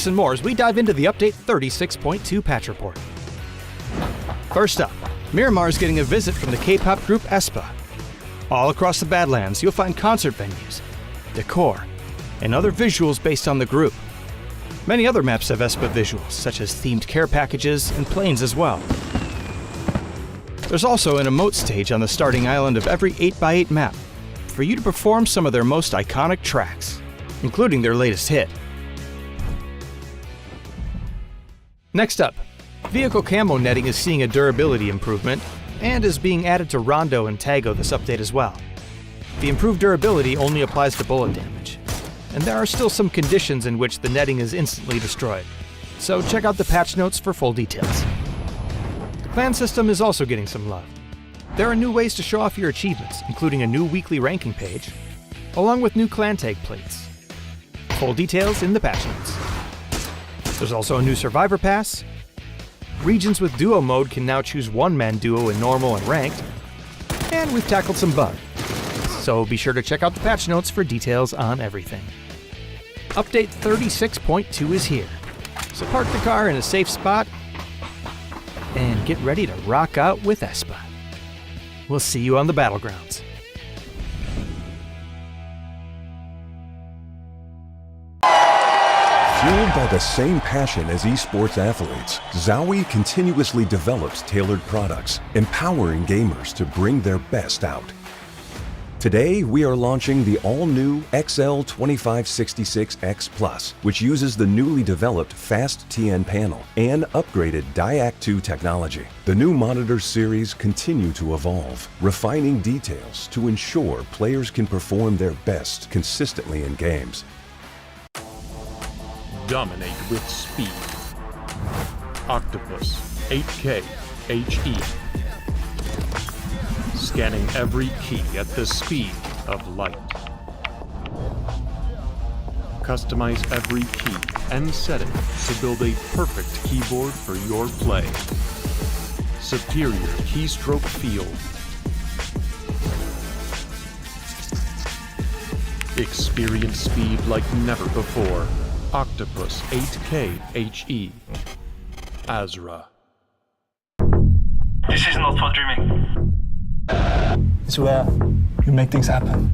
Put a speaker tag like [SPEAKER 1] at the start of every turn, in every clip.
[SPEAKER 1] this and more as we dive into the Update 36.2 patch report. First up, Miramar is getting a visit from the K-pop group aespa. All across the Badlands, you'll find concert venues, decor, and other visuals based on the group. Many other maps have aespa visuals, such as themed care packages and planes as well. There's also an emote stage on the starting island of every 8x8 map for you to perform some of their most iconic tracks, including their latest hit. Next up, vehicle camo netting is seeing a durability improvement and is being added to Rondo and Tago this update as well. The improved durability only applies to bullet damage, and there are still some conditions in which the netting is instantly destroyed, so check out the patch notes for full details. The clan system is also getting some love. There are new ways to show off your achievements, including a new weekly ranking page, along with new clan tag plates. Full details in the patch notes. There's also a new Survivor Pass. Regions with duo mode can now choose one-man duo in normal and ranked. And we've tackled some bugs, so be sure to check out the patch notes for details on everything. Update 36.2 is here, so park the car in a safe spot and get ready to rock out with aespa. We'll see you on the battlegrounds.
[SPEAKER 2] Fueled by the same passion as esports athletes, Zowie continuously develops tailored products, empowering gamers to bring their best out. Today, we are launching the all-new XL2566X Plus, which uses the newly developed Fast TN panel and upgraded Diac2 technology. The new monitor series continue to evolve, refining details to ensure players can perform their best consistently in games.
[SPEAKER 3] Dominate with speed. Octopus 8K HE. Scanning every key at the speed of light. Customize every key and setting to build a perfect keyboard for your play. Superior keystroke feel. Experience speed like never before. Octopus 8K HE. Azra.
[SPEAKER 4] This is not for dreaming.
[SPEAKER 5] It's where you make things happen.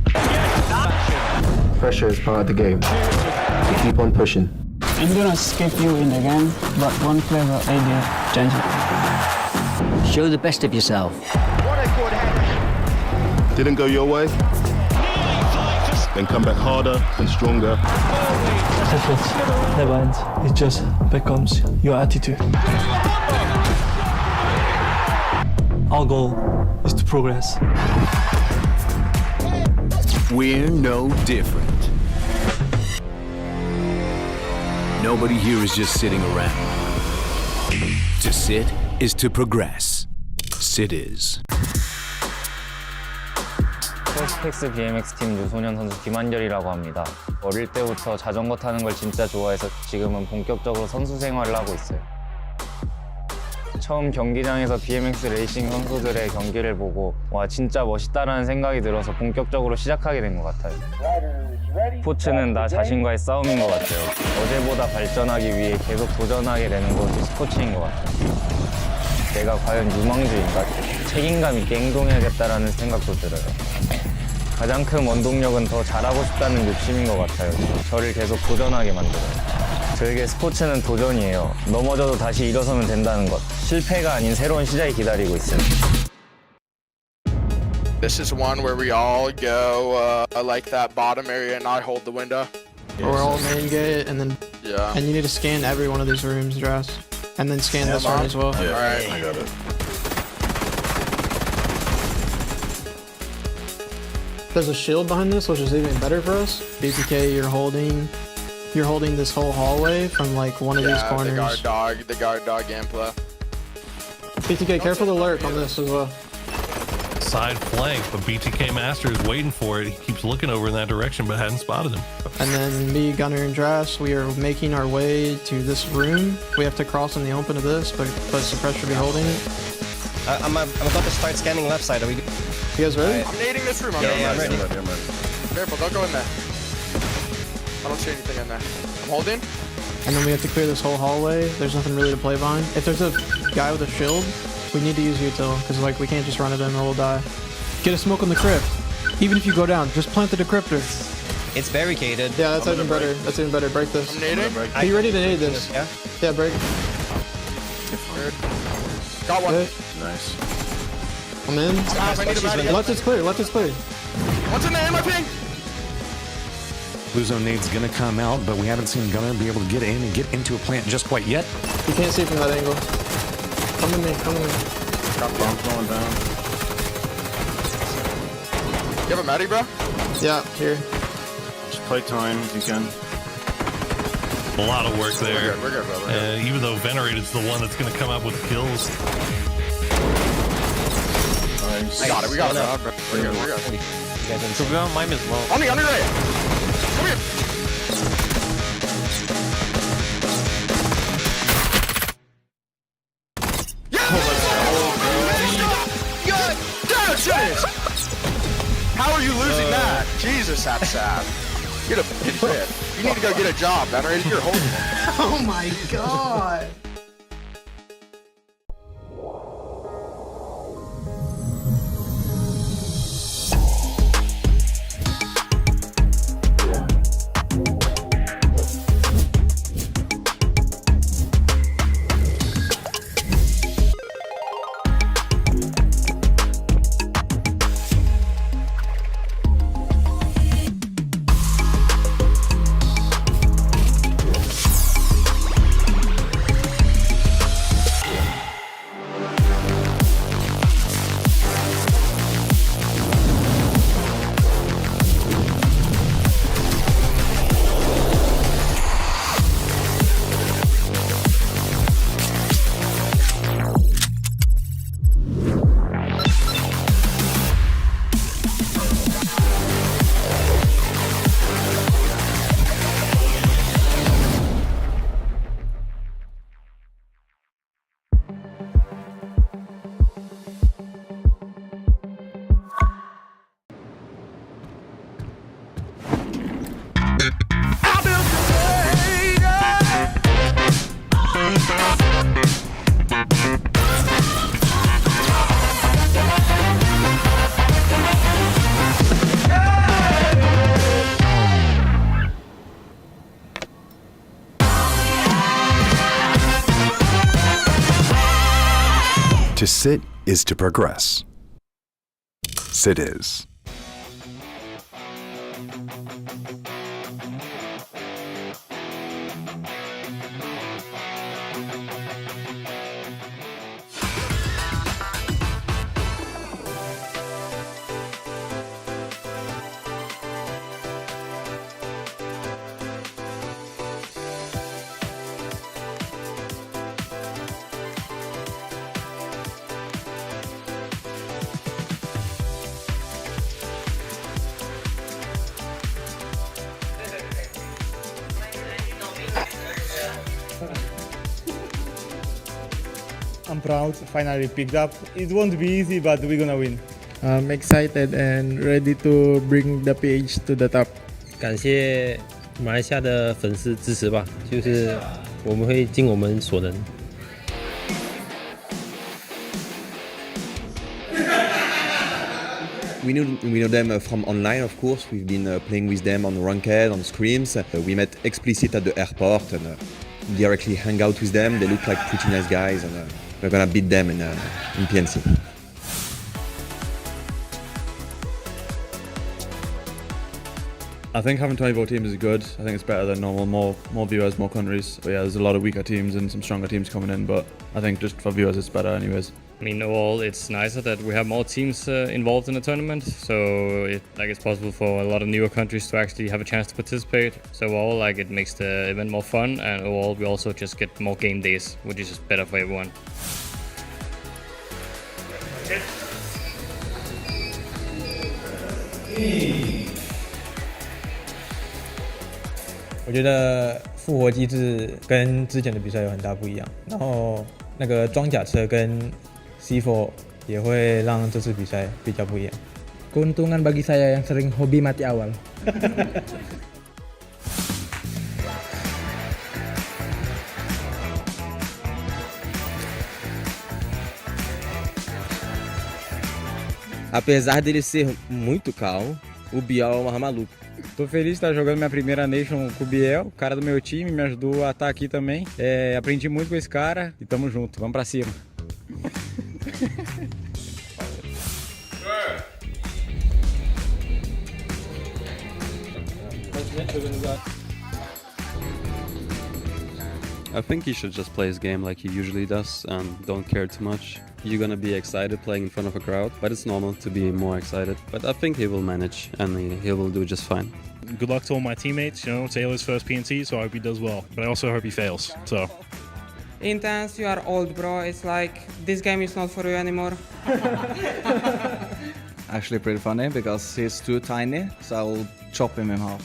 [SPEAKER 6] Pressure is part of the game. So keep on pushing.
[SPEAKER 7] I'm gonna skip you in the game, but one clever idea change it.
[SPEAKER 8] Show the best of yourself.
[SPEAKER 4] What a good header.
[SPEAKER 6] Didn't go your way? Then come back harder and stronger.
[SPEAKER 5] Efforts never ends. It just becomes your attitude. Our goal is to progress.
[SPEAKER 9] We're no different. Nobody here is just sitting around. To sit is to progress. Sit is.
[SPEAKER 10] 스펙스 BMX 팀 유소년 선수 김한결이라고 합니다. 어릴 때부터 자전거 타는 걸 진짜 좋아해서 지금은 본격적으로 선수 생활을 하고 있어요. 처음 경기장에서 BMX 레이싱 선수들의 경기를 보고 와 진짜 멋있다라는 생각이 들어서 본격적으로 시작하게 된 것 같아요. 스포츠는 나 자신과의 싸움인 것 같아요. 어제보다 발전하기 위해 계속 도전하게 되는 것이 스포츠인 것 같아요. 내가 과연 유망주인가? 책임감 있게 행동해야겠다라는 생각도 들어요. 가장 큰 원동력은 더 잘하고 싶다는 욕심인 것 같아요. 저를 계속 도전하게 만들어요. 저에게 스포츠는 도전이에요. 넘어져도 다시 일어서면 된다는 것. 실패가 아닌 새로운 시작이 기다리고 있어요.
[SPEAKER 11] This is one where we all go like that bottom area and I hold the window.
[SPEAKER 12] Or all main gate and then and you need to scan every one of these rooms, Dross. And then scan this one as well.
[SPEAKER 6] Yeah,
[SPEAKER 11] alright.
[SPEAKER 6] I got it.
[SPEAKER 12] There's a shield behind this, which is even better for us. BPK, you're holding this whole hallway from like one of these corners.
[SPEAKER 11] The guard dog gameplay.
[SPEAKER 12] BTK, careful the lurk on this as well.
[SPEAKER 13] Side flank, but BTK Master is waiting for it. He keeps looking over in that direction, but hadn't spotted him.
[SPEAKER 12] And then me, Gunner, and Drass, we are making our way to this room. We have to cross in the open of this, but Suppress should be holding it.
[SPEAKER 14] I'm about to start scanning left side. Are we good?
[SPEAKER 12] You guys ready?
[SPEAKER 11] I'm nading this room. I'm ready. Careful, don't go in there. I don't see anything in there. I'm holding.
[SPEAKER 12] and then we have to clear this whole hallway. There's nothing really to play behind. If there's a guy with a shield, we need to use util, because like we can't just run it in or we'll die. Get a smoke on the crypt. Even if you go down, just plant the decryptor.
[SPEAKER 14] It's barricaded.
[SPEAKER 12] Yeah, that's even better. That's even better. Break this.
[SPEAKER 11] I'm nading.
[SPEAKER 12] Are you ready to nade this?
[SPEAKER 14] Yeah.
[SPEAKER 12] Yeah, break.
[SPEAKER 11] Got one.
[SPEAKER 12] Good.
[SPEAKER 6] Nice.
[SPEAKER 12] I'm in.
[SPEAKER 11] I need a baddie.
[SPEAKER 12] Left is clear. Left is clear.
[SPEAKER 11] What's in the ammo ping?
[SPEAKER 15] Blue zone nade's gonna come out, but we haven't seen Gunner be able to get in and get into a plant just quite yet.
[SPEAKER 12] You can't see from that angle. Come to me. Come to me.
[SPEAKER 6] Got bombs going down.
[SPEAKER 11] You have a Maddie, bro?
[SPEAKER 12] Yeah, here.
[SPEAKER 6] Just play time if you can.
[SPEAKER 13] A lot of work there.
[SPEAKER 11] We're good, bro. We're good.
[SPEAKER 13] Even though Venerated's the one that's going to come out with kills.
[SPEAKER 6] Nice.
[SPEAKER 11] Got it. We got it. Bro. We're good. We're good.
[SPEAKER 14] You guys so we on mine as well.
[SPEAKER 11] On the right. Come here. Good. Damn, shit. How are you losing that? Jesus, that's sad. Get a shit. You need to go get a job, Venerate. You're holding it.
[SPEAKER 12] Oh my god.
[SPEAKER 2] To sit is to progress. Sit is.
[SPEAKER 16] I'm proud, finally picked up. It won't be easy, but we're gonna win. I'm excited and ready to bring the PH to the top.
[SPEAKER 17] 感谢马来西亚的粉丝支持吧，就是我们会尽我们所能。
[SPEAKER 18] We know them from online, of course. We've been playing with them on Ranked, on Scrims. We met Explicit at the airport and directly hang out with them. They look like pretty nice guys, and we're gonna beat them in PNC.
[SPEAKER 19] I think having 24 teams is good. I think it's better than normal, more viewers, more countries. But yeah, there's a lot of weaker teams and some stronger teams coming in, but I think just for viewers it's better anyways.
[SPEAKER 20] I mean, overall, it's nicer that we have more teams involved in the tournament, so it's possible for a lot of newer countries to actually have a chance to participate. So overall, it makes the event more fun, and overall, we also just get more game days, which is just better for everyone.
[SPEAKER 16] 我觉得复活机制跟之前的比赛有很大不一样，然后那个装甲车跟 C4 也会让这次比赛比较不一样。Keuntungan bagi saya yang sering hobi mati awal.
[SPEAKER 21] Apesar dele ser muito calmo, o Biel é um maluco.
[SPEAKER 22] Tô feliz de estar jogando minha primeira Nation com o Biel, cara do meu time, me ajudou a estar aqui também. Aprendi muito com esse cara e tamo junto, vamos pra cima.
[SPEAKER 23] I think he should just play his game like he usually does and don't care too much. You're gonna be excited playing in front of a crowd, but it's normal to be more excited. But I think he will manage and he will do just fine.
[SPEAKER 24] Good luck to all my teammates. You know, Taylor's first PNC, so I hope he does well. But I also hope he fails. So.
[SPEAKER 25] Intense, you are old, bro. It's like this game is not for you anymore.
[SPEAKER 26] Actually pretty funny because he's too tiny, so I will chop him in half.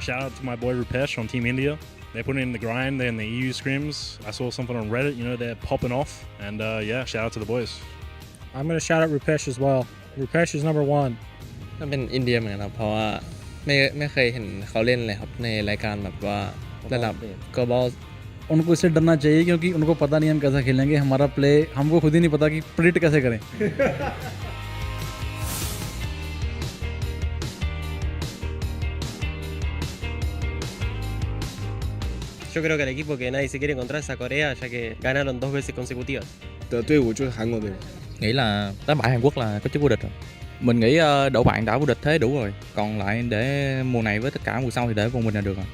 [SPEAKER 24] Shout out to my boy Rupesh on Team India. They're putting in the grind. They're in the EU scrims. I saw something on Reddit, you know, they're popping off. And yeah, shout out to the boys.
[SPEAKER 27] I'm going to shout out Rupesh as well. Rupesh is number one.
[SPEAKER 16] ก็เป็นอินเดียเหมือนกันครับเพราะว่าไม่เคยเห็นเขาเล่นเลยครับในรายการแบบว่าระดับ global
[SPEAKER 27] उनको इससे डरना चाहिए क्योंकि उनको पता नहीं हम कैसा खेलेंगे हमारा प्ले हमको खुद ही नहीं पता कि प्रिडिक्ट कैसे करें
[SPEAKER 14] Yo creo que el equipo que nadie se quiere encontrar es a Corea, ya que ganaron 2 veces consecutivas.
[SPEAKER 21] Đội của tôi Hàn Quốc rồi.
[SPEAKER 16] Nghĩ là đánh bại Hàn Quốc là có chức vô địch rồi. Mình nghĩ đội bạn đã vô địch thế đủ rồi. Còn lại để mùa này với tất cả mùa sau thì để vòng mình là được rồi.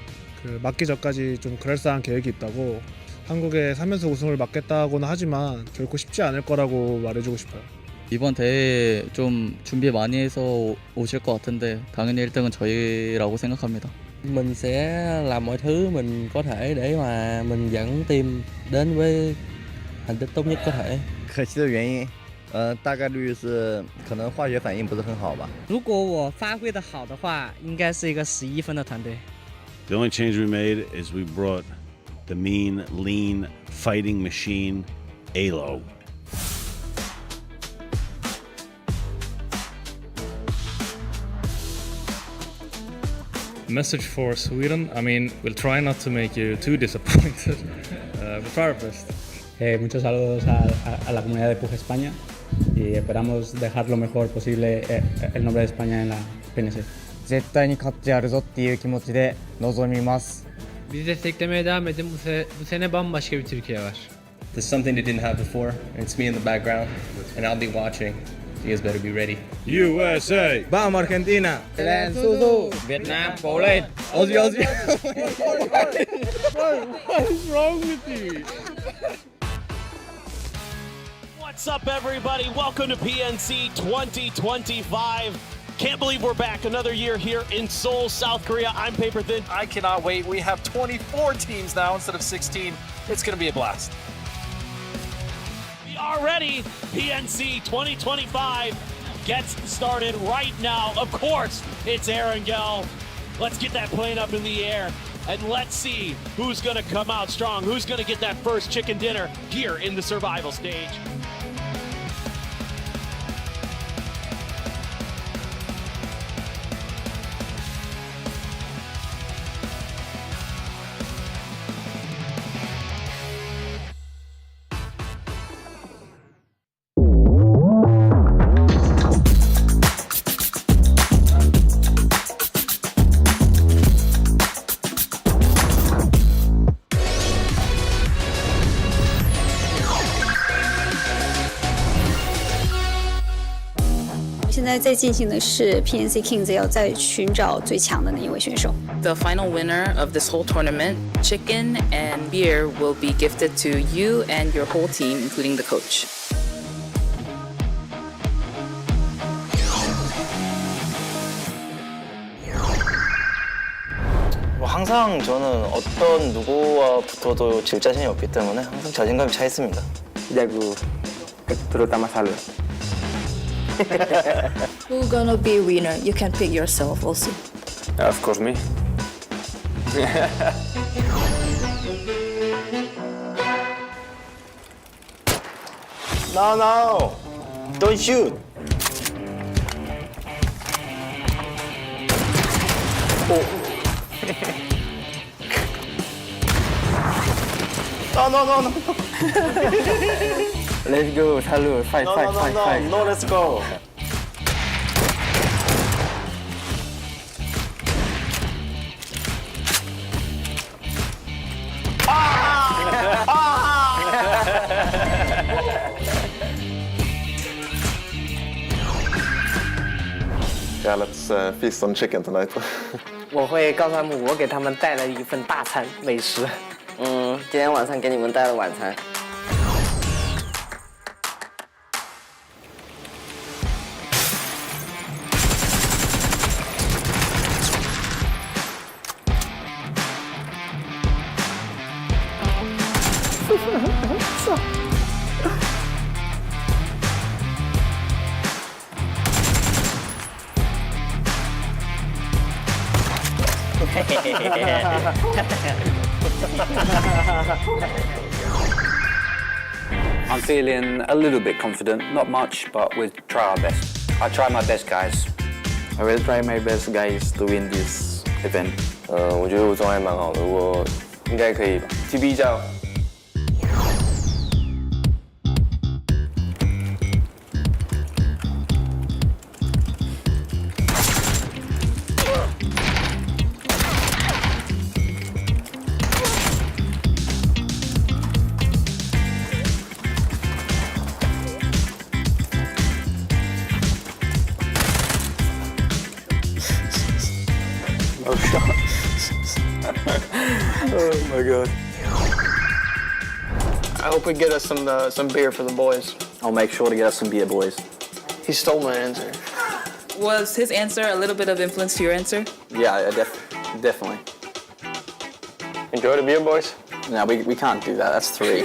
[SPEAKER 27] 그 막기 전까지 좀 그럴싸한 계획이 있다고 한국에 3연속 우승을 막겠다고는 하지만 결코 쉽지 않을 거라고 말해주고 싶어요.
[SPEAKER 16] 이번 대회 좀 준비 많이 해서 오실 것 같은데 당연히 1등은 저희라고 생각합니다. Mình sẽ làm mọi thứ mình có thể để mà mình dẫn team đến với thành tích tốt nhất có thể.
[SPEAKER 26] 可惜的原因，大概率是可能化学反应不是很好吧。
[SPEAKER 25] 如果我发挥的好的话，应该是一个11分的团队。
[SPEAKER 28] The only change we made is we brought the mean, lean, fighting machine, Alo.
[SPEAKER 20] Message for Sweden. I mean, we'll try not to make you too disappointed. We'll try our best.
[SPEAKER 29] Muchos saludos a la comunidad de PUBG España y esperamos dejar lo mejor posible el nombre de España en la PNC.
[SPEAKER 10] 絶対に勝ってやるぞっていう気持ちで臨みます。
[SPEAKER 30] Bizi desteklemeye devam edin. Bu sene bambaşka bir Türkiye var.
[SPEAKER 14] There's something they didn't have before, and it's me in the background, and I'll be watching. You guys better be ready.
[SPEAKER 21] USA! Vamos Argentina!
[SPEAKER 14] Việt Nam, cố lên!
[SPEAKER 21] Aussie, Aussie!
[SPEAKER 31] What is wrong with you? What's up, everybody? Welcome to PNC 2025. Can't believe we're back another year here in Seoul, South Korea. I'm Paper Thin.
[SPEAKER 32] I cannot wait. We have 24 teams now instead of 16. It's going to be a blast.
[SPEAKER 31] We are ready. PNC 2025 gets started right now. Of course, it's Erangel. Let's get that plane up in the air and let's see who's going to come out strong, who's going to get that first chicken dinner here in the survival stage.
[SPEAKER 8] The final winner of this whole tournament, chicken and beer, will be gifted to you and your whole team, including the coach.
[SPEAKER 10] 항상 저는 어떤 누구와 붙어도 질 자신이 없기 때문에 항상 자신감이 차 있습니다. 야구 terutama selalu.
[SPEAKER 8] Who's gonna be winner? You can pick yourself also.
[SPEAKER 10] Of course me. No, don't shoot. Oh.
[SPEAKER 1] no.
[SPEAKER 2] Let's go, Salu. Fight.
[SPEAKER 1] No, let's go.
[SPEAKER 3] Yeah, let's feast on chicken tonight.
[SPEAKER 2] 我会告诉他们，我给他们带来一份大餐美食。今天晚上给你们带了晚餐。
[SPEAKER 4] I'm feeling a little bit confident, not much, but we'll try our best. I'll try my best, guys.
[SPEAKER 2] I will try my best, guys, to win this event.
[SPEAKER 3] 我觉得我状态蛮好的，我应该可以吧。TB 加油！
[SPEAKER 2] Oh shot. Oh my god.
[SPEAKER 1] I hope we get us some beer for the boys.
[SPEAKER 2] I'll make sure to get us some beer, boys.
[SPEAKER 1] He stole my answer.
[SPEAKER 8] Was his answer a little bit of influence to your answer?
[SPEAKER 2] Yeah, definitely.
[SPEAKER 1] Enjoy the beer, boys.
[SPEAKER 2] No, we can't do that. That's 3.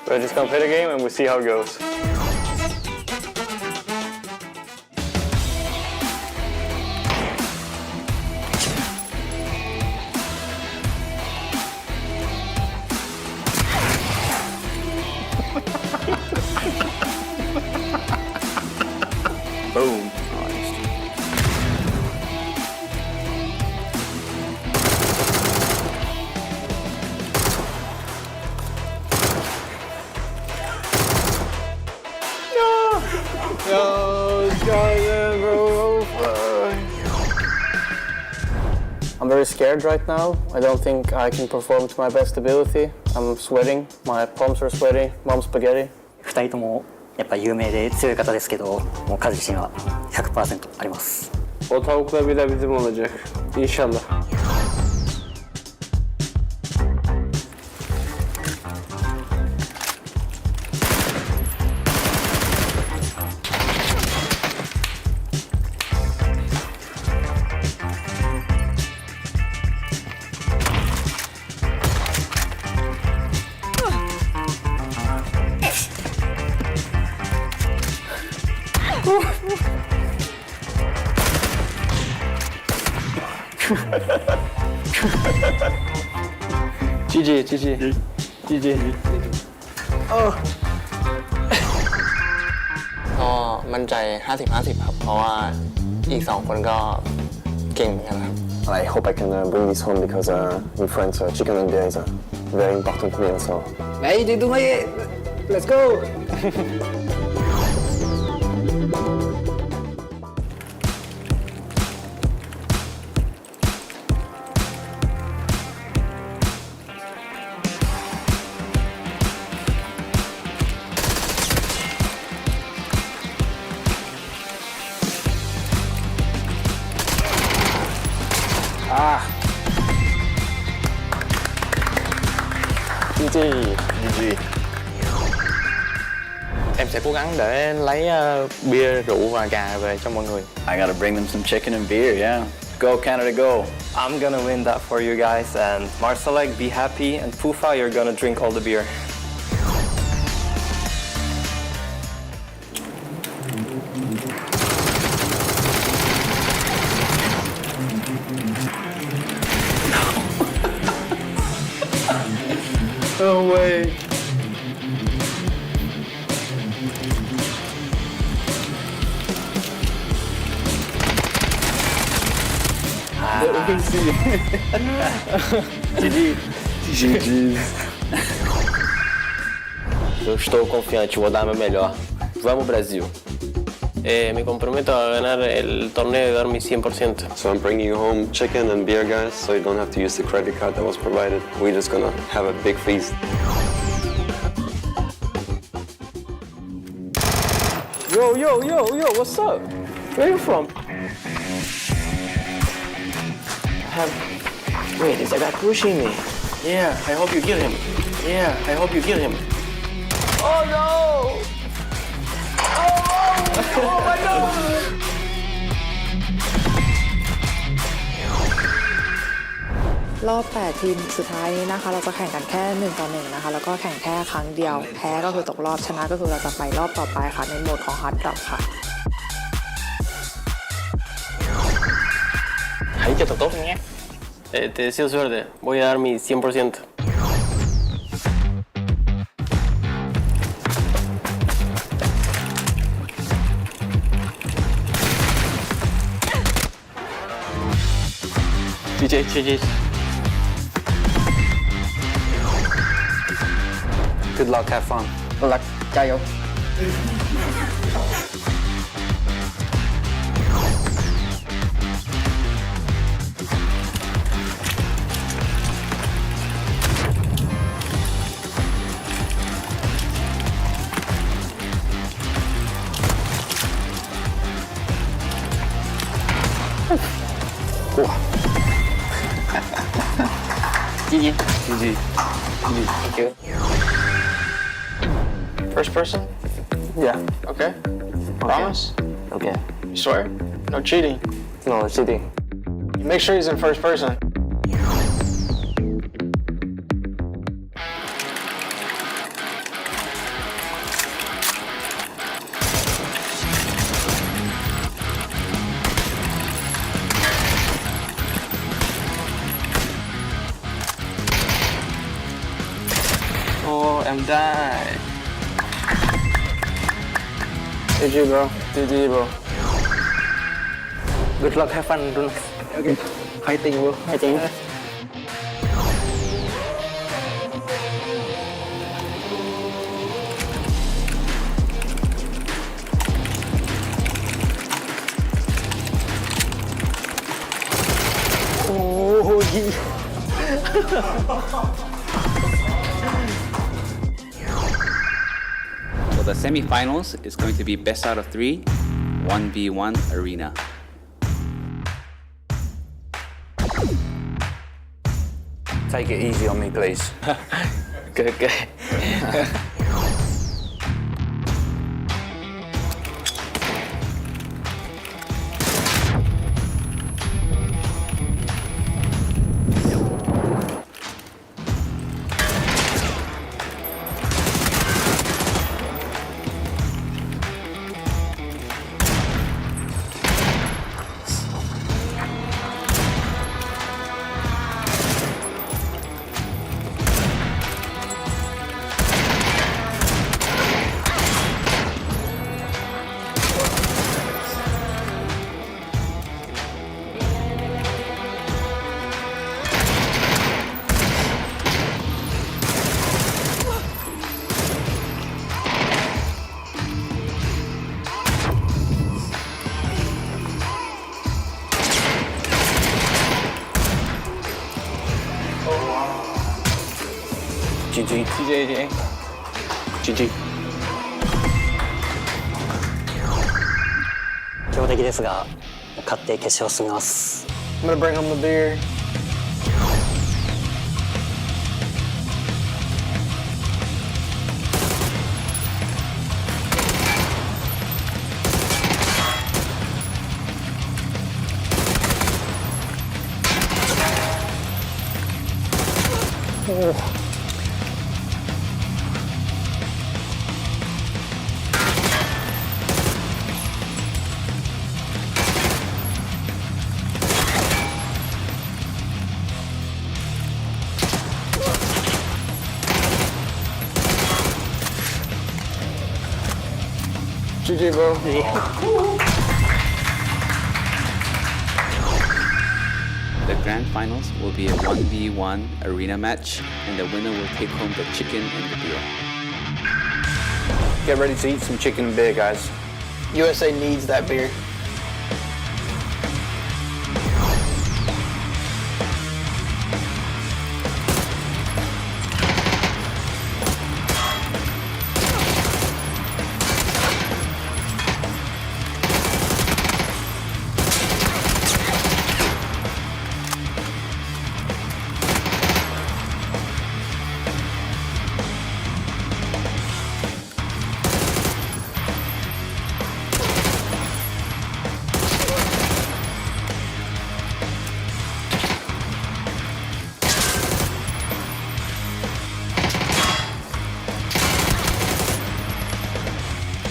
[SPEAKER 1] We're just gonna play the game and we'll see how it goes.
[SPEAKER 2] Boom.
[SPEAKER 1] I'm very scared right now. I don't think I can perform to my best ability. I'm sweating. My palms are sweaty. Mom's spaghetti.
[SPEAKER 2] 2人ともやっぱ有名で強い方ですけど、もう彼自身は 100% あります。
[SPEAKER 1] O tavukla bir de bizim olacak. İnşallah. GG ก็มั่นใจ 50-50 ครับ เพราะว่าอีก 2 คนก็เก่งเหมือนกันครับ
[SPEAKER 3] I hope I can bring this home because in France, chicken and beer is a very important meal. So.
[SPEAKER 2] Hey, do it! Let's go!
[SPEAKER 3] GG.
[SPEAKER 1] Em sẽ cố gắng để lấy bia, rượu và gà về cho mọi người.
[SPEAKER 4] I gotta bring them some chicken and beer, yeah. Go Canada, go.
[SPEAKER 2] I'm gonna win that for you guys, and Marsalek, be happy, and Pufa, you're gonna drink all the beer.
[SPEAKER 1] No way.
[SPEAKER 2] GG.
[SPEAKER 3] GG.
[SPEAKER 5] Eu estou confiante, vou dar meu melhor. Vamos, Brasil.
[SPEAKER 1] Me comprometo a ganar el torneo y dar mi 100%.
[SPEAKER 3] So I'm bringing you home chicken and beer, guys, so you don't have to use the credit card that was provided. We're just gonna have a big feast.
[SPEAKER 1] Yo, what's up? Where are you from? Wait, is that guy pushing me? Yeah, I hope you kill him. Yeah, I hope you kill him. Oh no! Oh my god!
[SPEAKER 6] รอบ8ทีมสุดท้ายนี้นะคะเราจะแข่งกันแค่1 ต่อ 1นะคะแล้วก็แข่งแค่ครั้งเดียวแพ้ก็คือตกรอบชนะก็คือเราจะไปรอบต่อไปค่ะในโหมดของ Hard Drop ค่ะ
[SPEAKER 1] Ahí te tocó. Te deseo suerte. Voy a dar mi 100%.
[SPEAKER 5] GG.
[SPEAKER 4] Good luck, have fun.
[SPEAKER 2] Good luck, 加油。
[SPEAKER 5] 哇
[SPEAKER 2] GG.
[SPEAKER 5] Thank you.
[SPEAKER 1] First person?
[SPEAKER 5] Yeah.
[SPEAKER 1] Okay. Promise?
[SPEAKER 5] Okay.
[SPEAKER 1] You swear? No cheating.
[SPEAKER 5] No cheating.
[SPEAKER 1] Make sure he's in first person. Oh, I'm dying. GG, bro. GG, bro.
[SPEAKER 2] Good luck, have fun, Runas.
[SPEAKER 1] Okay.
[SPEAKER 2] Fighting, bro. Fighting.
[SPEAKER 1] Oh, yeah.
[SPEAKER 4] So the semifinals is going to be best out of 3, 1v1 arena. Take it easy on me, please.
[SPEAKER 1] Okay.
[SPEAKER 4] GG.
[SPEAKER 5] GG.
[SPEAKER 7] 強敵ですが勝って決勝進みます。
[SPEAKER 1] I'm gonna bring home the beer. Oh. GG, bro.
[SPEAKER 4] The grand finals will be a 1v1 arena match, and the winner will take home the chicken and the beer. Get ready to eat some chicken and beer, guys.
[SPEAKER 2] USA needs that beer.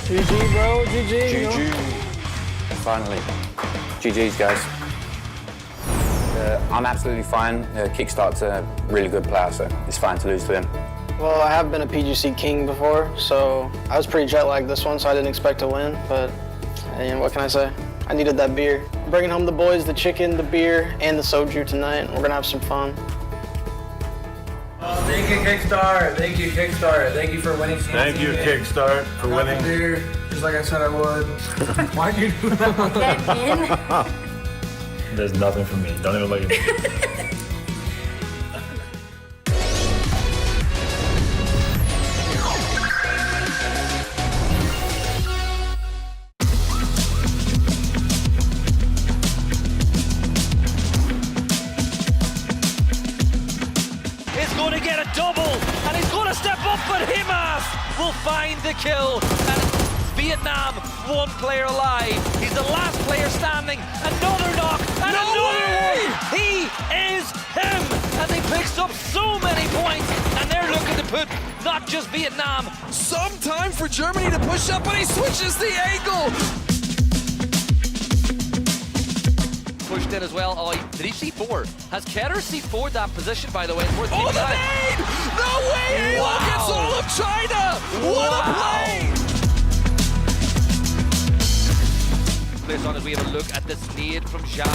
[SPEAKER 1] GG, bro. GG. You know?
[SPEAKER 4] Finally. GG's, guys. I'm absolutely fine. Kickstart's a really good player, so it's fine to lose to him.
[SPEAKER 2] Well, I have been a PGC king before, so I was pretty jet-lagged this one, so I didn't expect to win, but what can I say? I needed that beer. I'm bringing home the boys, the chicken, the beer, and the soju tonight. We're gonna have some fun.
[SPEAKER 9] Thank you, Kickstart. Thank you, Kickstart. Thank you for winning.
[SPEAKER 28] Thank you, Kickstart, for winning.
[SPEAKER 9] Beer, just like I said I would. Why'd you do that?
[SPEAKER 11] There's nothing for me. Don't even look at me.
[SPEAKER 31] Will find the kill, and Vietnam, one player alive. He's the last player standing. Another knock, and another one. He is him, and they picked up so many points, and they're looking to put not just Vietnam.
[SPEAKER 32] Some time for Germany to push up, but he switches the angle.
[SPEAKER 31] Pushed in as well. Oh, did he C4? Has Ketter C4'd that position, by the way?
[SPEAKER 32] Oh, the nade! No way! Halo gets all of China! What a play!
[SPEAKER 31] Players on as we have a look at this nade from Zhao.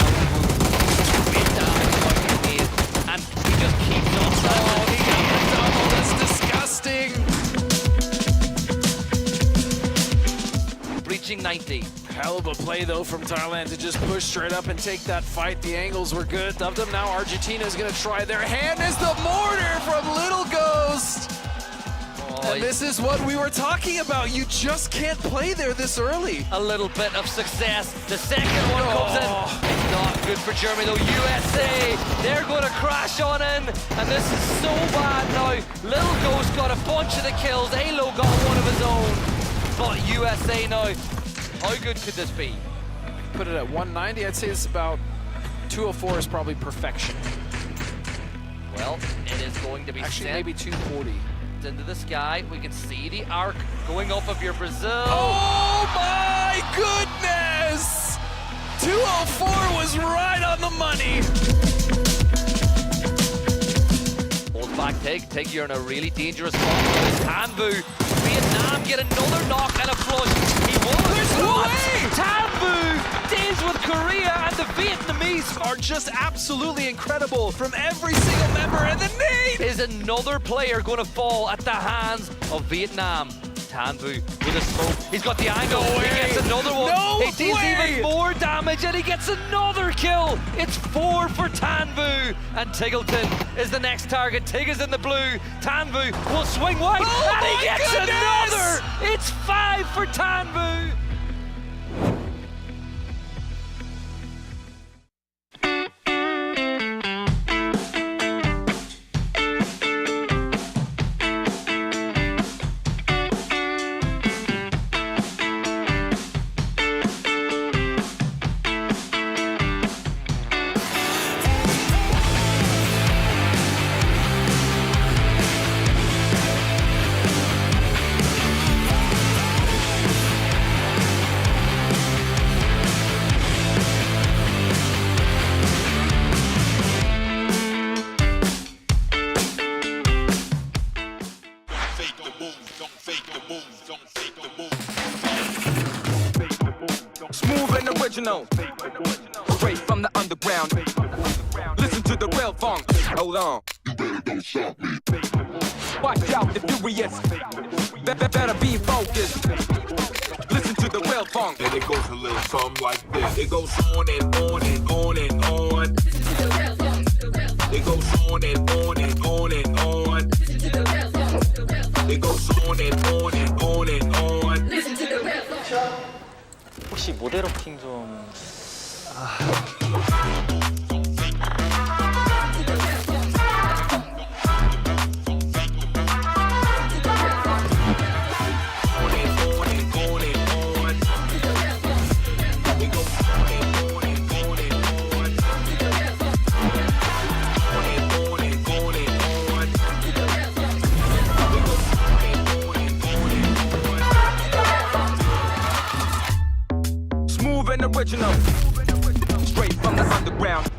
[SPEAKER 31] And he just keeps on.
[SPEAKER 32] Oh, he got the double. That's disgusting.
[SPEAKER 31] Breaching 90.
[SPEAKER 32] Hell of a play, though, from Thailand to just push straight up and take that fight. The angles were good. Of them now, Argentina is going to try their hand as the mortar from Little Ghost. And this is what we were talking about. You just can't play there this early.
[SPEAKER 31] A little bit of success. The second one comes in. It's not good for Germany, though. USA, they're going to crash on in. And this is so bad now. Little Ghost got a bunch of the kills. Halo got one of his own. But USA now. How good could this be?
[SPEAKER 32] Put it at 190. I'd say it's about 204 is probably perfection.
[SPEAKER 31] Well, it is going to be
[SPEAKER 32] actually
[SPEAKER 31] sent
[SPEAKER 32] maybe 240
[SPEAKER 31] into the sky. We can see the arc going off of your Brazil.
[SPEAKER 32] Oh my goodness! 204 was right on the money.
[SPEAKER 31] Hold back, Tig, you're in a really dangerous spot. Tanvu, Vietnam get another knock and a flush. He won.
[SPEAKER 32] There's no way!
[SPEAKER 31] Tanvu deals with Korea, and the Vietnamese
[SPEAKER 32] are just absolutely incredible from every single member, and the nade!
[SPEAKER 31] Is another player going to fall at the hands of Vietnam? Tanvu with a smoke. He's got the angle.
[SPEAKER 32] No way.
[SPEAKER 31] He gets another one.
[SPEAKER 32] No
[SPEAKER 31] he deals
[SPEAKER 32] way.
[SPEAKER 31] even more damage, and he gets another kill. It's 4 for Tanvu, and Tiggleton is the next target. Tig is in the blue. Tanvu will swing wide, and he gets another. It's 5 for Tanvu.
[SPEAKER 12] Smooth and original, straight from the underground. Listen to the real funk. Hold on. Watch out, the furious. Better be focused. Listen to the real funk.
[SPEAKER 13] And it goes a little something like this. It goes on and on and on and on. It goes on and on and on and on. It goes on and on and on and on.
[SPEAKER 5] 혹시 모델업팅 좀
[SPEAKER 12] original, straight from the underground.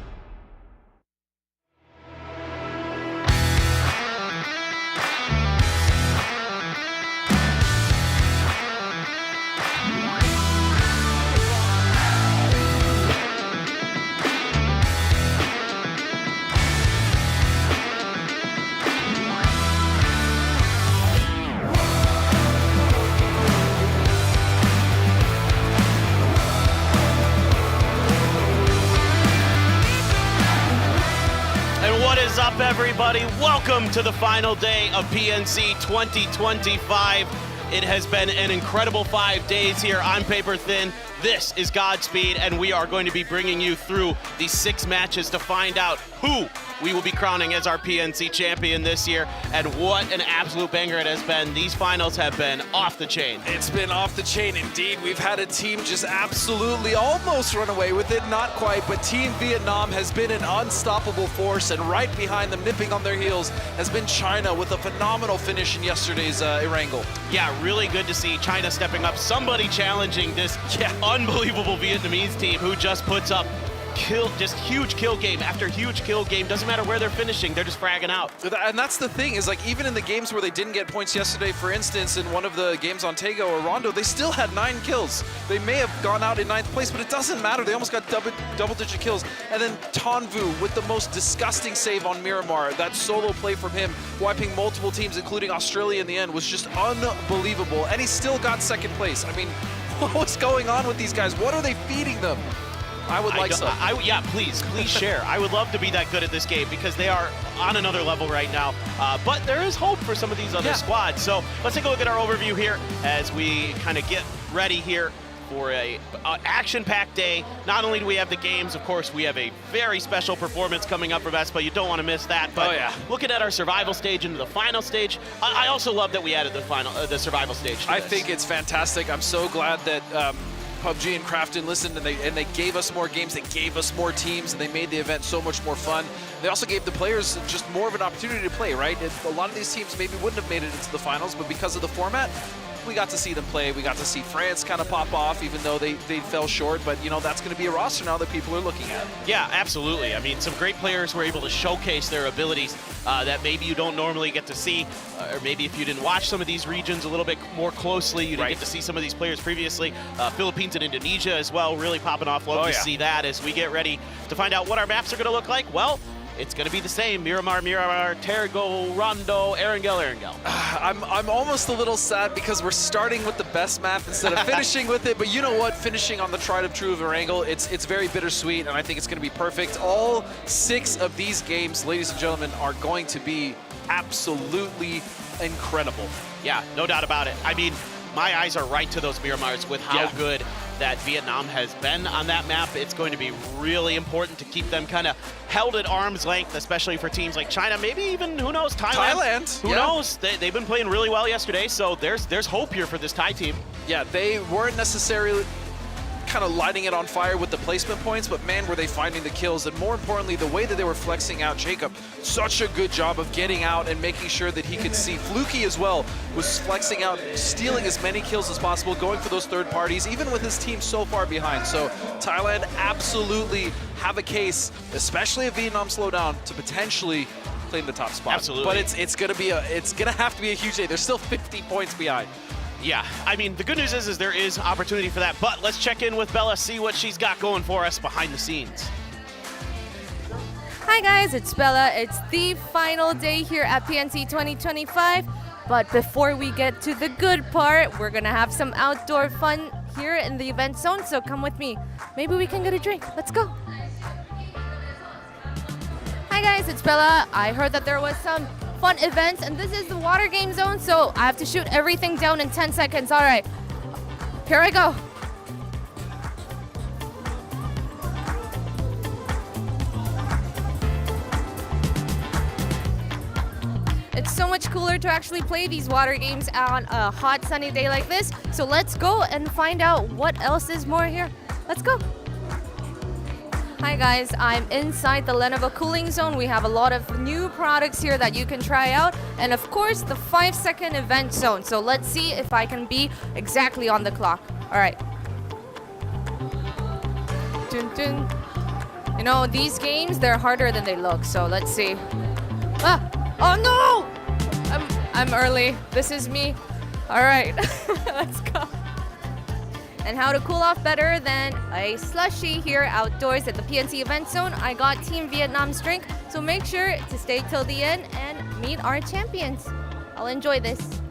[SPEAKER 15] Up, everybody? Welcome to the final day of PNC 2025. It has been an incredible 5 days here on Paper Thin. This is Godspeed, and we are going to be bringing you through these 6 matches to find out who we will be crowning as our PNC champion this year. And what an absolute banger it has been. These finals have been off the chain.
[SPEAKER 32] It's been off the chain indeed. We've had a team just absolutely almost run away with it, not quite, but Team Vietnam has been an unstoppable force, and right behind them, nipping on their heels, has been China with a phenomenal finish in yesterday's Erangel.
[SPEAKER 15] Yeah, really good to see China stepping up, somebody challenging this unbelievable Vietnamese team who just puts up just huge kill game after huge kill game. Doesn't matter where they're finishing, they're just fragging out.
[SPEAKER 32] And that's the thing, is like even in the games where they didn't get points yesterday, for instance, in one of the games on Tego or Rondo, they still had 9 kills. They may have gone out in 9th place, but it doesn't matter. They almost got double-digit kills. And then Tonvu with the most disgusting save on Miramar. That solo play from him, wiping multiple teams, including Australia in the end, was just unbelievable. And he still got 2nd place. I mean, what's going on with these guys? What are they feeding them? I would like some.
[SPEAKER 15] Yeah, please share. I would love to be that good at this game because they are on another level right now. But there is hope for some of these other squads. So let's take a look at our overview here as we kind of get ready here for a action-packed day. Not only do we have the games, of course, we have a very special performance coming up from Espa. You don't want to miss that. But looking at our survival stage into the final stage, I also love that we added the survival stage to
[SPEAKER 32] I
[SPEAKER 15] this.
[SPEAKER 32] think it's fantastic. I'm so glad that PUBG and Krafton listened, and they gave us more games, they gave us more teams, and they made the event so much more fun. They also gave the players just more of an opportunity to play, right? A lot of these teams maybe wouldn't have made it into the finals, but because of the format, we got to see them play. We got to see France kind of pop off, even though they fell short. But, you know, that's going to be a roster now that people are looking at.
[SPEAKER 15] Yeah, absolutely. I mean, some great players were able to showcase their abilities that maybe you don't normally get to see. Or maybe if you didn't watch some of these regions a little bit more closely, you didn't get to see some of these players previously. Philippines and Indonesia as well, really popping off. Love to see that as we get ready to find out what our maps are going to look like. Well, it's going to be the same. Miramar, Tergo, Rondo, Erangel.
[SPEAKER 32] I'm almost a little sad because we're starting with the best map instead of finishing with it. But you know what? Finishing on the tried and true of Erangel, it's very bittersweet, and I think it's going to be perfect. All 6 of these games, ladies and gentlemen, are going to be absolutely incredible.
[SPEAKER 15] Yeah, no doubt about it. I mean, my eyes are right to those Miramars with how good that Vietnam has been on that map. It's going to be really important to keep them kind of held at arm's length, especially for teams like China, maybe even, who knows, Thailand. Who knows? They've been playing really well yesterday, so there's hope here for this Thai team.
[SPEAKER 32] Yeah, they weren't necessarily kind of lighting it on fire with the placement points, but man, were they finding the kills. And more importantly, the way that they were flexing out Jacob, such a good job of getting out and making sure that he could see. Fluky as well was flexing out, stealing as many kills as possible, going for those third parties, even with his team so far behind. So Thailand absolutely have a case, especially if Vietnam slow down, to potentially claim the top spot.
[SPEAKER 15] Absolutely.
[SPEAKER 32] But it's gonna have to be a huge day. They're still 50 points behind.
[SPEAKER 15] Yeah, I mean, the good news is there is opportunity for that, but let's check in with Bella, see what she's got going for us behind the scenes.
[SPEAKER 16] Hi Hi guys, it's Bella. It's the final day here at PNC 2025. But before we get to the good part, we're gonna have some outdoor fun here in the event zone, so come with me. Maybe we can get a drink. Let's go. Hi guys, it's Bella. I heard that there was some fun events, and this is the water game zone, so I have to shoot everything down in 10 seconds. All right, here I go. It's so much cooler to actually play these water games on a hot sunny day like this. So let's go and find out what else is more here. Let's go. Hi guys, I'm inside the Lenovo cooling zone. We have a lot of new products here that you can try out. And of course, the 5-second event zone. So let's see if I can be exactly on the clock. All right. Dun, dun. You know, these games, they're harder than they look. So let's see. Ah! Oh no! I'm early. This is me. All right, let's go. And how to cool off better than a slushie here outdoors at the PNC event zone. I got Team Vietnam's drink, so make sure to stay till the end and meet our champions. I'll enjoy this.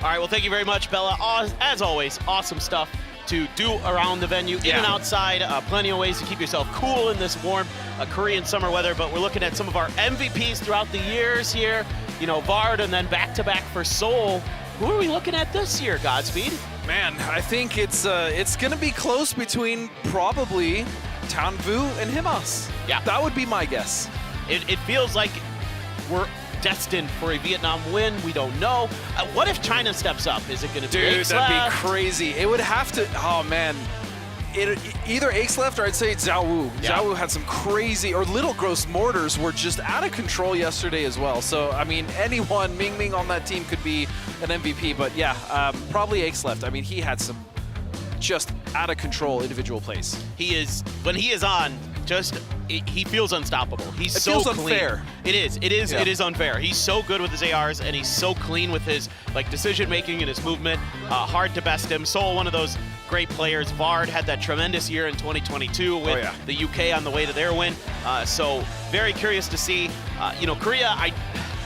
[SPEAKER 15] All right, well, thank you very much, Bella. As always, awesome stuff to do around the venue, in and outside. Plenty of ways to keep yourself cool in this warm Korean summer weather, but we're looking at some of our MVPs throughout the years here. You know, Vard, and then back-to-back for Seoul. Who are we looking at this year, Godspeed?
[SPEAKER 32] Man, I think it's going to be close between probably Tanvu and Himas.
[SPEAKER 15] Yeah.
[SPEAKER 32] That would be my guess.
[SPEAKER 15] It feels like we're destined for a Vietnam win. We don't know. What if China steps up? Is it going to be
[SPEAKER 32] Dude,
[SPEAKER 15] Aixleft?
[SPEAKER 32] that'd be crazy. It would have to, oh man. Either Aixleft or I'd say Zowie.
[SPEAKER 15] Yeah.
[SPEAKER 32] Zowie had some crazy, or Little Gross Mortars were just out of control yesterday as well. So, I mean, anyone, Ming Ming on that team could be an MVP. But yeah, probably Aixleft. I mean, he had some just out of control individual plays.
[SPEAKER 15] He is, when he is on, he feels unstoppable. He's
[SPEAKER 32] it
[SPEAKER 15] so
[SPEAKER 32] feels
[SPEAKER 15] clean.
[SPEAKER 32] Unfair.
[SPEAKER 15] It is unfair. He's so good with his ARs, and he's so clean with his decision making and his movement. Hard to best him. Seoul, one of those great players. Vard had that tremendous year in 2022 with the UK on the way to their win. So very curious to see. You know, Korea.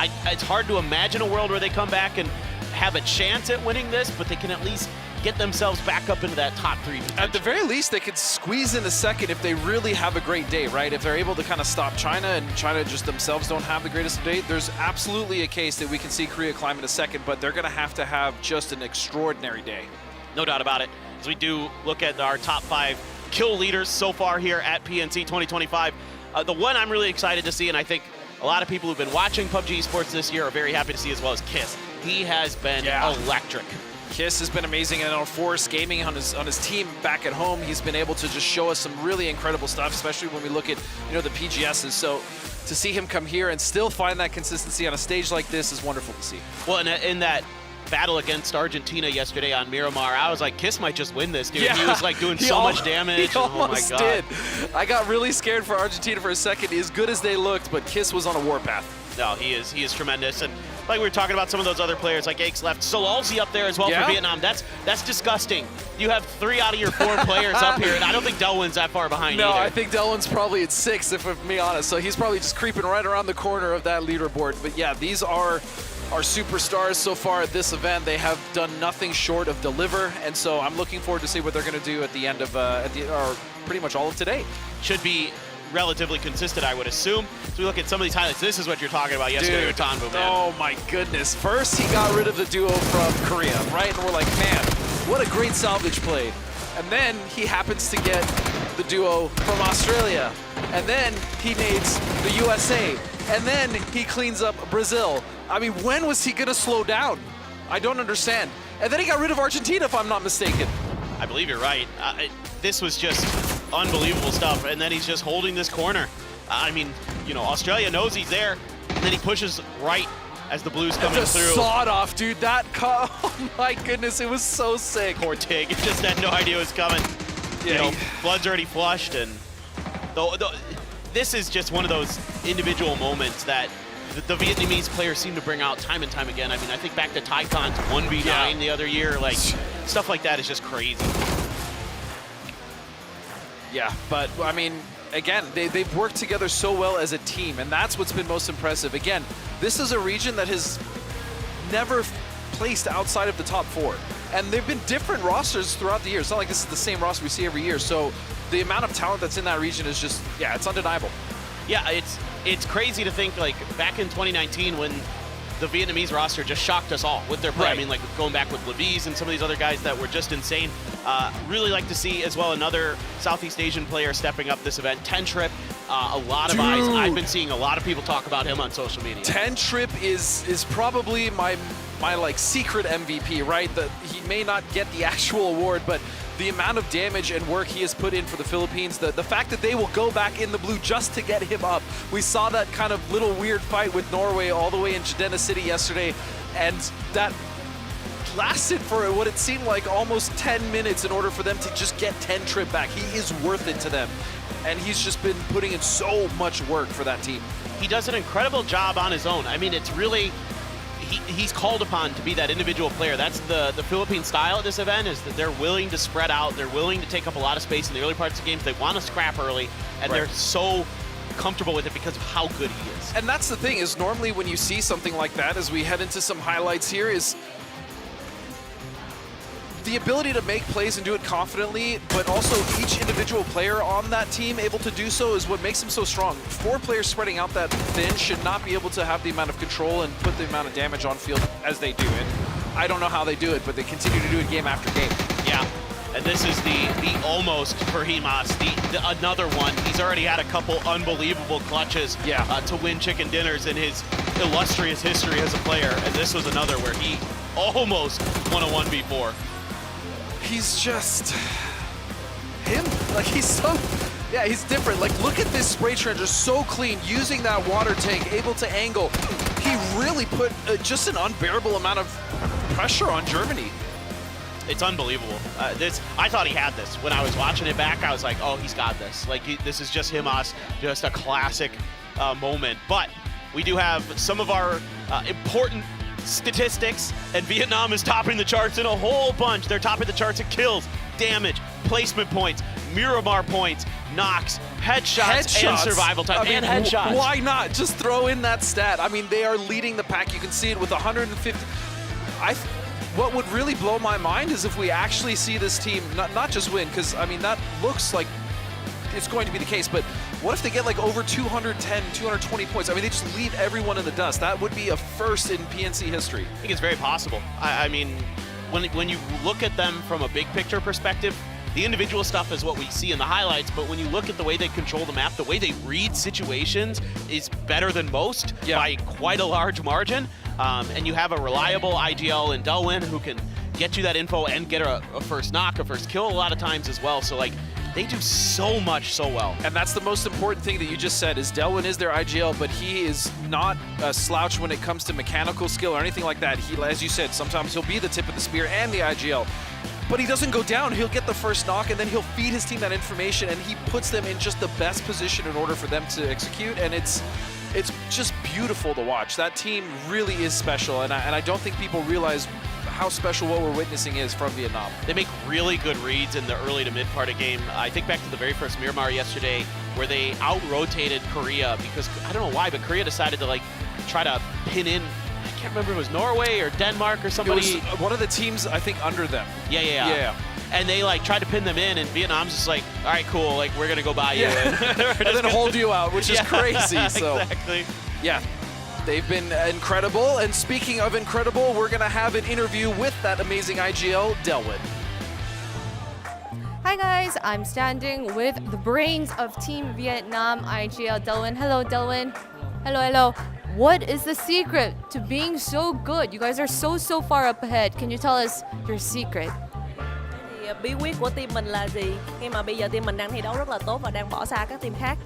[SPEAKER 15] It's hard to imagine a world where they come back and have a chance at winning this, but they can at least get themselves back up into that top 3 potential.
[SPEAKER 32] At the very least, they could squeeze in a second if they really have a great day, right? If they're able to kind of stop China, and China just themselves don't have the greatest of day, there's absolutely a case that we can see Korea climb in a second, but they're going to have just an extraordinary day.
[SPEAKER 15] No doubt about it. As we do look at our top 5 kill leaders so far here at PNC 2025, the one I'm really excited to see, and I think a lot of people who've been watching PUBG Esports this year are very happy to see as well, as KicKoff. He has been electric.
[SPEAKER 32] KicKoff has been amazing, and on Force Gaming on his team back at home, he's been able to just show us some really incredible stuff, especially when we look at, you know, the PGSs. So to see him come here and still find that consistency on a stage like this is wonderful to see.
[SPEAKER 15] Well, in that battle against Argentina yesterday on Miramar, I was like, KicKoff might just win this, dude.
[SPEAKER 32] Yeah.
[SPEAKER 15] He was like doing so much damage.
[SPEAKER 32] He almost
[SPEAKER 15] oh my God.
[SPEAKER 32] did. I got really scared for Argentina for a second. As good as they looked, but KicKoff was on a warpath.
[SPEAKER 15] No, he is tremendous. And like we were talking about some of those other players like Aixleft, Solalzi up there as well for Vietnam. That's disgusting. You have 3 out of your 4 players up here, and I don't think Delwyn's that far behind either.
[SPEAKER 32] No, I think Delwyn's probably at 6, if I'm being honest. So he's probably just creeping right around the corner of that leaderboard. But yeah, these are our superstars so far at this event. They have done nothing short of deliver, and so I'm looking forward to see what they're going to do at the end of or pretty much all of today.
[SPEAKER 15] Should be relatively consistent, I would assume. So we look at some of these highlights. This is what you're talking about yesterday with Tanvu, man.
[SPEAKER 32] Oh my goodness. First, he got rid of the duo from Korea, right? And we're like, man, what a great salvage play. And then he happens to get the duo from Australia. And then he nades the USA. And then he cleans up Brazil. I mean, when was he gonna slow down? I don't understand. And then he got rid of Argentina, if I'm not mistaken.
[SPEAKER 15] I believe you're right. This was just unbelievable stuff, and then he's just holding this corner. I mean, you know, Australia knows he's there, and then he pushes right as the blues coming through.
[SPEAKER 32] Sawed off, dude. Oh my goodness, it was so sick.
[SPEAKER 15] Poor Tig, just had no idea it was coming.
[SPEAKER 32] Yeah,
[SPEAKER 15] you know, blood's already flushed, and this is just one of those individual moments that the Vietnamese players seem to bring out time and time again. I mean, I think back to Taikon's 1v9 the other year, like stuff like that is just crazy.
[SPEAKER 32] Yeah, but I mean, again, they've worked together so well as a team, and that's what's been most impressive. Again, this is a region that has never placed outside of the top 4. And they've been different rosters throughout the year. It's not like this is the same roster we see every year. So the amount of talent that's in that region is just, yeah, it's undeniable.
[SPEAKER 15] Yeah, it's crazy to think, like, back in 2019 when the Vietnamese roster just shocked us all with their play.
[SPEAKER 32] Right.
[SPEAKER 15] I mean, like, going back with Levies and some of these other guys that were just insane. Really like to see as well another Southeast Asian player stepping up this event. TGLTN, a lot of eyes. I've been seeing a lot of people talk about him on social media.
[SPEAKER 32] TGLTN is probably my like secret MVP, right? He may not get the actual award, but the amount of damage and work he has put in for the Philippines, the fact that they will go back in the blue just to get him up. We saw that kind of little weird fight with Norway all the way in Jeddah City yesterday, and that lasted for what it seemed like almost 10 minutes in order for them to just get TGLTN back. He is worth it to them, and he's just been putting in so much work for that team.
[SPEAKER 15] He does an incredible job on his own. I mean, it's really, he's called upon to be that individual player. That's the Philippine style at this event, is that they're willing to spread out. They're willing to take up a lot of space in the early parts of games. They want to scrap early, and they're so comfortable with it because of how good he is.
[SPEAKER 32] And that's the thing, is normally when you see something like that, as we head into some highlights here, is the ability to make plays and do it confidently, but also each individual player on that team able to do so is what makes them so strong. 4 players spreading out that thin should not be able to have the amount of control and put the amount of damage on field as they do. And I don't know how they do it, but they continue to do it game after game.
[SPEAKER 15] Yeah, and this is the almost for Himas, another one. He's already had a couple unbelievable clutches to win chicken dinners in his illustrious history as a player, and this was another where he almost won a 1v4.
[SPEAKER 32] He's just him. Like, he's so, yeah, he's different. Like, look at this spray trencher, so clean, using that water tank, able to angle. He really put just an unbearable amount of pressure on Germany.
[SPEAKER 15] It's unbelievable. I thought he had this. When I was watching it back, I was like, oh, he's got this. Like, this is just Himas, just a classic moment. But we do have some of our important statistics, and Vietnam is topping the charts in a whole bunch. They're topping the charts at kills, damage, placement points, Miramar points, knocks, headshots, and survival time, and headshots.
[SPEAKER 32] Why not? Just throw in that stat. I mean, they are leading the pack. You can see it with 150. What would really blow my mind is if we actually see this team not just win, because, I mean, that looks like it's going to be the case, but what if they get like over 210, 220 points? I mean, they just leave everyone in the dust. That would be a first in PNC history.
[SPEAKER 15] I think it's very possible. I mean, when you look at them from a big picture perspective, the individual stuff is what we see in the highlights, but when you look at the way they control the map, the way they read situations is better than most by quite a large margin. And you have a reliable IGL in Delwyn who can get you that info and get a first knock, a first kill a lot of times as well. So, like, they do so much so well.
[SPEAKER 32] And that's the most important thing that you just said, is Delwyn is their IGL, but he is not a slouch when it comes to mechanical skill or anything like that. He, as you said, sometimes he'll be the tip of the spear and the IGL, but he doesn't go down. He'll get the first knock, and then he'll feed his team that information, and he puts them in just the best position in order for them to execute, and it's just beautiful to watch. That team really is special, and I don't think people realize how special what we're witnessing is from Vietnam.
[SPEAKER 15] They make really good reads in the early to mid part of game. I think back to the very first Miramar yesterday where they out-rotated Korea because, I don't know why, but Korea decided to, like, try to pin in, I can't remember if it was Norway or Denmark or somebody.
[SPEAKER 32] It was one of the teams, I think, under them.
[SPEAKER 15] Yeah. And they, like, tried to pin them in, and Vietnam's just like, all right, cool, like, we're gonna go by you.
[SPEAKER 32] And then hold you out, which is crazy. So,
[SPEAKER 15] exactly.
[SPEAKER 32] Yeah. They've been incredible, and speaking of incredible, we're going to have an interview with that amazing IGL, Delwyn.
[SPEAKER 16] Hi guys, I'm standing with the brains of Team Vietnam IGL, Delwyn. Hello, Delwyn. Hello. What is the secret to being so good? You guys are so far up ahead. Can you tell us your secret?
[SPEAKER 17] Bí quyết của team mình là gì? Khi mà bây giờ team mình đang thi đấu rất là tốt và đang bỏ xa các team khác.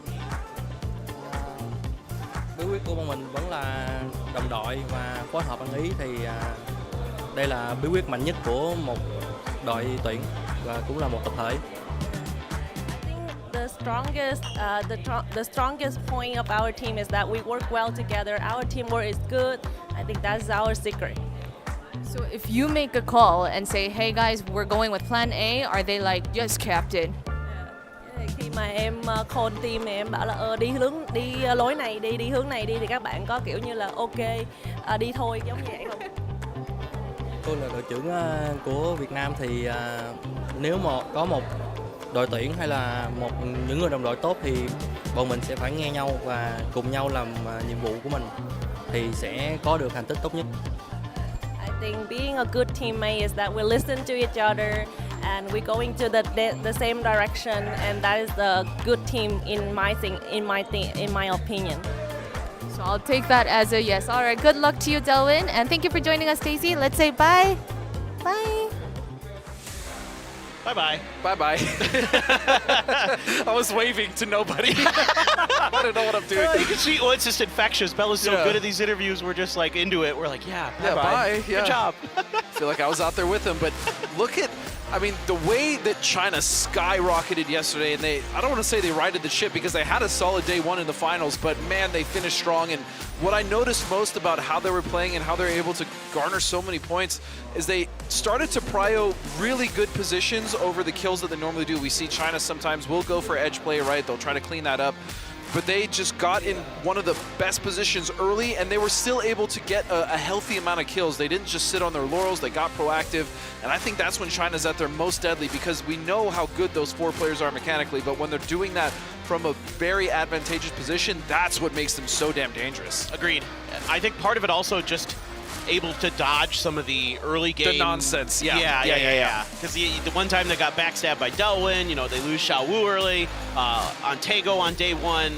[SPEAKER 18] Bí quyết của bọn mình vẫn là đồng đội và phối hợp ăn ý, thì đây là bí quyết mạnh nhất của một đội tuyển và cũng là một tập thể.
[SPEAKER 17] The strongest point of our team is that we work well together. Our teamwork is good. I think that's our secret.
[SPEAKER 16] So if you make a call and say, hey guys, we're going with plan A, are they like, yes, captain?
[SPEAKER 17] Khi mà em call team thì em bảo là đi lối này đi hướng này đi thì các bạn có kiểu như là ok đi thôi giống như vậy không?
[SPEAKER 18] Tôi là đội trưởng của Việt Nam thì nếu mà có một đội tuyển hay là những người đồng đội tốt thì bọn mình sẽ phải nghe nhau và cùng nhau làm nhiệm vụ của mình thì sẽ có được thành tích tốt nhất.
[SPEAKER 17] I think being a good teammate is that we listen to each other and we're going to the same direction, and that is the good team in my opinion.
[SPEAKER 16] So I'll take that as a yes. All right, good luck to you, Delwyn, and thank you for joining us, Stacey. Let's say bye. Bye.
[SPEAKER 15] Bye-bye.
[SPEAKER 32] Bye-bye. I was waving to nobody. I don't know what I'm doing.
[SPEAKER 15] You can see, well, it's just infectious. Bella's so good at these interviews. We're just like into it. We're like, yeah, bye-bye.
[SPEAKER 32] Bye.
[SPEAKER 15] Good job.
[SPEAKER 32] I feel like I was out there with them, but look at, I mean, the way that China skyrocketed yesterday, and I don't want to say they righted the ship because they had a solid day one in the finals, but man, they finished strong. And what I noticed most about how they were playing and how they were able to garner so many points is they started to prio really good positions over the kills that they normally do. We see China sometimes will go for edge play, right? They'll try to clean that up. But they just got in one of the best positions early, and they were still able to get a healthy amount of kills. They didn't just sit on their laurels, they got proactive, and I think that's when China's at their most deadly, because we know how good those four players are mechanically, but when they're doing that from a very advantageous position, that's what makes them so damn dangerous.
[SPEAKER 15] Agreed. I think part of it also just able to dodge some of the early game.
[SPEAKER 32] The nonsense, yeah.
[SPEAKER 15] Because the one time they got backstabbed by Delwyn, you know, they lose Xiao Wu early. On Taego on day one,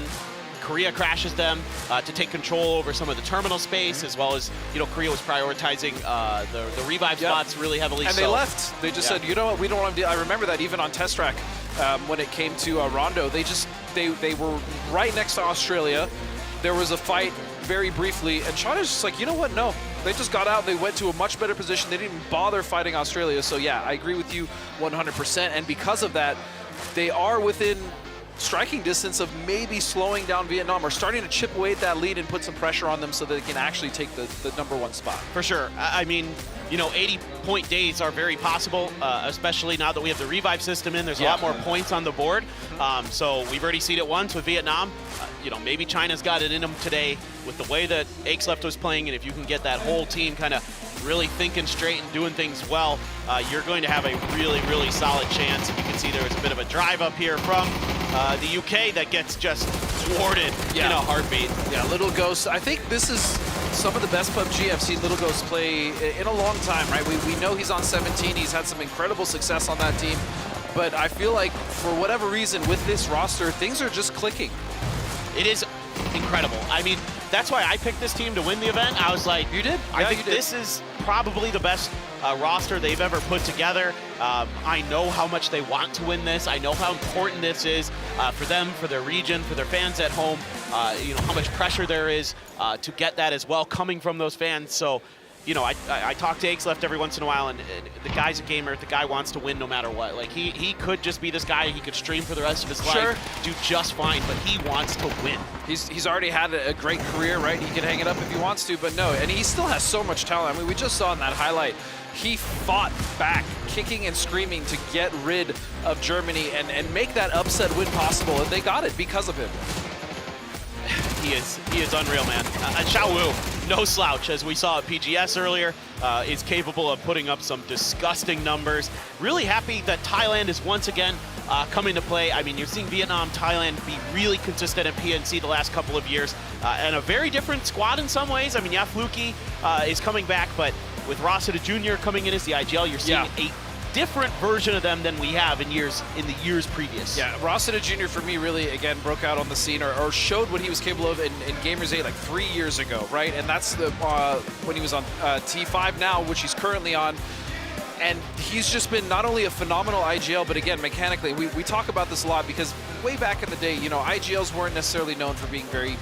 [SPEAKER 15] Korea crashes them to take control over some of the terminal space, as well as, you know, Korea was prioritizing the revive spots really heavily.
[SPEAKER 32] And they left. They just said, you know what, we don't want to do. I remember that even on test track when it came to Rondo, they were right next to Australia. There was a fight very briefly, and China's just like, you know what, no. They just got out, they went to a much better position. They didn't even bother fighting Australia. So yeah, I agree with you 100%. And because of that, they are within striking distance of maybe slowing down Vietnam or starting to chip away at that lead and put some pressure on them so that they can actually take the #1 spot.
[SPEAKER 15] For sure. I mean, you know, 80-point days are very possible, especially now that we have the revive system in. There's a lot more points on the board. So we've already seen it once with Vietnam. You know, maybe China's got it in them today with the way that Aixleft was playing, and if you can get that whole team kind of really thinking straight and doing things well, you're going to have a really, really solid chance. You can see there was a bit of a drive up here from the UK that gets just thwarted in a heartbeat.
[SPEAKER 32] Yeah, Little Ghost. I think this is some of the best PUBG I've seen Little Ghost play in a long time, right? We know he's on 17. He's had some incredible success on that team. But I feel like, for whatever reason, with this roster, things are just clicking.
[SPEAKER 15] It is incredible. I mean, that's why I picked this team to win the event. I was like,
[SPEAKER 32] you did?
[SPEAKER 15] I think this is probably the best roster they've ever put together. I know how much they want to win this. I know how important this is for them, for their region, for their fans at home. You know, how much pressure there is to get that as well coming from those fans. So, you know, I talk to Aixleft every once in a while, and the guy's a gamer. The guy wants to win no matter what. Like, he could just be this guy. He could stream for the rest of his life, do just fine, but he wants to win.
[SPEAKER 32] He's already had a great career, right? He can hang it up if he wants to, but no. And he still has so much talent. I mean, we just saw in that highlight, he fought back, kicking and screaming to get rid of Germany and make that upset win possible, and they got it because of him.
[SPEAKER 15] He is unreal, man. Xiao Wu, no slouch, as we saw at PGS earlier, is capable of putting up some disgusting numbers. Really happy that Thailand is once again coming to play. I mean, you're seeing Vietnam, Thailand be really consistent at PNC the last couple of years, and a very different squad in some ways. I mean, Fluky is coming back, but with Rossiter Jr. coming in as the IGL, you're seeing a different version of them than we have in the years previous.
[SPEAKER 32] Yeah, Rossiter Jr. for me really, again, broke out on the scene or showed what he was capable of in Gamers 8 like 3 years ago, right? And that's when he was on T5 now, which he's currently on. And he's just been not only a phenomenal IGL, but again, mechanically, we talk about this a lot because way back in the day, you know, IGLs weren't necessarily known for being very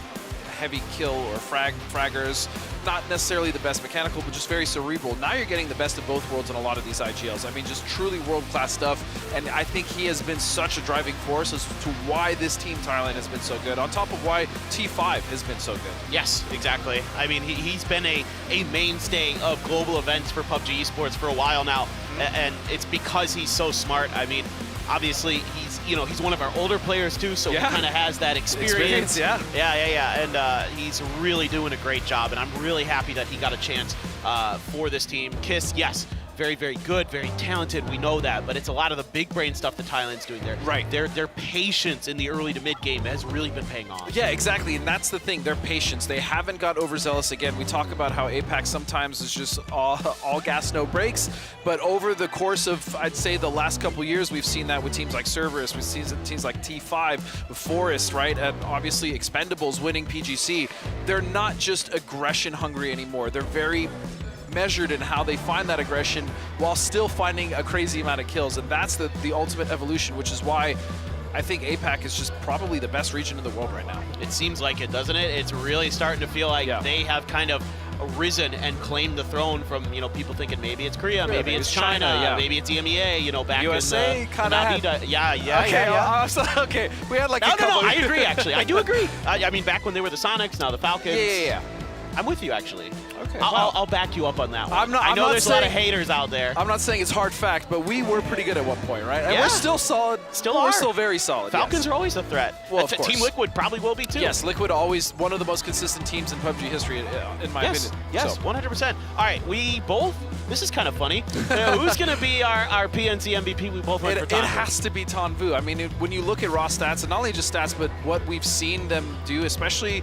[SPEAKER 32] heavy kill or fraggers, not necessarily the best mechanical, but just very cerebral. Now you're getting the best of both worlds in a lot of these IGLs. I mean, just truly world-class stuff, and I think he has been such a driving force as to why this Team Thailand has been so good, on top of why T5 has been so good.
[SPEAKER 15] Yes, exactly. I mean, he's been a mainstay of global events for PUBG Esports for a while now, and it's because he's so smart. I mean, Obviously, he's one of our older players too, so he kind of has that experience.
[SPEAKER 32] Yeah.
[SPEAKER 15] And he's really doing a great job, and I'm really happy that he got a chance for this team. KISS, yes, very, very good, very talented. We know that, but it's a lot of the big brain stuff that Thailand's doing there.
[SPEAKER 32] Right.
[SPEAKER 15] Their patience in the early to mid game has really been paying off.
[SPEAKER 32] Yeah, exactly, and that's the thing. Their patience. They haven't got overzealous again. We talk about how APAC sometimes is just all gas, no brakes, but over the course of, I'd say, the last couple years, we've seen that with teams like Cerberus, we've seen teams like T5, Forest, right, and obviously Expendables winning PGC. They're not just aggression hungry anymore. They're very measured in how they find that aggression while still finding a crazy amount of kills, and that's the ultimate evolution, which is why I think APAC is just probably the best region in the world right now.
[SPEAKER 15] It seems like it, doesn't it? It's really starting to feel like they have kind of risen and claimed the throne from, people thinking maybe it's Korea, maybe it's China, maybe it's EMEA, back
[SPEAKER 32] USA
[SPEAKER 15] in the
[SPEAKER 32] kind of Okay, we had like a couple.
[SPEAKER 15] No, I agree, actually. I do agree. I mean, back when they were the Sonics, now the Falcons.
[SPEAKER 32] Yeah.
[SPEAKER 15] I'm with you, actually.
[SPEAKER 32] Okay.
[SPEAKER 15] I'll back you up on that one. I know there's a lot of haters out there.
[SPEAKER 32] I'm not saying it's hard fact, but we were pretty good at one point, right? And
[SPEAKER 15] Yeah.
[SPEAKER 32] we're still solid. We're still very solid.
[SPEAKER 15] Falcons are always a threat.
[SPEAKER 32] Well, of course.
[SPEAKER 15] Team Liquid probably will be too.
[SPEAKER 32] Yes, Liquid always one of the most consistent teams in PUBG history, in my opinion.
[SPEAKER 15] Yes, 100%. All right, we both. This is kind of funny. Who's going to be our PNC MVP? We both went for Tanvu.
[SPEAKER 32] It has to be Tanvu. I mean, when you look at raw stats, and not only just stats, but what we've seen them do, especially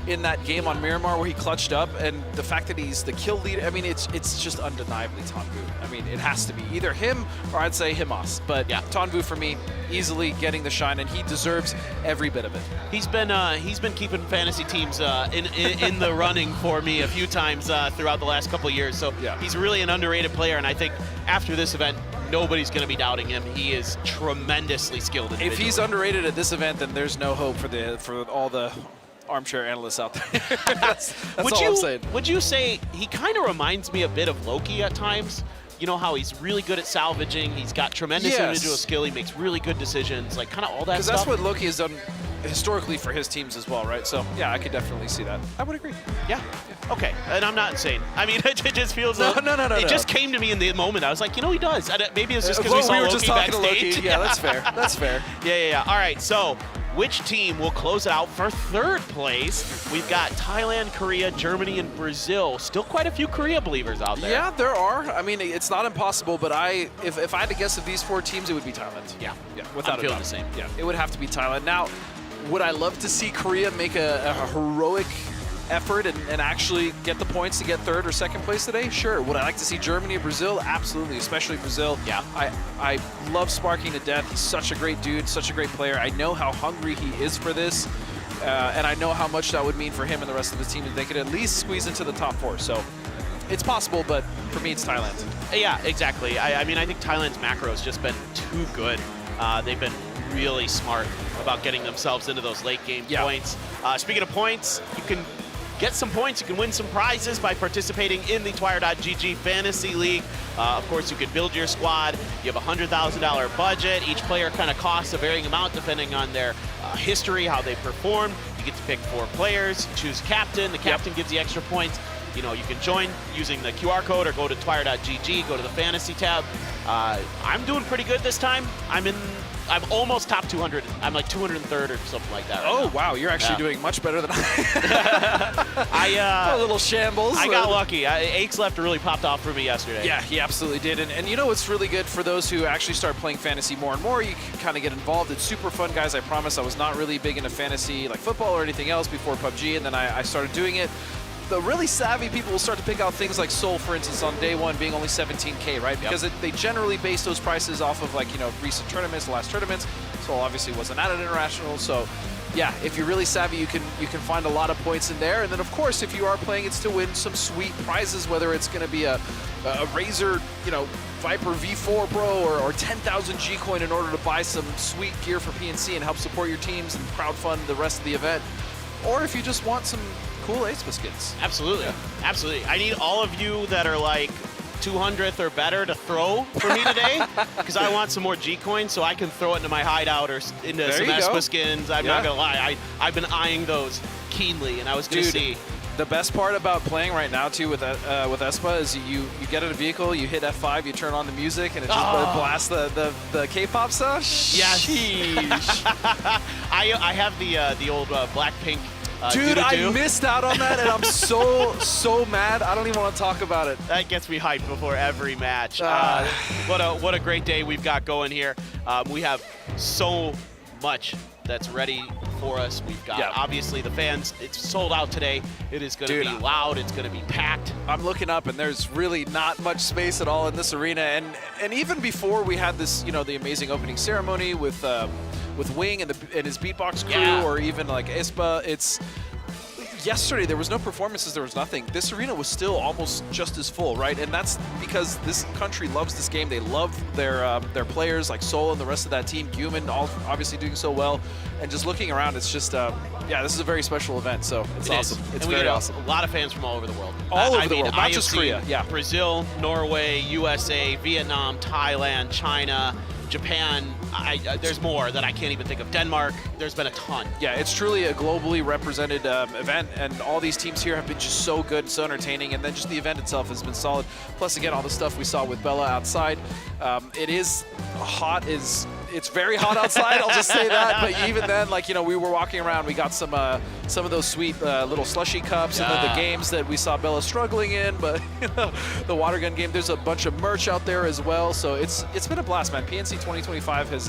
[SPEAKER 32] in that game on Miramar where he clutched up, and the fact that he's the kill leader, I mean, it's just undeniably Tanvu. I mean, it has to be either him or I'd say Himas. But yeah, Tanvu for me, easily getting the shine, and he deserves every bit of it.
[SPEAKER 15] He's been keeping fantasy teams in the running for me a few times throughout the last couple of years. So he's really an underrated player, and I think after this event, nobody's going to be doubting him. He is tremendously skilled individually.
[SPEAKER 32] If he's underrated at this event, then there's no hope for all the armchair analysts out there. that's all I'm saying.
[SPEAKER 15] Would you say he kind of reminds me a bit of Loki at times? You know how he's really good at salvaging, he's got tremendous individual skill, he makes really good decisions, like kind of all that stuff.
[SPEAKER 32] Because that's what Loki has done historically for his teams as well, right? So yeah, I could definitely see that. I would agree.
[SPEAKER 15] Yeah. Okay, and I'm not insane. I mean, it just feels
[SPEAKER 32] no.
[SPEAKER 15] It just came to me in the moment. I was like, he does. Maybe it's just because we saw
[SPEAKER 32] were
[SPEAKER 15] Loki
[SPEAKER 32] just talking
[SPEAKER 15] backstage.
[SPEAKER 32] To Loki. Yeah, that's fair. That's fair.
[SPEAKER 15] Yeah. All right, so which team will close it out for third place? We've got Thailand, Korea, Germany, and Brazil. Still quite a few Korea believers out there.
[SPEAKER 32] Yeah, there are. I mean, it's not impossible, but if I had to guess of these four teams, it would be Thailand.
[SPEAKER 15] Yeah,
[SPEAKER 32] without
[SPEAKER 15] I'm
[SPEAKER 32] a doubt.
[SPEAKER 15] the same.
[SPEAKER 32] Yeah, it would have to be Thailand. Now, would I love to see Korea make a heroic effort and actually get the points to get third or second place today? Sure. Would I like to see Germany or Brazil? Absolutely, especially Brazil.
[SPEAKER 15] Yeah.
[SPEAKER 32] I love Sparking to death. He's such a great dude, such a great player. I know how hungry he is for this, and I know how much that would mean for him and the rest of his team if they could at least squeeze into the top four. So it's possible, but for me, it's Thailand.
[SPEAKER 15] Yeah, exactly. I mean, I think Thailand's macro has just been too good. They've been really smart about getting themselves into those late game points. Speaking of points, you can get some points. You can win some prizes by participating in the Twire.gg Fantasy League. Of course, you can build your squad. You have a $100,000 budget. Each player kind of costs a varying amount depending on their history, how they perform. You get to pick 4 players, choose captain. The captain gives you extra points. You can join using the QR code or go to Twire.gg, go to the fantasy tab. I'm doing pretty good this time. I'm almost top 200. I'm like 203rd or something like that.
[SPEAKER 32] Oh, wow. You're actually doing much better than I. A little shambles.
[SPEAKER 15] I got lucky. Aixleft really popped off for me yesterday.
[SPEAKER 32] Yeah, he absolutely did. And you know what's really good for those who actually start playing fantasy more and more? You can kind of get involved. It's super fun, guys. I promise. I was not really big into fantasy like football or anything else before PUBG, and then I started doing it. The really savvy people will start to pick out things like Seoul, for instance, on day one being only 17K, right? Because they generally base those prices off of recent tournaments, the last tournaments. Seoul obviously wasn't at an international, so yeah, if you're really savvy, you can find a lot of points in there. And then of course, if you are playing, it's to win some sweet prizes, whether it's going to be a Razer, Viper V4 Pro or 10,000 G coin in order to buy some sweet gear for PNC and help support your teams and crowdfund the rest of the event, or if you just want some cool Ace Biscuits.
[SPEAKER 15] Absolutely. Absolutely. I need all of you that are like 200th or better to throw for me today, because I want some more G coins so I can throw it into my hideout or into some Espa skins. I'm not going to lie. I've been eyeing those keenly, and I was going to see.
[SPEAKER 32] The best part about playing right now too with Espa is you get in a vehicle, you hit F5, you turn on the music, and it just blasts the K-pop sound.
[SPEAKER 15] Yes. I have the old Blackpink.
[SPEAKER 32] Dude, I missed out on that, and I'm so mad. I don't even want to talk about it.
[SPEAKER 15] That gets me hyped before every match. What a great day we've got going here. We have so much that's ready for us. We've got obviously the fans. It's sold out today. It is going to be loud. It's going to be packed.
[SPEAKER 32] I'm looking up, and there's really not much space at all in this arena. And even before we had this, the amazing opening ceremony with Wing and his beatbox crew, or even like Espa, yesterday there was no performances, there was nothing. This arena was still almost just as full, right? And that's because this country loves this game. They love their players like Seoul and the rest of that team. Gyumin all obviously doing so well. And just looking around, it's just, this is a very special event, so it's awesome. It's very awesome.
[SPEAKER 15] A lot of fans from all over the world.
[SPEAKER 32] All over the world, not just Korea. Yeah.
[SPEAKER 15] Brazil, Norway, USA, Vietnam, Thailand, China, Japan. There's more that I can't even think of. Denmark, there's been a ton.
[SPEAKER 32] Yeah, it's truly a globally represented event, and all these teams here have been just so good, so entertaining, and then just the event itself has been solid. Plus, again, all the stuff we saw with Bella outside. It is hot. It's very hot outside, I'll just say that. But even then, we were walking around, we got some of those sweet little slushy cups and then the games that we saw Bella struggling in, but the water gun game, there's a bunch of merch out there as well. So it's been a blast, man. PNC 2025 has,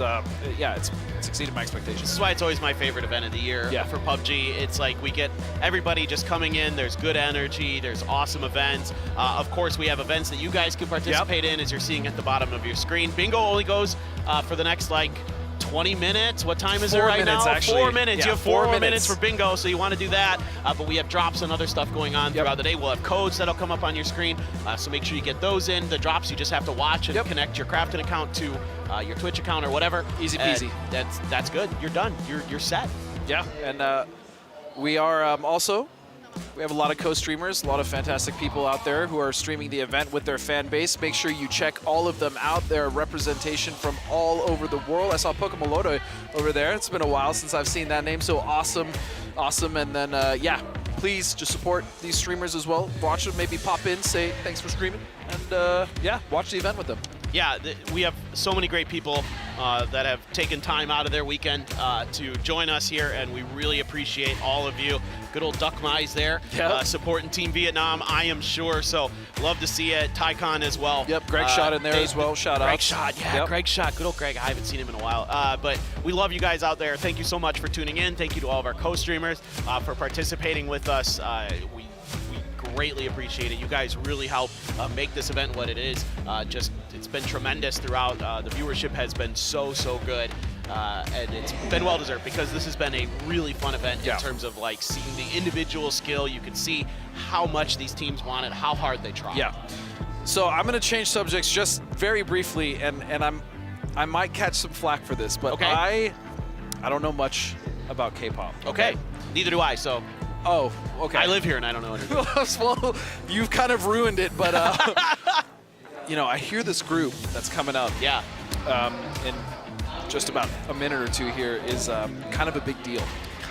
[SPEAKER 32] it's exceeded my expectations.
[SPEAKER 15] This is why it's always my favorite event of the year for PUBG. It's like we get everybody just coming in, there's good energy, there's awesome events. Of course, we have events that you guys can participate in, as you're seeing at the bottom of your screen. Bingo only goes for the next 20 minutes. What time is it right now?
[SPEAKER 32] Actually.
[SPEAKER 15] 4 minutes.
[SPEAKER 32] Yeah,
[SPEAKER 15] you have 4 more minutes for bingo, so you want to do that. But we have drops and other stuff going on throughout the day. We'll have codes that'll come up on your screen, so make sure you get those in. The drops, you just have to watch and connect your Crafton account to your Twitch account or whatever.
[SPEAKER 32] Easy peasy.
[SPEAKER 15] That's good. You're done. You're set.
[SPEAKER 32] Yeah, and we are also. We have a lot of co-streamers, a lot of fantastic people out there who are streaming the event with their fan base. Make sure you check all of them out. Their representation from all over the world. I saw Pokemoloto over there. It's been a while since I've seen that name, so awesome. And then, please just support these streamers as well. Watch them, maybe pop in, say thanks for streaming, and watch the event with them.
[SPEAKER 15] Yeah, we have so many great people that have taken time out of their weekend to join us here, and we really appreciate all of you. Good old Duck Mize there, supporting Team Vietnam, I am sure. So love to see it. Tycon as well.
[SPEAKER 32] Yep, Greg Shot in there as well. Shout out.
[SPEAKER 15] Greg Shot, Greg Shot. Good old Greg. I haven't seen him in a while. But we love you guys out there. Thank you so much for tuning in. Thank you to all of our co-streamers for participating with us. We greatly appreciate it. You guys really help make this event what it is. It's been tremendous throughout. The viewership has been so good. And it's been well deserved because this has been a really fun event in terms of seeing the individual skill. You can see how much these teams want it, how hard they try.
[SPEAKER 32] Yeah. So I'm going to change subjects just very briefly, and I might catch some flack for this, but I don't know much about K-pop.
[SPEAKER 15] Okay. Neither do I. So.
[SPEAKER 32] Oh, okay.
[SPEAKER 15] I live here and I don't know anything.
[SPEAKER 32] Well, you've kind of ruined it, but I hear this group that's coming up.
[SPEAKER 15] Yeah.
[SPEAKER 32] In just about a minute or two here is kind of a big deal.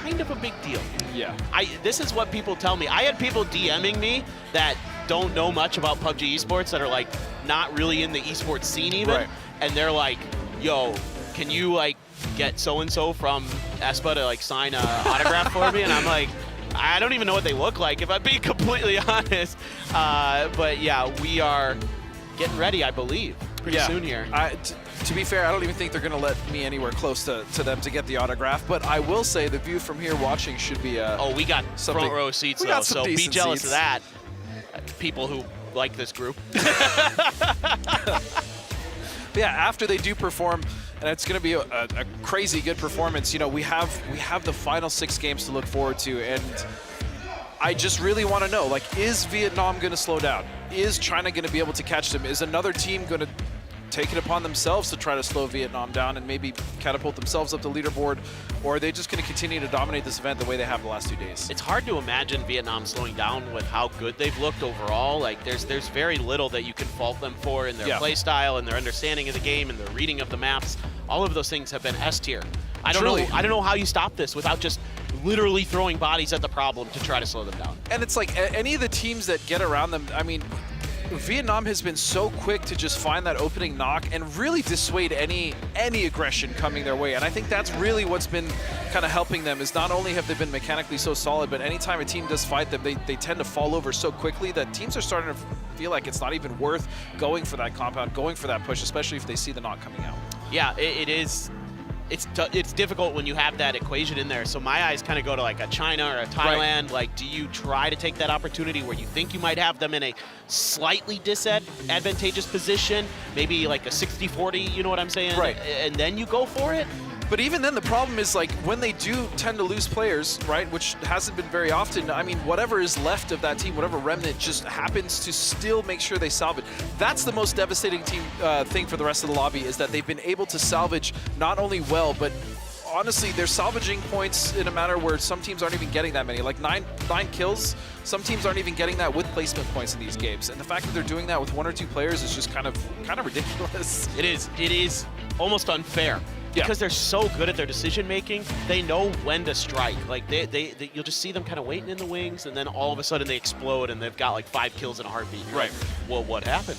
[SPEAKER 15] Kind of a big deal.
[SPEAKER 32] Yeah.
[SPEAKER 15] This is what people tell me. I had people DMing me that don't know much about PUBG Esports that are not really in the esports scene even.
[SPEAKER 32] Right.
[SPEAKER 15] And they're like, yo, can you get so-and-so from Espa to sign an autograph for me? And I'm like, I don't even know what they look like, if I'm being completely honest. But yeah, we are getting ready, I believe, pretty soon here.
[SPEAKER 32] To be fair, I don't even think they're going to let me anywhere close to them to get the autograph. But I will say the view from here watching should be
[SPEAKER 15] we got front row seats, though, so be jealous of that, people who like this group.
[SPEAKER 32] Yeah, after they do perform, and it's going to be a crazy good performance. We have the final 6 games to look forward to, and I just really want to know, is Vietnam going to slow down? Is China going to be able to catch them? Is another team going to take it upon themselves to try to slow Vietnam down and maybe catapult themselves up the leaderboard, or are they just going to continue to dominate this event the way they have the last 2 days?
[SPEAKER 15] It's hard to imagine Vietnam slowing down with how good they've looked overall. There's very little that you can fault them for in their play style and their understanding of the game and their reading of the maps. All of those things have been S tier. I don't know how you stop this without just literally throwing bodies at the problem to try to slow them down.
[SPEAKER 32] And it's like any of the teams that get around them, I mean, Vietnam has been so quick to just find that opening knock and really dissuade any aggression coming their way. And I think that's really what's been kind of helping them, is not only have they been mechanically so solid, but anytime a team does fight them, they tend to fall over so quickly that teams are starting to feel like it's not even worth going for that compound, going for that push, especially if they see the knock coming out.
[SPEAKER 15] Yeah, it is. It's difficult when you have that equation in there. So my eyes kind of go to like a China or a Thailand. Right. Like, do you try to take that opportunity where you think you might have them in a slightly disadvantageous position, maybe like a 60-40, you know what I'm saying?
[SPEAKER 32] Right.
[SPEAKER 15] And then you go for it?
[SPEAKER 32] But even then, the problem is, like, when they do tend to lose players, right, which hasn't been very often, I mean, whatever is left of that team, whatever remnant just happens to still make sure they salvage. That's the most devastating thing for the rest of the lobby, is that they've been able to salvage not only well, but honestly, they're salvaging points in a manner where some teams aren't even getting that many. Like nine kills, some teams aren't even getting that with placement points in these games. And the fact that they're doing that with 1 or 2 players is just kind of ridiculous.
[SPEAKER 15] It is almost unfair. Because they're so good at their decision making, they know when to strike. Like you'll just see them kind of waiting in the wings, and then all of a sudden they explode, and they've got like 5 kills in a heartbeat. You're like, well, what happened?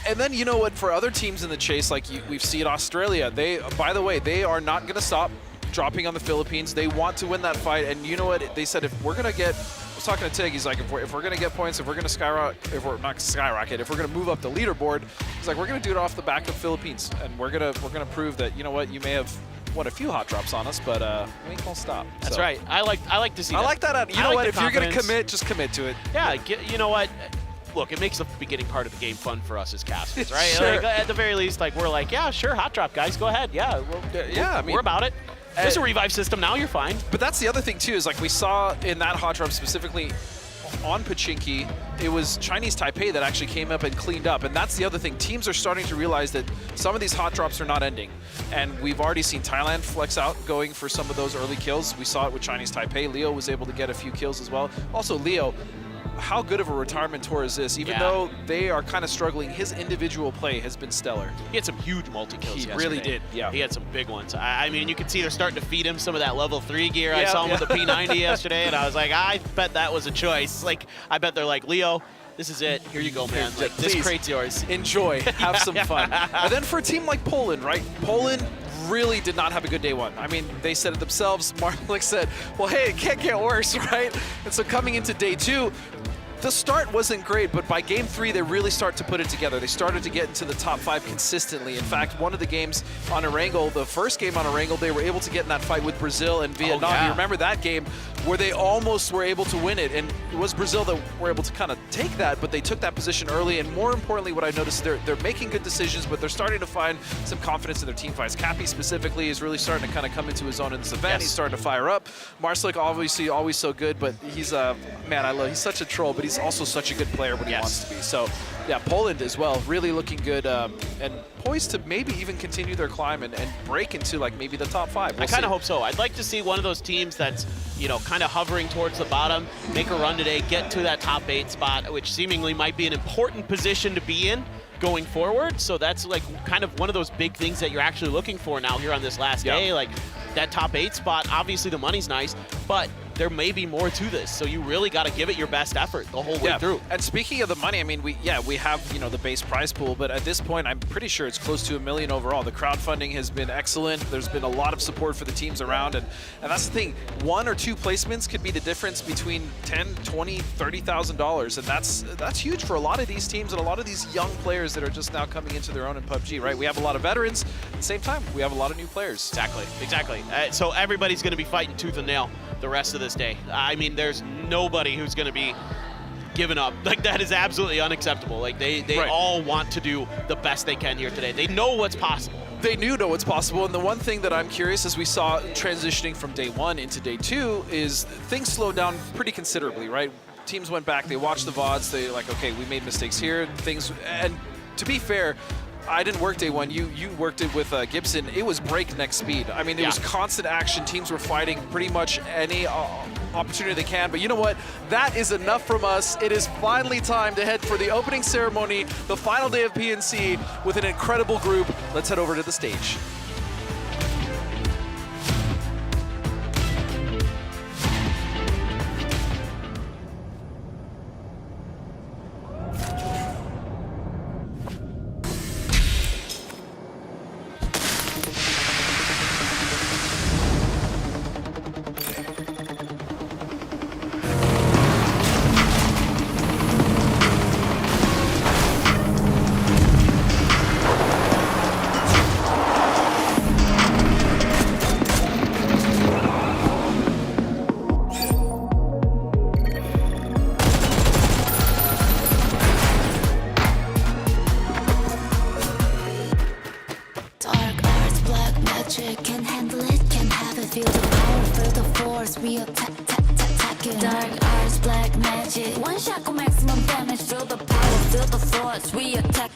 [SPEAKER 32] And then, you know what? For other teams in the chase, like we've seen Australia, by the way, they are not going to stop dropping on the Philippines. They want to win that fight, and you know what? They said, if we're going to get, I was talking to Tig, he's like, if we're going to get points, if we're going to skyrocket, if we're going to move up the leaderboard, he's like, we're going to do it off the back of Philippines, and we're going to prove that, you know what, you may have won a few hot drops on us, but we ain't gonna stop.
[SPEAKER 15] That's right. I like to see that.
[SPEAKER 32] I like that. You know what? If you're gonna commit, just commit to it.
[SPEAKER 15] Yeah. You know what? Look, it makes the beginning part of the game fun for us as casters, right?
[SPEAKER 32] Sure.
[SPEAKER 15] Like, at the very least, like we're like, yeah, sure, hot drop, guys, go ahead. Yeah.
[SPEAKER 32] I mean,
[SPEAKER 15] we're about it. There's a revive system now. You're fine.
[SPEAKER 32] But that's the other thing too, is like we saw in that hot drop specifically on Pachinki, it was Chinese Taipei that actually came up and cleaned up. And that's the other thing. Teams are starting to realize that some of these hot drops are not ending. And we've already seen Thailand flex out, going for some of those early kills. We saw it with Chinese Taipei. Leo was able to get a few kills as well. Also, Leo, how good of a retirement tour is this? Even though they are kind of struggling, his individual play has been stellar.
[SPEAKER 15] He had some huge multi-kills yesterday.
[SPEAKER 32] He really did, yeah.
[SPEAKER 15] He had some big ones. I mean, you can see they're starting to feed him some of that level 3 gear. I saw him with the P90 yesterday, and I was like, I bet that was a choice. Like, I bet they're like, Leo, this is it. Here you go, man. Like, this crate's yours.
[SPEAKER 32] Enjoy. Have some fun. And then for a team like Poland, right? Poland really did not have a good day 1. I mean, they said it themselves. Marlik said, well, hey, it can't get worse, right? And so coming into day 2, the start wasn't great, but by game 3, they really start to put it together. They started to get into the top 5 consistently. In fact, one of the games on Erangel, the first game on Erangel, they were able to get in that fight with Brazil and Vietnam.
[SPEAKER 15] Oh, yeah.
[SPEAKER 32] You remember that game where they almost were able to win it, and it was Brazil that were able to kind of take that, but they took that position early, and more importantly, what I noticed, they're making good decisions, but they're starting to find some confidence in their team fights. Cappy specifically is really starting to kind of come into his own in this event. He's starting to fire up. Marslick, obviously, always so good, but he's he's such a troll, but he's also such a good player when he wants to be. So, yeah, Poland as well, really looking good and poised to maybe even continue their climb and break into like maybe the top 5.
[SPEAKER 15] I kind of hope so. I'd like to see one of those teams that's, you know, kind of hovering towards the bottom, make a run today, get to that top 8 spot, which seemingly might be an important position to be in going forward. So that's like kind of one of those big things that you're actually looking for now here on this last day. Like that top 8 spot, obviously the money's nice, but there may be more to this, so you really got to give it your best effort the whole way through.
[SPEAKER 32] And speaking of the money, I mean, we have, you know, the base prize pool, but at this point, I'm pretty sure it's close to $1 million overall. The crowdfunding has been excellent. There's been a lot of support for the teams around, and that's the thing. 1 or 2 placements could be the difference between $10,000, $20,000, $30,000, and that's huge for a lot of these teams and a lot of these young players that are just now coming into their own in PUBG, right? We have a lot of veterans. At the same time, we have a lot of new players.
[SPEAKER 15] Exactly. So everybody's going to be fighting tooth and nail the rest of this day. I mean, there's nobody who's going to be giving up. Like, that is absolutely unacceptable. Like, they all want to do the best they can here today. They know what's possible.
[SPEAKER 32] They know what's possible, and the one thing that I'm curious, as we saw transitioning from day 1 into day 2, is things slowed down pretty considerably, right? Teams went back, they watched the VODs, they're like, okay, we made mistakes here, and to be fair, I didn't work day 1. You worked it with Gibson. It was breakneck speed. I mean, it was constant action. Teams were fighting pretty much any opportunity they can. But you know what? That is enough from us. It is finally time to head for the opening ceremony, the final day of PNC, with an incredible group. Let's head over to the stage.
[SPEAKER 14] feel the power, feel the force. We attacking. Dark arts, black magic. One shot go maximum damage. Feel the power, feel the force. We attacking.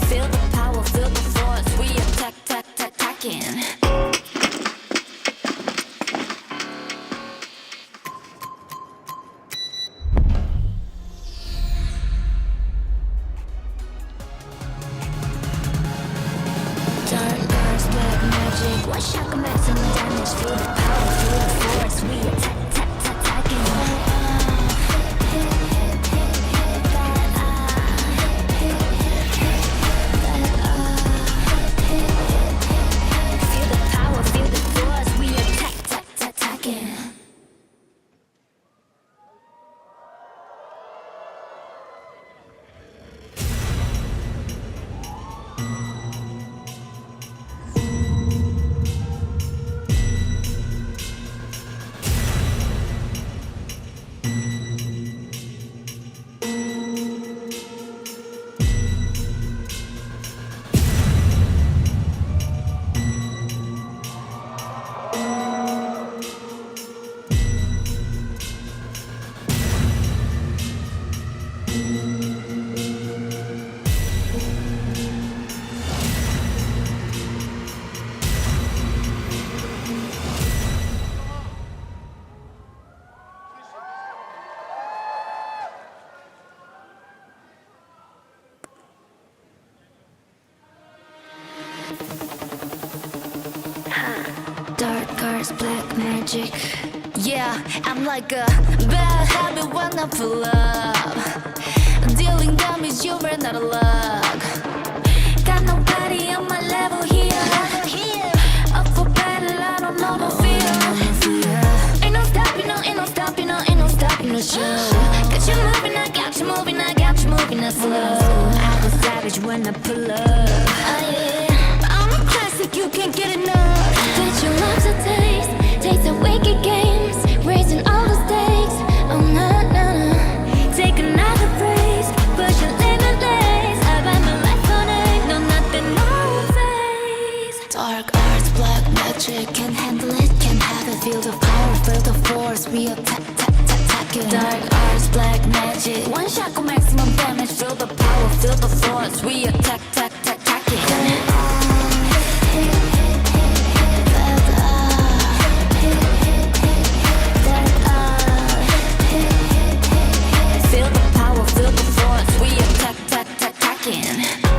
[SPEAKER 14] Feel the power, feel the force. We attacking. One shot can maximum damage. Feel the power, feel the force. We attacking. Feel the power, feel the force. We attacking. Dark arts, black magic. Yeah, I'm like a bad habit when I pull up. Dealing damage, you ran out of luck. Got nobody on my level here. Up for battle, I don't know the feel. Ain't no stopping, ain't no stopping, ain't no stopping the show. Got you moving, I got you moving, I got you moving that slow. I was savage when I pull up. I'm a classic, you can't get enough. But you love to taste the wicked games, raising all the stakes. Oh no, take another praise, push your limitless. I buy my life on it, no nothing, no face. Dark arts, black magic, can handle it, can have it. Feel the power, feel the force. We attacking. Dark arts, black magic. One shot go maximum damage. Feel the power, feel the force. We attacking.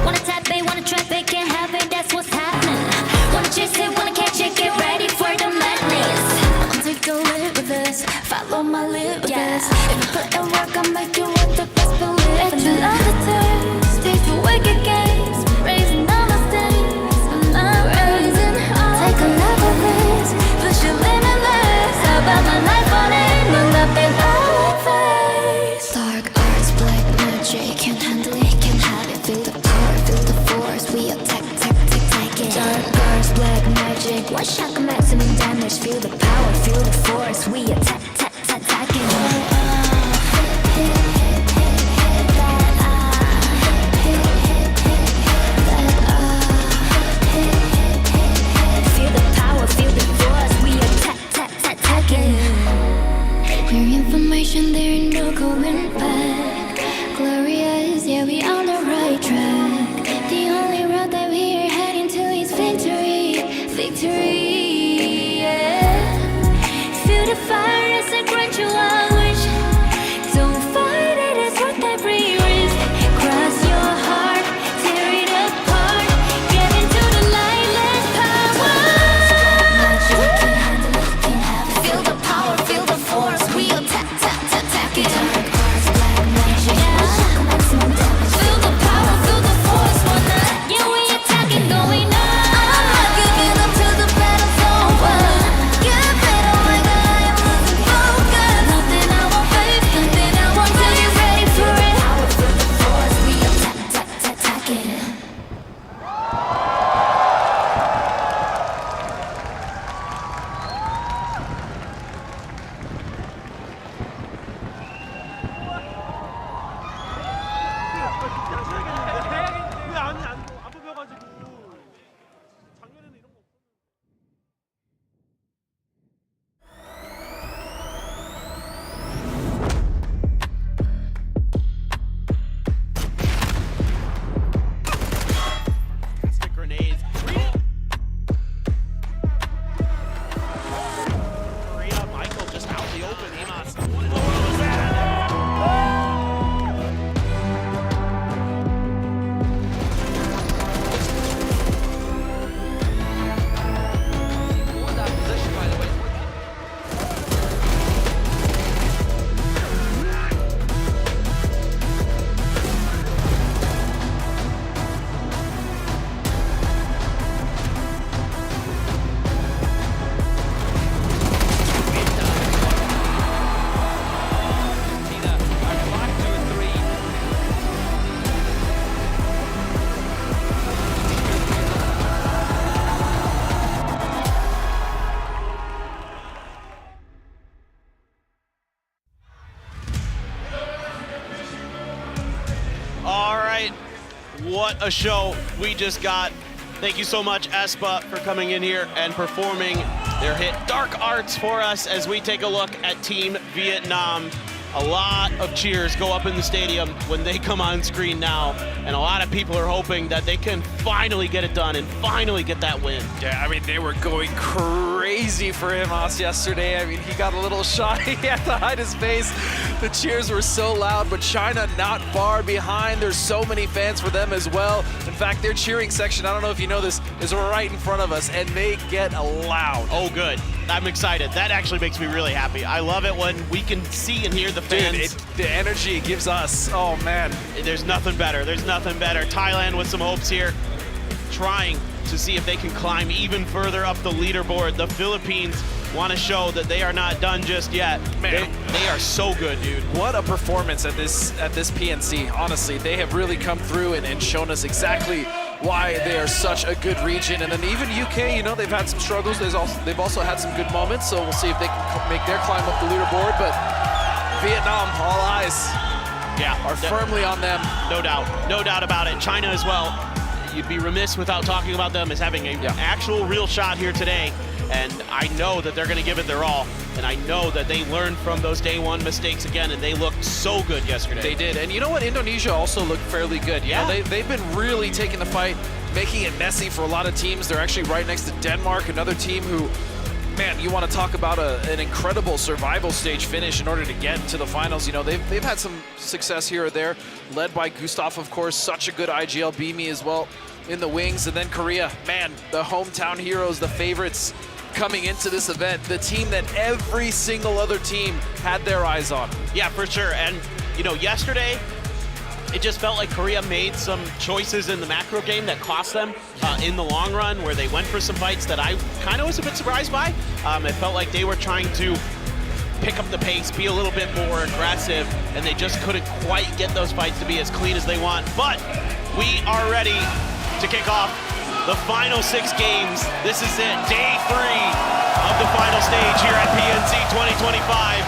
[SPEAKER 14] Wanna tap it, wanna trap it, can't have it, that's what's happening. Wanna chase it, wanna catch it, get ready for the madness. I'll take a live with this, follow my liberties. If you put in work, I'll make you want the best believe. Let you love the taste, taste the wicked games, raising all the stakes. I'm not raising, take another risk, push your limitless. I bet my life on it, no nothing on face. Dark arts, black magic, can't handle it, can't have it. Feel the power, feel the force. We attacking. Dark arts, black magic. One shot can maximum damage. Feel the power, feel the force. We attacking. Feel the power, feel the force. We attacking. Clear information, there ain't no going back. Glorious, yeah, we on the right track. The only road that we're heading to is victory, yeah. Feel the fire as I grant you a wish. Don't fight it, it's worth every risk. Cross your heart, tear it apart. Get into the light, let's power. Feel the power, feel the force. We attacking. Dark arts, black
[SPEAKER 15] All right, what a show we just got. Thank you so much, Espa, for coming in here and performing their hit Dark Arts for us as we take a look at Team Vietnam. A lot of cheers go up in the stadium when they come on screen now, and a lot of people are hoping that they can finally get it done and finally get that win.
[SPEAKER 32] Yeah, I mean, they were going crazy for him yesterday. I mean, he got a little shy. He had to hide his face. The cheers were so loud, but China not far behind. There's so many fans for them as well. In fact, their cheering section, I don't know if you know this, is right in front of us, and they get loud.
[SPEAKER 15] Oh, good. I'm excited. That actually makes me really happy. I love it when we can see and hear the fans.
[SPEAKER 32] Dude, the energy it gives us, oh man.
[SPEAKER 15] There's nothing better. There's nothing better. Thailand with some hopes here, trying to see if they can climb even further up the leaderboard. The Philippines want to show that they are not done just yet. Man, they are so good, dude.
[SPEAKER 32] What a performance at this PNC. Honestly, they have really come through and shown us exactly why they are such a good region. And then even UK, you know, they've had some struggles. They've also had some good moments, so we'll see if they can make their climb up the leaderboard. But Vietnam, all eyes are firmly on them.
[SPEAKER 15] No doubt about it. China as well. You'd be remiss without talking about them as having an actual real shot here today. And I know that they're going to give it their all. And I know that they learned from those day one mistakes again, and they looked so good yesterday.
[SPEAKER 32] They did. And you know what? Indonesia also looked fairly good. You know, they've been really taking the fight, making it messy for a lot of teams. They're actually right next to Denmark, another team who, man, you want to talk about an incredible survival stage finish in order to get to the finals. You know, they've had some success here or there, led by Gustav, of course, such a good IGL Beamy as well in the wings. And then Korea, man, the hometown heroes, the favorites coming into this event, the team that every single other team had their eyes on.
[SPEAKER 15] Yeah, for sure. And, you know, yesterday, it just felt like Korea made some choices in the macro game that cost them in the long run, where they went for some fights that I kind of was a bit surprised by. It felt like they were trying to pick up the pace, be a little bit more aggressive, and they just couldn't quite get those fights to be as clean as they want. But we are ready to kick off the final 6 games. This is it, day 3 of the final stage here at PNC 2025.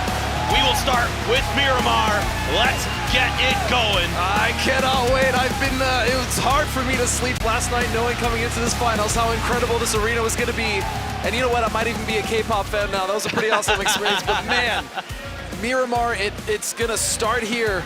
[SPEAKER 15] We will start with Miramar. Let's get it going.
[SPEAKER 32] I cannot wait. It was hard for me to sleep last night knowing coming into this finals how incredible this arena was gonna be. And you know what, I might even be a K-pop fan now. That was a pretty awesome experience, but man, Miramar, it's gonna start here.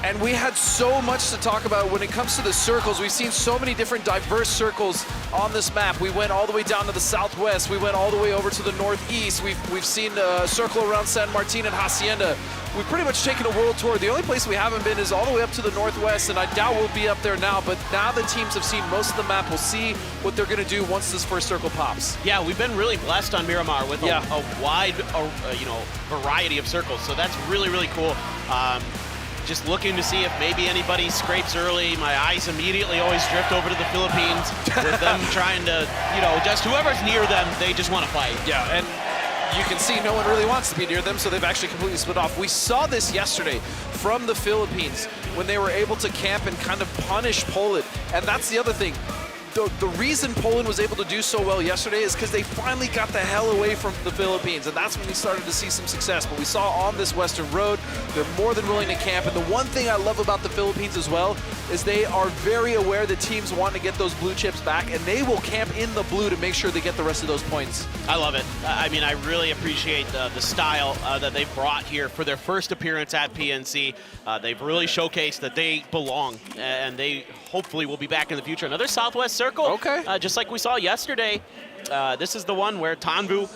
[SPEAKER 32] And we had so much to talk about when it comes to the circles. We've seen so many different diverse circles on this map. We went all the way down to the southwest. We went all the way over to the northeast. We've seen a circle around San Martin and Hacienda. We've pretty much taken a world tour. The only place we haven't been is all the way up to the northwest, and I doubt we'll be up there now, but now the teams have seen most of the map. We'll see what they're gonna do once this first circle pops.
[SPEAKER 15] Yeah, we've been really blessed on Miramar with a wide variety of circles, so that's really, really cool. Just looking to see if maybe anybody scrapes early. My eyes immediately always drift over to the Philippines with them trying to, just whoever's near them, they just want to fight.
[SPEAKER 32] Yeah, and you can see no one really wants to be near them, so they've actually completely split off. We saw this yesterday from the Philippines when they were able to camp and kind of punish Poland. And that's the other thing. The reason Poland was able to do so well yesterday is because they finally got the hell away from the Philippines, and that's when we started to see some success. But we saw on this Western Road, they're more than willing to camp, and the one thing I love about the Philippines as well is they are very aware that teams want to get those blue chips back, and they will camp in the blue to make sure they get the rest of those points.
[SPEAKER 15] I love it. I mean, I really appreciate the style that they've brought here for their first appearance at PNC. They've really showcased that they belong, and they hopefully will be back in the future. Another Southwest circle, just like we saw yesterday. This is the one where Tanvu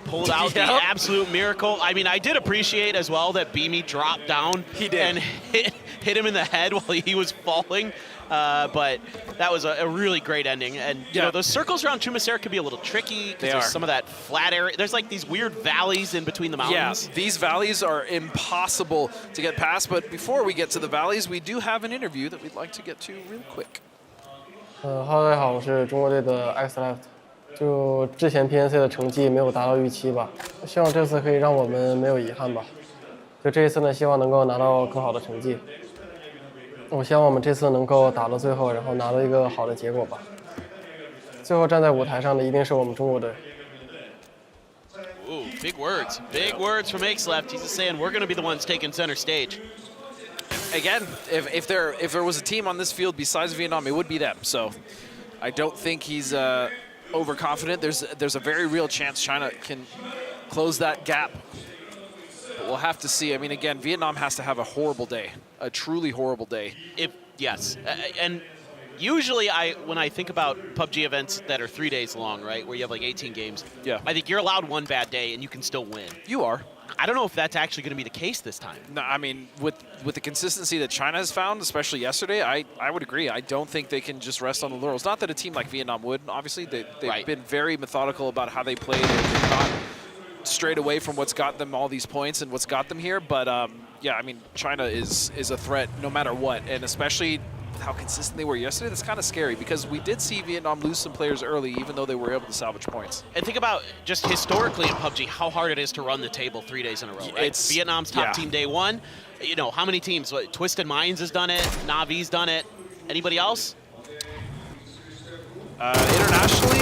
[SPEAKER 15] pulled out the absolute miracle. I mean, I did appreciate as well that Beamy dropped down and hit him in the head while he was falling. But that was a really great ending. And you know, those circles around Chumasera could be a little tricky because there's some of that flat area. There's like these weird valleys in between the mountains.
[SPEAKER 32] Yeah, these valleys are impossible to get past. But before we get to the valleys, we do have an interview that we'd like to get to real quick.
[SPEAKER 10] Hello，大家好，我是中国队的 Aixleft。就之前 PNC 的成绩没有达到预期吧，希望这次可以让我们没有遗憾吧。就这一次呢，希望能够拿到更好的成绩。我希望我们这次能够打到最后，然后拿到一个好的结果吧。最后站在舞台上的一定是我们中国队。
[SPEAKER 15] Ooh, big words from Aixleft. He's just saying we're going to be the ones taking center stage.
[SPEAKER 32] again, if there was a team on this field besides Vietnam, it would be them. So I don't think he's overconfident. There's a very real chance China can close that gap. But we'll have to see. I mean, again, Vietnam has to have a horrible day, a truly horrible day.
[SPEAKER 15] Yes, and usually when I think about PUBG events that are 3 days long, right, where you have like 18 games,
[SPEAKER 32] yeah,
[SPEAKER 15] I think you're allowed one bad day and you can still win.
[SPEAKER 32] You are.
[SPEAKER 15] I don't know if that's actually going to be the case this time.
[SPEAKER 32] No, I mean, with the consistency that China has found, especially yesterday, I would agree. I don't think they can just rest on the laurels. Not that a team like Vietnam would. Obviously, they've been very methodical about how they played. They've not strayed away from what's got them all these points and what's got them here. But, yeah, I mean, China is a threat no matter what, and especially how consistent they were yesterday. That's kind of scary because we did see Vietnam lose some players early, even though they were able to salvage points.
[SPEAKER 15] And think about just historically in PUBG how hard it is to run the table 3 days in a row, right?
[SPEAKER 32] It's
[SPEAKER 15] Vietnam's top team day one. You know, how many teams? Twisted Minds has done it. Navi's done it. Anybody else?
[SPEAKER 32] Internationally?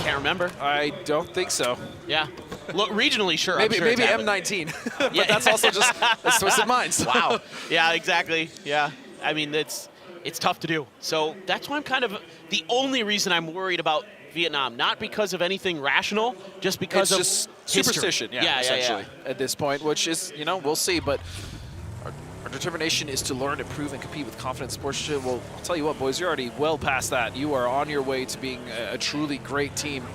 [SPEAKER 15] Can't remember.
[SPEAKER 32] I don't think so.
[SPEAKER 15] Yeah. Look, regionally, sure.
[SPEAKER 32] Maybe,
[SPEAKER 15] I'm sure
[SPEAKER 32] maybe M19. But yeah, that's also just that's Twisted Minds.
[SPEAKER 15] Wow. Yeah, exactly. Yeah. I mean, it's tough to do. So that's why I'm kind of the only reason I'm worried about Vietnam, not because of anything rational, just because of
[SPEAKER 32] just superstition, essentially, at this point, which is, you know, we'll see. But our determination is to learn, improve, and compete with confidence. Sportsmanship. Well, I'll tell you what, boys, you're already well past that. You are on your way to being a truly great team.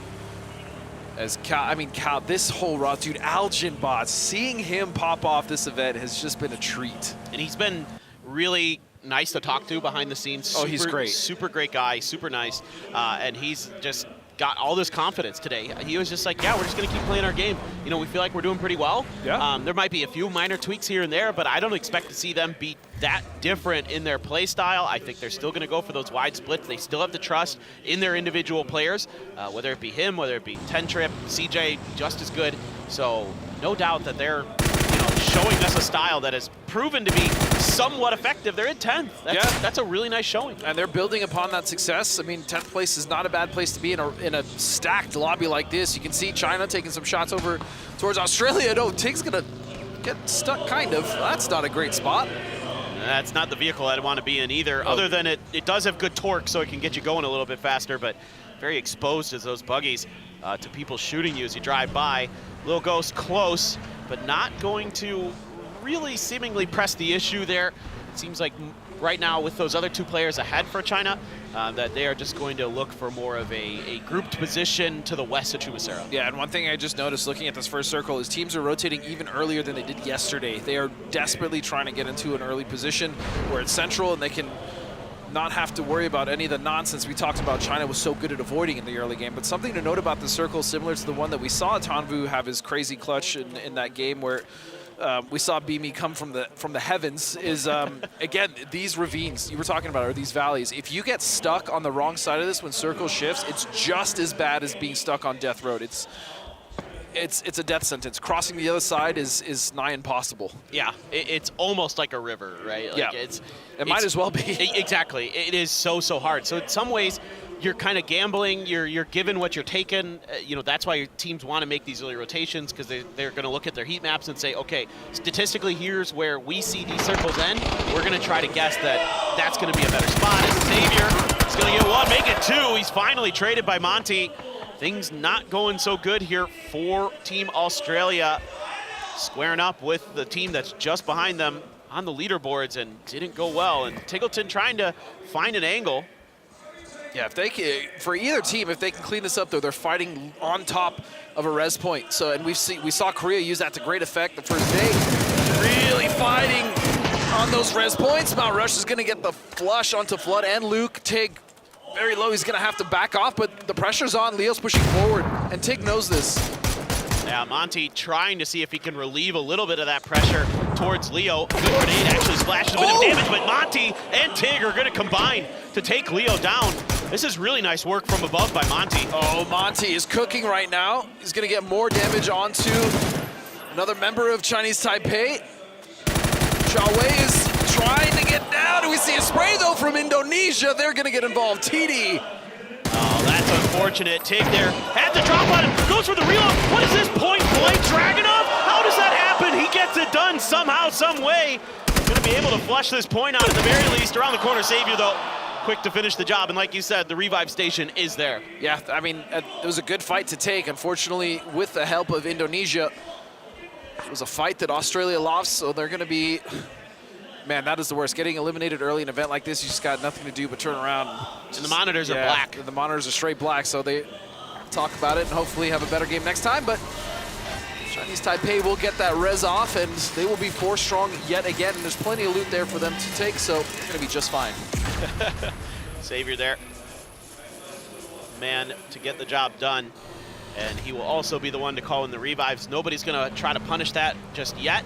[SPEAKER 32] As Cal, this whole raw dude, Algenbot, seeing him pop off this event has just been a treat.
[SPEAKER 15] And he's been really nice to talk to behind the scenes.
[SPEAKER 32] Oh, he's great.
[SPEAKER 15] Super great guy, super nice. And he's just got all this confidence today. He was just like, yeah, we're just going to keep playing our game. You know, we feel like we're doing pretty well.
[SPEAKER 32] Yeah.
[SPEAKER 15] There might be a few minor tweaks here and there, but I don't expect to see them be that different in their play style. I think they're still going to go for those wide splits. They still have the trust in their individual players, whether it be him, whether it be Tentrip, CJ, just as good. So no doubt that they're showing us a style that has proven to be somewhat effective. They're in 10th. That's a really nice showing.
[SPEAKER 32] And they're building upon that success. I mean, 10th place is not a bad place to be in a stacked lobby like this. You can see China taking some shots over towards Australia. No, Tig's going to get stuck, kind of. That's not a great spot.
[SPEAKER 15] That's not the vehicle I'd want to be in either, other than it does have good torque, so it can get you going a little bit faster, but very exposed as those buggies to people shooting you as you drive by. Lil Ghost close, but not going to really seemingly press the issue there. It seems like right now with those other two players ahead for China, that they are just going to look for more of a grouped position to the west of Chumacero.
[SPEAKER 32] Yeah, and one thing I just noticed looking at this first circle is teams are rotating even earlier than they did yesterday. They are desperately trying to get into an early position where it's central and they can not have to worry about any of the nonsense we talked about China was so good at avoiding in the early game. But something to note about the circle, similar to the one that we saw Tanvu have his crazy clutch in that game where we saw Beamy come from the heavens, is again, these ravines you were talking about, or these valleys, if you get stuck on the wrong side of this when circle shifts, it's just as bad as being stuck on Death Road. It's a death sentence. Crossing the other side is nigh impossible.
[SPEAKER 15] Yeah, it's almost like a river, right? Like
[SPEAKER 32] yeah, it might as well be.
[SPEAKER 15] Exactly, it is so hard. So in some ways, you're kind of gambling. You're given what you're taking. You know, that's why your teams want to make these early rotations, because they're going to look at their heat maps and say, okay, statistically, here's where we see these circles end. We're going to try to guess that that's going to be a better spot. As Xavier is going to get one, make it two. He's finally traded by Monty. Things not going so good here for Team Australia, squaring up with the team that's just behind them on the leaderboards, and didn't go well. And Tiggleton trying to find an angle.
[SPEAKER 32] Yeah, if they can, for either team, if they can clean this up, though, they're fighting on top of a res point. So, and we saw Korea use that to great effect the first day, really fighting on those res points. Mount Rush is going to get the flush onto Flood and Luke. Tig very low. He's going to have to back off, but the pressure's on. Leo's pushing forward, and Tig knows this.
[SPEAKER 15] Yeah, Monty trying to see if he can relieve a little bit of that pressure towards Leo. Good grenade actually splashes a bit of damage, but Monty and Tig are going to combine to take Leo down. This is really nice work from above by Monty.
[SPEAKER 32] Oh, Monty is cooking right now. He's going to get more damage onto another member of Chinese Taipei. Zhao Wei is trying to get down. Do we see a spray, though, from Indonesia? They're going to get involved. TD.
[SPEAKER 15] Oh, that's unfortunate. Tig there had to drop on him. Goes for the reload. What is this? Point blank Dragunov? How does that happen? He gets it done somehow, some way. Gonna be able to flush this point out at the very least. Around the corner, Savior though, quick to finish the job. And like you said, the revive station is there.
[SPEAKER 32] Yeah, I mean, it was a good fight to take. Unfortunately, with the help of Indonesia, it was a fight that Australia lost, so they're gonna be, man, that is the worst. Getting eliminated early in an event like this, you just got nothing to do but turn around.
[SPEAKER 15] And the monitors are black.
[SPEAKER 32] The monitors are straight black, so they talk about it and hopefully have a better game next time. But Chinese Taipei will get that res off, and they will be 4 strong yet again. And there's plenty of loot there for them to take, so it's going to be just fine.
[SPEAKER 15] Savior there. Man to get the job done. And he will also be the one to call in the revives. Nobody's going to try to punish that just yet.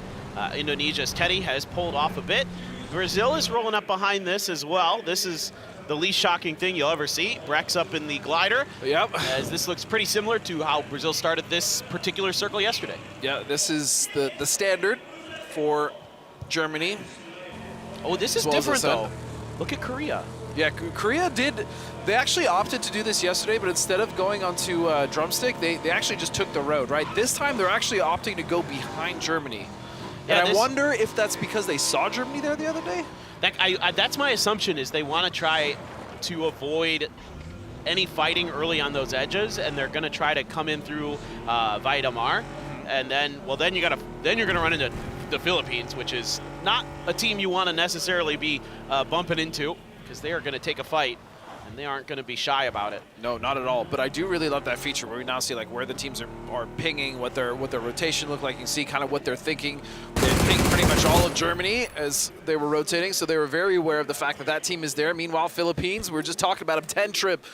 [SPEAKER 15] Indonesia's Teddy has pulled off a bit. Brazil is rolling up behind this as well. This is the least shocking thing you'll ever see. braex up in the glider.
[SPEAKER 32] Yep.
[SPEAKER 15] As this looks pretty similar to how Brazil started this particular circle yesterday.
[SPEAKER 32] Yeah, this is the standard for Germany.
[SPEAKER 15] Oh, this is different though. Look at Korea.
[SPEAKER 32] Yeah, Korea they actually opted to do this yesterday, but instead of going onto drumstick, they actually just took the road, right? This time they're actually opting to go behind Germany.
[SPEAKER 15] Yeah,
[SPEAKER 32] and I wonder if that's because they saw Germany there the other day?
[SPEAKER 15] That's my assumption, is they want to try to avoid any fighting early on those edges, and they're going to try to come in through Vaidamar, and then you're going to run into the Philippines, which is not a team you want to necessarily be bumping into, because they are going to take a fight, and they aren't going to be shy about it.
[SPEAKER 32] No, not at all. But I do really love that feature where we now see like where the teams are pinging, what their rotation look like. You can see kind of what they're thinking. They pinged pretty much all of Germany as they were rotating, so they were very aware of the fact that that team is there. Meanwhile, Philippines, we were just talking about a 10 trip.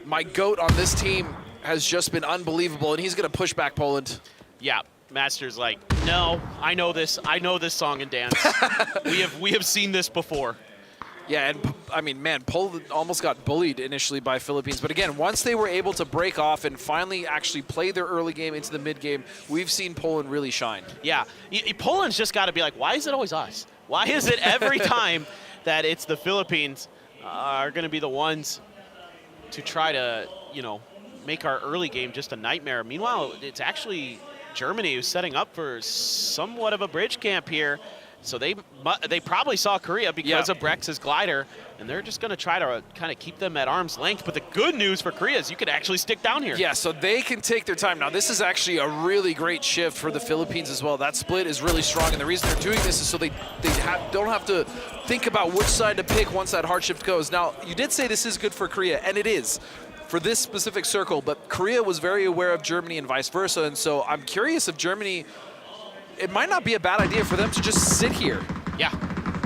[SPEAKER 32] My GOAT on this team has just been unbelievable, and he's going to push back Poland.
[SPEAKER 15] Yeah. Master's like, no, I know this song and dance. we have seen this before.
[SPEAKER 32] Yeah, and I mean, man, Poland almost got bullied initially by Philippines. But again, once they were able to break off and finally actually play their early game into the mid game, we've seen Poland really shine.
[SPEAKER 15] Yeah, Poland's just got to be like, why is it always us? Why is it every time that it's the Philippines are going to be the ones to try to, make our early game just a nightmare? Meanwhile, it's actually Germany who's setting up for somewhat of a bridge camp here. So they probably saw Korea because of braex's glider, and they're just going to try to kind of keep them at arm's length. But the good news for Korea is you could actually stick down here.
[SPEAKER 32] Yeah, so they can take their time. Now, this is actually a really great shift for the Philippines as well. That split is really strong, and the reason they're doing this is so they don't have to think about which side to pick once that hard shift goes. Now, you did say this is good for Korea, and it is for this specific circle, but Korea was very aware of Germany and vice versa, and so I'm curious if Germany, it might not be a bad idea for them to just sit here.
[SPEAKER 15] Yeah,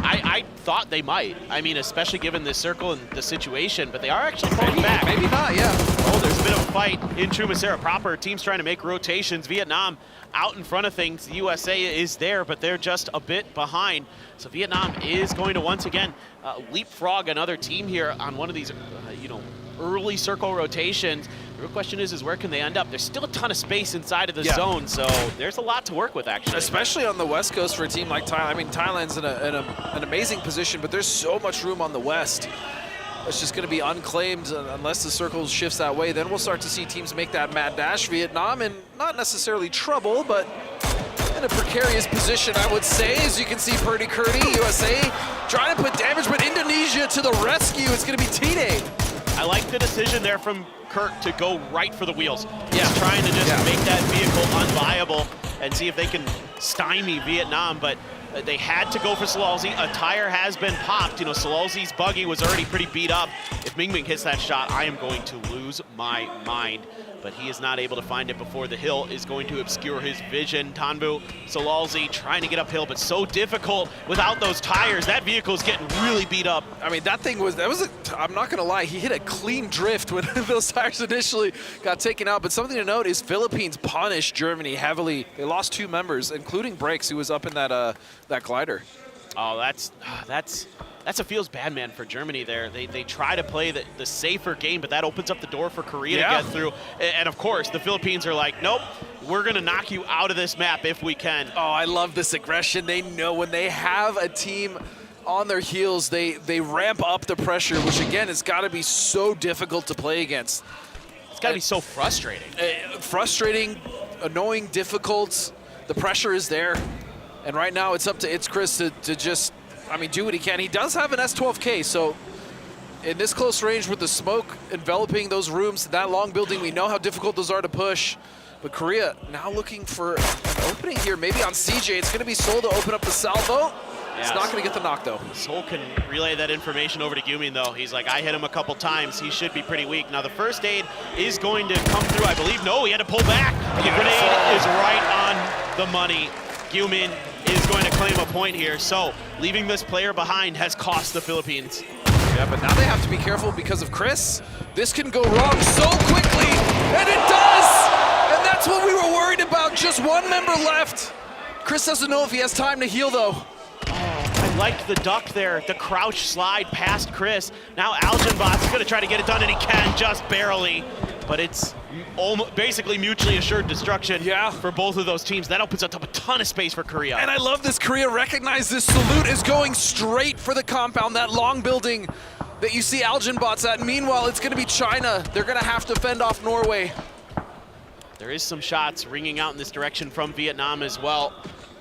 [SPEAKER 15] I thought they might. I mean, especially given this circle and the situation, but they are actually pulling back.
[SPEAKER 32] Maybe not, yeah.
[SPEAKER 15] Oh, there's a bit of a fight in Trumasera proper. Teams trying to make rotations. Vietnam out in front of things. The USA is there, but they're just a bit behind. So Vietnam is going to once again leapfrog another team here on one of these, early circle rotations. The real question is where can they end up? There's still a ton of space inside of the zone, so there's a lot to work with, actually.
[SPEAKER 32] Especially on the West Coast for a team like Thailand. I mean, Thailand's in an amazing position, but there's so much room on the West. It's just going to be unclaimed unless the circle shifts that way. Then we'll start to see teams make that mad dash. Vietnam in not necessarily trouble, but in a precarious position, I would say. As you can see, Purdy Curdy, USA, trying to put damage, but Indonesia to the rescue. It's going to be T-Day.
[SPEAKER 15] I like the decision there from Kurt to go right for the wheels. He's trying to just make that vehicle unviable and see if they can stymie Vietnam, but they had to go for Salalzi. A tire has been popped. Salalzi's buggy was already pretty beat up. If Ming hits that shot, I am going to lose my mind. But he is not able to find it before the hill is going to obscure his vision. Tanbu, Salalzi trying to get uphill, but so difficult without those tires. That vehicle is getting really beat up.
[SPEAKER 32] I mean, I'm not gonna lie, he hit a clean drift when those tires initially got taken out. But something to note is Philippines punished Germany heavily. They lost 2 members, including braex, who was up in that glider.
[SPEAKER 15] Oh, that's a feels bad, man, for Germany there. They try to play the safer game, but that opens up the door for Korea to get through. And of course, the Philippines are like, nope, we're going to knock you out of this map if we can.
[SPEAKER 32] Oh, I love this aggression. They know when they have a team on their heels, they ramp up the pressure, which again, has got to be so difficult to play against.
[SPEAKER 15] It's got to be so frustrating.
[SPEAKER 32] Frustrating, annoying, difficult. The pressure is there. And right now it's up to ItzzChrizZ to just, I mean, do what he can. He does have an S12K, so in this close range with the smoke enveloping those rooms, that long building, we know how difficult those are to push. But Korea now looking for an opening here, maybe on CJ. It's gonna be Seoul to open up the salvo. It's not gonna get the knock though.
[SPEAKER 15] Seoul can relay that information over to Gyumin though. He's like, I hit him a couple times. He should be pretty weak. Now the first aid is going to come through, I believe. No, he had to pull back. The grenade is right on the money. Gyumin is going to claim a point here. So leaving this player behind has cost the Philippines.
[SPEAKER 32] Yeah, but now they have to be careful because of ChrizZ. This can go wrong so quickly, and it does! And that's what we were worried about, just one member left. ChrizZ doesn't know if he has time to heal though.
[SPEAKER 15] I liked the duck there, the crouch slide past ChrizZ. Now Algenbot's gonna try to get it done, and he can just barely. But it's almost basically mutually assured destruction for both of those teams. That opens up a ton of space for Korea.
[SPEAKER 32] And I love this. Korea recognize this salute is going straight for the compound, that long building that you see Algenbots at. Meanwhile, it's gonna be China. They're gonna have to fend off Norway.
[SPEAKER 15] There is some shots ringing out in this direction from Vietnam as well.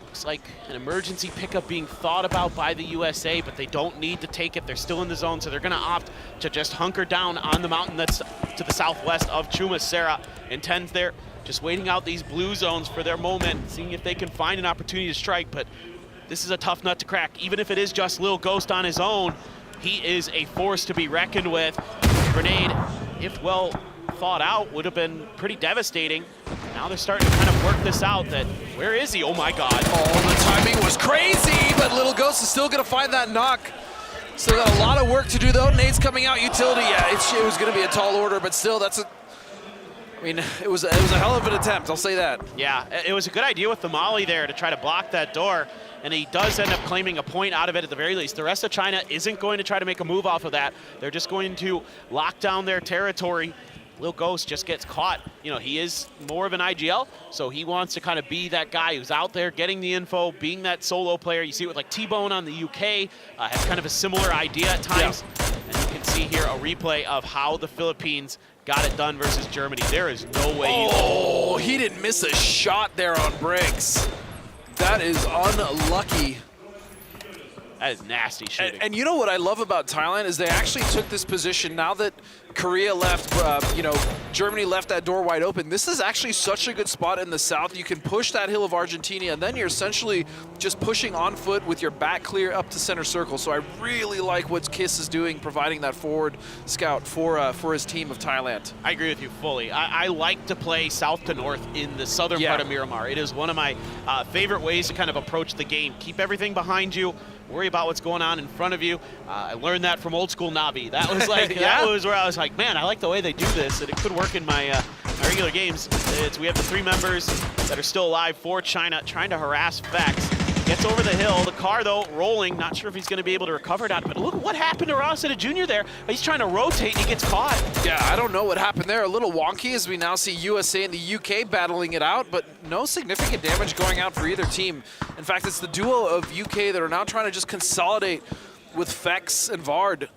[SPEAKER 15] Looks like an emergency pickup being thought about by the USA, but they don't need to take it. They're still in the zone, so they're gonna opt to just hunker down on the mountain that's to the southwest of Chuma. Sarah intends there, just waiting out these blue zones for their moment, seeing if they can find an opportunity to strike, but this is a tough nut to crack. Even if it is just Lil Ghost on his own, he is a force to be reckoned with. Grenade, if well thought out, would have been pretty devastating. Now they're starting to kind of work this out that, where is he? Oh my God.
[SPEAKER 32] Oh, the timing was crazy, but Little Ghost is still gonna find that knock. Still got a lot of work to do though. Nade's coming out, utility, yeah, it was gonna be a tall order, but still that's I mean, it was a hell of an attempt, I'll say that.
[SPEAKER 15] Yeah, it was a good idea with the Molly there to try to block that door, and he does end up claiming a point out of it at the very least. The rest of China isn't going to try to make a move off of that. They're just going to lock down their territory. Lil Ghost just gets caught. You know, he is more of an IGL, so he wants to kind of be that guy who's out there getting the info, being that solo player. You see it with like T-Bone on the UK, has kind of a similar idea at times. Yeah. And you can see here a replay of how the Philippines got it done versus Germany. There is no way.
[SPEAKER 32] Oh, he didn't miss a shot there on braex. That is unlucky.
[SPEAKER 15] That is nasty shooting.
[SPEAKER 32] And you know what I love about Thailand is they actually took this position now that Korea left, you know, Germany left that door wide open. This is actually such a good spot in the south. You can push that hill of Argentina, and then you're essentially just pushing on foot with your back clear up to center circle. So I really like what KISS is doing, providing that forward scout for his team of Thailand.
[SPEAKER 15] I agree with you fully. I like to play south to north in the southern part of Miramar. It is one of my favorite ways to kind of approach the game. Keep everything behind you. Worry about what's going on in front of you. I learned that from old school Navi. That was like, that was where I was like, man, I like the way they do this, and it could work in my regular games. We have the 3 members that are still alive for China, trying to harass Vex. Gets over the hill. The car, though, rolling. Not sure if he's going to be able to recover that, but look what happened to Rosetta Jr. there. He's trying to rotate, and he gets caught.
[SPEAKER 32] Yeah, I don't know what happened there. A little wonky as we now see USA and the UK battling it out, but no significant damage going out for either team. In fact, it's the duo of UK that are now trying to just consolidate with Vex and Vard.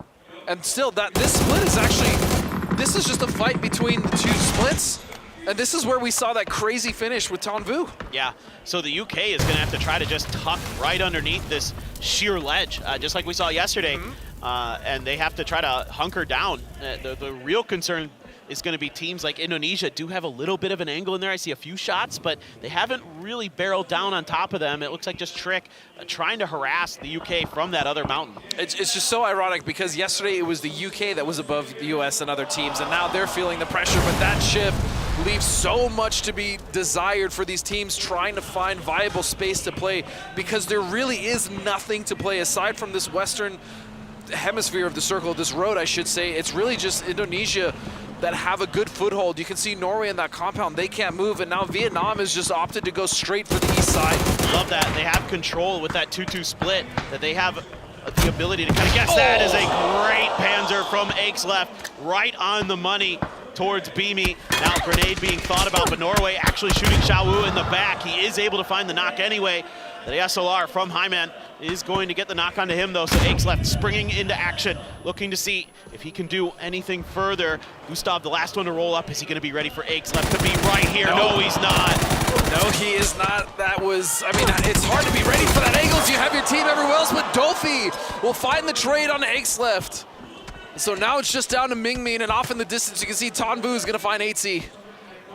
[SPEAKER 32] And still, this split is actually, this is just a fight between the 2 splits. And this is where we saw that crazy finish with Tonvu.
[SPEAKER 15] Yeah, so the UK is going to have to try to just tuck right underneath this sheer ledge, just like we saw yesterday. And they have to try to hunker down. The real concern is going to be teams like Indonesia do have a little bit of an angle in there. I see a few shots, but they haven't really barreled down on top of them. It looks like just Trick trying to harass the UK from that other mountain.
[SPEAKER 32] It's just so ironic because yesterday it was the UK that was above the US and other teams, and now they're feeling the pressure, but that shift leaves so much to be desired for these teams trying to find viable space to play, because there really is nothing to play aside from this western hemisphere of the circle, this road I should say. It's really just Indonesia that have a good foothold. You can see Norway in that compound, they can't move, and now Vietnam has just opted to go straight for the east side.
[SPEAKER 15] Love that. They have control with that 2-2 split, that they have the ability to kind of guess. That is a great Panzer from Aixleft, right on the money towards Beamy. Now grenade being thought about, but Norway actually shooting Xiaowu in the back. He is able to find the knock anyway. The SLR from Hyman is going to get the knock onto him though, so Aixleft springing into action, looking to see if he can do anything further. Gustav, the last one to roll up, is he gonna be ready for Aixleft to be right here? No, he's not.
[SPEAKER 32] No, he is not. That was, I mean, it's it's hard to be ready for that angle if you have your team everywhere else, but Dofi will find the trade on Aixleft. So now it's just down to Mingmin, and off in the distance you can see Tanvu is going to find Eitzi.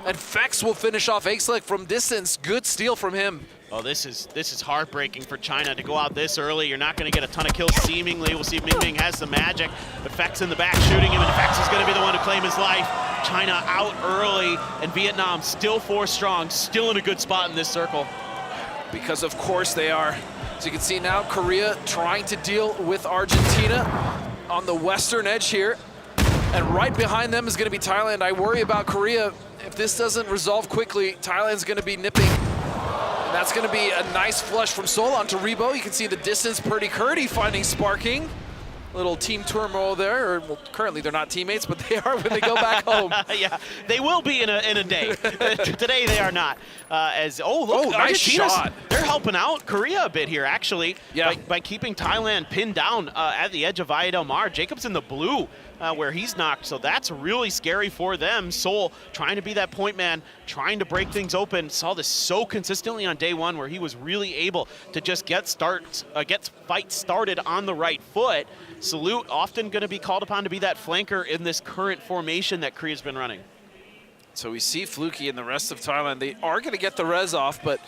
[SPEAKER 32] And Fex will finish off Aixleft from distance. Good steal from him.
[SPEAKER 15] Oh, this is heartbreaking for China to go out this early. You're not going to get a ton of kills seemingly. We'll see if Mingming has some magic, but Fex in the back shooting him, and Fex is going to be the one to claim his life. China out early, and Vietnam still 4 strong, still in a good spot in this circle.
[SPEAKER 32] Because of course they are. So you can see now Korea trying to deal with Argentina on the western edge here. And right behind them is going to be Thailand. I worry about Korea. If this doesn't resolve quickly, Thailand's going to be nipping. And that's going to be a nice flush from Seoul onto Rebo. You can see the distance, Purdy Curdy finding Sparking. Little team turmoil there, or well, currently they're not teammates, but they are when they go back home.
[SPEAKER 15] Yeah, they will be in a day. Today they are not. Look,
[SPEAKER 32] nice shot.
[SPEAKER 15] They're helping out Korea a bit here, actually, by keeping Thailand pinned down at the edge of Via Del Mar. Jacob's in the blue where he's knocked, so that's really scary for them. Seoul trying to be that point man, trying to break things open. Saw this so consistently on day one where he was really able to just get fight started on the right foot. Salute often going to be called upon to be that flanker in this current formation that Korea's been running.
[SPEAKER 32] So we see Fluky and the rest of Thailand. They are going to get the res off, but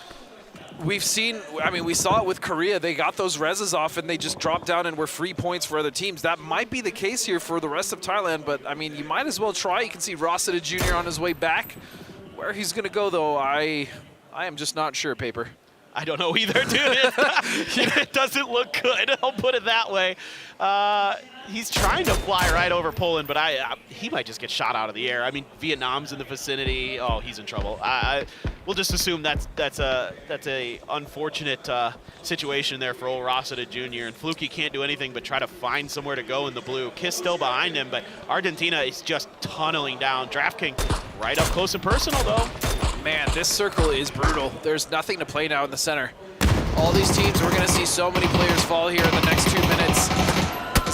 [SPEAKER 32] we've seen, I mean, we saw it with Korea. They got those reses off and they just dropped down and were free points for other teams. That might be the case here for the rest of Thailand, but I mean, you might as well try. You can see Rossida Jr. on his way back. Where he's going to go, though, I am just not sure, Paper.
[SPEAKER 15] I don't know either, dude. It doesn't look good, I'll put it that way. He's trying to fly right over Poland, but he might just get shot out of the air. I mean, Vietnam's in the vicinity. Oh, he's in trouble. We'll just assume that's a unfortunate situation there for old Rossida Jr. And Fluky can't do anything but try to find somewhere to go in the blue. Kiss still behind him, but Argentina is just tunneling down. DraftKings right up close and personal, though.
[SPEAKER 32] Man, this circle is brutal. There's nothing to play now in the center. All these teams, we're going to see so many players fall here in the next 2 minutes.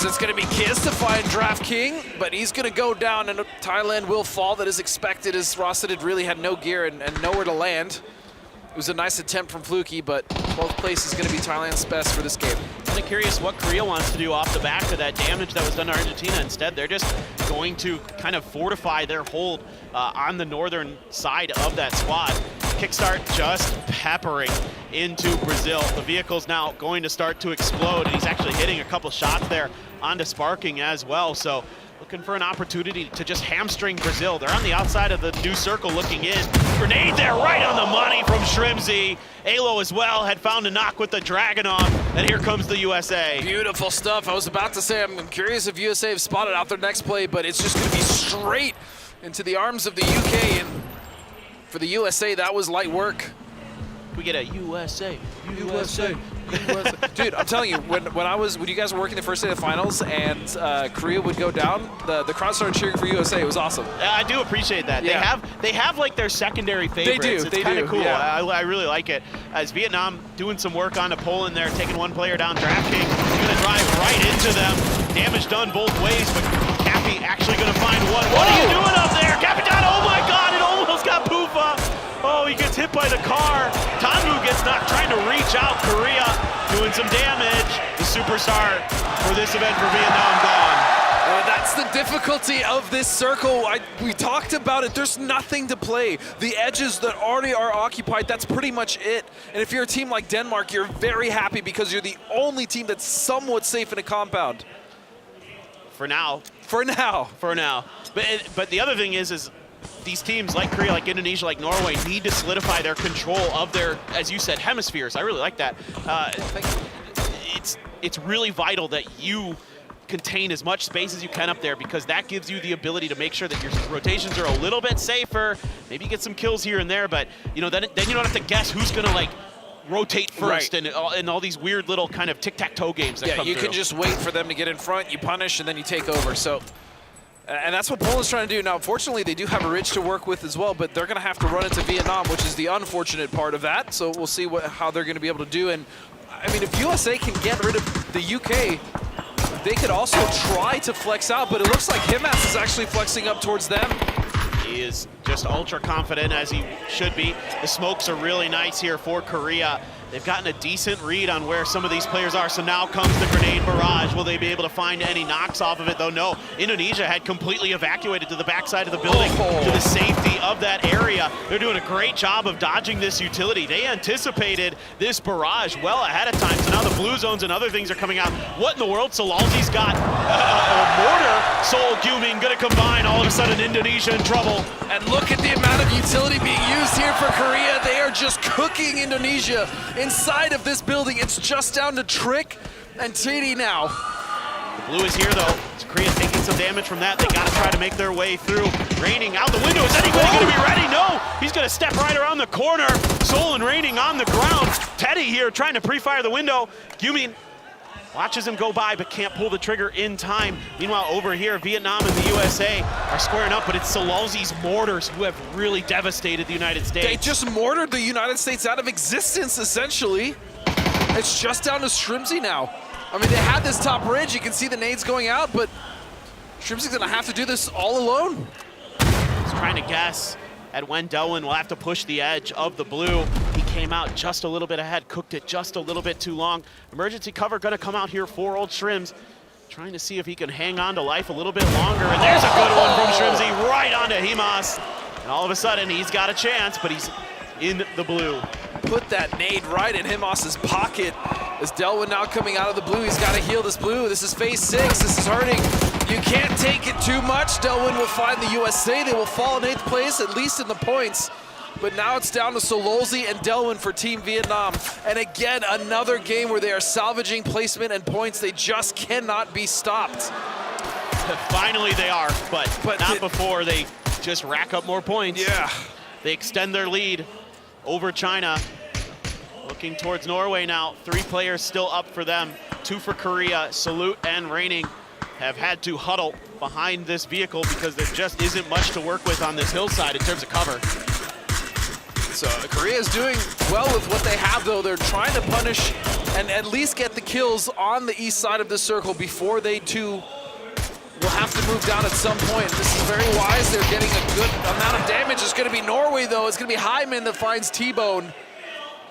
[SPEAKER 32] So it's going to be Kiss to find DraftKings, but he's going to go down, and Thailand will fall. That is expected, as Rossida really had no gear and nowhere to land. It was a nice attempt from Fluky, but 12th place is going to be Thailand's best for this game.
[SPEAKER 15] Kind of curious what Korea wants to do off the back of that damage that was done to Argentina. Instead, they're just going to kind of fortify their hold on the northern side of that squad. Kickstart just peppering into Brazil. The vehicle's now going to start to explode, and he's actually hitting a couple shots there onto Sparking as well. So looking for an opportunity to just hamstring Brazil. They're on the outside of the new circle looking in. Grenade there right on the money from TGLTN. Alo as well had found a knock with the Dragunov, and here comes the USA.
[SPEAKER 32] Beautiful stuff. I was about to say, I'm curious if USA have spotted out their next play, but it's just going to be straight into the arms of the UK, and for the USA, that was light work.
[SPEAKER 15] We get a USA.
[SPEAKER 32] Dude, I'm telling you, when you guys were working the first day of the finals and Korea would go down, the crowd started cheering for USA. It was awesome.
[SPEAKER 15] I do appreciate that.
[SPEAKER 32] Yeah.
[SPEAKER 15] They have like their secondary favorites.
[SPEAKER 32] They do.
[SPEAKER 15] It's kind of cool.
[SPEAKER 32] Yeah.
[SPEAKER 15] I really like it. As Vietnam doing some work onto Poland there, taking one player down. DraftKings going to drive right into them. Damage done both ways, but Cappy actually going to find one. What are you doing up there, Capitan? Oh my God! It almost got Poofa. Oh, he gets hit by the car. Tanmu gets knocked, trying to reach out. Korea doing some damage. The superstar for this event for Vietnam gone.
[SPEAKER 32] That's the difficulty of this circle. We talked about it. There's nothing to play. The edges that already are occupied, that's pretty much it. And if you're a team like Denmark, you're very happy because you're the only team that's somewhat safe in a compound.
[SPEAKER 15] For now.
[SPEAKER 32] For now.
[SPEAKER 15] For now. But the other thing is these teams like Korea, like Indonesia, like Norway need to solidify their control of their, as you said, hemispheres. I really like that. It's really vital that you contain as much space as you can up there, because that gives you the ability to make sure that your rotations are a little bit safer. Maybe you get some kills here and there, but you know, then you don't have to guess who's gonna like rotate first, right, and all these weird little kind of tic-tac-toe games that come through.
[SPEAKER 32] You can just wait for them to get in front, you punish, and then you take over. So, and that's what Poland's trying to do. Now, unfortunately, they do have a ridge to work with as well, but they're going to have to run into Vietnam, which is the unfortunate part of that. So we'll see how they're going to be able to do. And I mean, if USA can get rid of the UK, they could also try to flex out, but it looks like Himas is actually flexing up towards them.
[SPEAKER 15] He is just ultra confident, as he should be. The smokes are really nice here for Korea. they've gotten a decent read on where some of these players are. So now comes the grenade barrage. Will they be able to find any knocks off of it, though? No, Indonesia had completely evacuated to the backside of the building to the safety of that area. They're doing a great job of dodging this utility. They anticipated this barrage well ahead of time. So now the blue zones and other things are coming out. What in the world? Solalzi's got a mortar. Seoul, Gyumin gonna combine. All of a sudden, Indonesia in trouble.
[SPEAKER 32] And look at the amount of utility being used here for Korea. They are just cooking Indonesia inside of this building. It's just down to Trick and TD now.
[SPEAKER 15] The blue is here, though. Korea taking some damage from that. They gotta try to make their way through. Raining out the window. Is anybody gonna be ready? No! He's gonna step right around the corner. Soul and Raining on the ground. Teddy here trying to pre-fire the window. Gyumin watches him go by, but can't pull the trigger in time. Meanwhile, over here, Vietnam and the USA are squaring up, but it's Solalzi's mortars who have really devastated the United States.
[SPEAKER 32] They just mortared the United States out of existence, essentially. It's just down to Shrimzy now. I mean, they had this top ridge. You can see the nades going out, but Shrimzy's gonna have to do this all alone.
[SPEAKER 15] He's trying to guess at when Delwyn will have to push the edge of the blue. He came out just a little bit ahead, cooked it just a little bit too long. Emergency cover gonna come out here for Old Shrimz, trying to see if he can hang on to life a little bit longer. And there's a good one from Shrimzy right onto Himas. And all of a sudden, he's got a chance, but he's in the blue.
[SPEAKER 32] Put that nade right in Himas's pocket. As Delwyn now coming out of the blue, he's got to heal this blue. This is phase 6, this is hurting. You can't take it too much. Delwyn will find the USA. They will fall in 8th place, at least in the points. But now it's down to Solalzi and Delwyn for Team Vietnam. And again, another game where they are salvaging placement and points. They just cannot be stopped.
[SPEAKER 15] Finally they are, but not before they just rack up more points.
[SPEAKER 32] Yeah.
[SPEAKER 15] They extend their lead over China. Looking towards Norway now. 3 players still up for them. 2 for Korea. Salute and Raining have had to huddle behind this vehicle because there just isn't much to work with on this hillside in terms of cover.
[SPEAKER 32] So Korea is doing well with what they have, though. They're trying to punish and at least get the kills on the east side of the circle before they too will have to move down at some point. This is very wise. They're getting a good amount of damage. It's going to be Norway, though. It's going to be Hyman that finds T-Bone.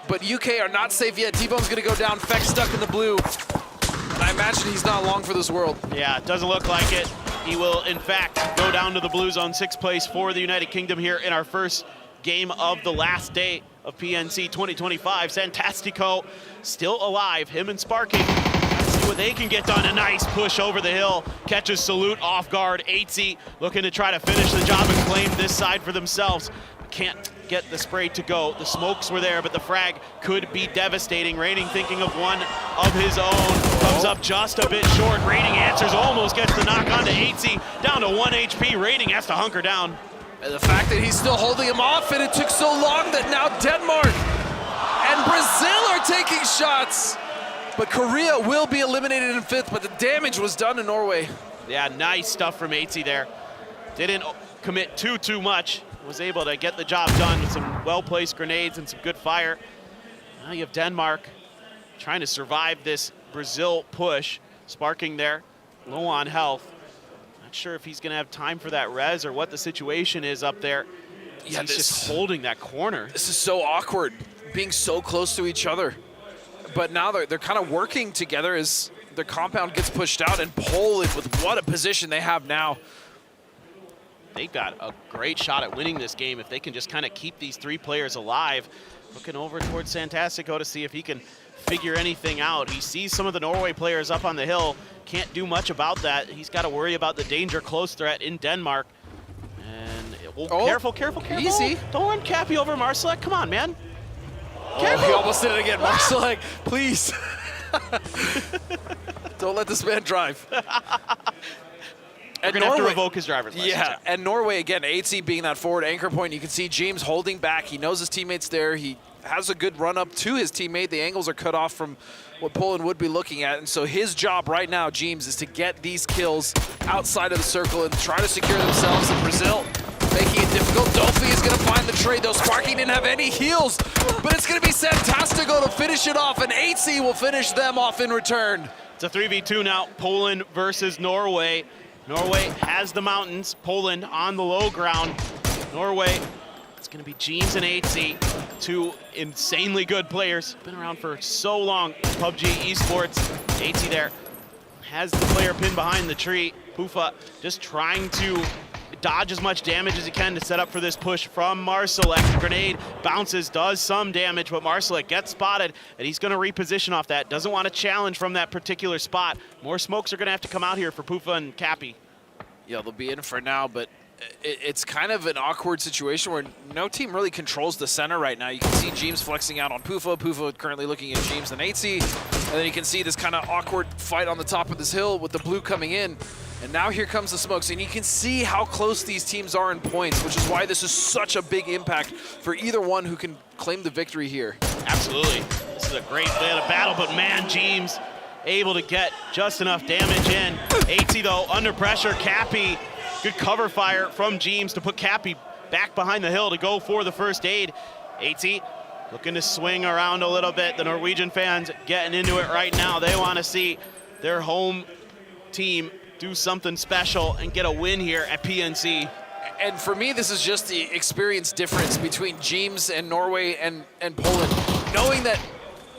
[SPEAKER 32] But UK are not safe yet. T-Bone's going to go down. Feck stuck in the blue. And I imagine he's not long for this world.
[SPEAKER 15] Yeah, it doesn't look like it. He will, in fact, go down to the blue zone, 6th place for the United Kingdom here in our first game of the last day of PNC 2025. Santastico still alive. Him and Sparking. See what they can get done. A nice push over the hill. Catches Salute off guard. ItzzChrizZ looking to try to finish the job and claim this side for themselves. Can't get the spray to go. The smokes were there, but the frag could be devastating. Raining thinking of one of his own. Comes up just a bit short. Raining answers, almost gets the knock onto ItzzChrizZ. Down to 1 HP. Raining has to hunker down.
[SPEAKER 32] And the fact that he's still holding him off, and it took so long that now Denmark and Brazil are taking shots. But Korea will be eliminated in 5th, but the damage was done to Norway.
[SPEAKER 15] Yeah, nice stuff from ItzzChrizZ there. Didn't commit too much. Was able to get the job done with some well-placed grenades and some good fire. Now you have Denmark trying to survive this Brazil push. Sparking there, low on health. Not sure if he's gonna have time for that res or what the situation is up there. Yeah, he's just holding that corner.
[SPEAKER 32] This is so awkward, being so close to each other. But now they're kind of working together as their compound gets pushed out, and Poland with what a position they have now.
[SPEAKER 15] They've got a great shot at winning this game if they can just kind of keep these 3 players alive. Looking over towards Santastico to see if he can figure anything out. He sees some of the Norway players up on the hill. Can't do much about that. He's got to worry about the danger close threat in Denmark. And careful.
[SPEAKER 32] Easy.
[SPEAKER 15] Don't run Cappy over Marsalek. Come on, man.
[SPEAKER 32] Careful. He almost did it again. Marsalek, please. Don't let this man drive.
[SPEAKER 15] We're going to have to revoke his driver's license.
[SPEAKER 32] Yeah, and Norway, again, ItzzChrizZ being that forward anchor point. You can see James holding back. He knows his teammate's there. He has a good run up to his teammate. The angles are cut off from what Poland would be looking at. And so his job right now, James, is to get these kills outside of the circle and try to secure themselves in Brazil. Making it difficult. Dofi is going to find the trade, though. Sparking didn't have any heals, but it's going to be Santastico to finish it off, and ItzzChrizZ will finish them off in return.
[SPEAKER 15] It's a 3v2 now, Poland versus Norway. Norway has the mountains, Poland on the low ground. Norway, it's gonna be James and ItzzChrizZ two insanely good players. Been around for so long. PUBG Esports. Aixleft there has the player pinned behind the tree. Pufa just trying to dodge as much damage as he can to set up for this push from marceloek. Grenade bounces, does some damage, but marceloek gets spotted, and he's going to reposition off that. Doesn't want to challenge from that particular spot. More smokes are going to have to come out here for Pufa and Cappy.
[SPEAKER 32] Yeah, they'll be in for now, but it's kind of an awkward situation where no team really controls the center right now. You can see Gyumin flexing out on Pufa. Pufa currently looking at Gyumin and Aixleft. And then you can see this kind of awkward fight on the top of this hill with the blue coming in. And now here comes the smokes. And you can see how close these teams are in points, which is why this is such a big impact for either one who can claim the victory here.
[SPEAKER 15] Absolutely. This is a great bit of battle, but man, Gyumin able to get just enough damage in. Aixleft, though, under pressure. Cappy, good cover fire from Gyumin to put Cappy back behind the hill to go for the first aid. Aixleft looking to swing around a little bit. The Norwegian fans getting into it right now. They want to see their home team do something special and get a win here at PNC.
[SPEAKER 32] And for me, this is just the experience difference between Gyumin and Norway and Poland. Knowing that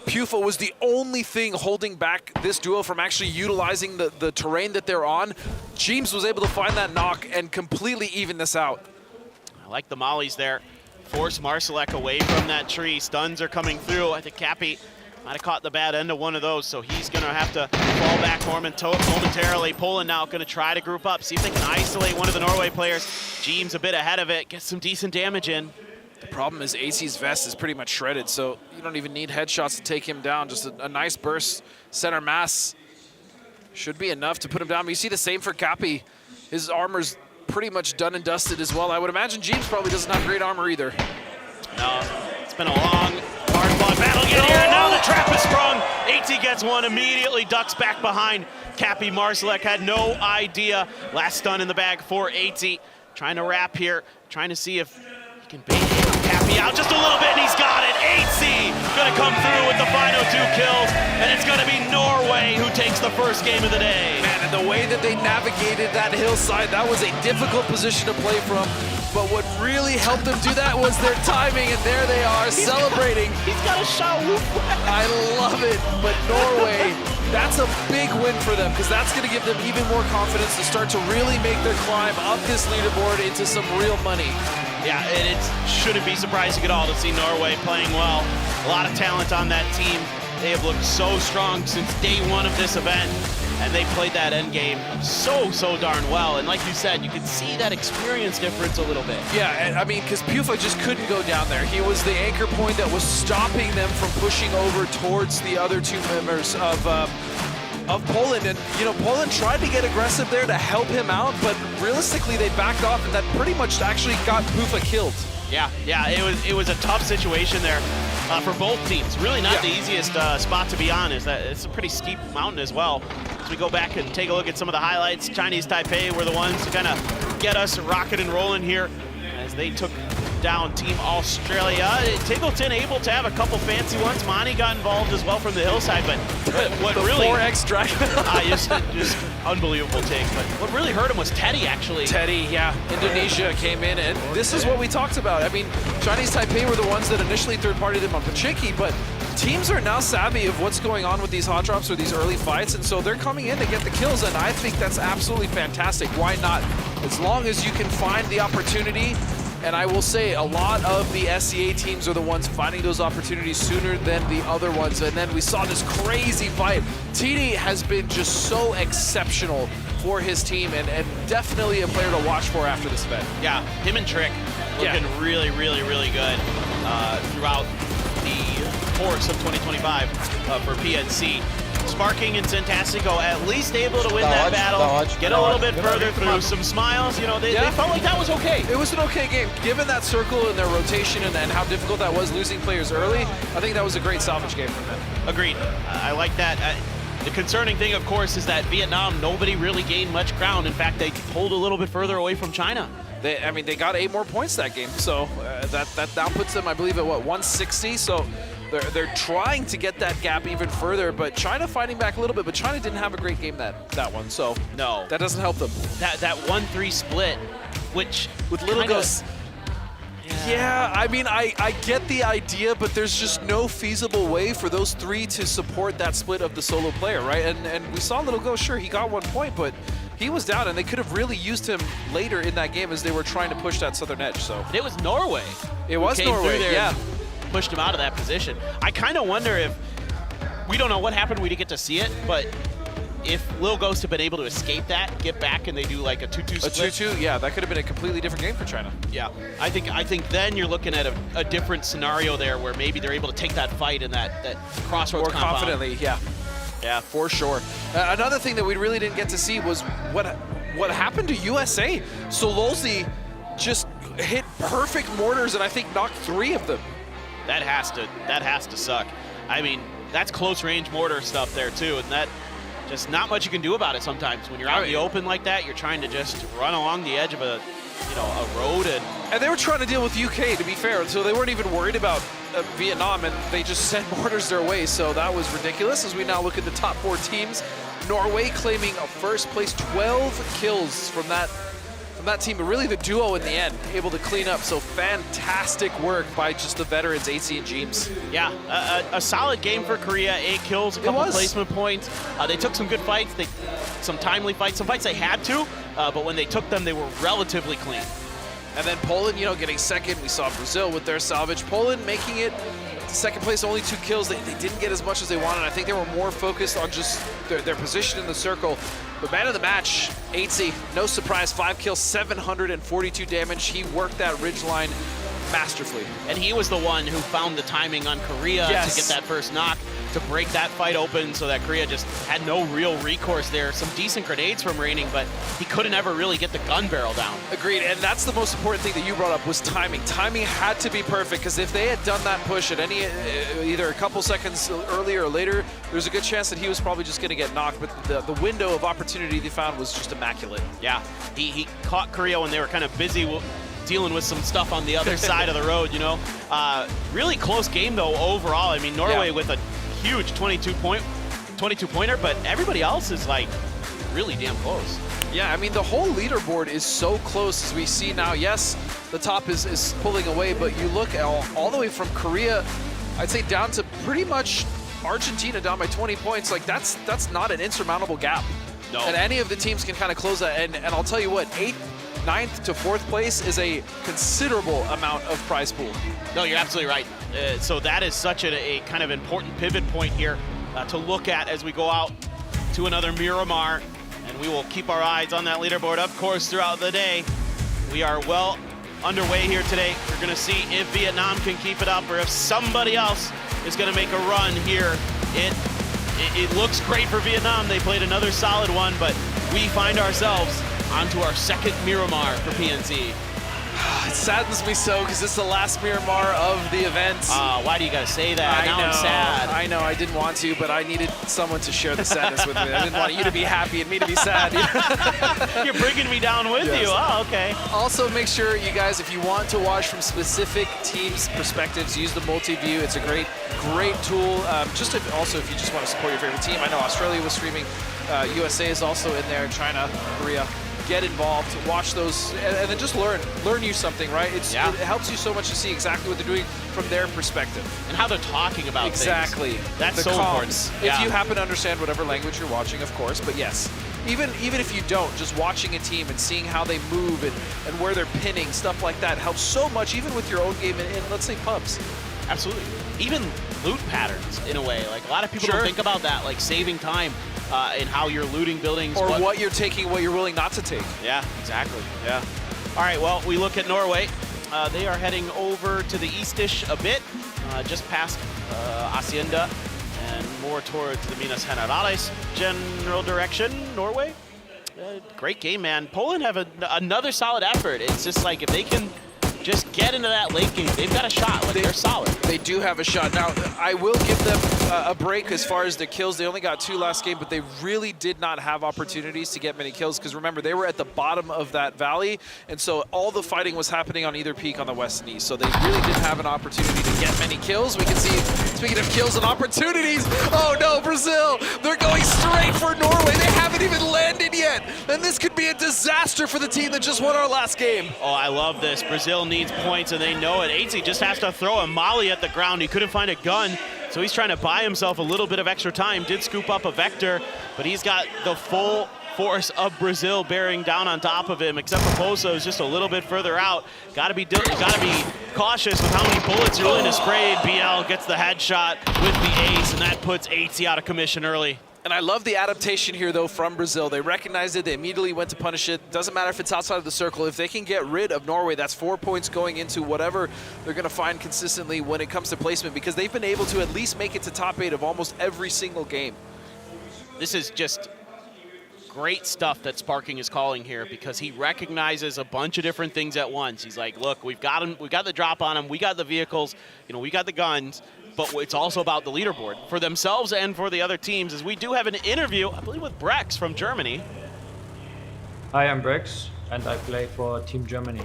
[SPEAKER 32] Pufa was the only thing holding back this duo from actually utilizing the terrain that they're on, Gyumin was able to find that knock and completely even this out.
[SPEAKER 15] I like the mollies there. Force marceloek away from that tree. Stuns are coming through. I think Cappy might have caught the bad end of one of those, so he's going to have to fall back momentarily. Poland now going to try to group up, see if they can isolate one of the Norway players. Gyumin's a bit ahead of it, gets some decent damage in.
[SPEAKER 32] The problem is Aixlft's vest is pretty much shredded, so you don't even need headshots to take him down. Just a nice burst, center mass should be enough to put him down. But you see the same for Cappy. His armor's pretty much done and dusted as well. I would imagine Gyumin probably doesn't have great armor either.
[SPEAKER 15] No, it's been a long, hard-fought battle here, and now the trap is sprung. Aixleft gets one, immediately ducks back behind Cappy. marceloek had no idea. Last stun in the bag for Aixleft. Trying to wrap here, trying to see if he can bait Cappy out just a little bit, and he's got it. Aixleft gonna come through with the final 2 kills, and it's gonna be Norway who takes the first game of the day.
[SPEAKER 32] Man, and the way that they navigated that hillside, that was a difficult position to play from. But what really helped them do that was their timing, and there they are celebrating.
[SPEAKER 15] He's got a shot.
[SPEAKER 32] I love it, but Norway, that's a big win for them because that's going to give them even more confidence to start to really make their climb up this leaderboard into some real money.
[SPEAKER 15] Yeah, and it shouldn't be surprising at all to see Norway playing well. A lot of talent on that team. They have looked so strong since day one of this event, and they played that end game so darn well. And like you said, you could see that experience difference a little bit.
[SPEAKER 32] Yeah, and I mean, because Pufa just couldn't go down there. He was the anchor point that was stopping them from pushing over towards the other 2 members of Poland. And, you know, Poland tried to get aggressive there to help him out, but realistically, they backed off, and that pretty much actually got Pufa killed.
[SPEAKER 15] Yeah, it was a tough situation there for both teams. Really not the easiest spot, to be honest. It's a pretty steep mountain as well. As we go back and take a look at some of the highlights, Chinese Taipei were the ones to kind of get us rocking and rolling here as they took down Team Australia. TGLTN able to have a couple fancy ones. Mani got involved as well from the hillside, but what
[SPEAKER 32] the
[SPEAKER 15] really
[SPEAKER 32] 4x dragon,
[SPEAKER 15] just unbelievable take. But what really hurt him was Teddy, actually.
[SPEAKER 32] Teddy, yeah, Indonesia came in, and this is what we talked about. I mean, Chinese Taipei were the ones that initially third-partied him on Pachiki, but teams are now savvy of what's going on with these hot drops or these early fights, and so they're coming in to get the kills, and I think that's absolutely fantastic. Why not? As long as you can find the opportunity. And I will say a lot of the SEA teams are the ones finding those opportunities sooner than the other ones. And then we saw this crazy fight. TD has been just so exceptional for his team and definitely a player to watch for after this event.
[SPEAKER 15] Yeah, him and Trick looking really good throughout the course of 2025 for PNC. Sparking and Santastico at least able to win that battle, get a little bit further through. Some smiles, you know, they felt like that was okay.
[SPEAKER 32] It was an okay game. Given that circle and their rotation and how difficult that was losing players early, I think that was a great salvage game from them.
[SPEAKER 15] Agreed. I like that. The concerning thing, of course, is that Vietnam, nobody really gained much ground. In fact, they pulled a little bit further away from China.
[SPEAKER 32] I mean, they got 8 more points that game, so that now puts them, I believe, at what, 160? So they're trying to get that gap even further, but China fighting back a little bit, but China didn't have a great game that one, so
[SPEAKER 15] no,
[SPEAKER 32] that doesn't help them.
[SPEAKER 15] That 1-3 split, which
[SPEAKER 32] with Little Ghost.
[SPEAKER 15] Yeah,
[SPEAKER 32] Yeah, I mean, I get the idea, but there's just no feasible way for those three to support that split of the solo player, right? And we saw Little Ghost, sure, he got 1 point, but he was down, and they could have really used him later in that game as they were trying to push that southern edge. So
[SPEAKER 15] it was Norway.
[SPEAKER 32] It was Norway, yeah.
[SPEAKER 15] Pushed him out of that position. I kind of wonder if, we don't know what happened, we didn't get to see it, but if Lil Ghost had been able to escape that, get back, and they do like a 2-2 split.
[SPEAKER 32] A 2-2, yeah, that could have been a completely different game for China.
[SPEAKER 15] Yeah, I think then you're looking at a different scenario there where maybe they're able to take that fight in that crossroads
[SPEAKER 32] more
[SPEAKER 15] compound.
[SPEAKER 32] confidently, yeah. Yeah, for sure. Another thing that we really didn't get to see was what happened to USA. Sololzi just hit perfect mortars and I think knocked 3 of them.
[SPEAKER 15] That has to suck. I mean, that's close range mortar stuff there too, and that just not much you can do about it sometimes. When you're out in the open like that, you're trying to just run along the edge of a road, and
[SPEAKER 32] they were trying to deal with UK, to be fair, so they weren't even worried about Vietnam, and they just sent mortars their way, so that was ridiculous. As we now look at the top 4 teams, Norway claiming a first place, 12 kills from that team, but really the duo in the end, able to clean up. So fantastic work by just the veterans, AC and James.
[SPEAKER 15] Yeah, a solid game for Korea. 8 kills, a couple placement points. They took some good fights, some timely fights, some fights they had to, but when they took them, they were relatively clean.
[SPEAKER 32] And then Poland, getting second. We saw Brazil with their salvage. Poland making it to second place, only 2 kills. They didn't get as much as they wanted. I think they were more focused on just their position in the circle. But man of the match, ItzzChrizZ, no surprise, 5 kills, 742 damage. He worked that ridgeline masterfully.
[SPEAKER 15] And he was the one who found the timing on Korea to get that first knock, to break that fight open so that Korea just had no real recourse there. Some decent grenades from Raining, but he couldn't ever really get the gun barrel down.
[SPEAKER 32] Agreed, and that's the most important thing that you brought up was timing. Timing had to be perfect, because if they had done that push at either a couple seconds earlier or later, there's a good chance that he was probably just going to get knocked, but the window of opportunity they found was just immaculate.
[SPEAKER 15] Yeah, he caught Korea when they were kind of busy dealing with some stuff on the other side of the road, Really close game, though, overall. I mean, Norway with a huge 22-pointer, but everybody else is, like, really damn close.
[SPEAKER 32] Yeah, I mean, the whole leaderboard is so close as we see now. Yes, the top is pulling away, but you look all the way from Korea, I'd say down to pretty much Argentina down by 20 points. Like, that's not an insurmountable gap.
[SPEAKER 15] No.
[SPEAKER 32] And any of the teams can kind of close that. And I'll tell you what, 9th to 4th place is a considerable amount of prize pool.
[SPEAKER 15] No, you're absolutely right. So that is such a kind of important pivot point here to look at as we go out to another Miramar. And we will keep our eyes on that leaderboard, of course, throughout the day. We are well underway here today. We're going to see if Vietnam can keep it up or if somebody else is going to make a run here. It looks great for Vietnam. They played another solid one, but we find ourselves onto our second Miramar for PNC.
[SPEAKER 32] It saddens me so, because it's the last Miramar of the event.
[SPEAKER 15] Why do you gotta say that? Now I'm sad.
[SPEAKER 32] I know, I didn't want to, but I needed someone to share the sadness with me. I didn't want you to be happy and me to be sad.
[SPEAKER 15] You're bringing me down with you. Oh, okay.
[SPEAKER 32] Also, make sure, you guys, if you want to watch from specific teams' perspectives, use the multi-view. It's a great tool. Also, if you just want to support your favorite team. I know Australia was streaming. USA is also in there. China, Korea. Get involved, watch those, and then just learn you something, right? It helps you so much to see exactly what they're doing from their perspective.
[SPEAKER 15] And how they're talking about things.
[SPEAKER 32] Exactly.
[SPEAKER 15] That's
[SPEAKER 32] the
[SPEAKER 15] so
[SPEAKER 32] comms.
[SPEAKER 15] important.
[SPEAKER 32] If you happen to understand whatever language you're watching, of course, but yes. Even if you don't, just watching a team and seeing how they move and where they're pinning, stuff like that helps so much, even with your own game in let's say, pubs.
[SPEAKER 15] Absolutely. Even loot patterns, in a way. Like, a lot of people don't think about that, like saving time. In how you're looting buildings.
[SPEAKER 32] Or what you're taking, what you're willing not to take.
[SPEAKER 15] Yeah, exactly. Yeah. All right, well, we look at Norway. They are heading over to the eastish a bit, just past Hacienda, and more towards the Minas Generales general direction, Norway. Great game, man. Poland have another solid effort. It's just like, if they can just get into that late game, they've got a shot. Like, they're solid.
[SPEAKER 32] They do have a shot. Now, I will give them a break as far as the kills. They only got 2 last game, but they really did not have opportunities to get many kills, because remember, they were at the bottom of that valley, and so all the fighting was happening on either peak on the west and east, so they really didn't have an opportunity to get many kills. We can see, speaking of kills and opportunities, oh no, Brazil! They're going straight for Norway. They haven't even landed yet, and this could be a disaster for the team that just won our last game.
[SPEAKER 15] Oh, I love this. Brazil needs points, and they know it. ItzzChrizZ just has to throw a molly at the ground. He couldn't find a gun, so he's trying to buy himself a little bit of extra time. Did scoop up a Vector, but he's got the full force of Brazil bearing down on top of him, except for Poso is just a little bit further out. Gotta be cautious with how many bullets you're willing to spray. BL gets the headshot with the ace, and that puts ItzzChrizZ out of commission early.
[SPEAKER 32] And I love the adaptation here, though, from Brazil. They recognized it. They immediately went to punish it. Doesn't matter if it's outside of the circle. If they can get rid of Norway, that's 4 points going into whatever they're going to find consistently when it comes to placement, because they've been able to at least make it to top 8 of almost every single game.
[SPEAKER 15] This is just great stuff that Sparking is calling here, because he recognizes a bunch of different things at once. He's like, look, we've got him, we got the drop on him, we got the vehicles, you know, we got the guns, but it's also about the leaderboard for themselves and for the other teams, as we do have an interview, I believe, with braex from Germany.
[SPEAKER 8] Hi, I'm braex, and I play for Team Germany.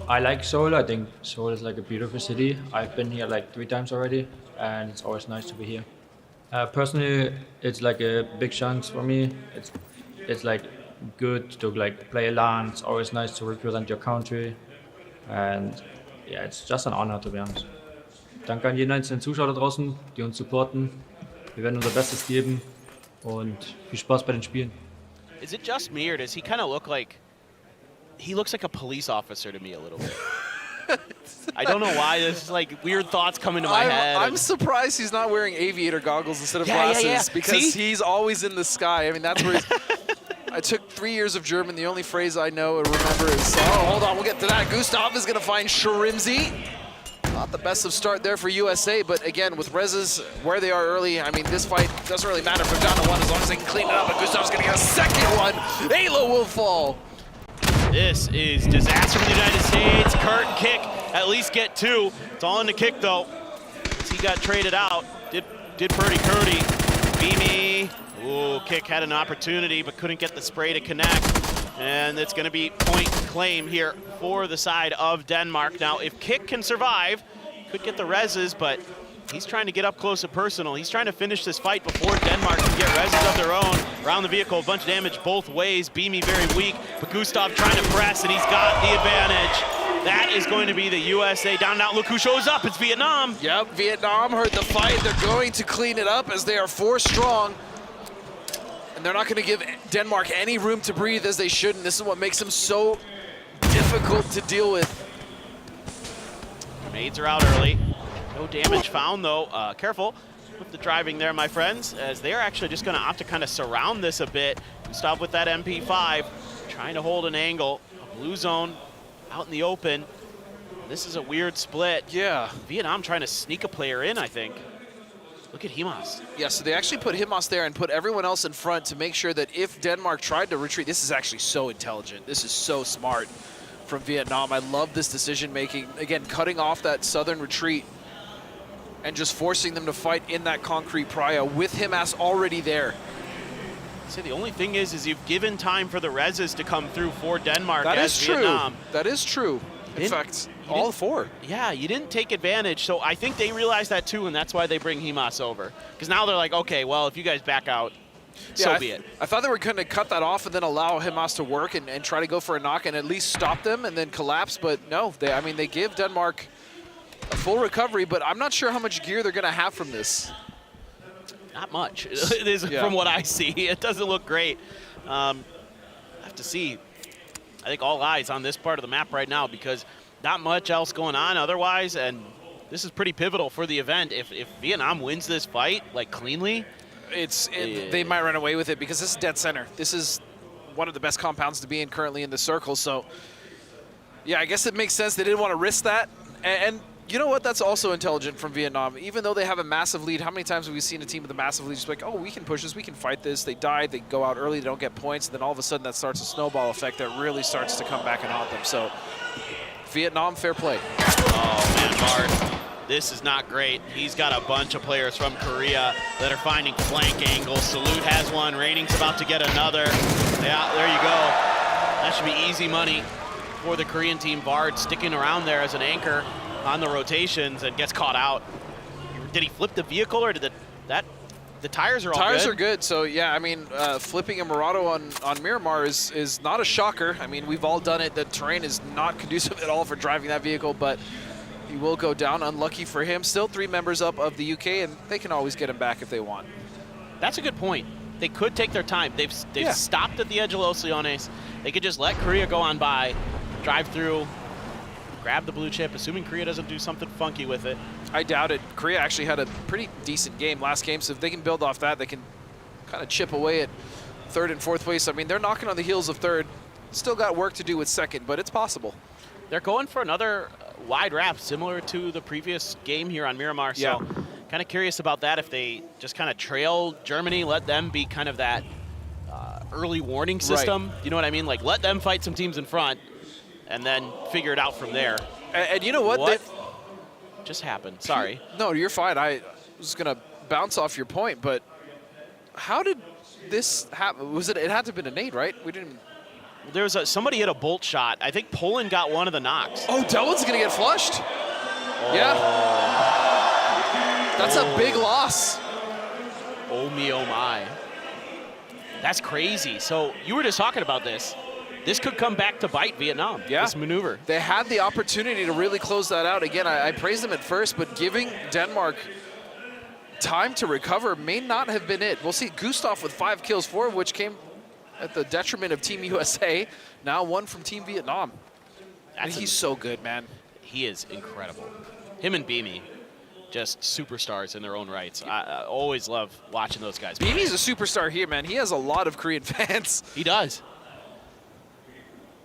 [SPEAKER 8] I like Seoul. I think Seoul is like a beautiful city. I've been here like 3 times already, and it's always nice to be here. Personally, it's like a big chance for me. It's like good to like play LAN. It's always nice to represent your country, and yeah, it's just an honor, to be honest. Danke an jeden einzelnen Zuschauer da draußen, die uns supporten. Wir werden unser Bestes geben und viel Spaß bei den Spielen.
[SPEAKER 15] Is it just me, or does he kind of look like, he looks like a police officer to me a little bit? I don't know why, there's like weird thoughts come into my head.
[SPEAKER 32] I'm surprised he's not wearing aviator goggles instead of glasses, because he's always in the sky. I mean, that's where he's... I took 3 years of German. The only phrase I know or remember is, oh, hold on, we'll get to that. Gustav is going to find ItzzChrizZ. Not the best of start there for USA, but again, with Rezzes where they are early, I mean, this fight doesn't really matter if they're down to 1 as long as they can clean it up, but Gustav's going to get a second one. Halo will fall.
[SPEAKER 15] This is disaster for the United States. Kurt and Kick at least get 2. It's all in the Kick, though, as he got traded out. Did Purdy Curdy. Beamy. Ooh, Kick had an opportunity, but couldn't get the spray to connect. And it's going to be point claim here for the side of Denmark. Now, if Kick can survive, could get the reses, but he's trying to get up close and personal. He's trying to finish this fight before Denmark can get reses of their own. Around the vehicle, a bunch of damage both ways. Beamy very weak, but Gustav trying to press, and he's got the advantage. That is going to be the USA down and out. Look who shows up, it's Vietnam.
[SPEAKER 32] Yep, Vietnam heard the fight. They're going to clean it up as they are 4 strong. And they're not going to give Denmark any room to breathe, as they should, and this is what makes them so difficult to deal with.
[SPEAKER 15] Grenades are out early. No damage found, though. Careful with the driving there, my friends, as they are actually just going to opt to kind of surround this a bit. Stop with that MP5, trying to hold an angle. A blue zone out in the open. This is a weird split.
[SPEAKER 32] Yeah.
[SPEAKER 15] Vietnam trying to sneak a player in, I think. Look at Himas.
[SPEAKER 32] Yeah, so they actually put Himas there and put everyone else in front to make sure that if Denmark tried to retreat, this is actually so intelligent. This is so smart from Vietnam. I love this decision making. Again, cutting off that southern retreat and just forcing them to fight in that concrete pria with Himas already there.
[SPEAKER 15] See, the only thing is you've given time for the reses to come through for Denmark.
[SPEAKER 32] That is true.
[SPEAKER 15] Vietnam.
[SPEAKER 32] That is true. In fact, all 4.
[SPEAKER 15] Yeah, you didn't take advantage, so I think they realized that too, and that's why they bring Himas over. Because now they're like, okay, well, if you guys back out, so be it.
[SPEAKER 32] I thought they were going to cut that off and then allow Himas to work and try to go for a knock and at least stop them and then collapse, but no, they give Denmark a full recovery, but I'm not sure how much gear they're going to have from this.
[SPEAKER 15] Not much, it is from what I see. It doesn't look great. I have to see. I think all eyes on this part of the map right now, because not much else going on otherwise, and this is pretty pivotal for the event. If Vietnam wins this fight, like, cleanly,
[SPEAKER 32] they might run away with it, because this is dead center. This is one of the best compounds to be in currently in the circle, so yeah, I guess it makes sense. They didn't want to risk that, and you know what? That's also intelligent from Vietnam. Even though they have a massive lead, how many times have we seen a team with a massive lead just like, oh, we can push this, we can fight this. They die, they go out early, they don't get points, and then all of a sudden that starts a snowball effect that really starts to come back and haunt them. So, Vietnam, fair play.
[SPEAKER 15] Oh, man, Bart, this is not great. He's got a bunch of players from Korea that are finding flank angles. Salute has one, Raining's about to get another. Yeah, there you go. That should be easy money for the Korean team. Bard sticking around there as an anchor on the rotations and gets caught out. Did he flip the vehicle, or did that the tires are all
[SPEAKER 32] Tires
[SPEAKER 15] good.
[SPEAKER 32] are good, so yeah, I mean, flipping a Murado on Miramar is not a shocker. I mean, we've all done it. The terrain is not conducive at all for driving that vehicle, but he will go down. Unlucky for him. Still 3 members up of the UK, and they can always get him back if they want.
[SPEAKER 15] That's a good point. They could take their time. They've stopped at the edge of Los Leones. They could just let Korea go on by, drive through, grab the blue chip, assuming Korea doesn't do something funky with it.
[SPEAKER 32] I doubt it. Korea actually had a pretty decent game last game, so if they can build off that, they can kind of chip away at 3rd and 4th place. I mean, they're knocking on the heels of 3rd. Still got work to do with 2nd, but it's possible.
[SPEAKER 15] They're going for another wide wrap, similar to the previous game here on Miramar. So kind of curious about that, if they just kind of trail Germany, let them be kind of that early warning system. You know what I mean? Like, let them fight some teams in front and then figure it out from there.
[SPEAKER 32] And you know what?
[SPEAKER 15] Just happened? Sorry.
[SPEAKER 32] No, you're fine. I was going to bounce off your point, but how did this happen? Was it had to have been a nade, right? We didn't.
[SPEAKER 15] There was somebody hit a bolt shot. I think Poland got one of the knocks.
[SPEAKER 32] Oh, Delwin's going to get flushed. Yeah. That's a big loss.
[SPEAKER 15] Oh me, oh my. That's crazy. So you were just talking about this. This could come back to bite Vietnam, this maneuver.
[SPEAKER 32] They had the opportunity to really close that out. Again, I praised them at first, but giving Denmark time to recover may not have been it. We'll see Gustav with 5 kills, 4 of which came at the detriment of Team USA. Now 1 from Team Vietnam. And he's so good, man.
[SPEAKER 15] He is incredible. Him and Beamy, just superstars in their own rights. I always love watching those guys.
[SPEAKER 32] Beamy's a superstar here, man. He has a lot of Korean fans.
[SPEAKER 15] He does.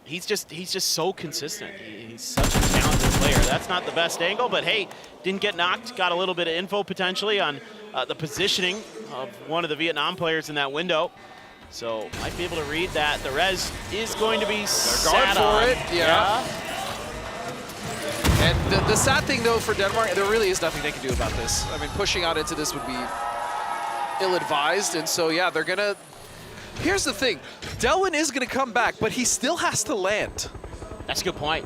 [SPEAKER 15] He's just so consistent. He's such a talented player. That's not the best angle, but hey, didn't get knocked. Got a little bit of info potentially on the positioning of one of the Vietnam players in that window. So might be able to read that. The res is going to be
[SPEAKER 32] They're going for it, yeah. And the sad thing, though, for Denmark, there really is nothing they can do about this. I mean, pushing out into this would be ill-advised, and so, yeah, they're going to... Here's the thing. Delwin is going to come back, but he still has to land.
[SPEAKER 15] That's a good point.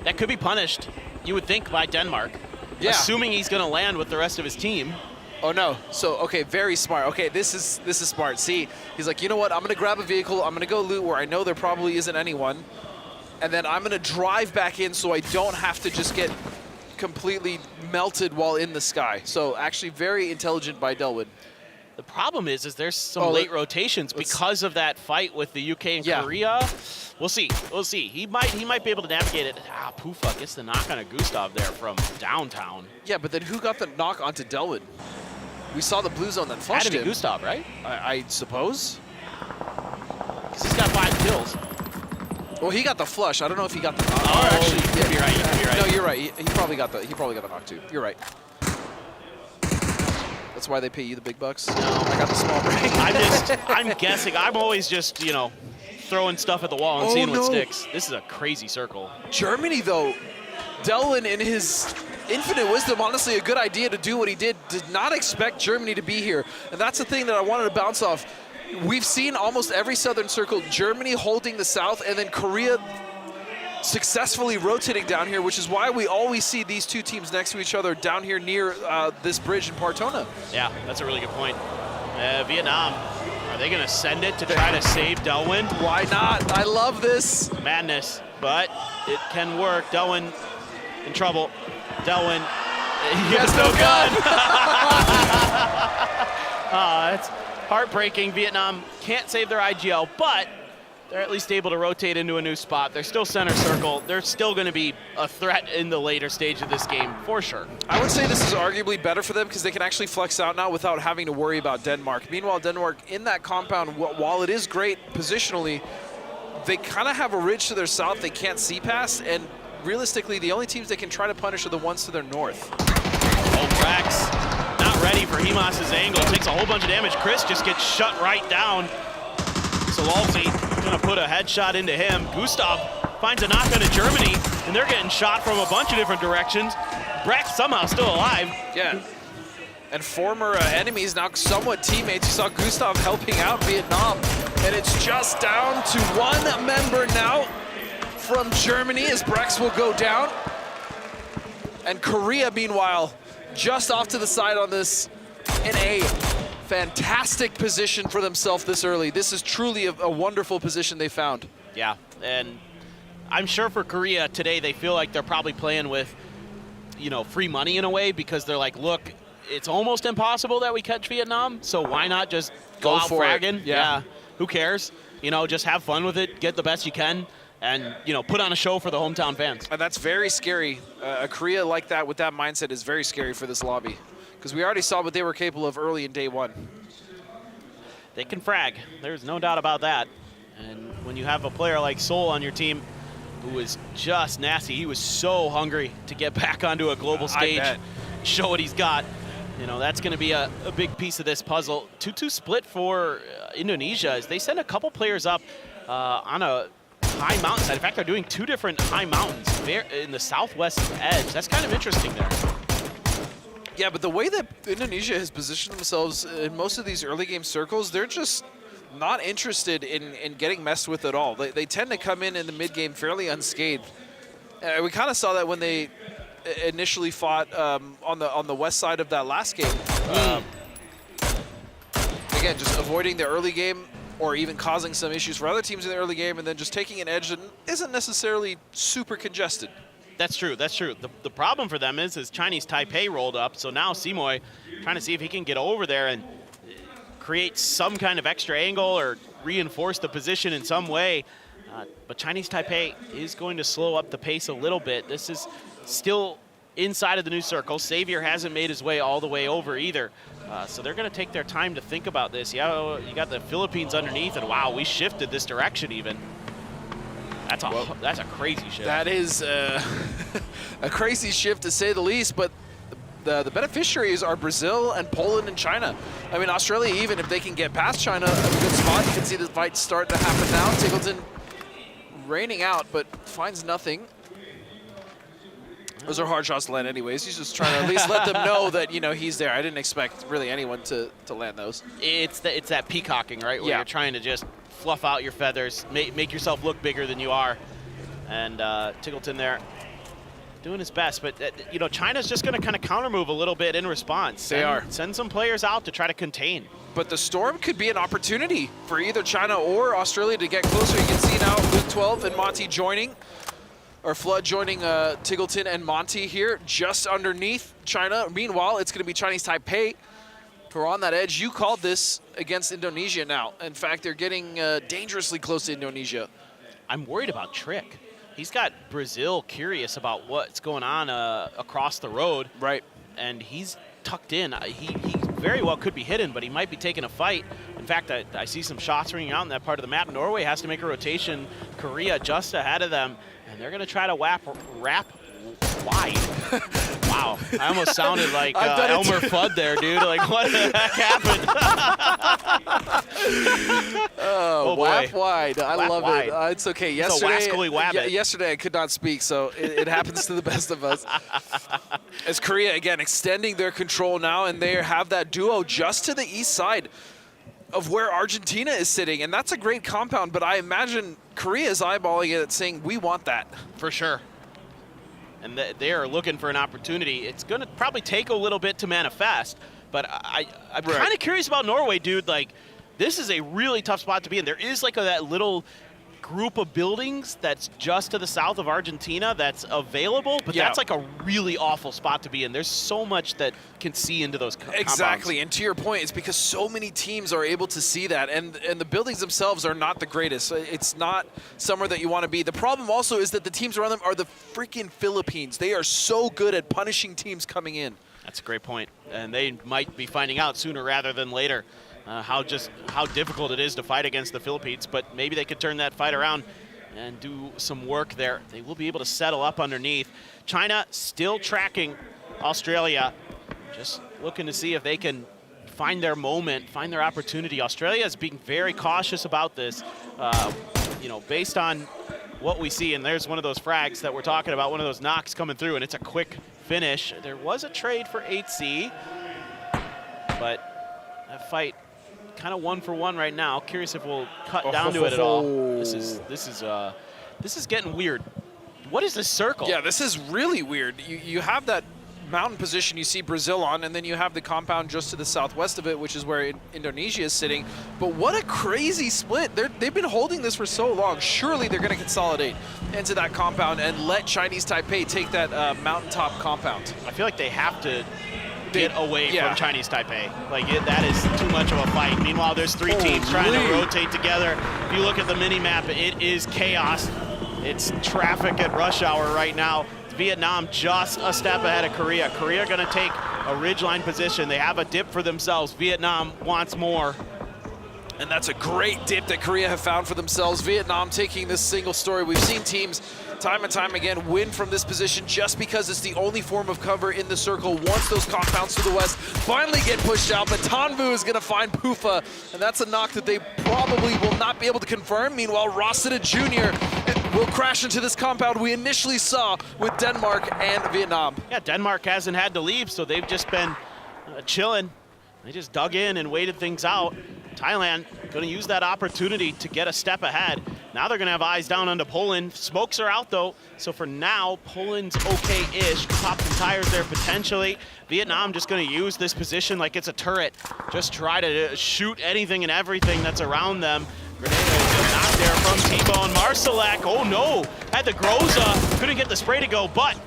[SPEAKER 15] That could be punished, you would think, by Denmark. Yeah. Assuming he's going to land with the rest of his team.
[SPEAKER 32] Oh, no. So, okay, very smart. Okay, this is smart. See, he's like, you know what? I'm going to grab a vehicle. I'm going to go loot where I know there probably isn't anyone. And then I'm going to drive back in so I don't have to just get completely melted while in the sky. So, actually very intelligent by Delwin.
[SPEAKER 15] The problem is there's some late rotations because of that fight with the UK and Korea. We'll see. We'll see. He might be able to navigate it. Pufa gets the knock on a Gustav there from downtown.
[SPEAKER 32] Yeah, but then who got the knock onto Delwin? We saw the blue zone that flushed
[SPEAKER 15] Had to be
[SPEAKER 32] him.
[SPEAKER 15] Gustav, right?
[SPEAKER 32] I suppose.
[SPEAKER 15] Because he's got 5 kills.
[SPEAKER 32] Well, he got the flush. I don't know if he got the knock.
[SPEAKER 15] Oh, actually, you could be right. You could be right.
[SPEAKER 32] No, you're right. He probably got the knock too. You're right. That's why they pay you the big bucks. No, I got the small break.
[SPEAKER 15] I'm guessing. I'm always just, you know, throwing stuff at the wall and seeing what sticks. This is a crazy circle.
[SPEAKER 32] Germany, though, Delwin, in his infinite wisdom, honestly, a good idea to do what he did not expect Germany to be here. And that's the thing that I wanted to bounce off. We've seen almost every Southern Circle, Germany holding the South, and then Korea successfully rotating down here, which is why we always see these two teams next to each other down here near this bridge in Partona.
[SPEAKER 15] Yeah, that's a really good point. Vietnam, are they going to send it to try to save Delwin?
[SPEAKER 32] Why not? I love this.
[SPEAKER 15] Madness, but it can work. Delwin in trouble. Delwin, he has no gun. It's heartbreaking. Vietnam can't save their IGL, but they're at least able to rotate into a new spot. They're still center circle. They're still going to be a threat in the later stage of this game, for sure.
[SPEAKER 32] I would say this is arguably better for them because they can actually flex out now without having to worry about Denmark. Meanwhile, Denmark in that compound, while it is great positionally, they kind of have a ridge to their south they can't see past, and realistically, the only teams they can try to punish are the ones to their north.
[SPEAKER 15] Oh, braex not ready for Hemas' angle. Takes a whole bunch of damage. KRIZZ just gets shut right down. Salalzi gonna put a headshot into him. Gustav finds a knock onto Germany, and they're getting shot from a bunch of different directions. braex somehow still alive.
[SPEAKER 32] Yeah. And former enemies, now somewhat teammates. You saw Gustav helping out Vietnam. And it's just down to 1 member now from Germany as braex will go down. And Korea, meanwhile, just off to the side on this in a fantastic position for themselves this early. This is truly a wonderful position they found.
[SPEAKER 15] Yeah, and I'm sure for Korea today they feel like they're probably playing with, you know, free money in a way, because they're like, look, it's almost impossible that we catch Vietnam, so why not just go out
[SPEAKER 32] for it.
[SPEAKER 15] fragging?
[SPEAKER 32] Yeah.
[SPEAKER 15] Who cares? You know, just have fun with it, get the best you can, and, you know, put on a show for the hometown fans.
[SPEAKER 32] And that's very scary. A Korea like that with that mindset is very scary for this lobby, because we already saw what they were capable of early in day one.
[SPEAKER 15] They can frag. There's no doubt about that. And when you have a player like Seoul on your team who is just nasty, he was so hungry to get back onto a global stage, show what he's got. You know, that's going to be a big piece of this puzzle. 2-2 split for Indonesia as they send a couple players up on a high mountainside. In fact, they're doing 2 different high mountains in the southwest edge. That's kind of interesting there.
[SPEAKER 32] Yeah, but the way that Indonesia has positioned themselves in most of these early game circles, they're just not interested in getting messed with at all. They tend to come in the mid game fairly unscathed. We kind of saw that when they initially fought on the west side of that last game. Again, just avoiding the early game or even causing some issues for other teams in the early game, and then just taking an edge that isn't necessarily super congested.
[SPEAKER 15] That's true. That's true. The problem for them is Chinese Taipei rolled up, so now Simoy trying to see if he can get over there and create some kind of extra angle or reinforce the position in some way. But Chinese Taipei is going to slow up the pace a little bit. This is still inside of the new circle. Xavier hasn't made his way all the way over either. So they're going to take their time to think about this. Yeah, you got the Philippines underneath, and wow, we shifted this direction even. That's a crazy shift.
[SPEAKER 32] That is a crazy shift to say the least, but the beneficiaries are Brazil and Poland and China. I mean, Australia, even if they can get past China, a good spot. You can see the fight start to happen now. Tiggleton raining out, but finds nothing. Those are hard shots to land anyways. He's just trying to at least let them know that, you know, he's there. I didn't expect really anyone to land those.
[SPEAKER 15] It's that peacocking, right? Where you're trying to just fluff out your feathers, make yourself look bigger than you are. And Tiggleton there doing his best. But, you know, China's just going to kind of counter move a little bit in response. Send some players out to try to contain.
[SPEAKER 32] But the storm could be an opportunity for either China or Australia to get closer. You can see now Luke 12 and Monty joining. Or Flood joining Tiggleton and Monty here just underneath China. Meanwhile, it's going to be Chinese Taipei who are on that edge. You called this against Indonesia now. In fact, they're getting dangerously close to Indonesia.
[SPEAKER 15] I'm worried about Trick. He's got Brazil curious about what's going on across the road.
[SPEAKER 32] Right.
[SPEAKER 15] And he's tucked in. He very well could be hidden, but he might be taking a fight. In fact, I see some shots ringing out in that part of the map. Norway has to make a rotation. Korea just ahead of them. And they're going to try to wrap wide. Wow. I almost sounded like Elmer Fudd there, dude. Like, what the heck happened?
[SPEAKER 32] Oh, whap wide. I love it. It's okay.
[SPEAKER 15] Yesterday,
[SPEAKER 32] yesterday I could not speak, so it happens to the best of us. As Korea, again, extending their control now, and they have that duo just to the east side of where Argentina is sitting, and that's a great compound, but I imagine Korea is eyeballing it saying, we want that.
[SPEAKER 15] For sure. And they are looking for an opportunity. It's going to probably take a little bit to manifest, but I'm kind of curious about Norway, dude. Like, this is a really tough spot to be in. There is like that little group of buildings that's just to the south of Argentina that's available, but that's like a really awful spot to be in. There's so much that can see into those
[SPEAKER 32] Exactly, and to your point, it's because so many teams are able to see that, and the buildings themselves are not the greatest. It's not somewhere that you want to be. The problem also is that the teams around them are the freaking Philippines. They are so good at punishing teams coming in.
[SPEAKER 15] That's a great point, and they might be finding out sooner rather than later. How difficult it is to fight against the Philippines, but maybe they could turn that fight around and do some work there. They will be able to settle up underneath. China still tracking Australia, just looking to see if they can find their moment, find their opportunity. Australia is being very cautious about this, you know, based on what we see. And there's one of those frags that we're talking about, one of those knocks coming through, and it's a quick finish. There was a trade for 8C, but that fight kind of 1-for-1 right now. Curious if we'll cut down to it at all. This is getting weird. What is this circle?
[SPEAKER 32] Yeah, this is really weird. You have that mountain position you see Brazil on, and then you have the compound just to the southwest of it, which is where Indonesia is sitting. But what a crazy split. They've been holding this for so long. Surely they're going to consolidate into that compound and let Chinese Taipei take that mountaintop compound.
[SPEAKER 15] I feel like they have to get away from Chinese Taipei. Like, that is too much of a fight. Meanwhile, there's 3 teams trying to rotate together. If you look at the mini-map, it is chaos. It's traffic at rush hour right now. Vietnam just a step ahead of Korea. Korea gonna take a ridgeline position. They have a dip for themselves. Vietnam wants more.
[SPEAKER 32] And that's a great dip that Korea have found for themselves. Vietnam taking this single story. We've seen teams time and time again win from this position just because it's the only form of cover in the circle once those compounds to the west finally get pushed out. But Tanvu is gonna find Pufa, and that's a knock that they probably will not be able to confirm. Meanwhile, Rossiter Jr. will crash into this compound we initially saw with Denmark and Vietnam.
[SPEAKER 15] Yeah, Denmark hasn't had to leave, so they've just been chilling. They just dug in and waited things out. Thailand going to use that opportunity to get a step ahead. Now they're going to have eyes down onto Poland. Smokes are out, though, so for now, Poland's okay-ish. Pop some tires there potentially. Vietnam just going to use this position like it's a turret. Just try to shoot anything and everything that's around them. Grenade is knocked there from T-Bone. Marsalek, oh no, had the Groza, couldn't get the spray to go, but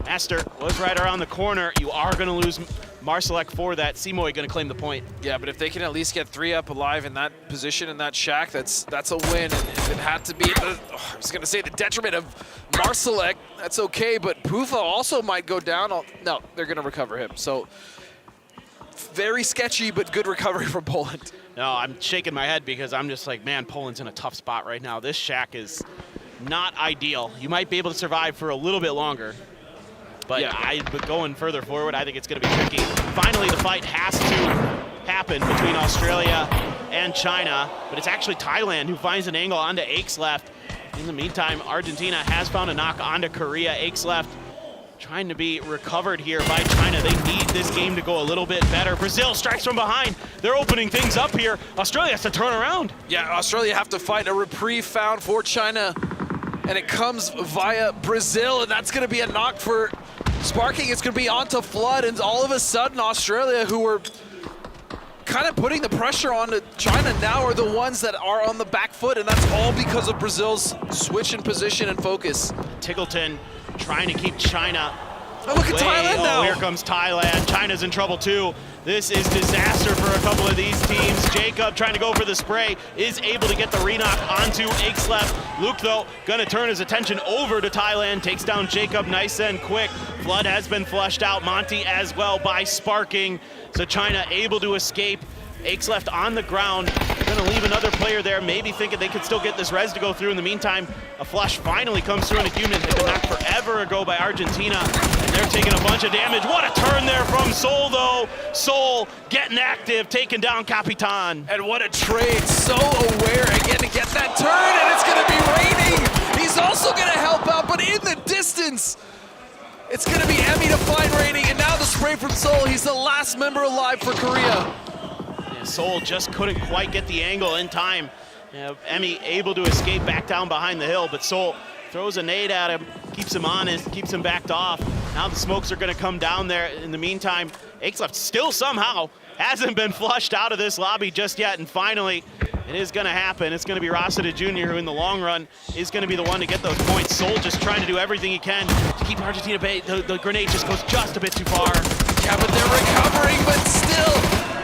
[SPEAKER 15] Master was right around the corner. You are going to lose Marsalek for that. Simoy going to claim the point.
[SPEAKER 32] Yeah, but if they can at least get 3 up alive in that position, in that shack, that's a win. And if it had to be, I was going to say the detriment of Marsalek, that's okay, but Pufa also might go down. No, they're going to recover him. So very sketchy, but good recovery from Poland.
[SPEAKER 15] No, I'm shaking my head because I'm just like, man, Poland's in a tough spot right now. This shack is not ideal. You might be able to survive for a little bit longer, but but going further forward, I think it's going to be tricky. Finally, the fight has to happen between Australia and China, but it's actually Thailand who finds an angle onto Aixleft. In the meantime, Argentina has found a knock onto Korea. Aixleft trying to be recovered here by China. They need this game to go a little bit better. Brazil strikes from behind. They're opening things up here. Australia has to turn around.
[SPEAKER 32] Yeah, Australia have to fight. A reprieve found for China, and it comes via Brazil, and that's going to be a knock for Sparking. It's going to be onto Flood, and all of a sudden Australia, who were kind of putting the pressure on China, now are the ones that are on the back foot, and that's all because of Brazil's switch in position and focus.
[SPEAKER 15] Tiggleton trying to keep China.
[SPEAKER 32] Oh, look at Thailand now.
[SPEAKER 15] Oh, here comes Thailand. China's in trouble too. This is disaster for a couple of these teams. Jacob trying to go for the spray is able to get the re-knock onto Aixleft. Luke, though, gonna turn his attention over to Thailand. Takes down Jacob nice and quick. Flood has been flushed out. Monty as well by Sparking. So China able to escape. Aixleft on the ground. They're gonna leave another player there, maybe thinking they could still get this res to go through. In the meantime, a flush finally comes through into Gyumin. Hit the knock forever ago by Argentina, and they're taking a bunch of damage. What a turn there from Seoul, though. Seoul getting active, taking down Capitan.
[SPEAKER 32] And what a trade. So aware again to get that turn, and it's gonna be raining. He's also gonna help out, but in the distance, it's gonna be Emmy to find Raining, and now the spray from Seoul. He's the last member alive for Korea.
[SPEAKER 15] Soul just couldn't quite get the angle in time. Emmy able to escape back down behind the hill, but Soul throws a nade at him, keeps him honest, keeps him backed off. Now the smokes are going to come down there. In the meantime, Aixleft still somehow hasn't been flushed out of this lobby just yet, and finally it is going to happen. It's going to be Rossiter Jr. who in the long run is going to be the one to get those points. Soul just trying to do everything he can to keep Argentina bay. The grenade just goes just a bit too far.
[SPEAKER 32] Yeah, but they're recovering, but still,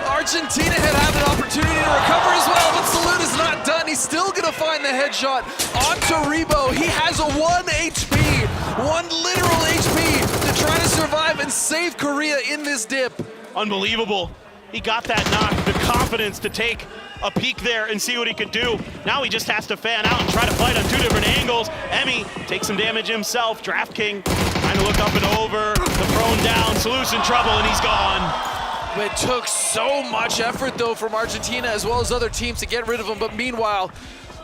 [SPEAKER 32] Argentina had an opportunity to recover as well, but Salute is not done. He's still going to find the headshot onto Rebo. He has a 1 HP, 1 literal HP to try to survive and save Korea in this dip.
[SPEAKER 15] Unbelievable. He got that knock, the confidence to take a peek there and see what he could do. Now he just has to fan out and try to fight on 2 different angles. Emmy takes some damage himself. Draft King trying to look up and over. The prone down. Salute's in trouble, and he's gone.
[SPEAKER 32] It took so much effort, though, from Argentina as well as other teams to get rid of him. But meanwhile,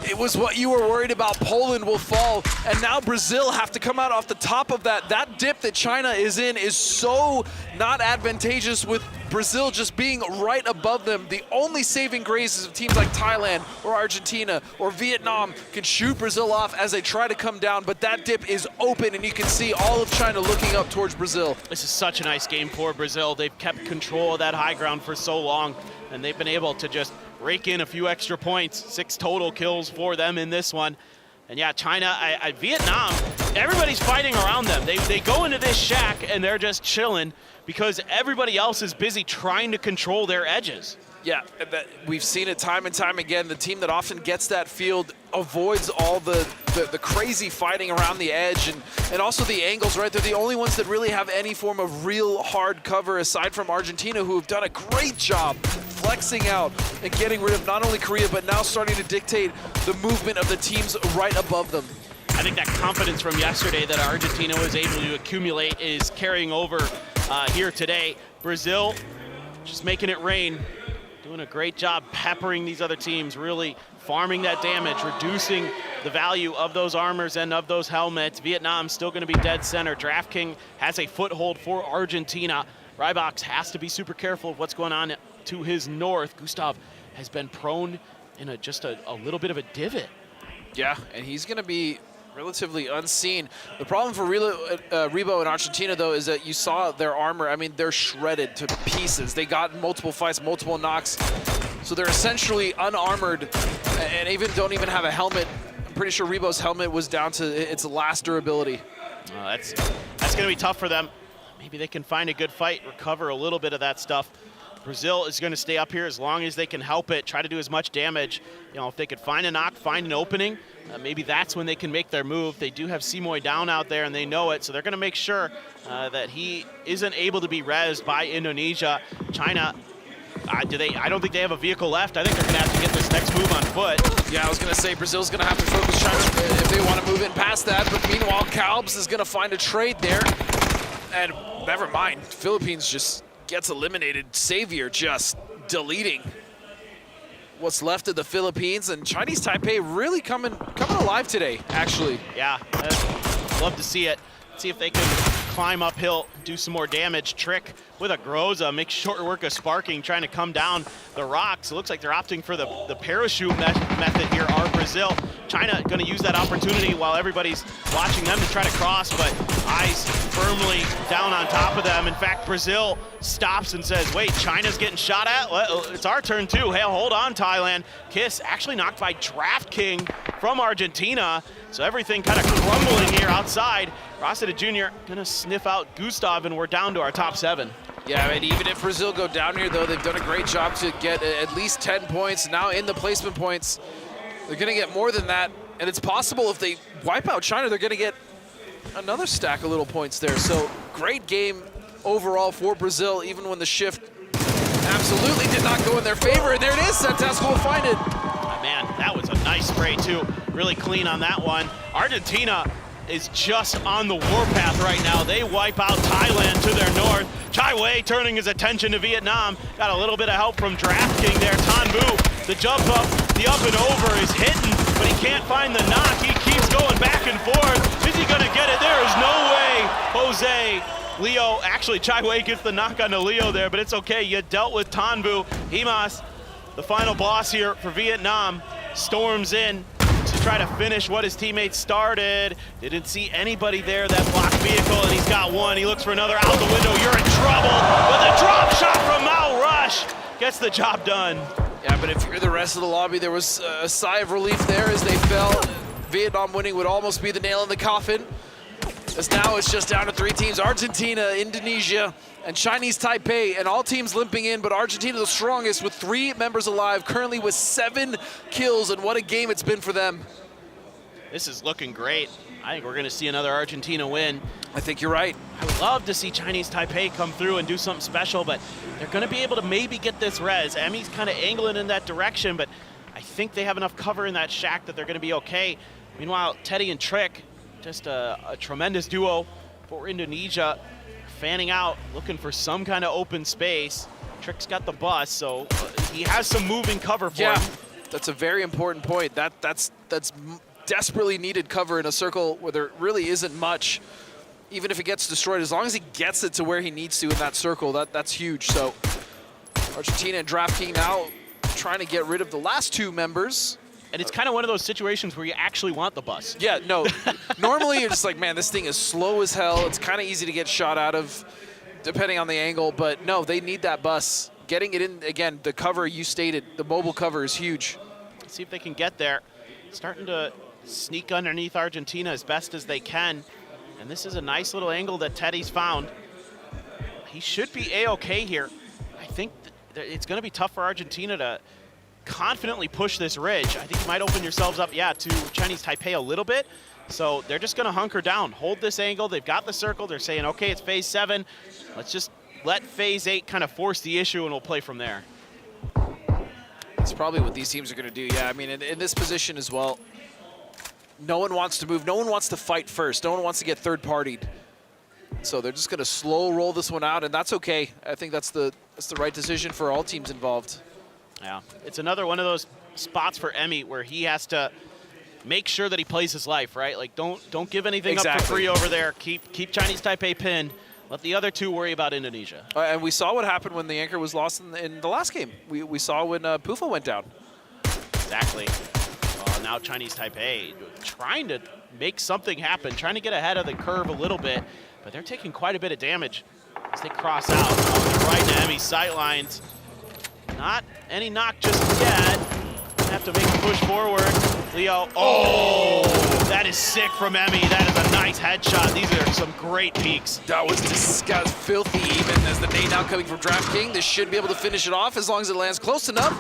[SPEAKER 32] it was what you were worried about. Poland will fall, and now Brazil have to come out off the top of that. That dip that China is in is so not advantageous with Brazil just being right above them. The only saving graces of teams like Thailand or Argentina or Vietnam can shoot Brazil off as they try to come down, but that dip is open and you can see all of China looking up towards Brazil.
[SPEAKER 15] This is such a nice game for Brazil. They've kept control of that high ground for so long, and they've been able to just rake in a few extra points. 6 total kills for them in this one. And yeah, China, Vietnam, everybody's fighting around them. They go into this shack and they're just chilling because everybody else is busy trying to control their edges.
[SPEAKER 32] Yeah, we've seen it time and time again. The team that often gets that field avoids all the crazy fighting around the edge and also the angles, right? They're the only ones that really have any form of real hard cover aside from Argentina, who have done a great job flexing out and getting rid of not only Korea, but now starting to dictate the movement of the teams right above them.
[SPEAKER 15] I think that confidence from yesterday that Argentina was able to accumulate is carrying over here today. Brazil just making it rain, doing a great job peppering these other teams, really farming that damage, reducing the value of those armors and of those helmets. Vietnam still going to be dead center. DraftKings has a foothold for Argentina. Rybox has to be super careful of what's going on to his north. Gustav has been prone in just a little bit of a divot.
[SPEAKER 32] Yeah, and he's going to be relatively unseen. The problem for Rebo and Argentina, though, is that you saw their armor. I mean, they're shredded to pieces. They got multiple fights, multiple knocks. So they're essentially unarmored and don't even have a helmet. I'm pretty sure Rebo's helmet was down to its last durability.
[SPEAKER 15] That's going to be tough for them. Maybe they can find a good fight, recover a little bit of that stuff. Brazil is going to stay up here as long as they can help it, try to do as much damage. You know, if they could find a knock, find an opening, maybe that's when they can make their move. They do have Simoy down out there, and they know it, so they're going to make sure that he isn't able to be rezzed by Indonesia. China, I don't think they have a vehicle left. I think they're going to have to get this next move on foot.
[SPEAKER 32] Yeah, I was going to say Brazil's going to have to focus China if they want to move in past that, but meanwhile, Calbs is going to find a trade there. And never mind, Philippines just gets eliminated. Savior just deleting what's left of the Philippines, and Chinese Taipei really coming alive today, actually.
[SPEAKER 15] Yeah, I'd love to see it. See if they can climb uphill, do some more damage. Trick with a Groza, makes short work of Sparking, trying to come down the rocks. It looks like they're opting for the parachute method here, are Brazil. China going to use that opportunity while everybody's watching them to try to cross, but eyes firmly down on top of them. In fact, Brazil stops and says, wait, China's getting shot at? It's our turn too. Hey, hold on, Thailand. Kiss actually knocked by DraftKings from Argentina. So everything kind of crumbling here outside. Rossiter Jr. gonna sniff out Gustav, and we're down to our top 7.
[SPEAKER 32] Yeah, I mean, even if Brazil go down here, though, they've done a great job to get at least 10 points. Now in the placement points, they're gonna get more than that. And it's possible if they wipe out China, they're gonna get another stack of little points there. So great game overall for Brazil, even when the shift absolutely did not go in their favor. And there it is, Santasco will find it.
[SPEAKER 15] Man, that was a nice spray too. Really clean on that one. Argentina is just on the warpath right now. They wipe out Thailand to their north. Chai Wei turning his attention to Vietnam. Got a little bit of help from DraftKings there. Tan Vu, the jump up, the up and over is hitting, but he can't find the knock. He keeps going back and forth. Is he gonna get it? There is no way. Jose, Leo, actually Chai Wei gets the knock on the Leo there, but it's okay. You dealt with Tan Vu. Himas, the final boss here for Vietnam, storms in to try to finish what his teammates started. Didn't see anybody there, that blocked vehicle, and he's got one. He looks for another out the window. You're in trouble, but the drop shot from Mao Rush gets the job done.
[SPEAKER 32] Yeah, but if you're the rest of the lobby, there was a sigh of relief there as they fell. Vietnam winning would almost be the nail in the coffin. As now it's just down to 3 teams, Argentina, Indonesia, and Chinese Taipei, and all teams limping in, but Argentina the strongest with 3 members alive, currently with 7 kills, and what a game it's been for them.
[SPEAKER 15] This is looking great. I think we're gonna see another Argentina win.
[SPEAKER 32] I think you're right.
[SPEAKER 15] I would love to see Chinese Taipei come through and do something special, but they're gonna be able to maybe get this res. Emmy's kind of angling in that direction, but I think they have enough cover in that shack that they're gonna be okay. Meanwhile, Teddy and Trick, just a tremendous duo for Indonesia, fanning out, looking for some kind of open space. Trick's got the bus, so he has some moving cover for him.
[SPEAKER 32] That's a very important point. That's desperately needed cover in a circle where there really isn't much. Even if it gets destroyed, as long as he gets it to where he needs to in that circle, that's huge. So Argentina and DraftKings now trying to get rid of the last two members.
[SPEAKER 15] And it's kind of one of those situations where you actually want the bus.
[SPEAKER 32] Yeah, no. Normally you're just like, man, this thing is slow as hell. It's kind of easy to get shot out of, depending on the angle. But no, they need that bus. Getting it in, again, the cover you stated, the mobile cover is huge.
[SPEAKER 15] Let's see if they can get there. Starting to sneak underneath Argentina as best as they can. And this is a nice little angle that Teddy's found. He should be A-okay here. I think it's going to be tough for Argentina to confidently push this ridge. I think you might open yourselves up, yeah, to Chinese Taipei a little bit. So they're just going to hunker down, hold this angle. They've got the circle. They're saying, okay, it's phase 7. Let's just let phase 8 kind of force the issue, and we'll play from there.
[SPEAKER 32] That's probably what these teams are going to do. Yeah, I mean, in this position as well, no one wants to move. No one wants to fight first. No one wants to get third-partied. So they're just going to slow roll this one out, and that's okay. I think that's the right decision for all teams involved.
[SPEAKER 15] Yeah, it's another one of those spots for Emmy where he has to make sure that he plays his life, right? Like, don't give anything up for free over there. Keep Chinese Taipei pinned. Let the other two worry about Indonesia.
[SPEAKER 32] And we saw what happened when the anchor was lost in the last game. We saw when Pufo went down.
[SPEAKER 15] Exactly. Now Chinese Taipei trying to make something happen, trying to get ahead of the curve a little bit, but they're taking quite a bit of damage as they cross out. Right into Emmy's sightlines. Not any knock just yet. Have to make a push forward. Leo, oh, that is sick from Emmy. That is a nice headshot. These are some great peaks.
[SPEAKER 32] That was disgusting, filthy even as the nade now coming from DraftKings. This should be able to finish it off as long as it lands close enough.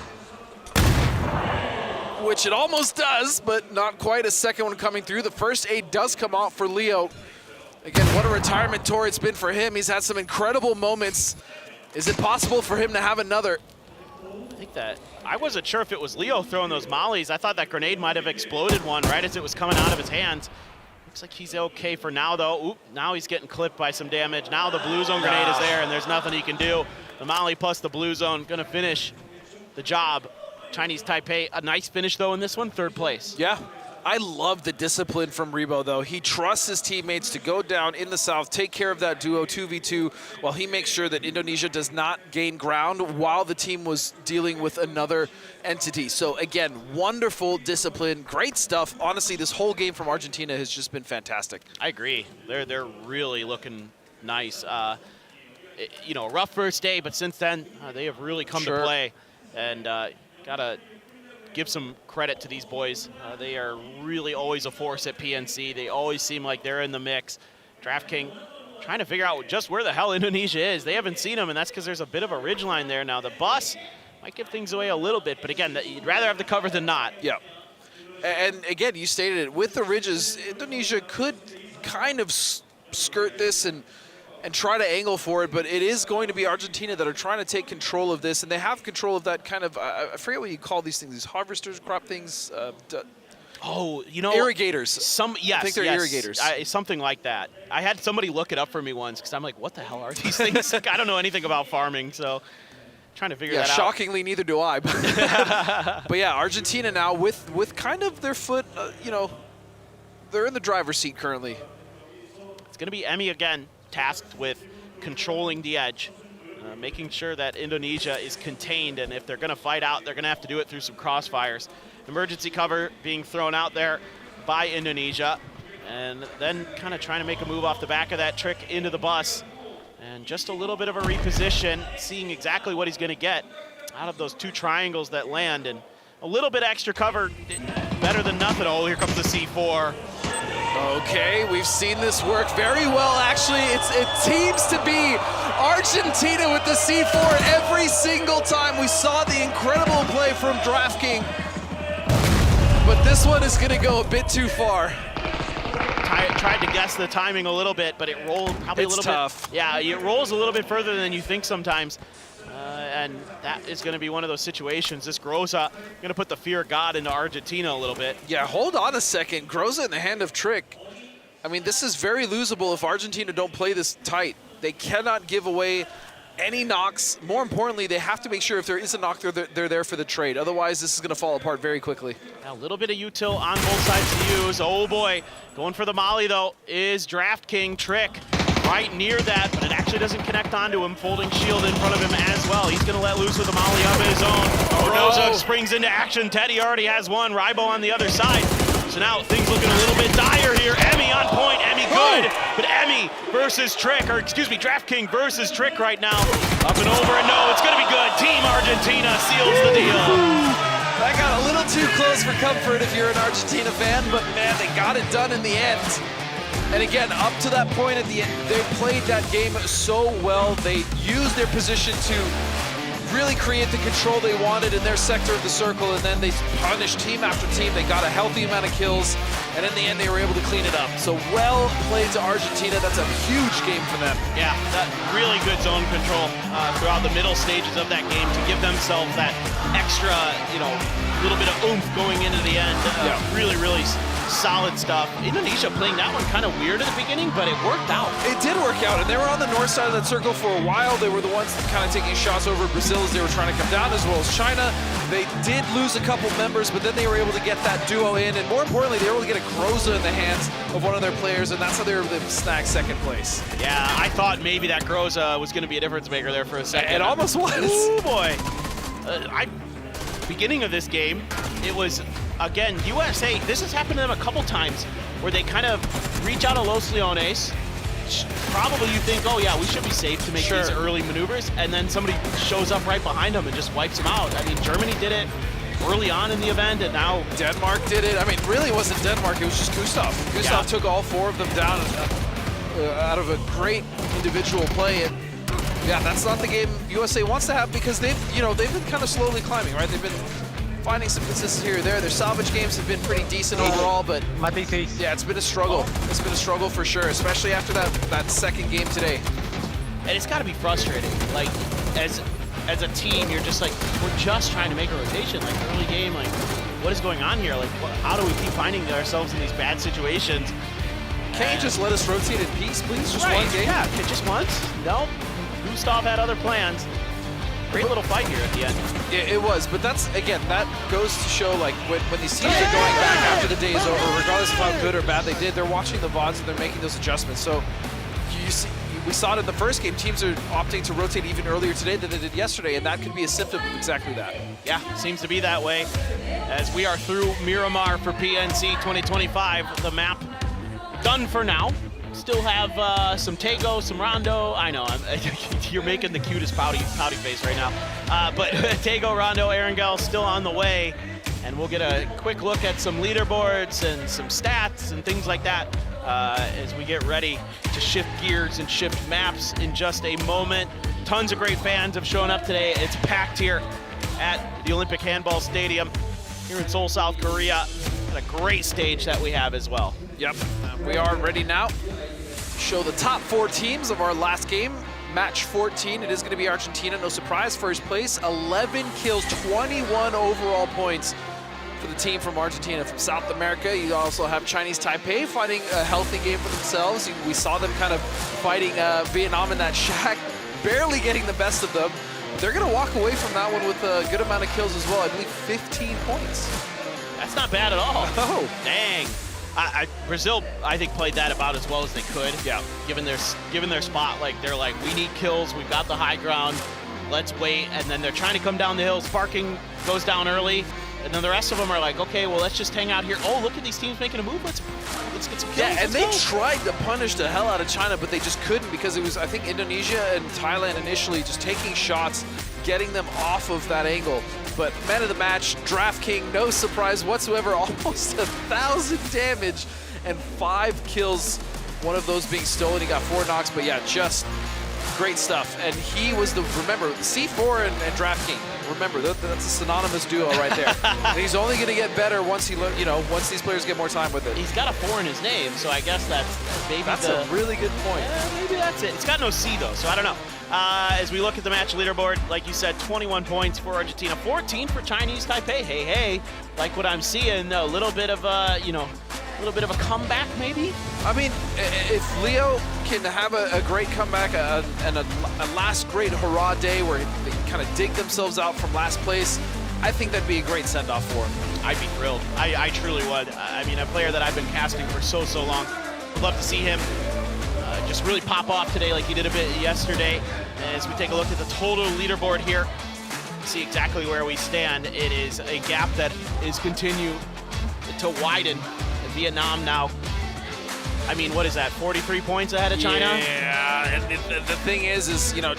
[SPEAKER 32] Which it almost does, but not quite. A second one coming through. The first 8 does come out for Leo. Again, what a retirement tour it's been for him. He's had some incredible moments. Is it possible for him to have another?
[SPEAKER 15] I think that I wasn't sure if it was Leo throwing those mollies. I thought that grenade might have exploded one right as it was coming out of his hands. Looks like he's okay for now, though. Oop, now he's getting clipped by some damage. Now the blue zone grenade is there, and there's nothing he can do. The molly plus the blue zone gonna finish the job. Chinese Taipei, a nice finish, though, in this one, 3rd place.
[SPEAKER 32] Yeah. I love the discipline from Rebo, though. He trusts his teammates to go down in the south, take care of that duo 2v2, while he makes sure that Indonesia does not gain ground while the team was dealing with another entity. So, again, wonderful discipline, great stuff. Honestly, this whole game from Argentina has just been fantastic.
[SPEAKER 15] I agree. They're really looking nice. You know, a rough first day, but since then, they have really come to play. And gotta give some credit to these boys. They are really always a force at PNC. They always seem like they're in the mix. DraftKings trying to figure out just where the hell Indonesia is. They haven't seen them, and that's because there's a bit of a ridge line there. Now, the bus might give things away a little bit, but again, you'd rather have the cover than not.
[SPEAKER 32] Yeah. And again, you stated it, with the ridges, Indonesia could kind of skirt this and try to angle for it, but it is going to be Argentina that are trying to take control of this, and they have control of that kind of, I forget what you call these things, these harvesters, crop things.
[SPEAKER 15] Oh, you know,
[SPEAKER 32] irrigators.
[SPEAKER 15] Yes,
[SPEAKER 32] I think they're irrigators.
[SPEAKER 15] Something like that. I had somebody look it up for me once because I'm like, what the hell are these things? Like, I don't know anything about farming, so trying to figure that out.
[SPEAKER 32] Shockingly, neither do I. But yeah, Argentina now with kind of their foot, you know, they're in the driver's seat currently.
[SPEAKER 15] It's going to be Emmy again, tasked with controlling the edge, making sure that Indonesia is contained, and if they're going to fight out, they're going to have to do it through some crossfires. Emergency cover being thrown out there by Indonesia, and then kind of trying to make a move off the back of that trick into the bus, and just a little bit of a reposition, seeing exactly what he's going to get out of those 2 triangles that land, and a little bit extra cover, better than nothing. Oh, here comes the C4.
[SPEAKER 32] Okay, we've seen this work very well, actually. It seems to be Argentina with the C4 every single time. We saw the incredible play from DraftKings, but this one is going to go a bit too far.
[SPEAKER 15] Tried to guess the timing a little bit, but it rolled probably a little
[SPEAKER 32] tough.
[SPEAKER 15] bit. Yeah, it rolls a little bit further than you think sometimes. And that is going to be one of those situations. This Groza going to put the fear of God into Argentina a little bit.
[SPEAKER 32] Yeah, hold on a second. Groza in the hand of Trick. I mean, this is very losable if Argentina don't play this tight. They cannot give away any knocks. More importantly, they have to make sure if there is a knock, they're there for the trade. Otherwise, this is going to fall apart very quickly.
[SPEAKER 15] A little bit of util on both sides to use. Oh boy, going for the molly though is DraftKings. Trick right near that, but it actually doesn't connect onto him. Folding shield in front of him as well. He's gonna let loose with a molly of his own. Oh, Noza springs into action. Teddy already has one. Rybo on the other side. So now things looking a little bit dire here. Emmy on point, Emmy good, but Emmy versus Trick, or excuse me, DraftKing versus Trick right now. Up and over, and no, it's gonna be good. Team Argentina seals the deal.
[SPEAKER 32] That got a little too close for comfort if you're an Argentina fan, but man, they got it done in the end. And again, up to that point at the end, they played that game so well. They used their position to really create the control they wanted in their sector of the circle, and then they punished team after team. They got a healthy amount of kills, and in the end, they were able to clean it up. So well played to Argentina. That's a huge game for them.
[SPEAKER 15] Yeah, that really good zone control throughout the middle stages of that game to give themselves that extra, little bit of oomph going into the end. Really, really solid stuff. Indonesia playing that one kind of weird at the beginning, but it worked out.
[SPEAKER 32] It did work out, and they were on the north side of that circle for a while. They were the ones kind of taking shots over Brazil as they were trying to come down, as well as China. They did lose a couple members, but then they were able to get that duo in, and more importantly, they were able to get a Groza in the hands of one of their players, and that's how they were able to snag second place.
[SPEAKER 15] Yeah, I thought maybe that Groza was going to be a difference maker there for a second.
[SPEAKER 32] It almost was.
[SPEAKER 15] Oh boy. Beginning of this game, it was, again, USA, this has happened to them a couple times where they kind of reach out a Los Leones. Probably you think, oh yeah, we should be safe to make these early maneuvers, and then somebody shows up right behind them and just wipes them out. I mean, Germany did it early on in the event, and now
[SPEAKER 32] Denmark did it. I mean, really it wasn't Denmark, it was just Gustav. Gustav took all four of them down out of a great individual play. And yeah, that's not the game USA wants to have, because they've been kind of slowly climbing, right? They've been finding some consistency here or there. Their salvage games have been pretty decent overall, but yeah, it's been a struggle. It's been a struggle for sure, especially after that second game today.
[SPEAKER 15] And it's got to be frustrating. Like, as a team, you're just like, we're just trying to make a rotation. Like, early game, like, what is going on here? Like, how do we keep finding ourselves in these bad situations?
[SPEAKER 32] Can't you just let us rotate in peace, please? Just one game?
[SPEAKER 15] Yeah, just once? Nope. Gustav had other plans. Great little fight here at the end.
[SPEAKER 32] Yeah, it was, but that's, again, that goes to show, like, when these teams are going back after the day is over, regardless of how good or bad they did, they're watching the VODs and they're making those adjustments. So you see, we saw it in the first game. Teams are opting to rotate even earlier today than they did yesterday, and that could be a symptom of exactly that.
[SPEAKER 15] Yeah, seems to be that way. As we are through Miramar for PNC 2025, the map done for now. Still have some Tego, some Rondo. I know, you're making the cutest pouty face right now. But Tego, Rondo, Erangel still on the way. And we'll get a quick look at some leaderboards and some stats and things like that as we get ready to shift gears and shift maps in just a moment. Tons of great fans have shown up today. It's packed here at the Olympic Handball Stadium here in Seoul, South Korea. And a great stage that we have as well.
[SPEAKER 32] Yep, we are ready now. Show the top 4 teams of our last game. Match 14, it is going to be Argentina, no surprise. First place, 11 kills, 21 overall points for the team from Argentina. From South America, you also have Chinese Taipei fighting a healthy game for themselves. We saw them kind of fighting Vietnam in that shack, barely getting the best of them. They're going to walk away from that one with a good amount of kills as well. I believe 15 points.
[SPEAKER 15] That's not bad at all.
[SPEAKER 32] Oh.
[SPEAKER 15] Dang. Brazil, I think, played that about as well as they could. Yeah. Given their spot, like, they're like, we need kills, we've got the high ground, let's wait. And then they're trying to come down the hill. Sparking goes down early. And then the rest of them are like, okay, well, let's just hang out here. Oh, look at these teams making a move. Let's get some kills.
[SPEAKER 32] Yeah, and they tried to punish the hell out of China, but they just couldn't, because it was, I think, Indonesia and Thailand initially just taking shots, getting them off of that angle. But man of the match, DraftKing, no surprise whatsoever, almost 1,000 damage and 5 kills, one of those being stolen. He got 4 knocks, but yeah, just great stuff. And he was remember, C4 and DraftKing, remember, that's a synonymous duo right there. And he's only going to get better once he once these players get more time with it.
[SPEAKER 15] He's got a 4 in his name, so I guess that's maybe
[SPEAKER 32] that's a really good point.
[SPEAKER 15] Yeah, maybe that's it. It's got no C though, so I don't know. As we look at the match leaderboard, like you said, 21 points for Argentina, 14 for Chinese Taipei. Hey, like what I'm seeing, a little bit of a comeback maybe.
[SPEAKER 32] I mean, if Leo can have a great comeback and a last great hurrah day where they kind of dig themselves out from last place, I think that'd be a great send-off for him.
[SPEAKER 15] I'd be thrilled. I truly would. I mean, a player that I've been casting for so long. Would love to see him just really pop off today like he did a bit yesterday. As we take a look at the total leaderboard here, see exactly where we stand. It is a gap that is continue to widen. Vietnam now, I mean, what is that, 43 points ahead of China?
[SPEAKER 32] Yeah, and the thing is, you know,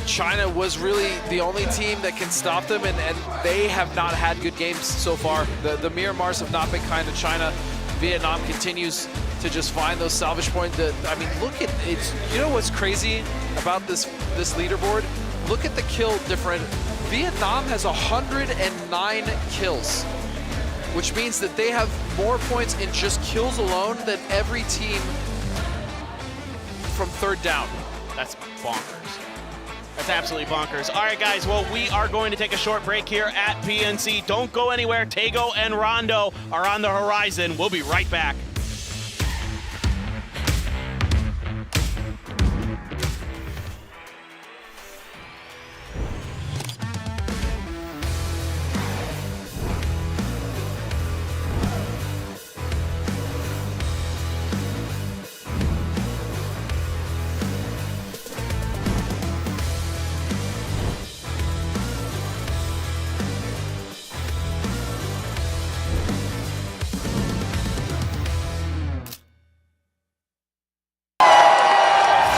[SPEAKER 32] China was really the only team that can stop them, and they have not had good games so far. The Myanmars have not been kind to China. Vietnam continues to just find those salvage points. I mean, look at it. You know what's crazy about this leaderboard? Look at the kill difference. Vietnam has 109 kills, which means that they have more points in just kills alone than every team from third down.
[SPEAKER 15] That's bonkers. That's absolutely bonkers. All right, guys, well, we are going to take a short break here at PNC. Don't go anywhere. Tego and Rondo are on the horizon. We'll be right back.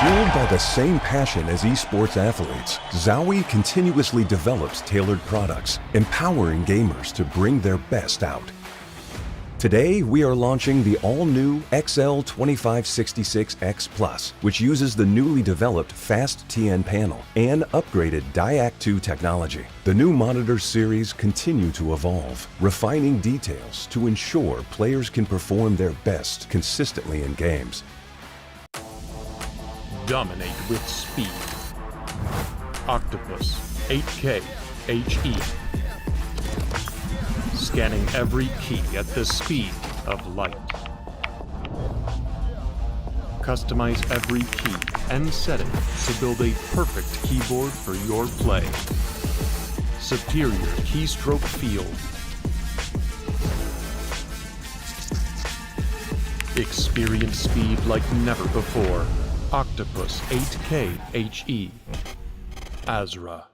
[SPEAKER 3] Fueled by the same passion as esports athletes, Zowie continuously develops tailored products, empowering gamers to bring their best out. Today, we are launching the all-new XL2566X Plus, which uses the newly developed Fast TN panel and upgraded Diac2 technology. The new monitor series continue to evolve, refining details to ensure players can perform their best consistently in games.
[SPEAKER 19] Dominate with speed. Octopus 8K HE. Scanning every key at the speed of light. Customize every key and setting to build a perfect keyboard for your play. Superior keystroke feel. Experience speed like never before. Octopus 8K HE. Azra.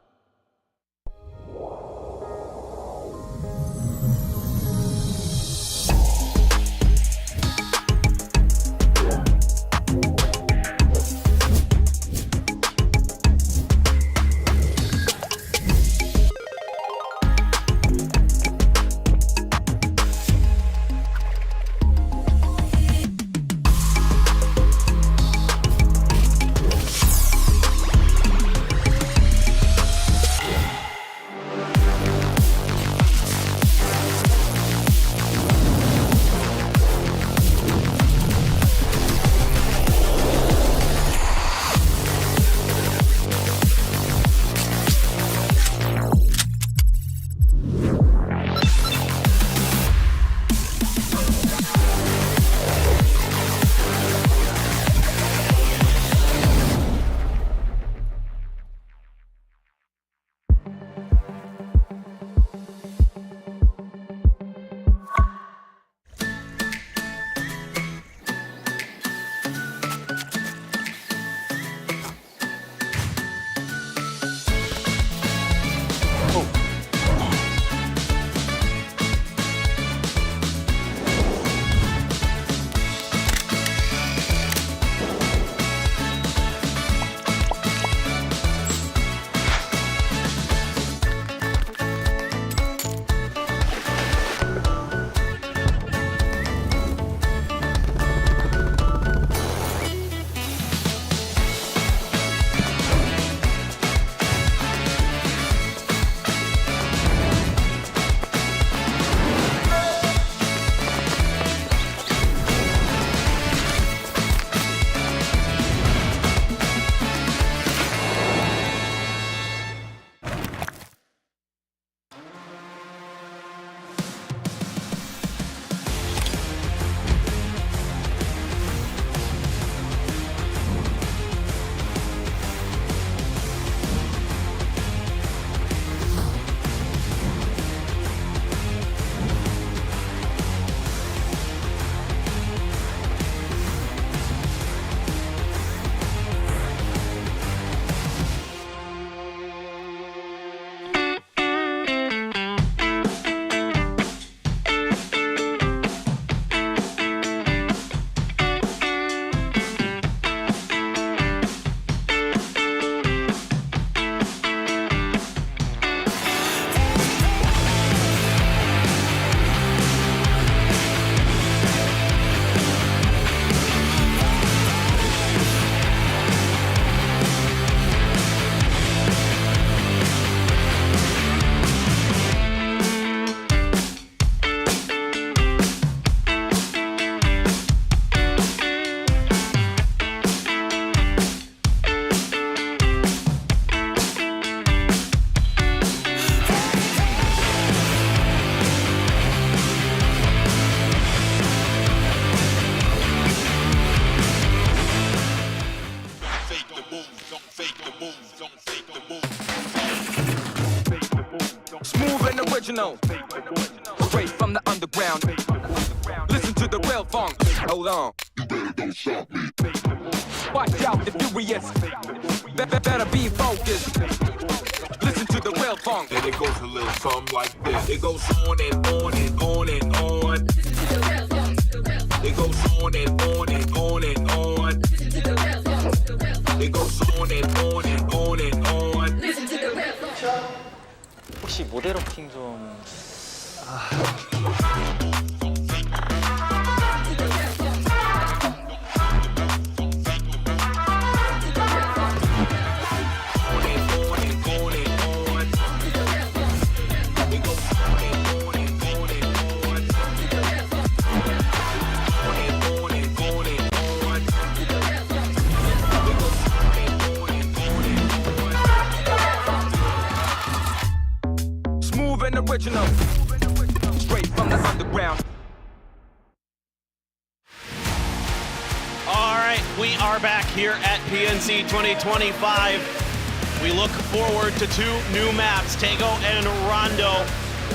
[SPEAKER 12] original. Straight from the underground. Listen to the real funk. Hold on. Watch out, the furious. Better be focused. Listen to the real funk.
[SPEAKER 13] And it goes a little something like this. It goes on and on and on and on. It goes on and on and on and on. It goes on and on and on and on.
[SPEAKER 5] 혹시 모델 워킹 좀
[SPEAKER 12] Smooth and original. Straight from the underground.
[SPEAKER 15] All right, we are back here at PNC 2025. We look forward to two new maps, Tego and Rondo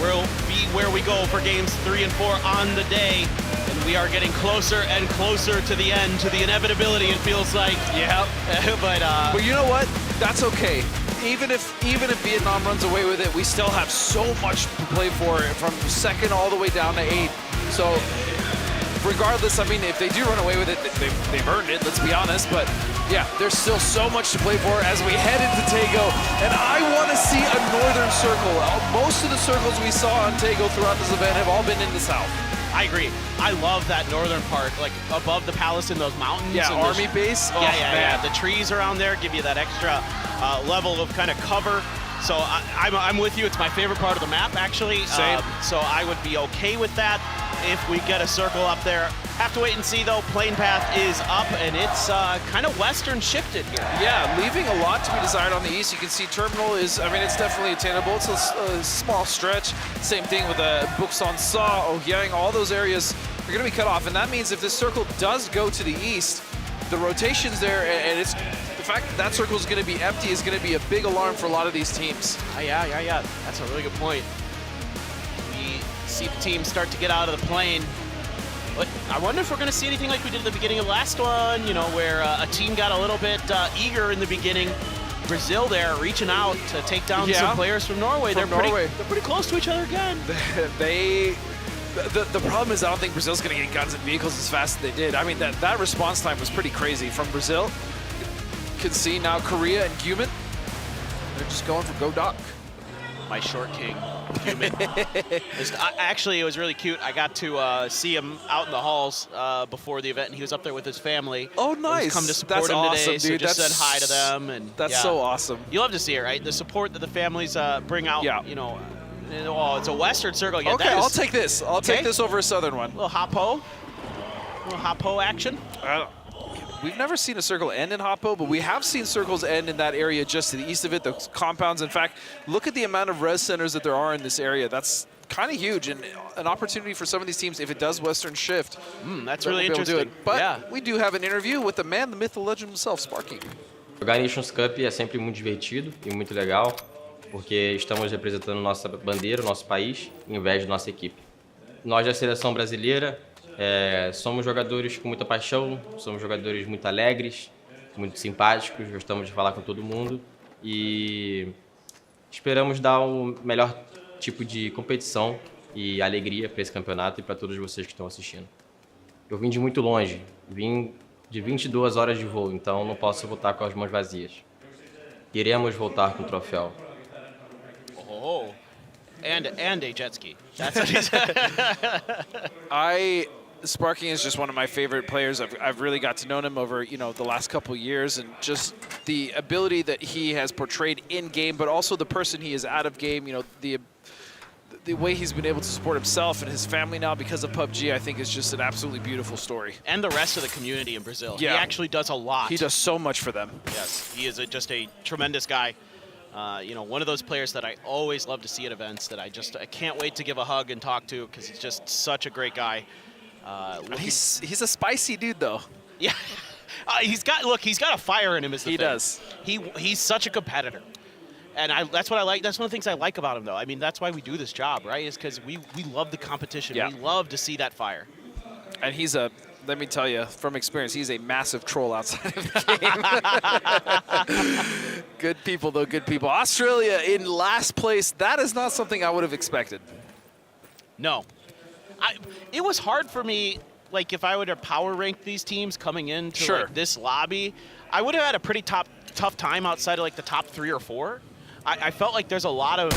[SPEAKER 15] will be where we go for games 3 and 4 on the day. And we are getting closer and closer to the end, to the inevitability, it feels like.
[SPEAKER 32] Yeah.
[SPEAKER 15] But
[SPEAKER 32] you know what? That's okay. Even if Vietnam runs away with it, we still have so much to play for from second all the way down to 8. So regardless, I mean, if they do run away with it, they've earned it, let's be honest. But yeah, there's still so much to play for as we head into Tego. And I want to see a northern circle. Most of the circles we saw on Tego throughout this event have all been in the south.
[SPEAKER 15] I agree. I love that northern part, like above the palace in those mountains.
[SPEAKER 32] Yeah,
[SPEAKER 15] and
[SPEAKER 32] army base. Oh,
[SPEAKER 15] yeah. The trees around there give you that extra level of kind of cover. So I'm with you. It's my favorite part of the map, actually.
[SPEAKER 32] Same.
[SPEAKER 15] So I would be okay with that if we get a circle up there. Have to wait and see, though. Plane path is up, and it's kind of western shifted here.
[SPEAKER 32] Yeah, leaving a lot to be desired on the east. You can see terminal is, I mean, it's definitely attainable. It's a small stretch. Same thing with Buksan Sa, Ohyang, all those areas are going to be cut off. And that means if this circle does go to the east, the rotations there, and it's the fact that circle is going to be empty is going to be a big alarm for a lot of these teams.
[SPEAKER 15] Yeah. That's a really good point. We see the team start to get out of the plane. But I wonder if we're going to see anything like we did at the beginning of the last one, you know, where a team got a little bit eager in the beginning. Brazil there reaching out to take down some players from Norway. They're pretty close to each other again.
[SPEAKER 32] The problem is I don't think Brazil's going to get guns and vehicles as fast as they did. I mean, that response time was pretty crazy from Brazil. You can see now Korea and Gyumin, they're just going for Go Doc.
[SPEAKER 15] My short king, Gyumin. Actually, it was really cute. I got to see him out in the halls before the event, and he was up there with his family.
[SPEAKER 32] Oh, nice.
[SPEAKER 15] Come to support him
[SPEAKER 32] awesome,
[SPEAKER 15] today,
[SPEAKER 32] dude.
[SPEAKER 15] so just said hi to them. And
[SPEAKER 32] that's so awesome.
[SPEAKER 15] You love to see it, right? The support that the families bring out, you know. Oh, it's a western circle. Yeah,
[SPEAKER 32] okay, I'll take this. I'll take this over a southern one.
[SPEAKER 15] A little hop-ho action.
[SPEAKER 32] We've never seen a circle end in Hoppo, but we have seen circles end in that area just to the east of it, the compounds. In fact, look at the amount of res centers that there are in this area. That's kind of huge and an opportunity for some of these teams if it does western shift.
[SPEAKER 15] That's really interesting.
[SPEAKER 32] But we do have an interview with the man, the myth, the legend himself, Sparking.
[SPEAKER 6] Jogar Nations Cup é sempre muito divertido e muito legal, porque estamos representando nossa bandeira, nosso país, em vez de nossa equipe. Nós da seleção brasileira somos jogadores com muita paixão, somos jogadores muito alegres, muito simpáticos, gostamos de falar com todo mundo e esperamos dar o melhor tipo de competição e alegria para esse campeonato e para todos vocês que estão assistindo. Eu vim de muito longe, vim de 22 horas de voo, então não posso voltar com as mãos vazias. Iremos voltar com o troféu.
[SPEAKER 15] Oh, and a jet ski. That's what he said.
[SPEAKER 32] Sparking is just one of my favorite players. I've really got to know him over, you know, the last couple of years, and just the ability that he has portrayed in game, but also the person he is out of game. You know, the way he's been able to support himself and his family now because of PUBG, I think is just an absolutely beautiful story.
[SPEAKER 15] And the rest of the community in Brazil.
[SPEAKER 32] Yeah.
[SPEAKER 15] He actually does a lot.
[SPEAKER 32] He does so much for them.
[SPEAKER 15] Yes, he is just a tremendous guy. You know, one of those players that I always love to see at events that I can't wait to give a hug and talk to because he's just such a great guy.
[SPEAKER 32] He's a spicy dude, though.
[SPEAKER 15] Yeah, he's got a fire in him. Is the thing.
[SPEAKER 32] Does.
[SPEAKER 15] He's such a competitor, And that's what I like. That's one of the things I like about him, though. I mean, that's why we do this job, right? Is because we love the competition.
[SPEAKER 32] Yeah.
[SPEAKER 15] We love to see that fire.
[SPEAKER 32] And he's let me tell you from experience, he's a massive troll outside of the game. Good people, though, good people. Australia in last place. That is not something I would have expected.
[SPEAKER 15] No. It was hard for me, like, if I would have power ranked these teams coming into like, this lobby, I would have had a pretty tough time outside of, like, the top 3 or 4. I felt like there's a lot of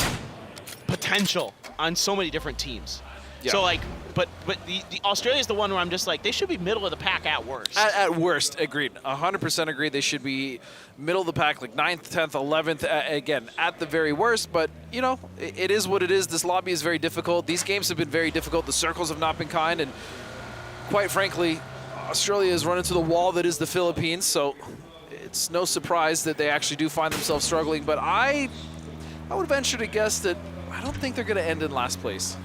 [SPEAKER 15] potential on so many different teams. Yeah. So, like, but the Australia is the one where I'm just like, they should be middle of the pack at worst.
[SPEAKER 32] At worst, agreed. 100% agreed. They should be middle of the pack, like 9th, 10th, 11th, again, at the very worst. But, you know, it is what it is. This lobby is very difficult. These games have been very difficult. The circles have not been kind. And quite frankly, Australia has run into the wall that is the Philippines. So it's no surprise that they actually do find themselves struggling. But I would venture to guess that I don't think they're going to end in last place.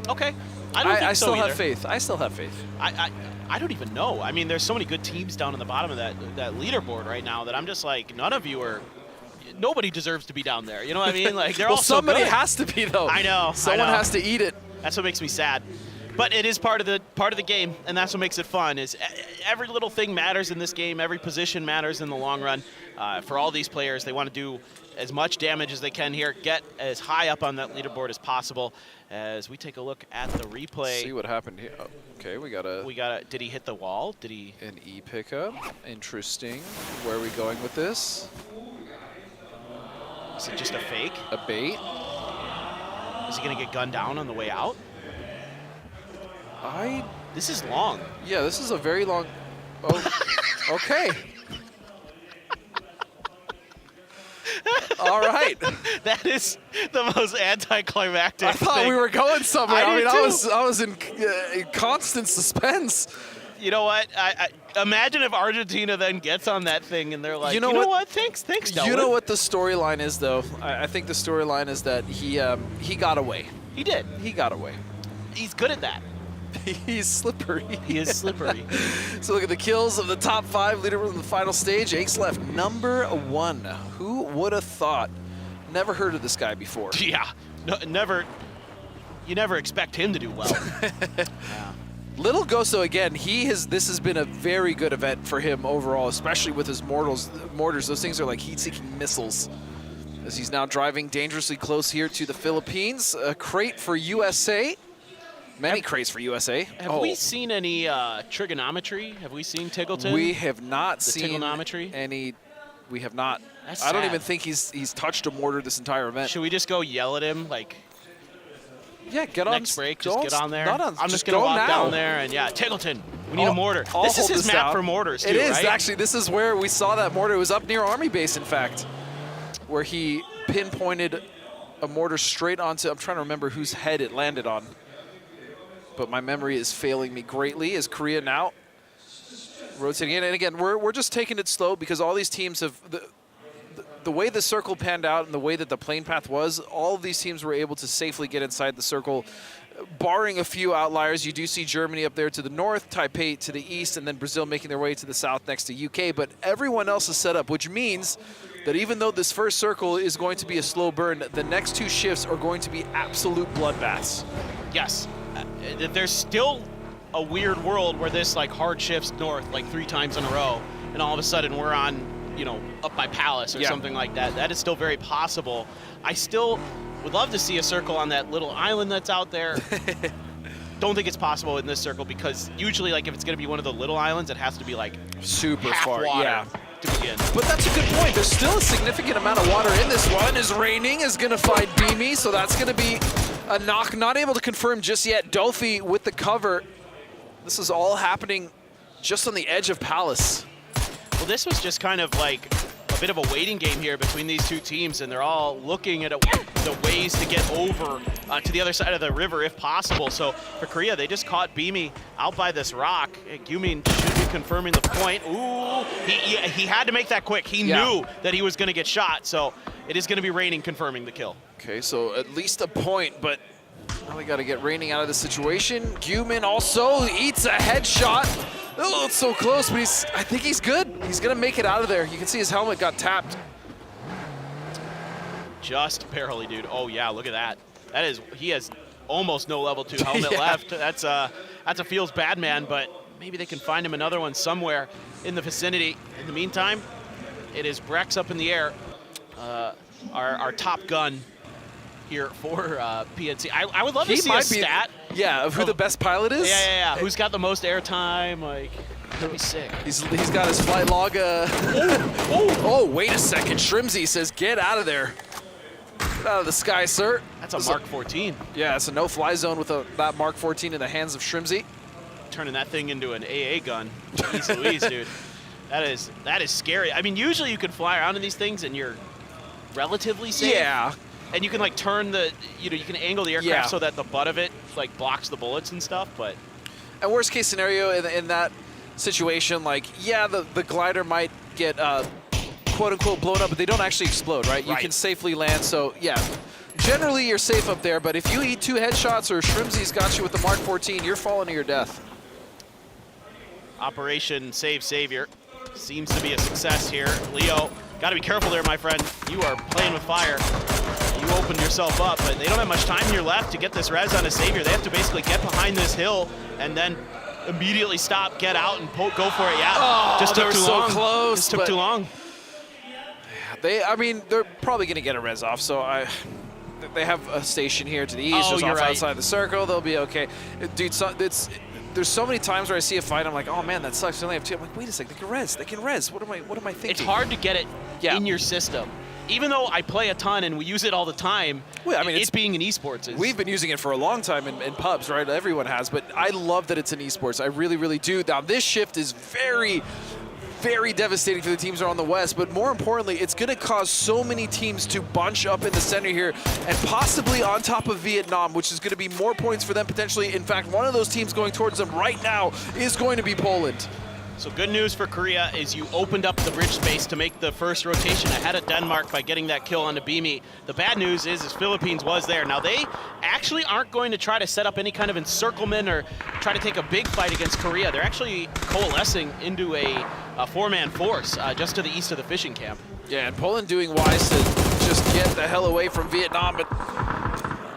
[SPEAKER 15] Okay. I
[SPEAKER 32] still
[SPEAKER 15] have
[SPEAKER 32] faith. I still have faith.
[SPEAKER 15] I don't even know. I mean, there's so many good teams down in the bottom of that leaderboard right now that I'm just like, nobody deserves to be down there. You know what I mean? Like, they're all so
[SPEAKER 32] somebody
[SPEAKER 15] good.
[SPEAKER 32] has to be, though.
[SPEAKER 15] I know.
[SPEAKER 32] Someone has to eat it.
[SPEAKER 15] That's what makes me sad. But it is part of the game, and that's what makes it fun. Is every little thing matters in this game. Every position matters in the long run. For all these players, they want to do as much damage as they can here, get as high up on that leaderboard as possible. As we take a look at the replay.
[SPEAKER 32] See what happened here. Oh, okay, we got a.
[SPEAKER 15] Did he hit the wall? Did he?
[SPEAKER 32] An E pickup. Interesting. Where are we going with this?
[SPEAKER 15] Is it just a fake?
[SPEAKER 32] A bait?
[SPEAKER 15] Is he gonna get gunned down on the way out? This is long.
[SPEAKER 32] Yeah, this is a very long. Oh, okay. All right.
[SPEAKER 15] That is the most anticlimactic.
[SPEAKER 32] I thought
[SPEAKER 15] thing.
[SPEAKER 32] we were going somewhere. I mean,
[SPEAKER 15] too.
[SPEAKER 32] I was in constant suspense.
[SPEAKER 15] You know what? I imagine if Argentina then gets on that thing and they're like, you know what? Thanks, Dylan.
[SPEAKER 32] You know what the storyline is, though? I think the storyline is that he got away.
[SPEAKER 15] He did.
[SPEAKER 32] He got away.
[SPEAKER 15] He's good at that.
[SPEAKER 32] He's slippery.
[SPEAKER 15] He is slippery.
[SPEAKER 32] So look at the kills of the top 5 leaderboard in the final stage. Aixleft, #1. Who would have thought? Never heard of this guy before.
[SPEAKER 15] Yeah, no, never. You never expect him to do well. Yeah.
[SPEAKER 32] Little Goso again. This has been a very good event for him overall, especially with his mortars. Those things are like heat-seeking missiles. As he's now driving dangerously close here to the Philippines. A crate for USA. Many crates for USA.
[SPEAKER 15] Have we seen any trigonometry? Have we seen Tiggleton?
[SPEAKER 32] We have not seen
[SPEAKER 15] trigonometry.
[SPEAKER 32] Any. We have not.
[SPEAKER 15] That's
[SPEAKER 32] I don't
[SPEAKER 15] sad.
[SPEAKER 32] even think he's touched a mortar this entire event.
[SPEAKER 15] Should we just go yell at him like?
[SPEAKER 32] Yeah, get on.
[SPEAKER 15] Next break, just get on there. I'm just gonna
[SPEAKER 32] go
[SPEAKER 15] walk
[SPEAKER 32] now.
[SPEAKER 15] down there and yeah, Tiggleton. We need a mortar. This is his map for mortars too,
[SPEAKER 32] It is
[SPEAKER 15] right?
[SPEAKER 32] actually. This is where we saw that mortar. It was up near Army Base, in fact, where he pinpointed a mortar straight onto. I'm trying to remember whose head it landed on. But my memory is failing me greatly as Korea now rotating in. And again, we're just taking it slow because all these teams have, the way the circle panned out and the way that the plane path was, all of these teams were able to safely get inside the circle. Barring a few outliers, you do see Germany up there to the north, Taipei to the east, and then Brazil making their way to the south next to UK. But everyone else is set up, which means that even though this first circle is going to be a slow burn, the next 2 shifts are going to be absolute bloodbaths.
[SPEAKER 15] Yes. There's still a weird world where this like hard shifts north like 3 times in a row, and all of a sudden we're on, you know, up by Palace or something like that. That is still very possible. I still would love to see a circle on that little island that's out there. Don't think it's possible in this circle because usually, like, if it's going to be one of the little islands, it has to be like
[SPEAKER 32] super
[SPEAKER 15] half
[SPEAKER 32] far.
[SPEAKER 15] water
[SPEAKER 32] Yeah.
[SPEAKER 15] to begin.
[SPEAKER 32] But that's a good point. There's still a significant amount of water in this one. Is raining is going to find Beamy, so that's going to be a knock. Not able to confirm just yet. Dofi with the cover. This is all happening just on the edge of Palace.
[SPEAKER 15] Well, this was just kind of like a bit of a waiting game here between these 2 teams, and they're all looking at the ways to get over to the other side of the river if possible. So for Korea, they just caught Beamy out by this rock. Gyumin should be confirming the point. Ooh, he had to make that quick. He knew that he was going to get shot, so it is going to be Raining confirming the kill.
[SPEAKER 32] Okay, so at least a point, but now we got to get Raining out of the situation. Gyumin also eats a headshot. Oh, it's so close, but I think he's good. He's going to make it out of there. You can see his helmet got tapped.
[SPEAKER 15] Just barely, dude. Oh yeah, look at that. That is, he has almost no level 2 helmet left. That's a feels bad man, but maybe they can find him another one somewhere in the vicinity. In the meantime, it is braex up in the air. Our top gun here for PNC. I would love to see a stat.
[SPEAKER 32] Yeah, of who the best pilot is?
[SPEAKER 15] Yeah. Who's got the most airtime? Like, that'd be sick.
[SPEAKER 32] He's got his flight log. Oh, wait a second. TGLTN says, get out of there. Get out of the sky, sir.
[SPEAKER 15] That's a Mark 14.
[SPEAKER 32] Yeah, it's a no-fly zone with that Mark 14 in the hands of TGLTN.
[SPEAKER 15] Turning that thing into an AA gun. Jeez Louise, dude. That is scary. I mean, usually you can fly around in these things and you're relatively safe.
[SPEAKER 32] Yeah.
[SPEAKER 15] And you can like turn you can angle the aircraft so that the butt of it like blocks the bullets and stuff, but.
[SPEAKER 32] And worst case scenario in that situation, like, yeah, the glider might get quote unquote blown up, but they don't actually explode, right? You can safely land, so yeah. Generally you're safe up there, but if you eat 2 headshots or TGLTN's got you with the Mark 14, you're falling to your death.
[SPEAKER 15] Operation Save Savior seems to be a success here. Leo, gotta be careful there, my friend. You are playing with fire. You opened yourself up, but they don't have much time here left to get this res on a Savior. They have to basically get behind this hill and then immediately stop, get out, and go for it. Yeah, just took too long.
[SPEAKER 32] Close,
[SPEAKER 15] just took too long.
[SPEAKER 32] I mean, they're probably gonna get a res off, so they have a station here to the east. Just off outside the circle, they'll be okay. Dude, there's so many times where I see a fight, I'm like, oh man, that sucks. They only have 2. I'm like, wait a second, they can res. What am I thinking?
[SPEAKER 15] It's hard to get it in your system. Even though I play a ton and we use it all the time, well, I mean, it's being in esports.
[SPEAKER 32] We've been using it for a long time in pubs, right? Everyone has, but I love that it's in esports. I really, really do. Now, this shift is very, very devastating for the teams that are on the west, but more importantly, it's going to cause so many teams to bunch up in the center here and possibly on top of Vietnam, which is going to be more points for them potentially. In fact, one of those teams going towards them right now is going to be Poland.
[SPEAKER 15] So good news for Korea is you opened up the bridge space to make the first rotation ahead of Denmark by getting that kill onto Beamy. The bad news is Philippines was there. Now they actually aren't going to try to set up any kind of encirclement or try to take a big fight against Korea. They're actually coalescing into a 4-man force just to the east of the fishing camp.
[SPEAKER 32] Yeah, and Poland doing wise to just get the hell away from Vietnam, but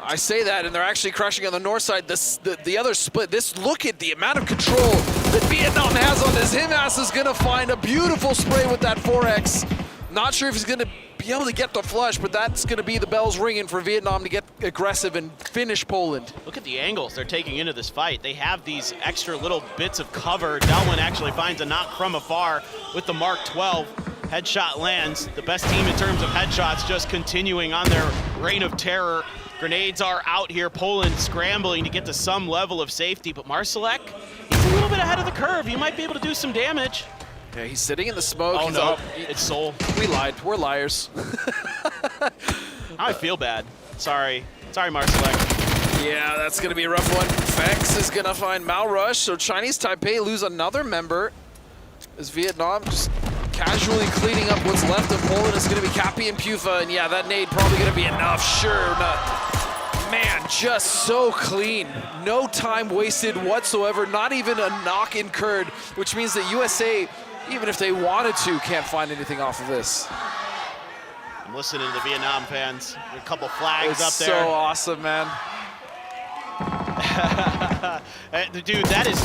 [SPEAKER 32] I say that, and they're actually crushing on the north side. The other split, look at the amount of control that Vietnam has on this. Himas is going to find a beautiful spray with that 4X. Not sure if he's going to be able to get the flush, but that's going to be the bells ringing for Vietnam to get aggressive and finish Poland.
[SPEAKER 15] Look at the angles they're taking into this fight. They have these extra little bits of cover. Delwyn actually finds a knock from afar with the Mark 12. Headshot lands. The best team in terms of headshots just continuing on their reign of terror. Grenades are out here. Poland scrambling to get to some level of safety, but Marsalek, he's a little bit ahead of the curve. He might be able to do some damage.
[SPEAKER 32] Yeah, he's sitting in the smoke.
[SPEAKER 15] Oh no, it's Seoul.
[SPEAKER 32] We lied. We're liars.
[SPEAKER 15] I feel bad. Sorry, Marsalek.
[SPEAKER 32] Yeah, that's gonna be a rough one. Fex is gonna find Malrush, so Chinese Taipei lose another member as Vietnam just casually cleaning up what's left of Poland. Is gonna be Cappy and Pufa, and yeah, that nade probably gonna be enough. Sure, man, just so clean. No time wasted whatsoever, not even a knock incurred, which means that USA, even if they wanted to, can't find anything off of this.
[SPEAKER 15] I'm listening to the Vietnam fans. A couple flags up there.
[SPEAKER 32] So awesome, man.
[SPEAKER 15] Dude, that is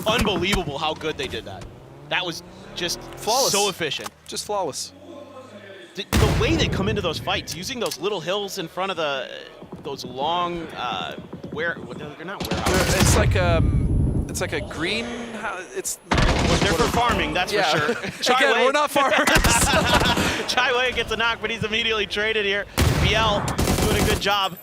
[SPEAKER 15] unbelievable how good they did that. That was just
[SPEAKER 32] flawless.
[SPEAKER 15] So efficient.
[SPEAKER 32] Just flawless.
[SPEAKER 15] The way they come into those fights, using those little hills in front of those long, they're not warehouses.
[SPEAKER 32] It's like a green.
[SPEAKER 15] They're for farming, that's for sure.
[SPEAKER 32] Again, we're not farmers.
[SPEAKER 15] Chai Wei gets a knock, but he's immediately traded here. BL doing a good job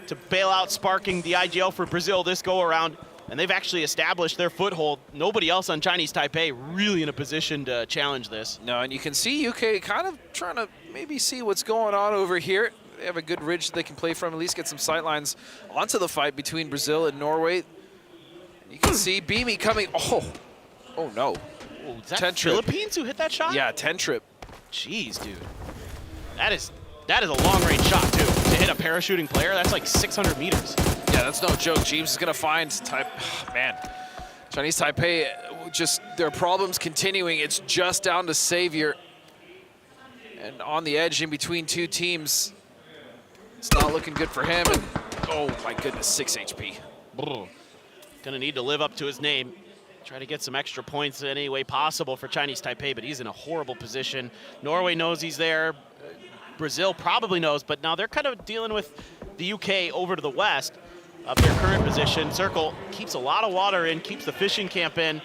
[SPEAKER 15] to bail out sparking the IGL for Brazil this go around. And they've actually established their foothold. Nobody else on Chinese Taipei really in a position to challenge this.
[SPEAKER 32] No, and you can see UK kind of trying to maybe see what's going on over here. They have a good ridge that they can play from, at least get some sightlines onto the fight between Brazil and Norway. You can see Beamy coming. Oh no.
[SPEAKER 15] Oh, is that Philippines who hit that shot?
[SPEAKER 32] Yeah, 10 trip.
[SPEAKER 15] Jeez, dude. That is a long-range shot, too. To hit a parachuting player, that's like 600 meters.
[SPEAKER 32] Yeah, that's no joke. James is going to find Chinese Taipei, just their problems continuing. It's just down to Savior. And on the edge in between two teams, It's not looking good for him. And, oh my goodness, 6 HP.
[SPEAKER 15] Gonna need to live up to his name. Try to get some extra points any way possible for Chinese Taipei, but he's in a horrible position. Norway knows he's there. Brazil probably knows, but now they're kind of dealing with the UK over to the west of their current position. Circle keeps a lot of water in, keeps the fishing camp in.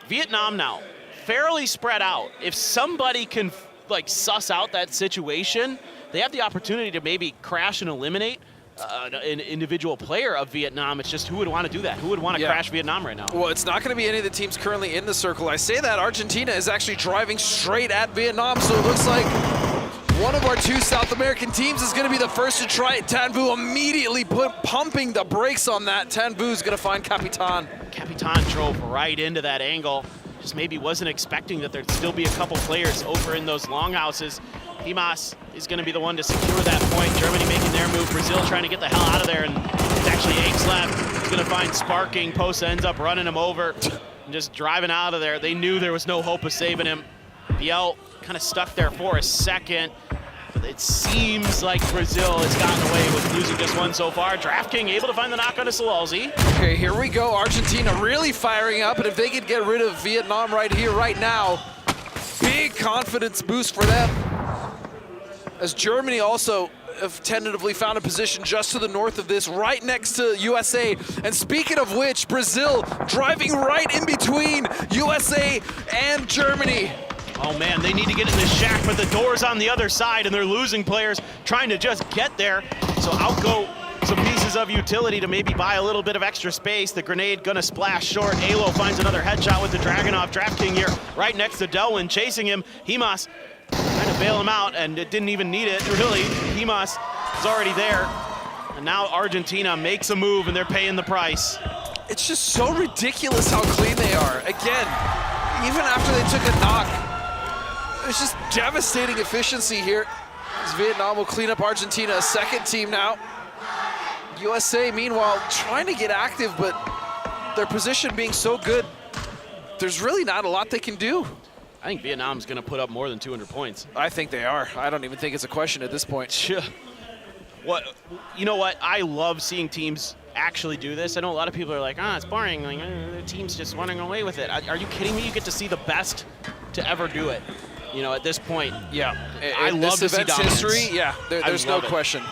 [SPEAKER 15] Vietnam now, fairly spread out. If somebody can like suss out that situation, they have the opportunity to maybe crash and eliminate an individual player of Vietnam. It's just who would want to do that? Who would want to crash Vietnam right now?
[SPEAKER 32] Well, it's not going to be any of the teams currently in the circle. I say that Argentina is actually driving straight at Vietnam, so it looks like one of our 2 South American teams is going to be the first to try it. Tan Vu immediately pumping the brakes on that. Tan Vu is going to find Capitan.
[SPEAKER 15] Capitan drove right into that angle. Just maybe wasn't expecting that there'd still be a couple players over in those longhouses. Himas is going to be the one to secure that point. Germany making their move. Brazil trying to get the hell out of there. And it's actually Aixleft. He's going to find Sparking. Posa ends up running him over and just driving out of there. They knew there was no hope of saving him. Biel kind of stuck there for a second. But it seems like Brazil has gotten away with losing just one so far. DraftKings able to find the knock on to Salalzi.
[SPEAKER 32] Okay, here we go. Argentina really firing up, and if they could get rid of Vietnam right here, right now, big confidence boost for them. As Germany also have tentatively found a position just to the north of this, right next to USA. And speaking of which, Brazil driving right in between USA and Germany.
[SPEAKER 15] Oh man, they need to get in the shack, but the door's on the other side and they're losing players trying to just get there. So out go some pieces of utility to maybe buy a little bit of extra space. The grenade gonna splash short. Alo finds another headshot with the Dragunov. DraftKings here right next to Delwin chasing him. Himas trying to bail him out, and it didn't even need it, really. Himas is already there. And now Argentina makes a move and they're paying the price.
[SPEAKER 32] It's just so ridiculous how clean they are. Again, even after they took a knock, it's just devastating efficiency here. As Vietnam will clean up Argentina, a second team now. USA, meanwhile, trying to get active, but their position being so good, there's really not a lot they can do.
[SPEAKER 15] I think Vietnam's gonna put up more than 200 points.
[SPEAKER 32] I think they are. I don't even think it's a question at this point.
[SPEAKER 15] What? You know what? I love seeing teams actually do this. I know a lot of people are like, it's boring. Like, the team's just running away with it. Are you kidding me? You get to see the best to ever do it. You know, at this point.
[SPEAKER 32] Yeah.
[SPEAKER 15] I love to see dominance.
[SPEAKER 32] History, yeah, there's no question.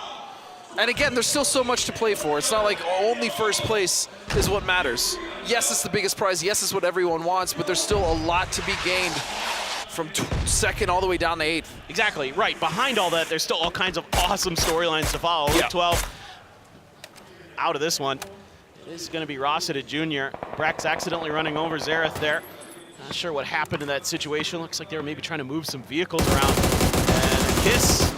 [SPEAKER 32] And again, there's still so much to play for. It's not like only first place is what matters. Yes, it's the biggest prize. Yes, it's what everyone wants, but there's still a lot to be gained from second all the way down to 8th.
[SPEAKER 15] Exactly, right. Behind all that, there's still all kinds of awesome storylines to follow. Yeah. 12 out of this one. This is going to be Rossiter Jr. braex accidentally running over Zareth there. Not sure what happened in that situation. Looks like they were maybe trying to move some vehicles around. And a kiss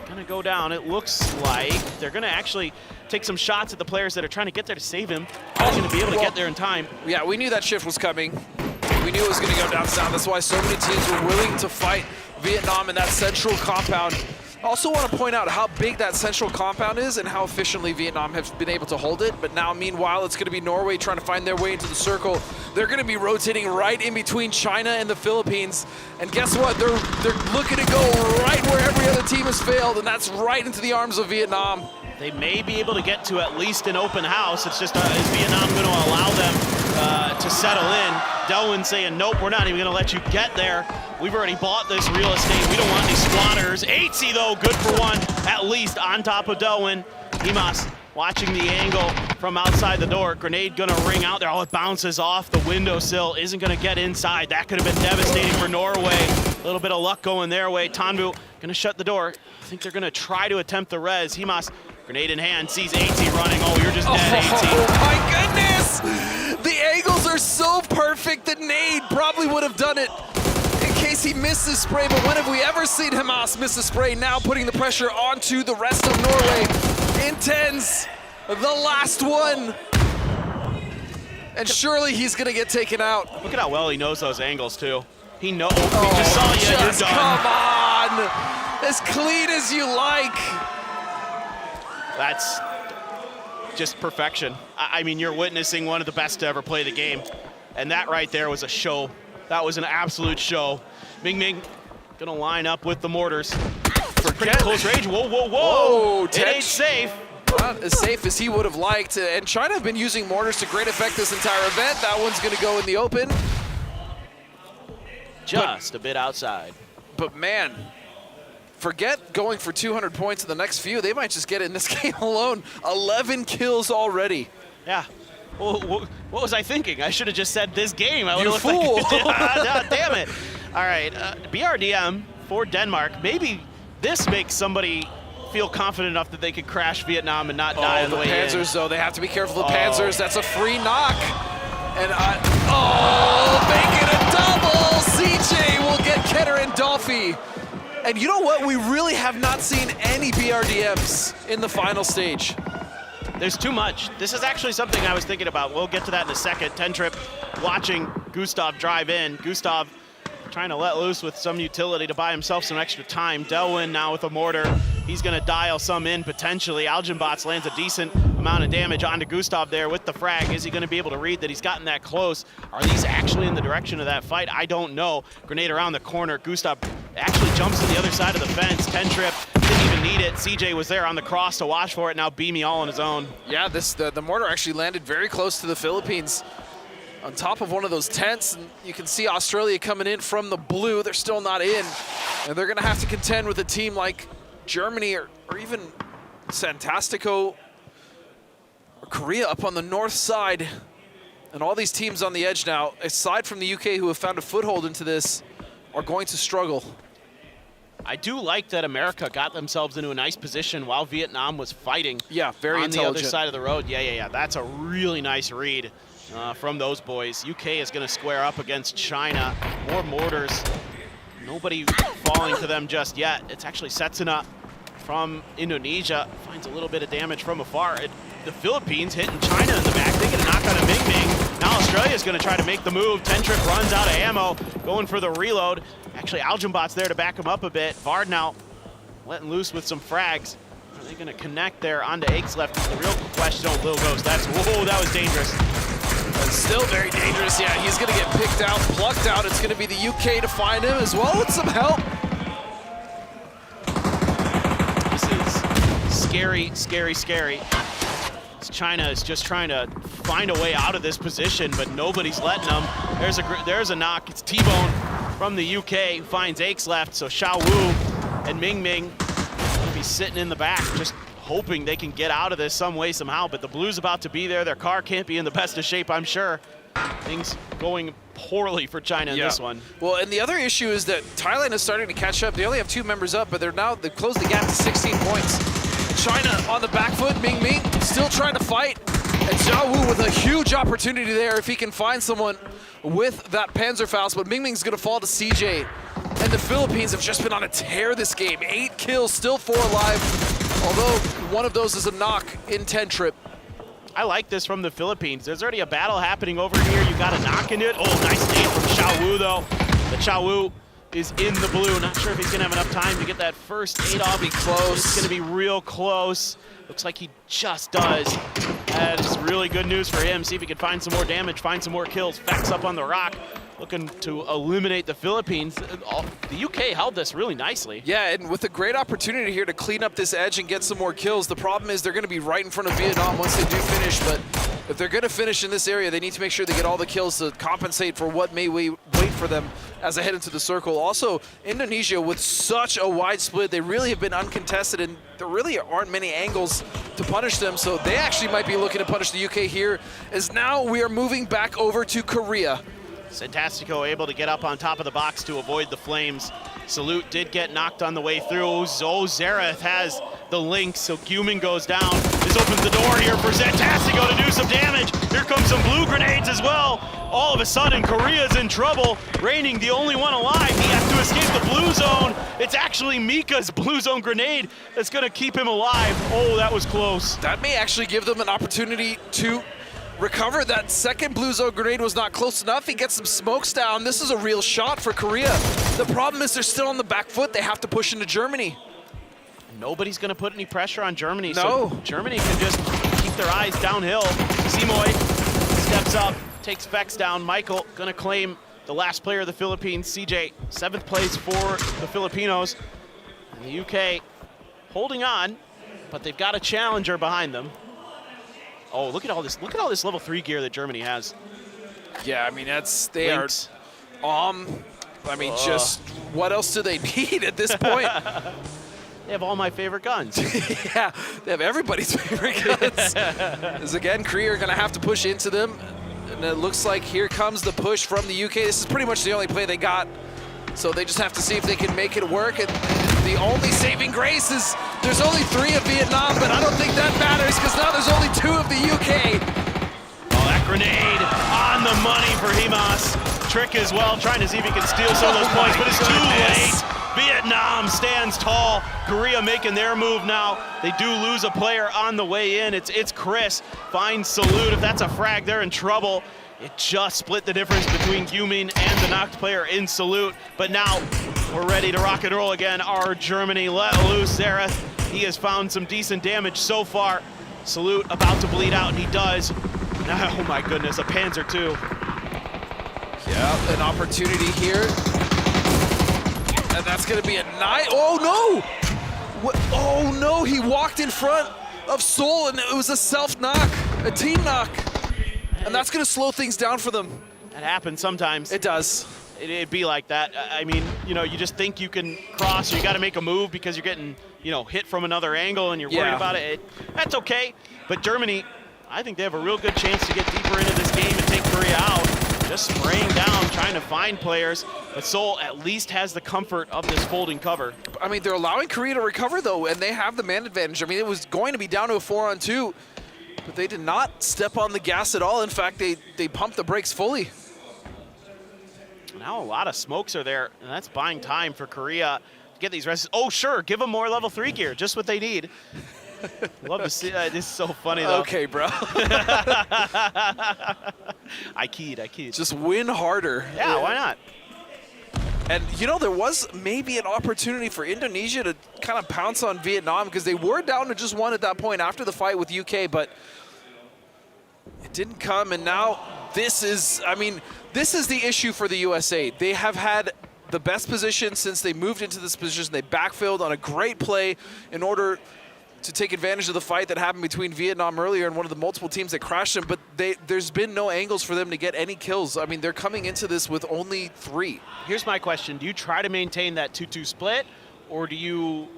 [SPEAKER 15] gonna go down. It looks like they're gonna actually take some shots at the players that are trying to get there to save him. He's gonna be able to get there in time.
[SPEAKER 32] Yeah, we knew that shift was coming. We knew it was gonna go down south. That's why so many teams were willing to fight Vietnam in that central compound. I also want to point out how big that central compound is and how efficiently Vietnam have been able to hold it. But now, meanwhile, it's going to be Norway trying to find their way into the circle. They're going to be rotating right in between China and the Philippines. And guess what? They're looking to go right where every other team has failed, and that's right into the arms of Vietnam.
[SPEAKER 15] They may be able to get to at least an open house. It's just, is Vietnam going to allow them to settle in? Delwin saying, nope, we're not even going to let you get there. We've already bought this real estate. We don't want any squatters. Eitzy, though, good for one, at least on top of Delwin. Himas watching the angle from outside the door. Grenade going to ring out there. Oh, it bounces off the windowsill. Isn't going to get inside. That could have been devastating for Norway. A little bit of luck going their way. Tanvu going to shut the door. I think they're going to try to attempt the res. Himas, grenade in hand, sees Eitzy running. Oh, you're just dead, Eitzy.
[SPEAKER 32] Oh, my goodness! The angles are so perfect that Nade probably would have done it in case he missed his spray, but when have we ever seen Himas miss a spray? Now putting the pressure onto the rest of Norway. Intens, the last one. And surely he's gonna get taken out.
[SPEAKER 15] Look at how well he knows those angles too. He knows, he just saw you, you're done.
[SPEAKER 32] Come on, as clean as you like.
[SPEAKER 15] That's just perfection. I mean, you're witnessing one of the best to ever play the game. And that right there was a show. That was an absolute show. Ming Ming gonna line up with the mortars.
[SPEAKER 32] Pretty
[SPEAKER 15] close range. Whoa, whoa, whoa.
[SPEAKER 32] Oh,
[SPEAKER 15] it ain't safe.
[SPEAKER 32] Not as safe as he would have liked. And China have been using mortars to great effect this entire event. That one's going to go in the open.
[SPEAKER 15] Just a bit outside.
[SPEAKER 32] But man, forget going for 200 points in the next few. They might just get it in this game alone. 11 kills already.
[SPEAKER 15] Yeah. Well, what was I thinking? I should have just said this game. I would
[SPEAKER 32] You
[SPEAKER 15] have
[SPEAKER 32] fool.
[SPEAKER 15] like, damn it. All right, BRDM for Denmark. Maybe this makes somebody feel confident enough that they could crash Vietnam and not die on the way
[SPEAKER 32] Panzers,
[SPEAKER 15] in.
[SPEAKER 32] though, they have to be careful of the Panzers. That's a free knock. And making a double. CJ will get Ketter and Dolphy. And you know what? We really have not seen any BRDMs in the final stage.
[SPEAKER 15] There's too much. This is actually something I was thinking about. We'll get to that in a second. Tentrip watching Gustav drive in. Gustav trying to let loose with some utility to buy himself some extra time. Delwyn now with a mortar. He's going to dial some in potentially. Algenbots lands a decent amount of damage onto Gustav there with the frag. Is he going to be able to read that he's gotten that close? Are these actually in the direction of that fight? I don't know. Grenade around the corner. Gustav actually jumps to the other side of the fence. Tentrip didn't even need it. CJ was there on the cross to watch for it. Now Beamy all on his own.
[SPEAKER 32] Yeah, the mortar actually landed very close to the Philippines. On top of one of those tents, and you can see Australia coming in from the blue. They're still not in, and they're going to have to contend with a team like Germany or even Santastico or Korea up on the north side. And all these teams on the edge now, aside from the UK who have found a foothold into this, are going to struggle.
[SPEAKER 15] I do like that America got themselves into a nice position while Vietnam was fighting.
[SPEAKER 32] Yeah, very
[SPEAKER 15] on
[SPEAKER 32] intelligent.
[SPEAKER 15] the other side of the road. Yeah. That's a really nice read from those boys. UK is going to square up against China. More mortars. Nobody falling to them just yet. It's actually Setsuna from Indonesia. Finds a little bit of damage from afar. The Philippines hitting China in the back. They get a knock on a Ming Ming. Now Australia's going to try to make the move. Tentrip runs out of ammo, going for the reload. Actually, Algenbot's there to back him up a bit. Vard now letting loose with some frags. Are they going to connect there onto Aixleft? The real question on Lil Ghost. Whoa, that was dangerous.
[SPEAKER 32] That's still very dangerous. Yeah, he's going to get picked out, plucked out. It's going to be the UK to find him as well with some help.
[SPEAKER 15] This is scary, scary, scary. China is just trying to find a way out of this position, but nobody's letting them. There's a knock. It's T-Bone from the UK, finds Aixleft, so Xiao Wu and Ming Ming will be sitting in the back, just hoping they can get out of this some way, somehow, but the Blues about to be there. Their car can't be in the best of shape, I'm sure. Things going poorly for China in this one.
[SPEAKER 32] Well, and the other issue is that Thailand is starting to catch up. They only have 2 members up, but they've closed the gap to 16 points. China on the back foot, Ming Ming still trying to fight. And Xiao Wu with a huge opportunity there if he can find someone with that Panzerfaust, but Ming Ming's gonna fall to CJ. And the Philippines have just been on a tear this game. 8 kills, still 4 alive, although one of those is a knock in Tentrip.
[SPEAKER 15] I like this from the Philippines. There's already a battle happening over here. You got a knock into it. Oh, nice nade from Xiao Wu though. But Xiao Wu is in the blue. Not sure if he's gonna have enough time to get that first 8 off.
[SPEAKER 32] Be close.
[SPEAKER 15] It's gonna be real close. Looks like he just does. That is really good news for him. See if he can find some more damage, find some more kills. Fex up on the rock, looking to eliminate the Philippines. The UK held this really nicely.
[SPEAKER 32] Yeah, and with a great opportunity here to clean up this edge and get some more kills. The problem is they're gonna be right in front of Vietnam once they do finish, but if they're gonna finish in this area, they need to make sure they get all the kills to compensate for what may wait for them as they head into the circle. Also, Indonesia with such a wide split, they really have been uncontested and there really aren't many angles to punish them, so they actually might be looking to punish the UK here, as now we are moving back over to Korea.
[SPEAKER 15] Santastico able to get up on top of the box to avoid the flames. Salute did get knocked on the way through. Zareth has the link, so Gyumin goes down. This opens the door here for Santastico to do some damage. Here comes some blue grenades as well. All of a sudden, Korea's in trouble. Reigning the only one alive. He has to escape the blue zone. It's actually Mika's blue zone grenade that's gonna keep him alive. Oh, that was close.
[SPEAKER 32] That may actually give them an opportunity to recover. That second blue zone grenade was not close enough. He gets some smokes down. This is a real shot for Korea. The problem is they're still on the back foot. They have to push into Germany.
[SPEAKER 15] Nobody's gonna put any pressure on Germany,
[SPEAKER 32] No.
[SPEAKER 15] so Germany can just keep their eyes downhill. Simoy steps up, takes Fex down. Michael gonna claim the last player of the Philippines. CJ, 7th place for the Filipinos. And the UK holding on, but they've got a challenger behind them. Oh, look at all this level 3 gear that Germany has.
[SPEAKER 32] Yeah, I mean, they are, I mean, just what else do they need at this point?
[SPEAKER 15] They have all my favorite guns.
[SPEAKER 32] Yeah, they have everybody's favorite guns. As again, Korea are gonna have to push into them. And it looks like here comes the push from the UK. This is pretty much the only play they got. So they just have to see if they can make it work. And the only saving grace is there's only 3 of Vietnam, but I don't think that matters because now there's only 2 of the UK.
[SPEAKER 15] Oh, that grenade on the money for Himas. Trick as well, trying to see if he can steal some of those points, but it's too late. Vietnam stands tall. Korea making their move now. They do lose a player on the way in. It's ItzzChrizZ. Finds Salute. If that's a frag, they're in trouble. It just split the difference between Gyumin and the knocked player in Salute. But now we're ready to rock and roll again. Our Germany let loose Zareth. He has found some decent damage so far. Salute about to bleed out, and he does. Oh my goodness, a Panzer II.
[SPEAKER 32] Yeah, an opportunity here. And that's gonna be a nice, oh no! What? Oh no, he walked in front of Seoul and it was a self-knock, a team knock. And that's gonna slow things down for them.
[SPEAKER 15] That happens sometimes.
[SPEAKER 32] It does.
[SPEAKER 15] It'd be like that. I mean, you know, you just think you can cross, or you gotta make a move because you're getting, you know, hit from another angle and you're worried about it. That's okay, but Germany, I think they have a real good chance to get deeper into this game and take Korea out. Just spraying down, trying to find players, but Seoul at least has the comfort of this folding cover.
[SPEAKER 32] I mean, they're allowing Korea to recover though, and they have the man advantage. I mean, it was going to be down to a 4-on-2, but they did not step on the gas at all. In fact, they pumped the brakes fully.
[SPEAKER 15] Now a lot of smokes are there, and that's buying time for Korea to get these rests. Oh, sure, give them more level 3 gear, just what they need. Love to see, this is so funny though.
[SPEAKER 32] Okay, bro.
[SPEAKER 15] I keyed.
[SPEAKER 32] Just win harder.
[SPEAKER 15] Yeah, why not?
[SPEAKER 32] And you know, there was maybe an opportunity for Indonesia to kind of pounce on Vietnam because they were down to just 1 at that point after the fight with UK, but it didn't come. And now this is, I mean, this is the issue for the USA. They have had the best position since they moved into this position. They backfilled on a great play in order to take advantage of the fight that happened between Vietnam earlier and one of the multiple teams that crashed them, but there's been no angles for them to get any kills. I mean, they're coming into this with only 3.
[SPEAKER 15] Here's my question. Do you try to maintain that 2-2 split, or do you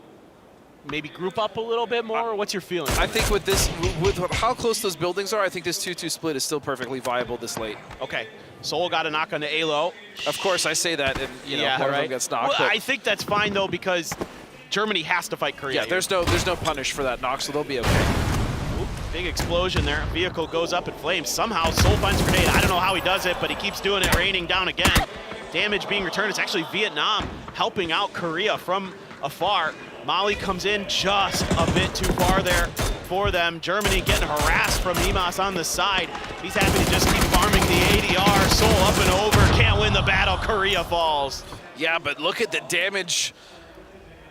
[SPEAKER 15] maybe group up a little bit more? What's your feeling?
[SPEAKER 32] I think with this, with how close those buildings are, I think this 2-2 split is still perfectly viable this late.
[SPEAKER 15] Okay. Seoul got a knock on the ALO.
[SPEAKER 32] Of course, I say that, and you know, one of them gets knocked.
[SPEAKER 15] Well, I think that's fine, though, because Germany has to fight Korea.
[SPEAKER 32] Yeah, there's no punish for that knock, so they'll be okay.
[SPEAKER 15] Ooh, big explosion there. Vehicle goes up in flames. Somehow Seoul finds a grenade. I don't know how he does it, but he keeps doing it, raining down again. Damage being returned. It's actually Vietnam helping out Korea from afar. Mali comes in just a bit too far there for them. Germany getting harassed from Himas on the side. He's happy to just keep farming the ADR. Seoul up and over. Can't win the battle. Korea falls.
[SPEAKER 32] Yeah, but look at the damage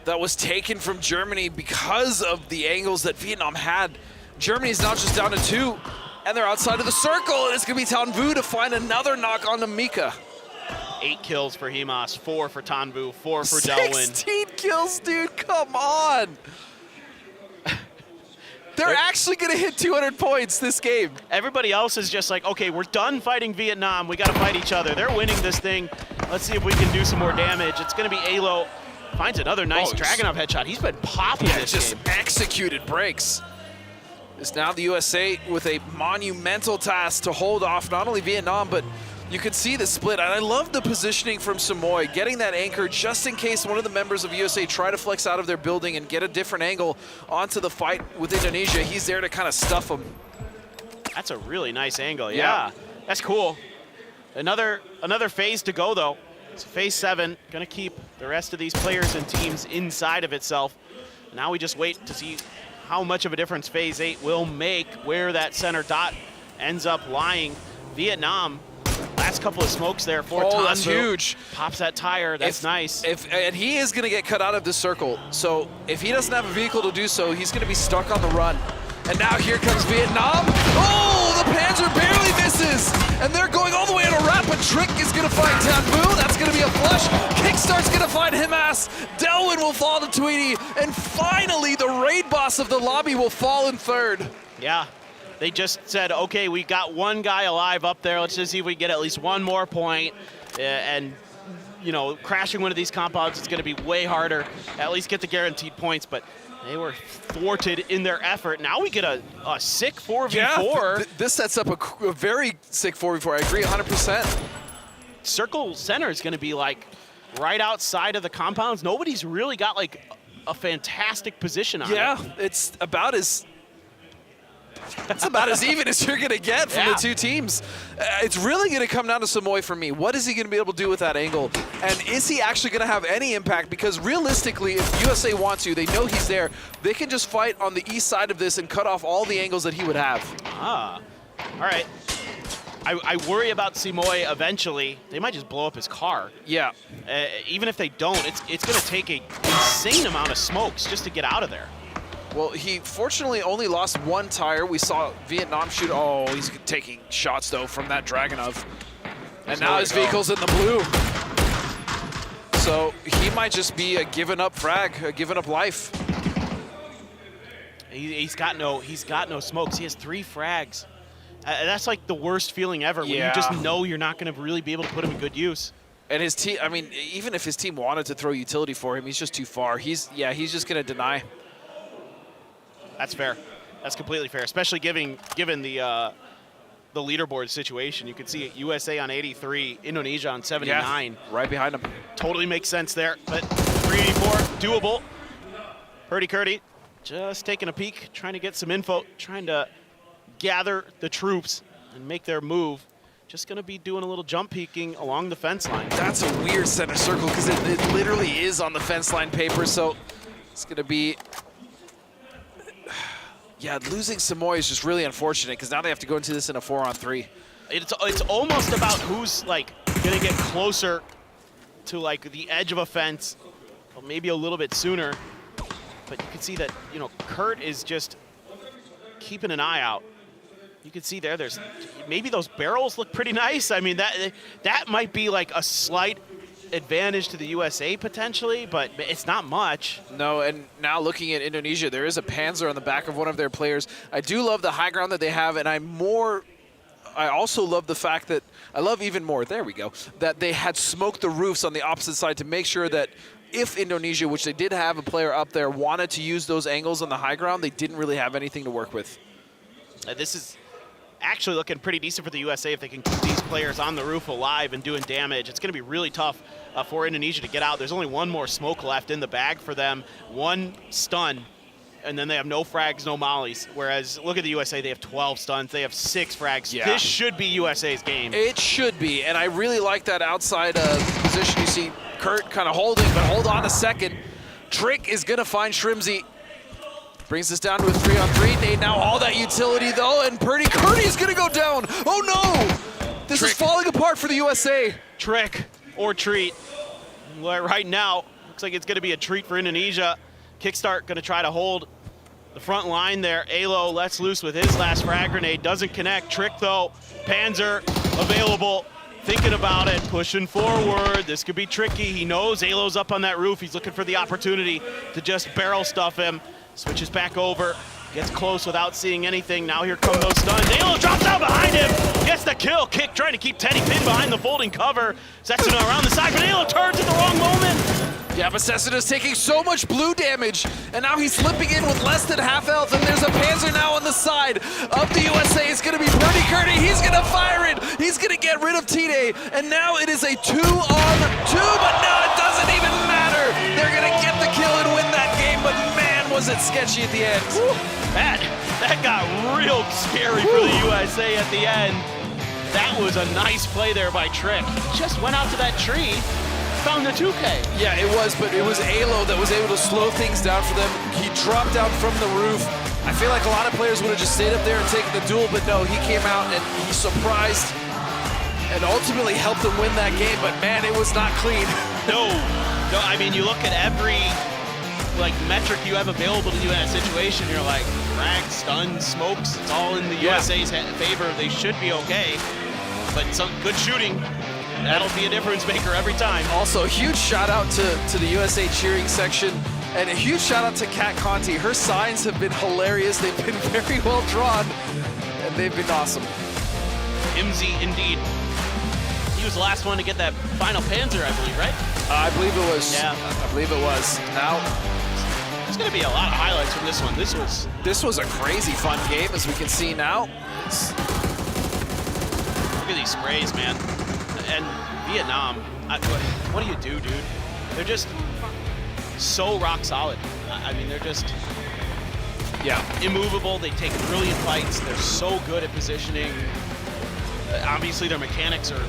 [SPEAKER 32] that was taken from Germany because of the angles that Vietnam had. Germany's now just down to 2, and they're outside of the circle, and it's gonna be Tan Vu to find another knock on Mika.
[SPEAKER 15] 8 kills for Himas, 4 for Tan Vu, 4 for Delwin.
[SPEAKER 32] 16 kills, dude, come on. They're actually gonna hit 200 points this game.
[SPEAKER 15] Everybody else is just like, okay, we're done fighting Vietnam. We gotta fight each other. They're winning this thing. Let's see if we can do some more damage. It's gonna be Alo. Finds another nice Dragunov headshot. He's been popping this
[SPEAKER 32] just
[SPEAKER 15] game.
[SPEAKER 32] executed breaks. It's now the USA with a monumental task to hold off not only Vietnam, but you can see the split. And I love the positioning from Samoy, getting that anchor just in case one of the members of USA try to flex out of their building and get a different angle onto the fight with Indonesia. He's there to kind of stuff them.
[SPEAKER 15] That's a really nice angle, yeah. That's cool. Another phase to go, though. It's phase 7, gonna keep the rest of these players and teams inside of itself. Now we just wait to see how much of a difference phase 8 will make, where that center dot ends up lying. Vietnam, last couple of smokes there for Tan Vu.
[SPEAKER 32] That's huge.
[SPEAKER 15] Pops that tire, that's nice.
[SPEAKER 32] And he is gonna get cut out of this circle. So if he doesn't have a vehicle to do so, he's gonna be stuck on the run. And now here comes Vietnam. Oh, the Panzer barely misses. And they're going all the way on a rapid trick is gonna find Tan Vu. That's gonna be a flush. Kickstart's gonna find Himas. Delwin will fall to Tweety, and finally the raid boss of the lobby will fall in third.
[SPEAKER 15] Yeah, they just said, okay, we got one guy alive up there. Let's just see if we get at least one more point. And, you know, crashing one of these compounds is going to be way harder. At least get the guaranteed points, but they were thwarted in their effort. Now we get a sick 4v4.
[SPEAKER 32] Yeah, this sets up a very sick 4v4. I agree 100%.
[SPEAKER 15] Circle center is going to be like right outside of the compounds. Nobody's really got like a fantastic position on it.
[SPEAKER 32] Yeah, it's about as even as you're going to get from the two teams. It's really going to come down to Semoy for me. What is he going to be able to do with that angle? And is he actually going to have any impact? Because realistically, if USA wants to, they know he's there. They can just fight on the east side of this and cut off all the angles that he would have.
[SPEAKER 15] Ah, all right. I worry about Semoy eventually. They might just blow up his car.
[SPEAKER 32] Yeah.
[SPEAKER 15] Even if they don't, it's going to take an insane amount of smokes just to get out of there.
[SPEAKER 32] Well, he fortunately only lost one tire. We saw Vietnam shoot. Oh, he's taking shots, though, from that Dragunov. And now his vehicle's in the blue. So he might just be a given up frag, a given up life.
[SPEAKER 15] He's got no smokes. He has 3 frags. That's like the worst feeling ever, when you just know you're not going to really be able to put him in good use.
[SPEAKER 32] And his team, I mean, even if his team wanted to throw utility for him, he's just too far. He's just going to deny.
[SPEAKER 15] That's fair. That's completely fair, especially given the leaderboard situation. You can see USA on 83, Indonesia on 79.
[SPEAKER 32] Yeah, right behind him.
[SPEAKER 15] Totally makes sense there, but 384, doable. Hurdy-curdy, just taking a peek, trying to get some info, trying to gather the troops and make their move. Just going to be doing a little jump peeking along the fence line.
[SPEAKER 32] That's a weird center circle because it literally is on the fence line paper, so it's going to be... Yeah, losing Semoy is just really unfortunate because now they have to go into this in a 4-on-3.
[SPEAKER 15] It's almost about who's like gonna get closer to like the edge of a fence, or maybe a little bit sooner. But you can see that, you know, Kurt is just keeping an eye out. You can see there's maybe those barrels look pretty nice. I mean, that might be like a slight advantage to the USA potentially, but it's not much.
[SPEAKER 32] No, and now looking at Indonesia, there is a Panzer on the back of one of their players. I do love the high ground that they have, and I also love the fact that, I love even more, there we go, that they had smoked the roofs on the opposite side to make sure that if Indonesia, which they did have a player up there, wanted to use those angles on the high ground, they didn't really have anything to work with.
[SPEAKER 15] This is actually looking pretty decent for the USA if they can keep these players on the roof alive and doing damage. It's going to be really tough for Indonesia to get out. There's only one more smoke left in the bag for them. 1 stun, and then they have no frags, no mollies. Whereas, look at the USA, they have 12 stuns. They have 6 frags.
[SPEAKER 32] Yeah.
[SPEAKER 15] This should be USA's game.
[SPEAKER 32] It should be, and I really like that outside position. You see Kurt kind of holding, but hold on a second. Trick is going to find Shrimzy. Brings us down to a 3-on-3. Nade now all that utility, though, and Purdy Curdy is going to go down. Oh, no! This is falling apart for the USA.
[SPEAKER 15] Trick or treat. Right now, looks like it's going to be a treat for Indonesia. Kickstart going to try to hold the front line there. Alo lets loose with his last frag grenade. Doesn't connect. Trick, though. Panzer available. Thinking about it. Pushing forward. This could be tricky. He knows Alo's up on that roof. He's looking for the opportunity to just barrel stuff him. Switches back over, gets close without seeing anything. Now here come those stuns. Alo drops down behind him, gets the kill. Kick trying to keep Teddy pinned behind the folding cover. Sexton around the side, but Alo turns at the wrong moment.
[SPEAKER 32] Yeah, but Sessena's taking so much blue damage, and now he's slipping in with less than half health, and there's a Panzer now on the side of the USA. It's going to be Purdy Curdy. He's going to fire it. He's going to get rid of T-Day, and now it is a 2-on-2, but no, it doesn't even matter. They're going to get the kill and win that game, but man, was it sketchy at the end.
[SPEAKER 15] Woo. That got real scary for the USA at the end. That was a nice play there by Trick. Just went out to that tree. Found the 2K.
[SPEAKER 32] Yeah, it was, but it was Alo that was able to slow things down for them. He dropped down from the roof. I feel like a lot of players would have just stayed up there and taken the duel, but no, he came out and he surprised and ultimately helped them win that game, but man, it was not clean.
[SPEAKER 15] No, I mean, you look at every metric you have available to you in that situation, you're like, frag, stun, smokes, it's all in the USA's favor. They should be okay, but some good shooting. That'll be a difference maker every time.
[SPEAKER 32] Also, huge shout out to the USA cheering section, and a huge shout out to Kat Conti. Her signs have been hilarious. They've been very well drawn, and they've been awesome.
[SPEAKER 15] ItzzChrizZ, indeed. He was the last one to get that final Panzer, I believe, right?
[SPEAKER 32] I believe it was.
[SPEAKER 15] Yeah.
[SPEAKER 32] I believe it was. Now,
[SPEAKER 15] there's going to be a lot of highlights from this one.
[SPEAKER 32] This was a crazy fun game, as we can see now.
[SPEAKER 15] Look at these sprays, man. And Vietnam, what do you do, dude? They're just so rock solid. I mean, they're just immovable. They take brilliant fights. They're so good at positioning. Obviously, their mechanics are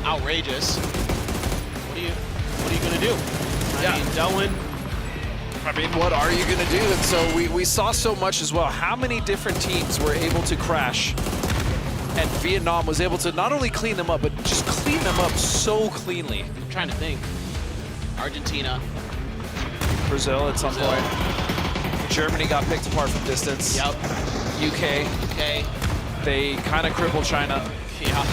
[SPEAKER 15] outrageous. What are you gonna do? I mean, Delwyn.
[SPEAKER 32] I mean, what are you gonna do? And so we saw so much as well. How many different teams were able to crash, and Vietnam was able to not only clean them up, but just clean them up so cleanly.
[SPEAKER 15] I'm trying to think. Argentina.
[SPEAKER 32] Brazil at some point. Germany got picked apart from distance.
[SPEAKER 15] Yep.
[SPEAKER 32] UK. They kind of crippled China.
[SPEAKER 15] Yeah.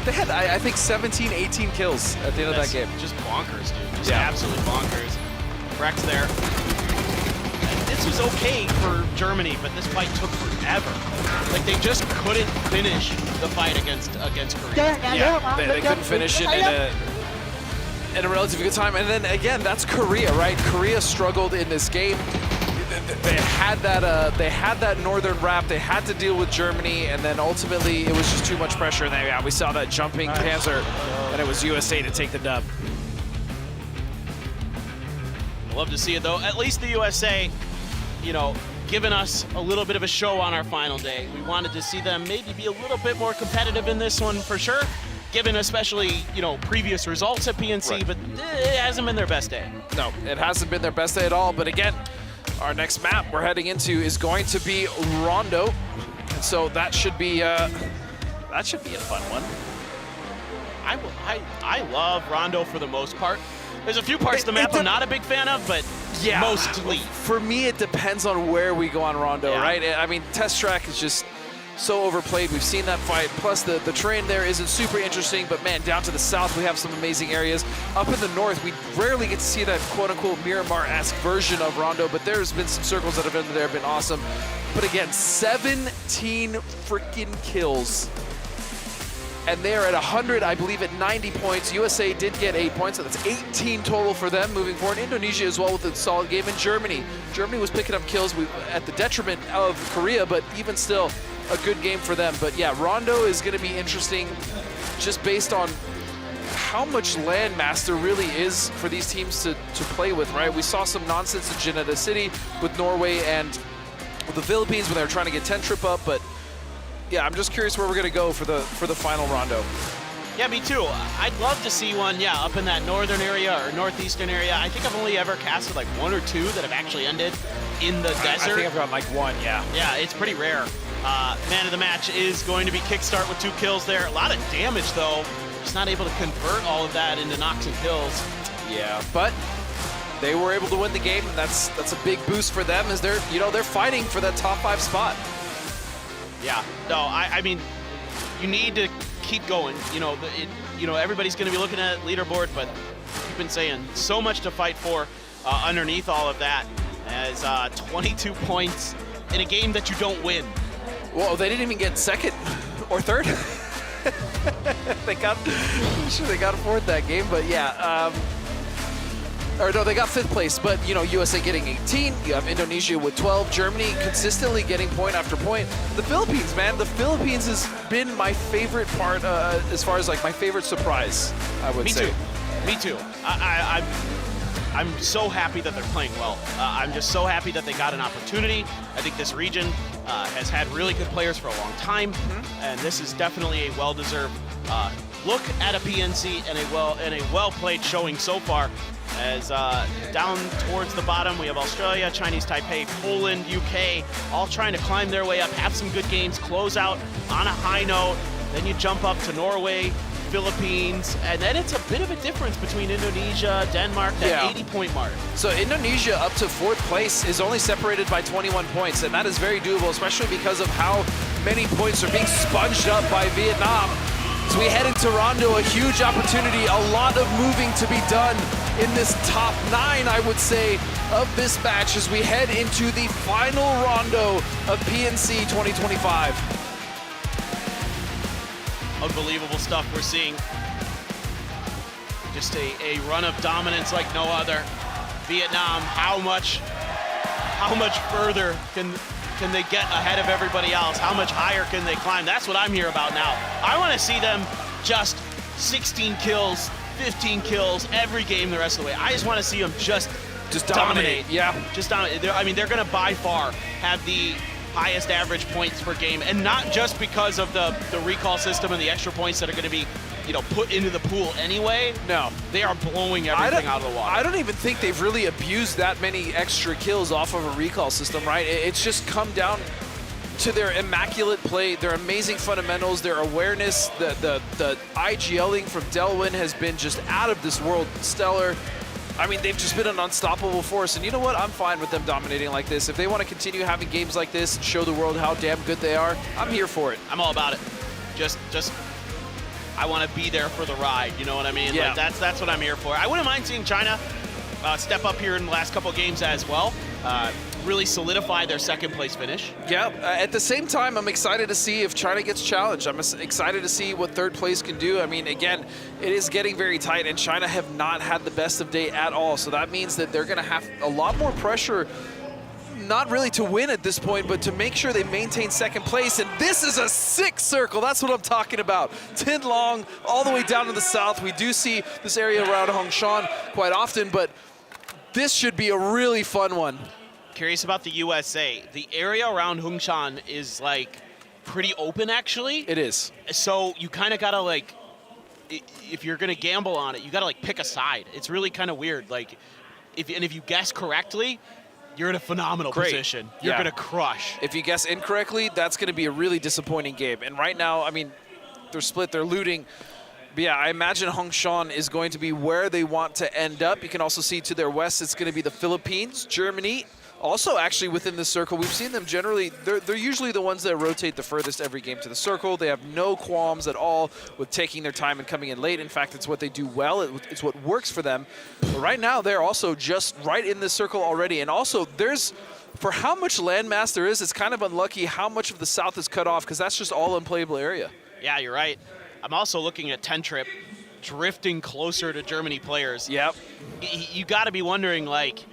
[SPEAKER 15] They
[SPEAKER 32] had, I think, 17, 18 kills at the end of that game.
[SPEAKER 15] Just bonkers, dude. Just absolutely bonkers. braex there. And this was okay for Germany, but this fight took forever. Like, they just couldn't finish the fight against Korea.
[SPEAKER 32] Yeah, they couldn't finish it in a relatively good time. And then again, that's Korea, right? Korea struggled in this game. They had that northern wrap. They had to deal with Germany, and then ultimately it was just too much pressure. And we saw that jumping Panzer, and it was USA to take the dub.
[SPEAKER 15] I love to see it, though. At least the USA, you know, giving us a little bit of a show on our final day. We wanted to see them maybe be a little bit more competitive in this one for sure, given especially, you know, previous results at PNC, but it hasn't been their best day.
[SPEAKER 32] No, it hasn't been their best day at all. But again, our next map we're heading into is going to be Rondo, and so that should be a fun one.
[SPEAKER 15] I love Rondo for the most part. There's a few parts of the map I'm not a big fan of, but
[SPEAKER 32] yeah,
[SPEAKER 15] mostly.
[SPEAKER 32] For me, it depends on where we go on Rondo, right? I mean, test track is just so overplayed. We've seen that fight. Plus, the terrain there isn't super interesting, but man, down to the south, we have some amazing areas. Up in the north, we rarely get to see that quote-unquote Miramar-esque version of Rondo, but there's been some circles that have been there, been awesome. But again, 17 freaking kills. And they are at 100, I believe, at 90 points. USA did get 8 points, so that's 18 total for them moving forward. Indonesia as well with a solid game. And Germany was picking up kills at the detriment of Korea, but even still, a good game for them. But yeah, Rondo is going to be interesting just based on how much land mass there really is for these teams to play with, right? We saw some nonsense in Geneva City with Norway and with the Philippines when they were trying to get 10 trip up, but yeah, I'm just curious where we're going to go for the final Rondo.
[SPEAKER 15] Yeah, me too. I'd love to see one, up in that northern area or northeastern area. I think I've only ever casted like 1 or 2 that have actually ended in the desert.
[SPEAKER 32] I think I've got like 1, yeah.
[SPEAKER 15] Yeah, it's pretty rare. Man of the match is going to be Kickstart with 2 kills there. A lot of damage, though. Just not able to convert all of that into knocks and kills.
[SPEAKER 32] Yeah, but they were able to win the game, and that's a big boost for them as they're fighting for that top 5 spot.
[SPEAKER 15] Yeah, no, I mean, you need to keep going. Everybody's going to be looking at leaderboard, but you've been saying so much to fight for underneath all of that as 22 points in a game that you don't win.
[SPEAKER 32] Well, they didn't even get second or third. they got 4th that game, but yeah. Or no, they got 5th place, but USA getting 18. You have Indonesia with 12. Germany consistently getting point after point. The Philippines, man, the Philippines has been my favorite part as far as like my favorite surprise, I would say.
[SPEAKER 15] Me too. I'm so happy that they're playing well. I'm just so happy that they got an opportunity. I think this region has had really good players for a long time, and this is definitely a well-deserved look at a PNC and a well-played showing so far. As down towards the bottom, we have Australia, Chinese Taipei, Poland, UK, all trying to climb their way up, have some good games, close out on a high note. Then you jump up to Norway, Philippines, and then it's a bit of a difference between Indonesia, Denmark, that 80-point mark.
[SPEAKER 32] So Indonesia up to 4th place is only separated by 21 points, and that is very doable, especially because of how many points are being sponged up by Vietnam. As we head into Rondo, a huge opportunity, a lot of moving to be done in this top 9, I would say, of this match as we head into the final Rondo of PNC 2025.
[SPEAKER 15] Unbelievable stuff we're seeing. Just a run of dominance like no other. Vietnam, how much further can they get ahead of everybody else? How much higher can they climb? That's what I'm here about now. I want to see them just 16 kills, 15 kills every game the rest of the way. I just want to see them just dominate.
[SPEAKER 32] Yeah.
[SPEAKER 15] Just dominate. They're going to by far have the highest average points per game, and not just because of the recall system and the extra points that are going to be, put into the pool anyway.
[SPEAKER 32] No.
[SPEAKER 15] They are blowing everything out of the water.
[SPEAKER 32] I don't even think they've really abused that many extra kills off of a recall system, right? It's just come down to their immaculate play, their amazing fundamentals, their awareness. The IGLing from Delwyn has been just out of this world, stellar. I mean, they've just been an unstoppable force, and you know what? I'm fine with them dominating like this. If they want to continue having games like this and show the world how damn good they are, I'm here for it.
[SPEAKER 15] I'm all about it. Just I want to be there for the ride, you know what I mean?
[SPEAKER 32] Yeah.
[SPEAKER 15] Like that's what I'm here for. I wouldn't mind seeing China step up here in the last couple of games as well. Really solidify their second place finish.
[SPEAKER 32] Yeah, at the same time, I'm excited to see if China gets challenged. I'm excited to see what third place can do. I mean, again, it is getting very tight, and China have not had the best of day at all. So that means that they're going to have a lot more pressure, not really to win at this point, but to make sure they maintain second place. And this is a sick circle. That's what I'm talking about. Tin Long all the way down to the south. We do see this area around Hongshan quite often, but this should be a really fun one.
[SPEAKER 15] Curious about the USA. The area around Hongshan is like pretty open, actually.
[SPEAKER 32] It is.
[SPEAKER 15] So you kind of gotta like, if you're gonna gamble on it, you gotta like pick a side. It's really kind of weird. Like, if you guess correctly, you're in a phenomenal position. You're gonna crush.
[SPEAKER 32] If you guess incorrectly, that's gonna be a really disappointing game. And right now, I mean, they're split, they're looting. But yeah, I imagine Hongshan is going to be where they want to end up. You can also see to their west, it's gonna be the Philippines, Germany. Also, actually, within the circle, we've seen them generally, they're usually the ones that rotate the furthest every game to the circle. They have no qualms at all with taking their time and coming in late. In fact, it's what they do well. It's what works for them. But right now, they're also just right in this circle already. And also, for how much landmass there is, it's kind of unlucky how much of the south is cut off, because that's just all unplayable area.
[SPEAKER 15] Yeah, you're right. I'm also looking at Tentrip drifting closer to Germany players.
[SPEAKER 32] Yep.
[SPEAKER 15] You got to be wondering, like,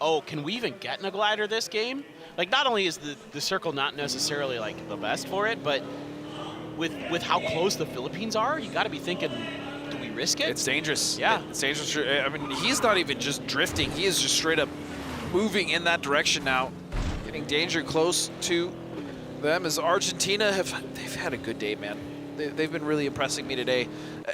[SPEAKER 15] oh, can we even get in a glider this game? Like, not only is the circle not necessarily like the best for it, but with how close the Philippines are, you got to be thinking, do we risk it?
[SPEAKER 32] It's dangerous.
[SPEAKER 15] Yeah.
[SPEAKER 32] It's dangerous. I mean, he's not even just drifting. He is just straight up moving in that direction now, getting danger close to them as Argentina they've had a good day, man. They've been really impressing me today.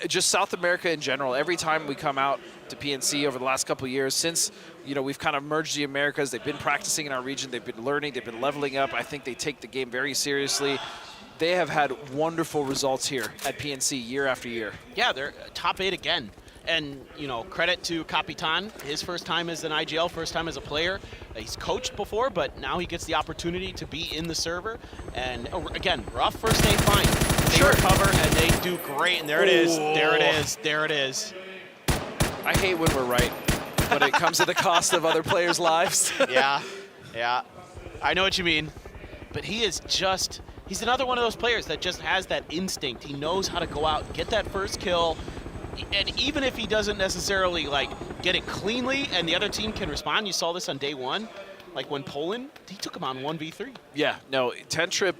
[SPEAKER 32] Just South America in general, every time we come out to PNC over the last couple of years, since we've kind of merged the Americas, they've been practicing in our region, they've been learning, they've been leveling up. I think they take the game very seriously. They have had wonderful results here at PNC year after year.
[SPEAKER 15] Yeah, they're top 8 again. And, credit to Capitan, his first time as an IGL, first time as a player. He's coached before, but now he gets the opportunity to be in the server. And, again, rough first day, fine. They recover, and they do great. And there it is, there it is, there it is.
[SPEAKER 32] I hate when we're right, but it comes at the cost of other players' lives.
[SPEAKER 15] Yeah. I know what you mean. But he's another one of those players that just has that instinct. He knows how to go out and get that first kill. And even if he doesn't necessarily get it cleanly and the other team can respond, you saw this on day 1, like when Poland, he took him on 1v3.
[SPEAKER 32] Yeah, no, Tentrip,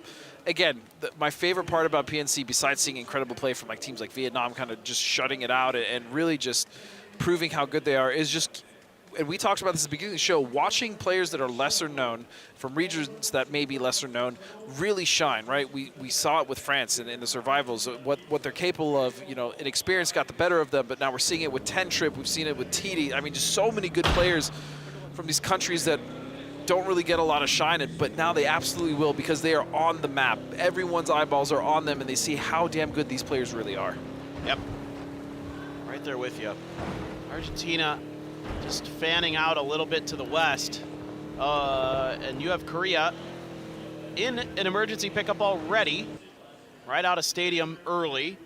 [SPEAKER 32] again, my favorite part about PNC, besides seeing incredible play from teams like Vietnam kind of just shutting it out and really just proving how good they are, is just, and we talked about this at the beginning of the show, watching players that are lesser known from regions that may be lesser known really shine, right? We saw it with France in the survivals, what they're capable of. An experience got the better of them, but now we're seeing it with Tentrip, we've seen it with TD. I mean, just so many good players from these countries that don't really get a lot of shine, but now they absolutely will, because they are on the map. Everyone's eyeballs are on them, and they see how damn good these players really are.
[SPEAKER 15] Yep. Right there with you. Argentina just fanning out a little bit to the west. And you have Korea in an emergency pickup already, right out of stadium early.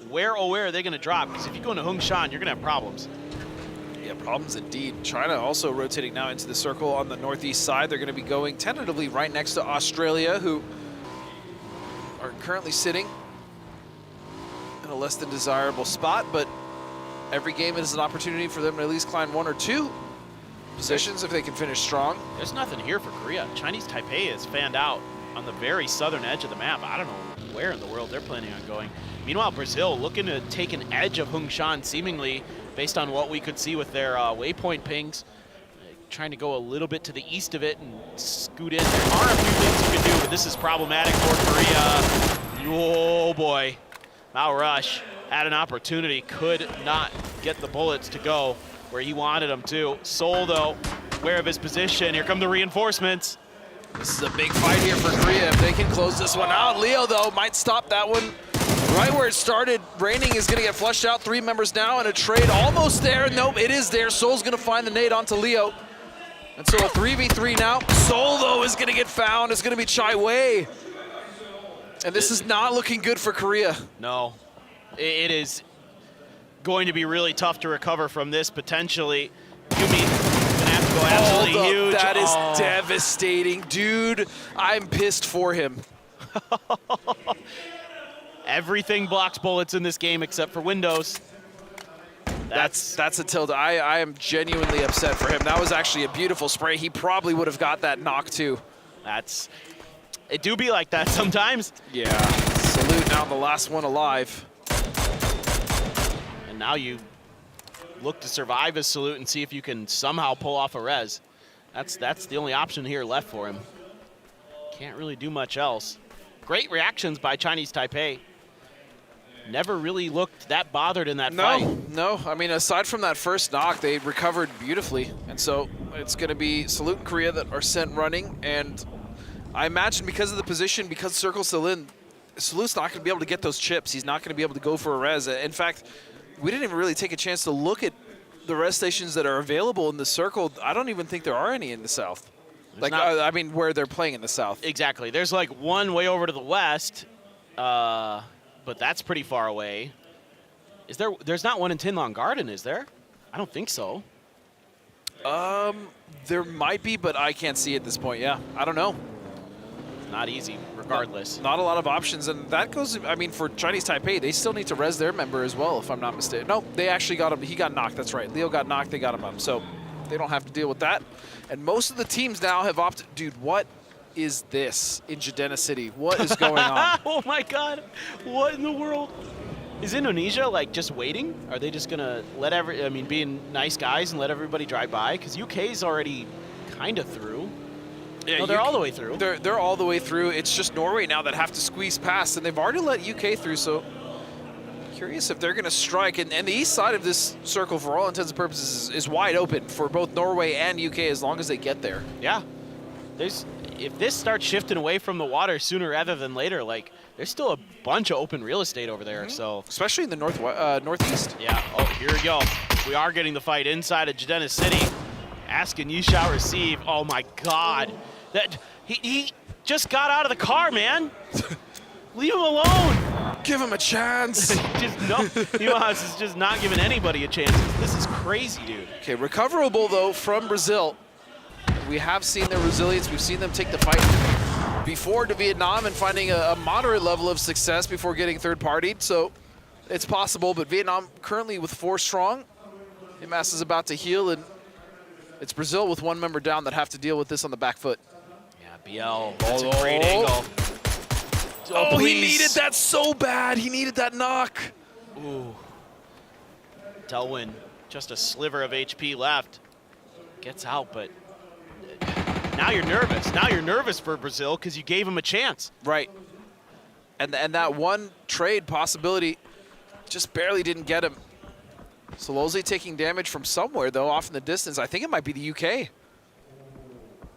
[SPEAKER 15] where are they going to drop? Because if you go into Hongshan, you're going to have problems.
[SPEAKER 32] Yeah, problems indeed. China also rotating now into the circle on the northeast side. They're going to be going tentatively right next to Australia, who are currently sitting in a less than desirable spot, but every game is an opportunity for them to at least climb 1 or 2 positions if they can finish strong.
[SPEAKER 15] There's nothing here for Korea. Chinese Taipei is fanned out on the very southern edge of the map. I don't know where in the world they're planning on going. Meanwhile, Brazil looking to take an edge of Hongshan, seemingly based on what we could see with their waypoint pings. Trying to go a little bit to the east of it and scoot in. There are a few things you can do, but this is problematic for Korea. Oh boy. Mao Rush had an opportunity, could not get the bullets to go where he wanted them to. Seoul, though, aware of his position. Here come the reinforcements.
[SPEAKER 32] This is a big fight here for Korea if they can close this one out. Leo, though, might stop that one right where it started. Raining is going to get flushed out. 3 members now and a trade almost there. Nope, it is there. Seoul's going to find the nade onto Leo. And so a 3v3 now. Seoul, though, is going to get found. It's going to be Chai Wei. And this is not looking good for Korea.
[SPEAKER 15] No, it is going to be really tough to recover from this, potentially. Gyumin gonna have to go absolutely huge.
[SPEAKER 32] That is devastating. Dude, I'm pissed for him.
[SPEAKER 15] Everything blocks bullets in this game except for windows.
[SPEAKER 32] That's a tilt. I am genuinely upset for him. That was actually a beautiful spray. He probably would have got that knock too.
[SPEAKER 15] It do be like that sometimes.
[SPEAKER 32] Yeah, Salute now the last one alive.
[SPEAKER 15] And now you look to survive as Salute and see if you can somehow pull off a res. That's the only option here left for him. Can't really do much else. Great reactions by Chinese Taipei. Never really looked that bothered in that fight.
[SPEAKER 32] No, I mean, aside from that first knock, they recovered beautifully. And so it's going to be Salute and Korea that are sent running. And I imagine because of the position, because Circle's still in, Salute's not going to be able to get those chips. He's not going to be able to go for a res. In fact, we didn't even really take a chance to look at the res stations that are available in the Circle. I don't even think there are any in the south. I mean, where they're playing in the south.
[SPEAKER 15] Exactly. There's like one way over to the west, but that's pretty far away. Is there? There's not one in Tinlong Garden, is there? I don't think so.
[SPEAKER 32] There might be, but I can't see at this point. Yeah, I don't know.
[SPEAKER 15] Not easy, regardless.
[SPEAKER 32] Not a lot of options, and that goes, I mean, for Chinese Taipei, they still need to res their member as well, if I'm not mistaken. No, they actually got him. He got knocked, that's right. Leo got knocked, they got him up. So they don't have to deal with that. And most of the teams now have opted, dude, what is this in Jadena City? What is going on?
[SPEAKER 15] Oh my God, what in the world? Is Indonesia like just waiting? Are they just gonna let being nice guys and let everybody drive by? Because UK's already kind of through.
[SPEAKER 32] Yeah,
[SPEAKER 15] no, they're all the way through.
[SPEAKER 32] They're all the way through. It's just Norway now that have to squeeze past, and they've already let UK through, so curious if they're going to strike. And the east side of this circle, for all intents and purposes, is wide open for both Norway and UK as long as they get there.
[SPEAKER 15] Yeah. If this starts shifting away from the water sooner rather than later, like, there's still a bunch of open real estate over there, so.
[SPEAKER 32] Especially in the northeast.
[SPEAKER 15] Yeah, oh, here we go. We are getting the fight inside of Jadena City. Asking you shall receive. Oh my God. He just got out of the car, man. Leave him alone.
[SPEAKER 32] Give him a chance.
[SPEAKER 15] He is just not giving anybody a chance. This is crazy, dude.
[SPEAKER 32] Okay, recoverable though from Brazil. We have seen their resilience. We've seen them take the fight before to Vietnam and finding a moderate level of success before getting third-partied. So it's possible, but Vietnam currently with 4 strong. Imas is about to heal, and it's Brazil with 1 member down that have to deal with this on the back foot.
[SPEAKER 15] Yeah, BL, that's a great angle.
[SPEAKER 32] Oh, he needed that so bad. He needed that knock.
[SPEAKER 15] Ooh. Delwyn, just a sliver of HP left. Gets out, but now you're nervous. Now you're nervous for Brazil because you gave him a chance.
[SPEAKER 32] Right. And that one trade possibility just barely didn't get him. Solozzi taking damage from somewhere, though, off in the distance. I think it might be the UK.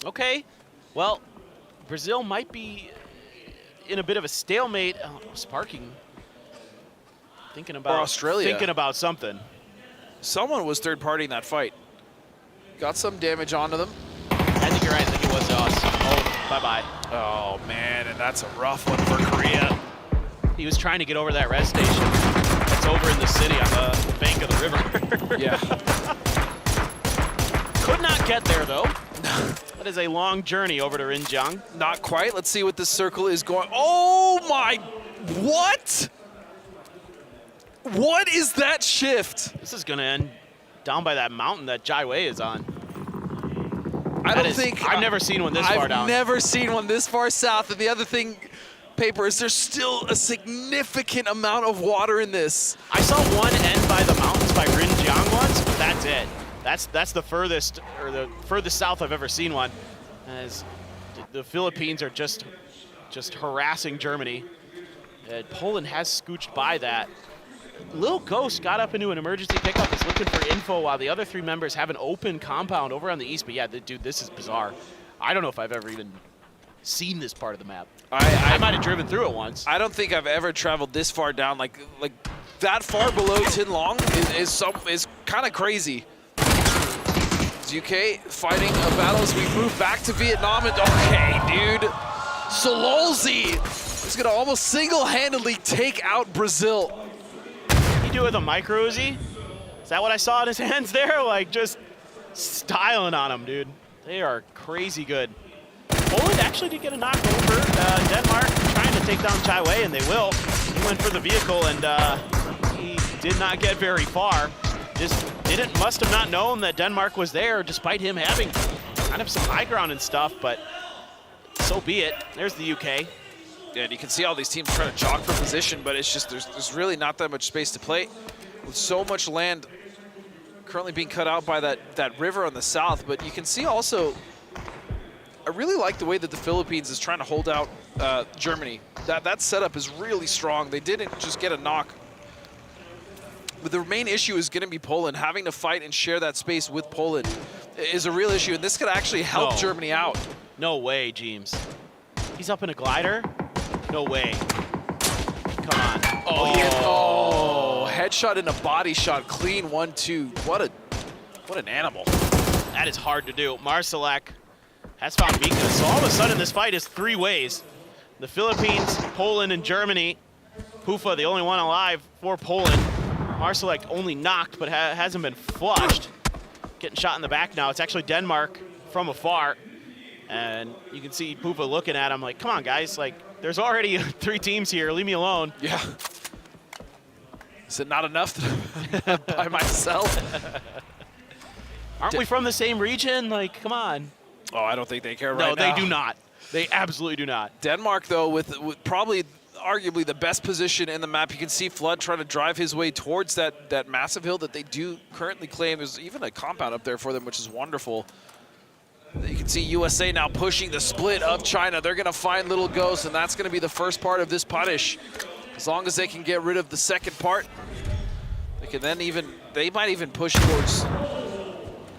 [SPEAKER 15] Okay. Well, Brazil might be in a bit of a stalemate. Oh, Sparking. Thinking about
[SPEAKER 32] or Australia.
[SPEAKER 15] Thinking about something.
[SPEAKER 32] Someone was third-partying that fight. Got some damage onto them.
[SPEAKER 15] I think you're right. I think it was us. Oh, bye-bye.
[SPEAKER 32] Oh, man, and that's a rough one for Korea.
[SPEAKER 15] He was trying to get over that res station. it's over in the city on the bank of the river.
[SPEAKER 32] Yeah.
[SPEAKER 15] Could not get there, though. That is a long journey over to Rinjiang.
[SPEAKER 32] Not quite. Let's see what this circle is going. Oh my, what? What is that shift?
[SPEAKER 15] This is gonna end down by that mountain that Jai Wei is on. I've never seen one this far down.
[SPEAKER 32] I've never seen one this far south. And the other thing, Paper, is there's still a significant amount of water in this.
[SPEAKER 15] I saw one end by the mountains by Rinjiang once, but that's it. That's the furthest, or the furthest south I've ever seen one. As the Philippines are just harassing Germany. Poland has scooched by that. Lil Ghost got up into an emergency pickup, is looking for info while the other 3 members have an open compound over on the east. But yeah, dude, this is bizarre. I don't know if I've ever even seen this part of the map. I might have driven through it once.
[SPEAKER 32] I don't think I've ever traveled this far down, like that far below Tin Long is kind of crazy. UK fighting a battle as we move back to Vietnam, and okay, dude, Sololzi is gonna almost single-handedly take out Brazil.
[SPEAKER 15] He do it with a micro Uzi? Is that what I saw in his hands there? Like, just styling on him, dude. They are crazy good. Poland actually did get a knock over Denmark, trying to take down Jai Wei, and they will. He went for the vehicle, and he did not get very far. Just must have not known that Denmark was there, despite him having kind of some high ground and stuff, but so be it. There's the UK.
[SPEAKER 32] Yeah, and you can see all these teams trying to jock for position, but it's just there's really not that much space to play. With so much land currently being cut out by that river on the south, but you can see also, I really like the way that the Philippines is trying to hold out Germany. That setup is really strong. They didn't just get a knock. But the main issue is going to be Poland. Having to fight and share that space with Poland is a real issue, and this could actually help Germany out.
[SPEAKER 15] No way, James. He's up in a glider? No way. Come on.
[SPEAKER 32] Oh, headshot and a body shot. Clean 1-2. What an animal.
[SPEAKER 15] That is hard to do. Marsalek has found weakness. So all of a sudden, this fight is 3 ways. The Philippines, Poland, and Germany. Pufa, the only one alive for Poland. Marsalek only knocked, but hasn't been flushed. Getting shot in the back now. It's actually Denmark from afar. And you can see Pufa looking at him like, come on, guys. Like, there's already 3 teams here. Leave me alone.
[SPEAKER 32] Yeah. Is it not enough by myself?
[SPEAKER 15] Aren't we from the same region? Like, come on.
[SPEAKER 32] Oh, I don't think they care right
[SPEAKER 15] now.
[SPEAKER 32] now.
[SPEAKER 15] No, they do not. They absolutely do not.
[SPEAKER 32] Denmark, though, with probably arguably the best position in the map. You can see Flood trying to drive his way towards that massive hill that they do currently claim. There's even a compound up there for them, which is wonderful. You can see USA now pushing the split of China. They're going to find Little Ghost, and that's going to be the first part of this punish. As long as they can get rid of the second part, they can then they might even push towards.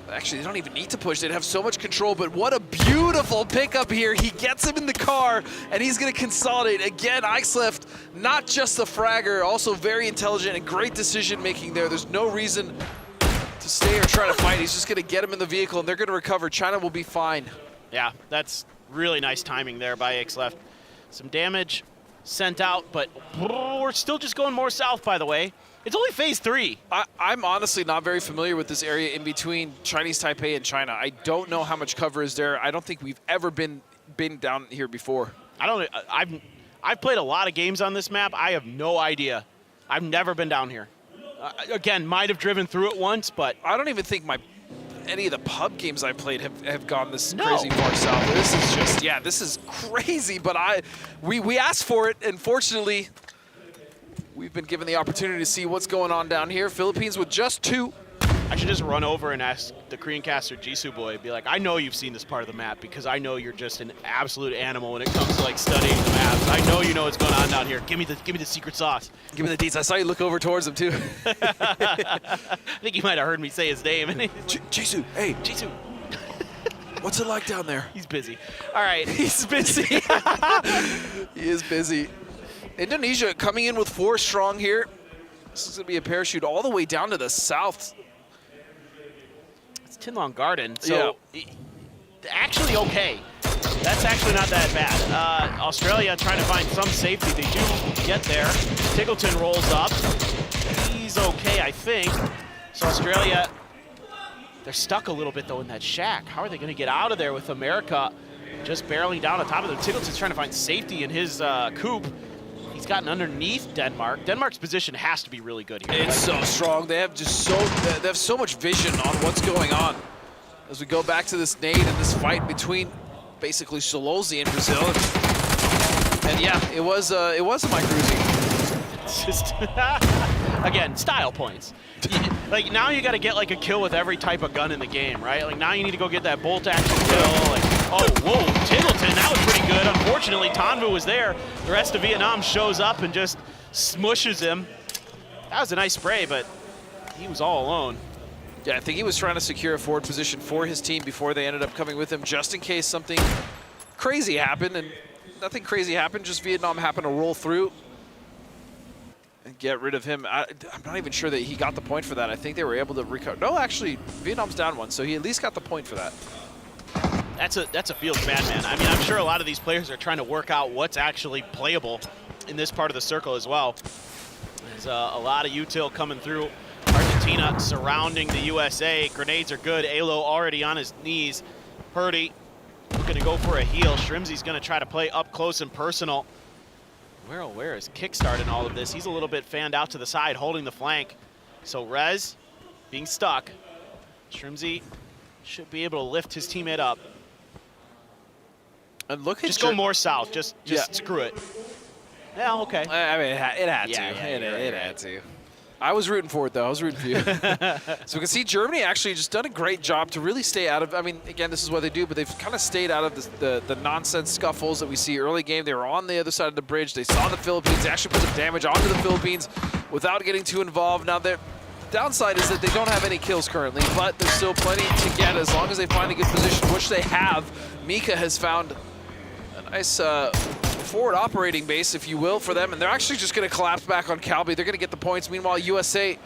[SPEAKER 32] Actually, they don't even need to push. They'd have so much control, but what a beautiful pickup here. He gets him in the car, and he's going to consolidate. Again, Aixleft, not just a fragger, also very intelligent and great decision-making there. There's no reason to stay or try to fight. He's just going to get him in the vehicle, and they're going to recover. China will be fine.
[SPEAKER 15] Yeah, that's really nice timing there by Aixleft. Some damage sent out, but we're still just going more south, by the way. It's only phase 3.
[SPEAKER 32] I'm honestly not very familiar with this area in between Chinese Taipei and China. I don't know how much cover is there. I don't think we've ever been down here before.
[SPEAKER 15] I've played a lot of games on this map. I have no idea. I've never been down here. Again, might have driven through it once, but
[SPEAKER 32] I don't even think any of the pub games I played have gone this crazy far south. This is just, yeah, this is crazy, but we asked for it, and fortunately, we've been given the opportunity to see what's going on down here. Philippines with just 2.
[SPEAKER 15] I should just run over and ask the Korean caster Jisoo Boy, be like, I know you've seen this part of the map because I know you're just an absolute animal when it comes to like studying the maps. I know you know what's going on down here. Give me the secret sauce.
[SPEAKER 32] Give me the deets. I saw you look over towards him too.
[SPEAKER 15] I think you might have heard me say his name.
[SPEAKER 32] Jisoo, hey.
[SPEAKER 15] Jisoo.
[SPEAKER 32] What's it like down there?
[SPEAKER 15] He's busy. All right.
[SPEAKER 32] He's busy. He is busy. Indonesia coming in with 4 strong here. This is going to be a parachute all the way down to the south.
[SPEAKER 15] It's Tin Long Garden, so actually okay. That's actually not that bad. Australia trying to find some safety. They do get there. Tiggleton rolls up. I think. So Australia, they're stuck a little bit, though, in that shack. How are they going to get out of there with America just barreling down on top of them? Tiggleton's trying to find safety in his coop. He's gotten underneath Denmark. Denmark's position has to be really good here.
[SPEAKER 32] It's so strong. They have so much vision on what's going on. As we go back to this nade and this fight between basically Solozzi and Brazil. And yeah, it was a micro-Uzi.
[SPEAKER 15] It's just, again, style points. Like, now you got to get like a kill with every type of gun in the game, right? Like, now you need to go get that bolt action kill. Like, oh, whoa, Tiggleton, that was pretty good. Unfortunately, Tanvu was there. The rest of Vietnam shows up and just smushes him. That was a nice spray, but he was all alone.
[SPEAKER 32] Yeah, I think he was trying to secure a forward position for his team before they ended up coming with him, just in case something crazy happened. And nothing crazy happened, just Vietnam happened to roll through and get rid of him. I'm not even sure that he got the point for that. I think they were able to recover. No, actually, Vietnam's down one, so he at least got the point for that.
[SPEAKER 15] That's a field bad, man. I mean, I'm sure a lot of these players are trying to work out what's actually playable in this part of the circle as well. There's a lot of util coming through. Argentina surrounding the USA. Grenades are good. Alo already on his knees. Purdy gonna go for a heal. Shrimzy's gonna try to play up close and personal. Where is Kickstart in all of this? He's a little bit fanned out to the side, holding the flank. So Rez being stuck. Shrimzy should be able to lift his teammate up.
[SPEAKER 32] And look at
[SPEAKER 15] just go more south. Just screw it. Yeah, okay.
[SPEAKER 32] I mean, it had to. It had to. I was rooting for it, though. I was rooting for you. So we can see Germany actually just done a great job to really stay out of, I mean, again, this is what they do, but they've kind of stayed out of the nonsense scuffles that we see early game. They were on the other side of the bridge. They saw the Philippines. They actually put some damage onto the Philippines without getting too involved. Now, the downside is that they don't have any kills currently, but there's still plenty to get as long as they find a good position, which they have. Mika has found a nice forward operating base, if you will, for them, and they're actually just going to collapse back on Calby. They're going to get the points. Meanwhile, USA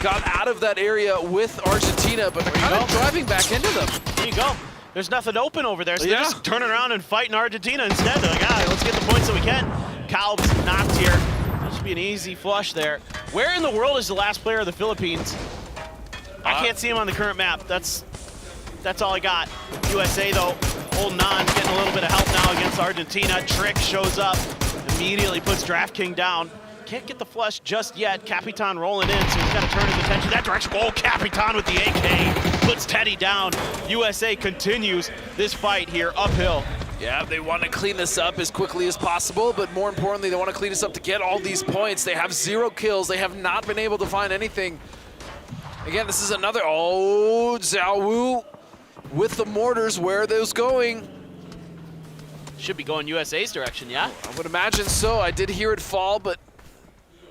[SPEAKER 32] got out of that area with Argentina, but they're kind of driving back into them.
[SPEAKER 15] There you go. There's nothing open over there, so they're just turning around and fighting Argentina instead. They're like, all right, let's get the points that we can. Calb's knocked here. That should be an easy flush there. Where in the world is the last player of the Philippines? I can't see him on the current map. That's all I got. USA, though, holding on, getting a little bit of help now against Argentina. Trick shows up, immediately puts DraftKing down. Can't get the flush just yet. Capitan rolling in, so he's got to turn his attention that direction. Oh, Capitan with the AK puts Teddy down. USA continues this fight here uphill.
[SPEAKER 32] Yeah, they want to clean this up as quickly as possible, but more importantly, they want to clean this up to get all these points. They have 0 kills. They have not been able to find anything. Again, this is another, Zowie with the mortars. Where are those going?
[SPEAKER 15] Should be going USA's direction, yeah?
[SPEAKER 32] I would imagine so. I did hear it fall, but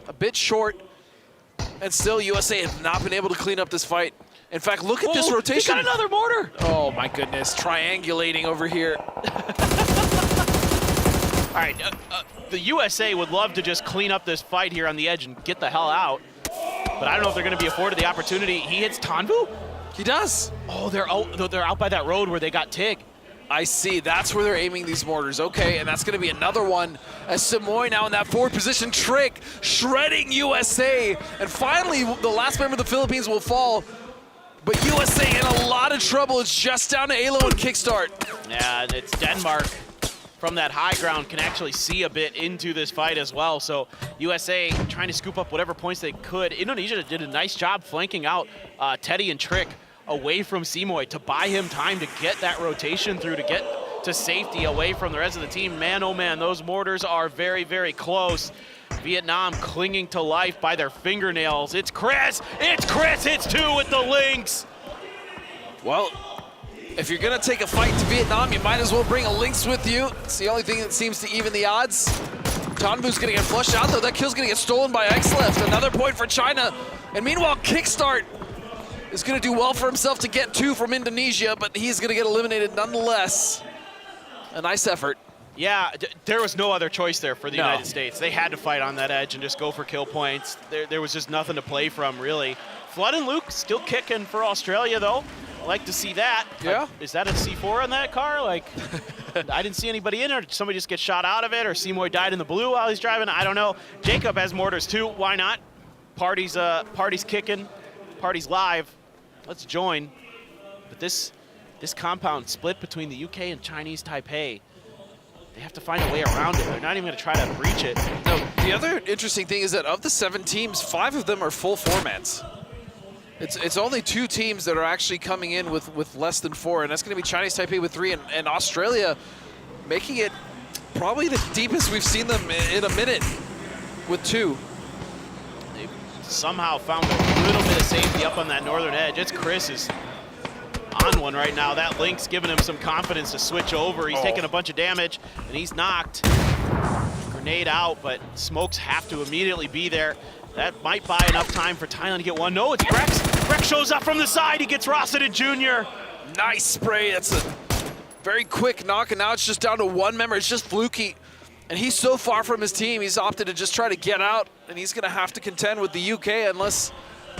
[SPEAKER 32] a bit short. And still, USA have not been able to clean up this fight. In fact, look at this rotation.
[SPEAKER 15] He got another mortar.
[SPEAKER 32] Oh my goodness, triangulating over here.
[SPEAKER 15] All right, the USA would love to just clean up this fight here on the edge and get the hell out. But I don't know if they're going to be afforded the opportunity. He hits Tanvu?
[SPEAKER 32] He does.
[SPEAKER 15] Oh, they're out by that road where they got Tig.
[SPEAKER 32] I see. That's where they're aiming these mortars. Okay, and that's going to be another one. As Samoy now in that forward position. Trick shredding USA. And finally, the last member of the Philippines will fall. But USA in a lot of trouble. It's just down to Alo and Kickstart.
[SPEAKER 15] Yeah, and it's Denmark from that high ground can actually see a bit into this fight as well. So USA trying to scoop up whatever points they could. Indonesia did a nice job flanking out Teddy and Trick away from Simoy to buy him time to get that rotation through, to get to safety away from the rest of the team. Man, oh man, those mortars are very, very close. Vietnam clinging to life by their fingernails. It's Chris, hits 2 with the Lynx.
[SPEAKER 32] Well, if you're gonna take a fight to Vietnam, you might as well bring a Lynx with you. It's the only thing that seems to even the odds. Tanvu's gonna get flushed out though. That kill's gonna get stolen by Aixleft. Another point for China. And meanwhile, Kickstart is gonna do well for himself to get 2 from Indonesia, but he's gonna get eliminated nonetheless. A nice effort.
[SPEAKER 15] Yeah, there was no other choice there for the United States. They had to fight on that edge and just go for kill points. There was just nothing to play from, really. Flood and Luke still kicking for Australia, though. I like to see that.
[SPEAKER 32] Yeah.
[SPEAKER 15] Is that a C4 on that car? Like, I didn't see anybody in it, or did somebody just get shot out of it, or Seymour died in the blue while he's driving? I don't know. Jacob has mortars, too. Why not? Party's kicking, party's live. Let's join. But this compound split between the UK and Chinese Taipei. They have to find a way around it. They're not even going to try to breach it.
[SPEAKER 32] No, the other interesting thing is that of the 7 teams, 5 of them are full formats. It's only 2 teams that are actually coming in with less than 4, and that's going to be Chinese Taipei with 3, and Australia making it probably the deepest we've seen them in a minute with 2.
[SPEAKER 15] They've somehow found a little bit of safety up on that northern edge. ItzzChrizZ is on one right now. That link's giving him some confidence to switch over. He's taking a bunch of damage, and he's knocked. Grenade out, but smokes have to immediately be there. That might buy enough time for Thailand to get one. No, it's braex. braex shows up from the side. He gets Rossiter Jr.
[SPEAKER 32] Nice spray. That's a very quick knock, and now it's just down to 1 member. It's just Fluky, and he's so far from his team. He's opted to just try to get out, and he's going to have to contend with the UK unless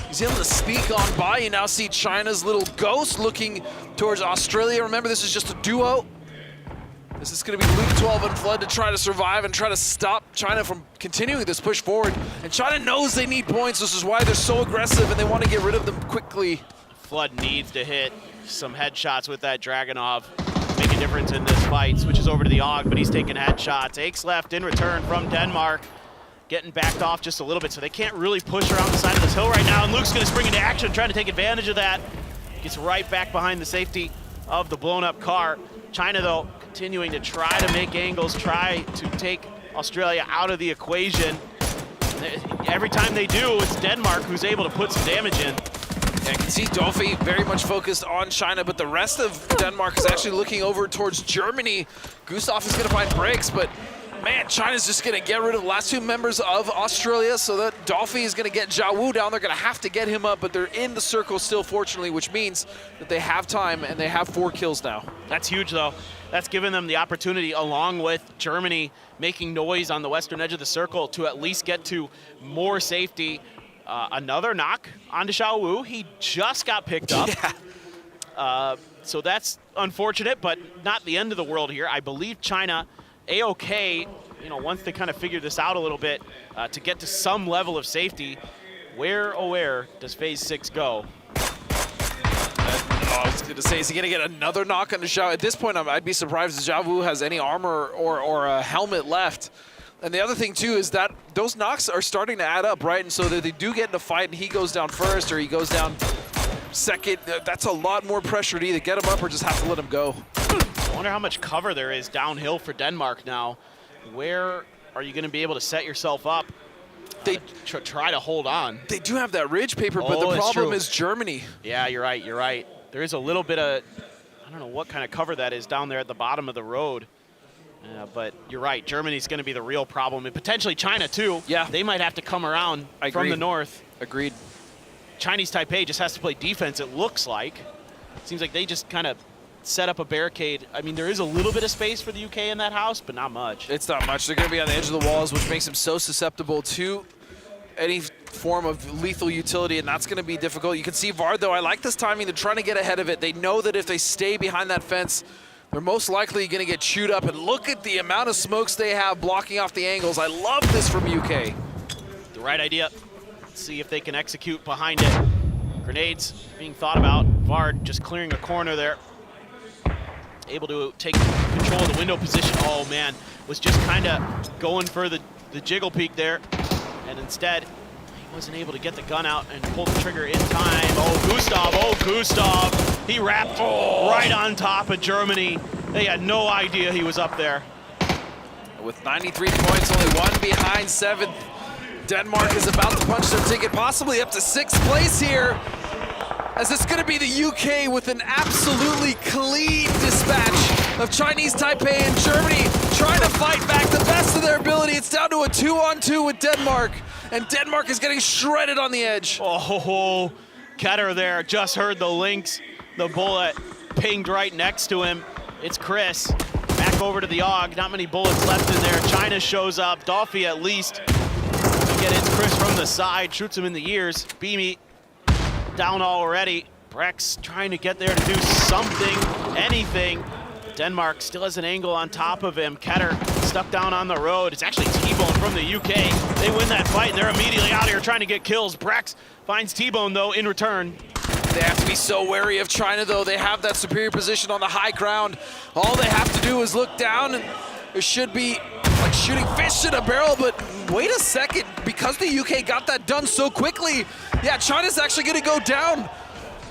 [SPEAKER 32] he's able to sneak on by. You now see China's little ghost looking towards Australia. Remember, this is just a duo. This is going to be Luke 12 and Flood to try to survive and try to stop China from continuing this push forward. And China knows they need points. This is why they're so aggressive, and they want to get rid of them quickly.
[SPEAKER 15] Flood needs to hit some headshots with that Dragunov. Make a difference in this fight. Switches over to the AUG, but he's taking headshots. Aixleft in return from Denmark. Getting backed off just a little bit, so they can't really push around the side of this hill right now. And Luke's going to spring into action, trying to take advantage of that. Gets right back behind the safety of the blown up car. China, though, continuing to try to make angles, try to take Australia out of the equation. Every time they do, it's Denmark who's able to put some damage in.
[SPEAKER 32] Yeah, I can see Dolphy very much focused on China, but the rest of Denmark is actually looking over towards Germany. Gustav is going to find braex, but man, China's just going to get rid of the last 2 members of Australia, so that Dolphy is going to get Jiawu down. They're going to have to get him up, but they're in the circle still, fortunately, which means that they have time, and they have 4 kills now.
[SPEAKER 15] That's huge, though. That's given them the opportunity, along with Germany making noise on the western edge of the circle, to at least get to more safety. Another knock onto Jiawu. He just got picked up. Yeah. So that's unfortunate, but not the end of the world here. I believe China A-OK, you know, once they kind of figure this out a little bit, to get to some level of safety. Where, oh where, does phase 6 go?
[SPEAKER 32] I was going to say, is he going to get another knock on the Jiawu? At this point, I'd be surprised if Jiawu has any armor or a helmet left. And the other thing, too, is that those knocks are starting to add up, right? And so that they do get in a fight and he goes down first or he goes down second, that's a lot more pressure to either get him up or just have to let him go.
[SPEAKER 15] I wonder how much cover there is downhill for Denmark now. Where are you going to be able to set yourself up? They try to hold on.
[SPEAKER 32] They do have that ridge paper, but the problem is Germany.
[SPEAKER 15] Yeah, you're right, you're right. There is a little bit of, I don't know what kind of cover that is down there at the bottom of the road. But you're right, Germany's going to be the real problem, and potentially China too.
[SPEAKER 32] Yeah.
[SPEAKER 15] They might have to come around from the north.
[SPEAKER 32] Agreed.
[SPEAKER 15] Chinese Taipei just has to play defense, it looks like. Seems like they just kind of set up a barricade. I mean, there is a little bit of space for the UK in that house, but not much.
[SPEAKER 32] It's not much. They're going to be on the edge of the walls, which makes them so susceptible to any form of lethal utility, and that's going to be difficult. You can see Vard, though, I like this timing. They're trying to get ahead of it. They know that if they stay behind that fence, they're most likely going to get chewed up, and look at the amount of smokes they have blocking off the angles. I love this from UK.
[SPEAKER 15] The right idea. Let's see if they can execute behind it. Grenades being thought about. Vard just clearing a corner there. Able to take control of the window position. Oh, man. Was just kind of going for the jiggle peek there. And instead, he wasn't able to get the gun out and pull the trigger in time. Oh, Gustav. He wrapped right on top of Germany. They had no idea he was up there.
[SPEAKER 32] With 93 points, only 1 behind 7th. Denmark is about to punch their ticket, possibly up to 6th place here. As it's going to be the UK with an absolutely clean dispatch of Chinese Taipei and Germany trying to fight back the best of their ability. It's down to a 2-on-2 with Denmark, and Denmark is getting shredded on the edge.
[SPEAKER 15] Oh, Ketter there just heard the links. The bullet pinged right next to him. It's Chris. Back over to the AUG. Not many bullets left in there. China shows up. Dolphy at least. Get ItzzChrizZ from the side. Shoots him in the ears. Beamy down already. braex trying to get there to do something, anything. Denmark still has an angle on top of him. Ketter stuck down on the road. It's actually T-Bone from the UK. They win that fight. They're immediately out here trying to get kills. braex finds T-Bone, though, in return.
[SPEAKER 32] They have to be so wary of China, though. They have that superior position on the high ground. All they have to do is look down, and it should be like shooting fish in a barrel, but wait a second. Because the UK got that done so quickly, yeah, China's actually going to go down.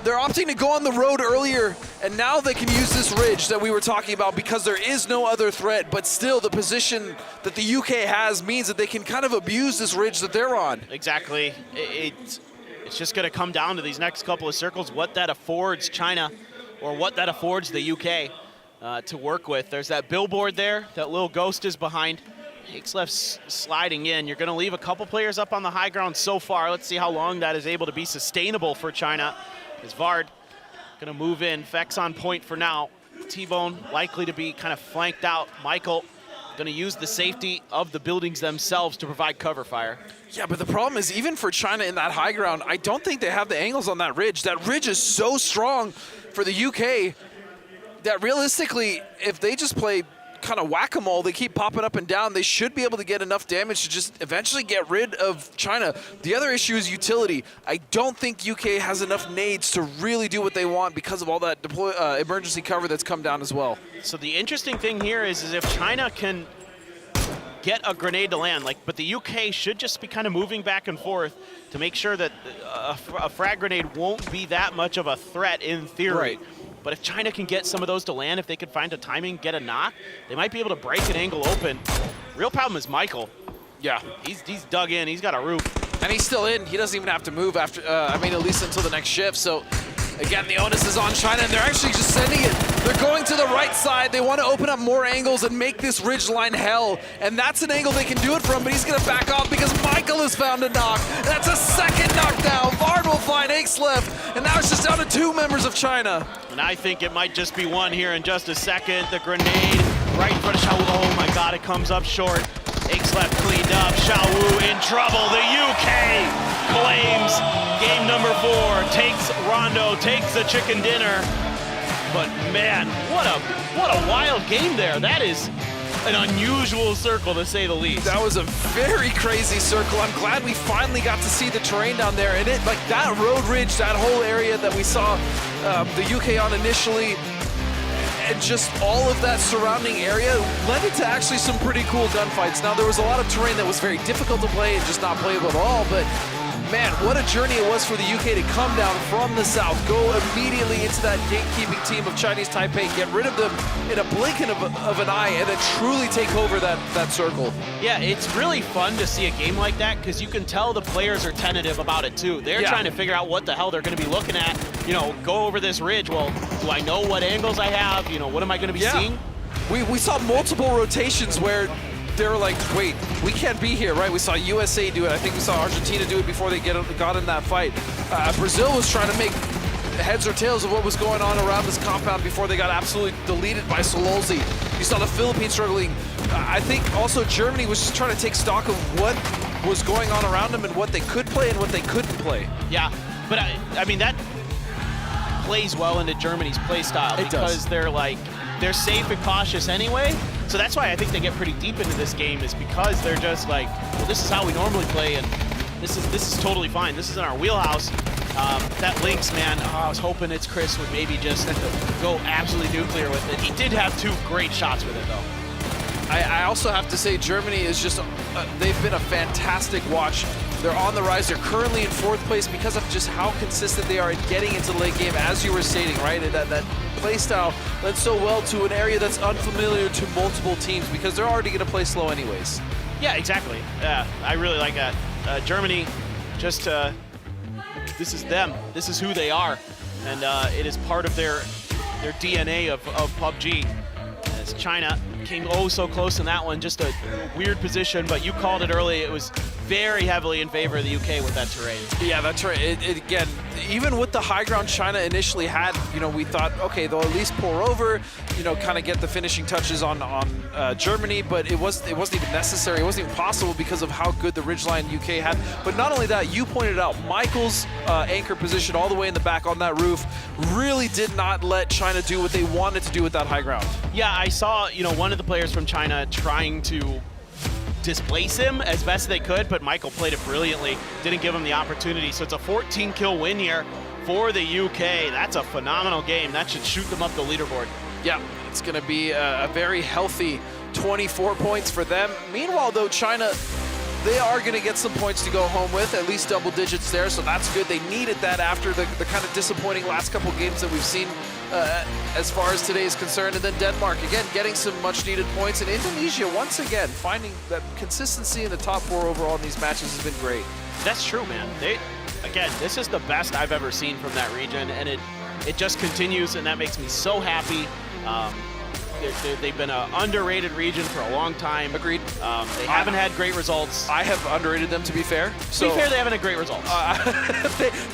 [SPEAKER 32] They're opting to go on the road earlier, and now they can use this ridge that we were talking about because there is no other threat, but still the position that the UK has means that they can kind of abuse this ridge that they're on.
[SPEAKER 15] Exactly. It's just going to come down to these next couple of circles, what that affords China or what that affords the UK to work with. There's that billboard there that little ghost is behind. Aixleft's sliding in. You're going to leave a couple players up on the high ground so far. Let's see how long that is able to be sustainable for China. As Vard going to move in. Fex on point for now. T-Bone likely to be kind of flanked out. Michael going to use the safety of the buildings themselves to provide cover fire.
[SPEAKER 32] Yeah, but the problem is even for China in that high ground, I don't think they have the angles on that ridge. That ridge is so strong for the UK that realistically, if they just play kind of whack-a-mole, they keep popping up and down, they should be able to get enough damage to just eventually get rid of China. The other issue is utility. I don't think UK has enough nades to really do what they want because of all that emergency cover that's come down as well.
[SPEAKER 15] So the interesting thing here is if China can get a grenade to land, but the UK should just be kind of moving back and forth to make sure that a frag grenade won't be that much of a threat in theory.
[SPEAKER 32] Right.
[SPEAKER 15] But if China can get some of those to land, if they could find a timing, get a knock, they might be able to break an angle open. Real problem is Michael.
[SPEAKER 32] Yeah.
[SPEAKER 15] He's dug in, he's got a roof.
[SPEAKER 32] And he's still in, he doesn't even have to move after, at least until the next shift. So again, the onus is on China, and they're actually just sending it. They're going to the right side. They want to open up more angles and make this ridge line hell. And that's an angle they can do it from, but he's going to back off because Michael has found a knock. That's a second knockdown. Vard will find Aixleft, and now it's just down to 2 members of China.
[SPEAKER 15] And I think it might just be one here in just a second. The grenade right in front of Xiaowu. Oh my God, it comes up short. Aixleft cleaned up. Xiaowu in trouble. The UK claims game number 4, takes Rondo, takes the chicken dinner. But man, what a wild game there. That is an unusual circle to say the least.
[SPEAKER 32] That was a very crazy circle. I'm glad we finally got to see the terrain down there. And that road ridge, that whole area that we saw the UK on initially, and just all of that surrounding area led it to actually some pretty cool gunfights. Now, there was a lot of terrain that was very difficult to play and just not playable at all, but man, what a journey it was for the UK to come down from the south, go immediately into that gatekeeping team of Chinese Taipei, get rid of them in a blink of an eye, and then truly take over that circle.
[SPEAKER 15] Yeah, it's really fun to see a game like that because you can tell the players are tentative about it too. They're trying to figure out what the hell they're going to be looking at. Go over this ridge. Well, do I know what angles I have? What am I going to be seeing?
[SPEAKER 32] We saw multiple rotations where they were like, wait, we can't be here, right? We saw USA do it. I think we saw Argentina do it before they got in that fight. Brazil was trying to make heads or tails of what was going on around this compound before they got absolutely deleted by Sololzi. You saw the Philippines struggling. I think also Germany was just trying to take stock of what was going on around them and what they could play and what they couldn't play.
[SPEAKER 15] Yeah, but I mean, that plays well into Germany's play style because they're safe and cautious anyway. So that's why I think they get pretty deep into this game, is because they're just like, well, this is how we normally play, and this is totally fine. This is in our wheelhouse. That Lynx, man, I was hoping ItzzChrizZ would maybe just go absolutely nuclear with it. He did have 2 great shots with it, though.
[SPEAKER 32] I also have to say Germany is just, they've been a fantastic watch. They're on the rise. They're currently in 4th place because of just how consistent they are in getting into the late game, as you were stating, right? That play style lends so well to an area that's unfamiliar to multiple teams because they're already going to play slow anyways.
[SPEAKER 15] Yeah, exactly. I really like that. Germany, just this is them. This is who they are, and it is part of their DNA of PUBG. As China came so close in that one, just a weird position, but you called it early. It was very heavily in favor of the UK with that terrain.
[SPEAKER 32] Yeah, that terrain, again, even with the high ground China initially had, we thought, okay, they'll at least pour over, kind of get the finishing touches on Germany, but it wasn't even necessary. It wasn't even possible because of how good the ridgeline UK had. But not only that, you pointed out Michael's anchor position all the way in the back on that roof really did not let China do what they wanted to do with that high ground.
[SPEAKER 15] Yeah, I saw, one of the players from China trying to displace him as best they could, but Michael played it brilliantly, didn't give him the opportunity. So it's a 14-kill win here for the UK. That's a phenomenal game. That should shoot them up the leaderboard.
[SPEAKER 32] Yeah, it's going to be a very healthy 24 points for them. Meanwhile, though, China, they are going to get some points to go home with, at least double digits there, so that's good. They needed that after the kind of disappointing last couple games that we've seen as far as today is concerned. And then Denmark, again, getting some much-needed points. And Indonesia, once again, finding that consistency in the top 4 overall in these matches has been great.
[SPEAKER 15] That's true, man. Again, this is the best I've ever seen from that region, and it just continues, and that makes me so happy. They've been an underrated region for a long time.
[SPEAKER 32] Agreed.
[SPEAKER 15] They haven't had great results.
[SPEAKER 32] I have underrated them, to be fair.
[SPEAKER 15] To be fair, they haven't had great results.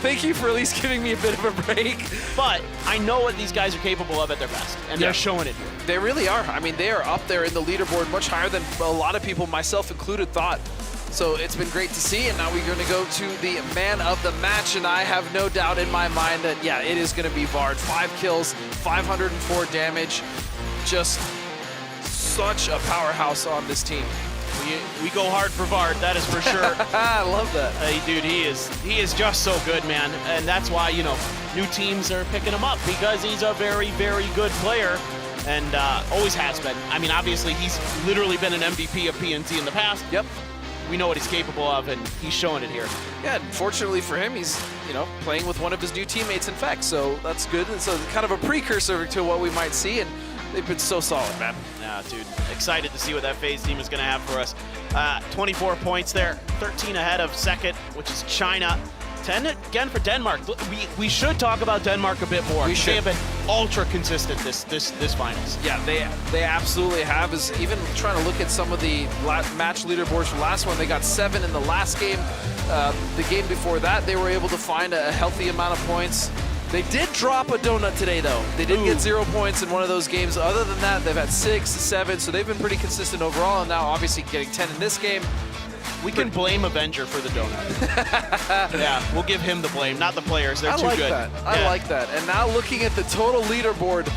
[SPEAKER 32] Thank you for at least giving me a bit of a break.
[SPEAKER 15] But I know what these guys are capable of at their best, and they're showing it here.
[SPEAKER 32] They really are. I mean, they are up there in the leaderboard much higher than a lot of people, myself included, thought. So it's been great to see, and now we're going to go to the man of the match, and I have no doubt in my mind that, yeah, it is going to be Vard. 5 kills, 504 damage. Just such a powerhouse on this team.
[SPEAKER 15] We go hard for Vard, that is for sure.
[SPEAKER 32] I love that.
[SPEAKER 15] Hey, dude, he is just so good, man. And that's why, you know, new teams are picking him up, because he's a very, very good player, and always has been. I mean, obviously, he's literally been an MVP of PNT in the past.
[SPEAKER 32] Yep.
[SPEAKER 15] We know what he's capable of, and he's showing it here.
[SPEAKER 32] Yeah, and fortunately for him, he's, you know, playing with one of his new teammates in Fex, so that's good. And so kind of a precursor to what we might see, and they've been so solid, man.
[SPEAKER 15] Yeah, dude, excited to see what that FaZe team is going to have for us. 24 points there, 13 ahead of second, which is China. 10 again for Denmark. We should talk about Denmark a bit more.
[SPEAKER 32] We should.
[SPEAKER 15] They have been ultra consistent this finals.
[SPEAKER 32] Yeah, they absolutely have. Is even trying to look at some of the match leaderboards from last one. They got 7 in the last game. The game before that, they were able to find a healthy amount of points. They did drop a donut today, though. They did get 0 points in one of those games. Other than that, they've had 6, 7, so they've been pretty consistent overall, and now obviously getting 10 in this game.
[SPEAKER 15] We can blame Avenger for the donut. Yeah, we'll give him the blame, not the players. They're too good.
[SPEAKER 32] I like that. And now looking at the total leaderboard,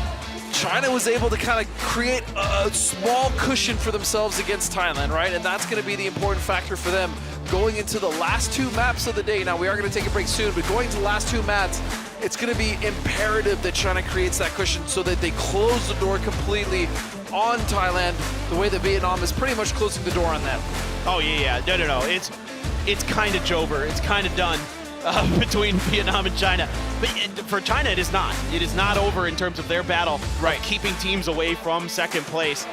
[SPEAKER 32] China was able to kind of create a small cushion for themselves against Thailand, right? And that's going to be the important factor for them going into the last 2 maps of the day. Now, we are going to take a break soon, but going to the last 2 maps, it's going to be imperative that China creates that cushion so that they close the door completely on Thailand, the way that Vietnam is pretty much closing the door on them.
[SPEAKER 15] Oh, yeah. No. It's kind of over. It's kind of done between Vietnam and China. But for China, it is not. It is not over in terms of their battle, right? Keeping teams away from second place.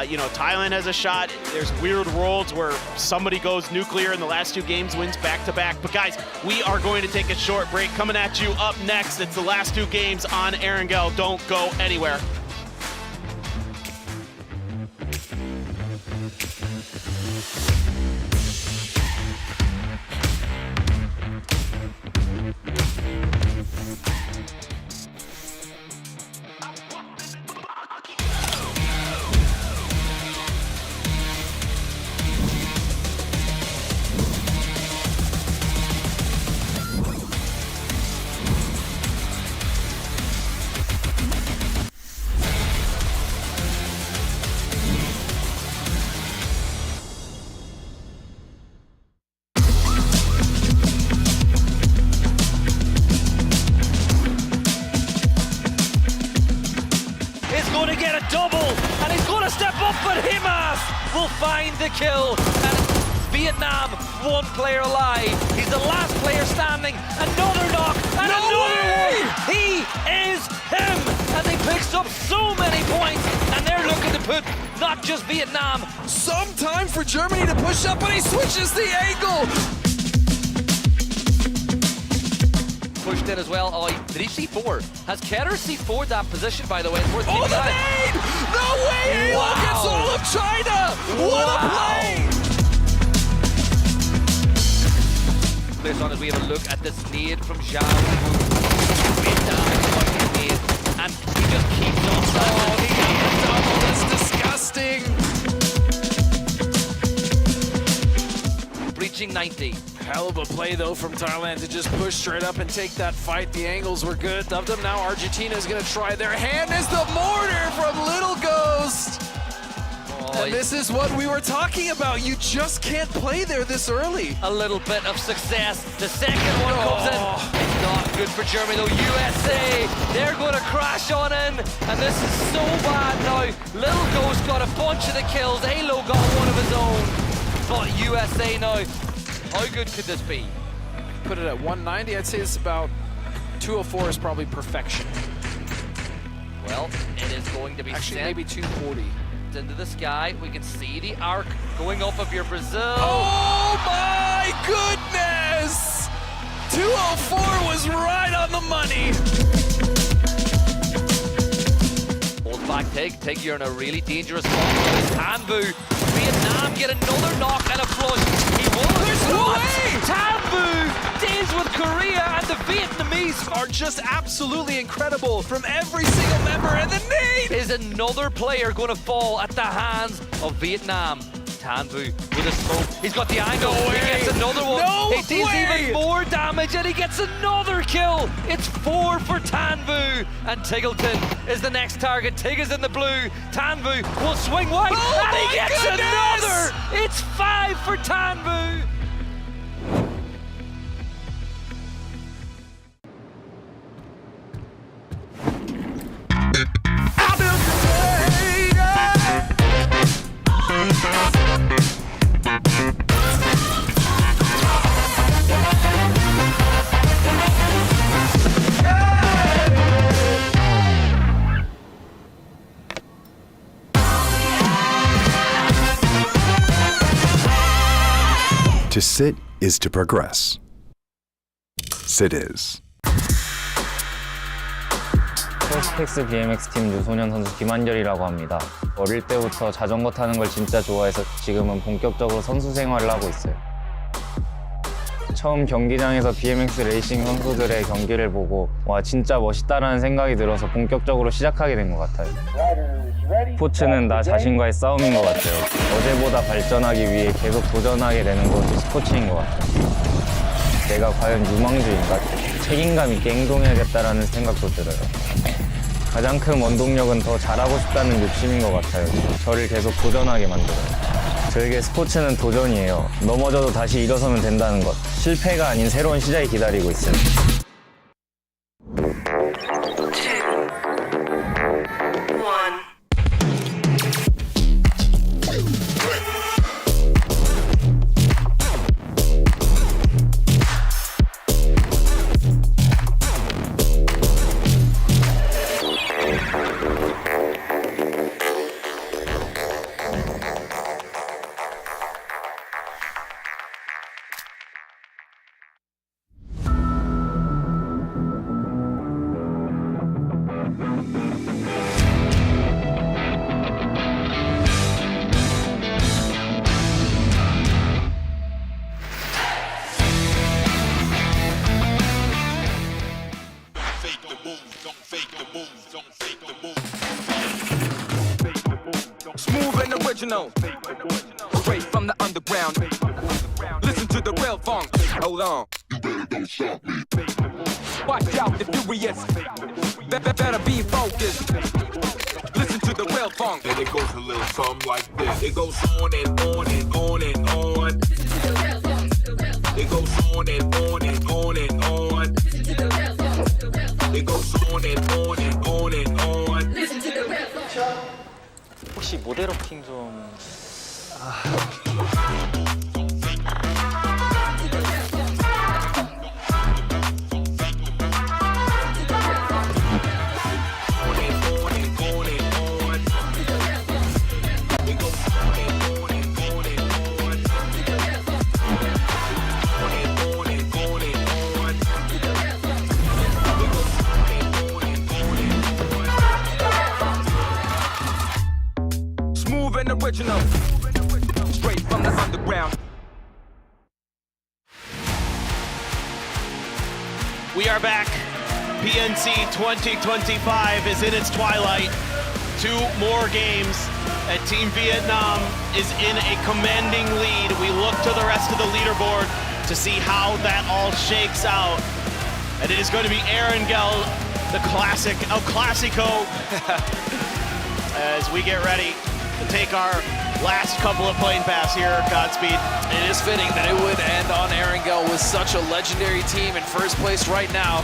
[SPEAKER 15] You know, Thailand has a shot. There's weird worlds where somebody goes nuclear in the last 2 games, wins back-to-back. But guys, we are going to take a short break. Coming at you up next. It's the last 2 games on Erangel. Don't go anywhere.
[SPEAKER 1] Will find the kill, and Vietnam, 1 player alive. He's the last player standing. Another knock, and another one. He is him, and they picked up so many points, and they're looking to put not just Vietnam.
[SPEAKER 32] Some time for Germany to push up, but he switches the angle.
[SPEAKER 1] Pushed in as well. Oh, did he C4? Has Keter C4'd that position, by the way? It's worth
[SPEAKER 32] the nade! No way!
[SPEAKER 1] Wow.
[SPEAKER 32] Look, it's all of China! What a play!
[SPEAKER 1] Clears on as we have a look at this nade from Zhao. And he just keeps on.
[SPEAKER 32] Oh, he got the double. That's disgusting.
[SPEAKER 1] Breaching 90.
[SPEAKER 32] Hell of a play, though, from Thailand to just push straight up and take that fight. The angles were good. Dubbed them. Now Argentina is going to try their hand as the mortar from Little Ghost.
[SPEAKER 1] Oh,
[SPEAKER 32] And this is what we were talking about. You just can't play there this early.
[SPEAKER 1] A little bit of success. The second one comes in. It's not good for Germany though. USA, they're going to crash on in. And this is so bad now. Little Ghost got a bunch of the kills. Halo got one of his own. But USA now, how good could this be?
[SPEAKER 32] Put it at 190. I'd say it's about 204 is probably perfection.
[SPEAKER 1] Well, it is going to be
[SPEAKER 32] actually
[SPEAKER 1] sent
[SPEAKER 32] maybe 240
[SPEAKER 1] into the sky. We can see the arc going off of your Brazil.
[SPEAKER 32] Oh my goodness! 204 was right on the money.
[SPEAKER 1] Hold back, Tig, you're in a really dangerous spot. Tanvu, Vietnam get another knock and a flush. He won.
[SPEAKER 32] There's no way!
[SPEAKER 1] Tanvu deals with Korea, and the Vietnamese
[SPEAKER 32] are just absolutely incredible from every single member, and the nade!
[SPEAKER 1] Is another player going to fall at the hands of Vietnam? Tanvu with a smoke. He's got the angle.
[SPEAKER 32] No
[SPEAKER 1] he gets another one.
[SPEAKER 32] No
[SPEAKER 1] he deals
[SPEAKER 32] way!
[SPEAKER 1] even more damage, and he gets another kill. It's 4 for Tanvu, and Tiggleton is the next target. Tig is in the blue. Tanvu will swing wide, and he gets another. It's 5 for Tanvu.
[SPEAKER 4] To sit is to progress. Sit is.
[SPEAKER 7] 스펙스 BMX 팀 유소년 선수 김한결이라고 합니다. 어릴 때부터 자전거 타는 걸 진짜 좋아해서 지금은 본격적으로 선수 생활을 하고 있어요. 처음 경기장에서 BMX 레이싱 선수들의 경기를 보고 와 진짜 멋있다라는 생각이 들어서 본격적으로 시작하게 된 것 같아요. 스포츠는 나 자신과의 싸움인 것 같아요. 어제보다 발전하기 위해 계속 도전하게 되는 것이 스포츠인 것 같아요. 내가 과연 유망주인가? 책임감 있게 행동해야겠다라는 생각도 들어요. 가장 큰 원동력은 더 잘하고 싶다는 욕심인 것 같아요. 저를 계속 도전하게 만들어요. 저에게 스포츠는 도전이에요. 넘어져도 다시 일어서면 된다는 것. 실패가 아닌 새로운 시작이 기다리고 있어요.
[SPEAKER 12] Smooth and original, straight from the underground. Listen to the real funk. Hold on. Watch out, the furious. Better be focused. Listen to the real funk.
[SPEAKER 13] And it goes a little something like this. It goes on and on and on and on. It goes on and on and on and on. It goes on and on and on and on. Listen to the real funk.
[SPEAKER 7] 혹시 모델워킹 좀...
[SPEAKER 12] Original, straight from the underground.
[SPEAKER 15] We are back. PNC 2025 is in its twilight. 2 more games, and Team Vietnam is in a commanding lead. We look to the rest of the leaderboard to see how that all shakes out. And it is going to be Erangel, the classic, El Clasico, as we get ready to take our Last couple of plane pass here, Godspeed.
[SPEAKER 32] It is fitting that it would end on Erangel with such a legendary team in first place right now.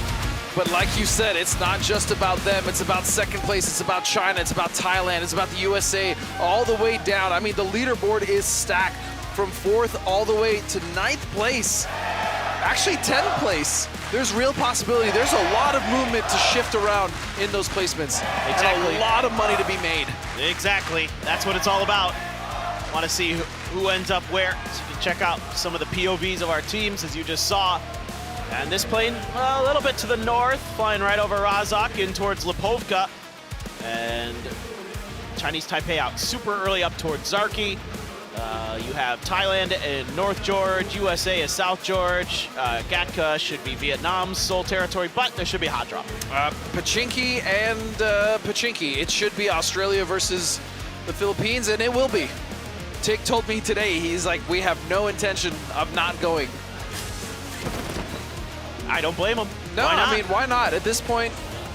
[SPEAKER 32] But like you said, it's not just about them. It's about second place. It's about China. It's about Thailand. It's about the USA all the way down. I mean, the leaderboard is stacked from 4th all the way to 9th place. Actually, 10th place. There's real possibility. There's a lot of movement to shift around in those placements.
[SPEAKER 15] Exactly.
[SPEAKER 32] And a lot of money to be made.
[SPEAKER 15] Exactly. That's what it's all about. Want to see who ends up where. So you can check out some of the POVs of our teams, as you just saw. And this plane, a little bit to the north, flying right over Razak in towards Lipovka. And Chinese Taipei out super early up towards Zarki. You have Thailand and North George, USA is South George. Gatka should be Vietnam's sole territory, but there should be a hot drop.
[SPEAKER 32] Pachinki and Pachinki. It should be Australia versus the Philippines, and it will be. Tig told me today, he's like, we have no intention of not going.
[SPEAKER 15] I don't blame him.
[SPEAKER 32] No,
[SPEAKER 15] why not?
[SPEAKER 32] I mean, why not? At this point,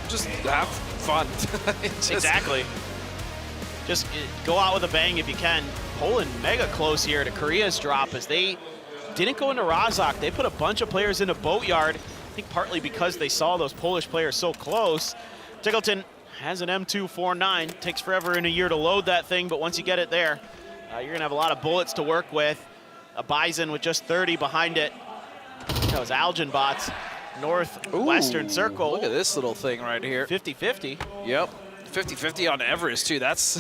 [SPEAKER 32] just have fun.
[SPEAKER 15] Exactly. Just go out with a bang if you can. Poland mega close here to Korea's drop as they didn't go into Razak. They put a bunch of players into Boatyard. I think partly because they saw those Polish players so close. Tiggleton has an M249. Takes forever and a year to load that thing, but once you get it there, you're gonna have a lot of bullets to work with. A Bison with just 30 behind it. That was Algenbots, northwestern circle.
[SPEAKER 32] Look at this little thing right here.
[SPEAKER 15] 50-50.
[SPEAKER 32] Yep, 50-50 on Everest too. That's,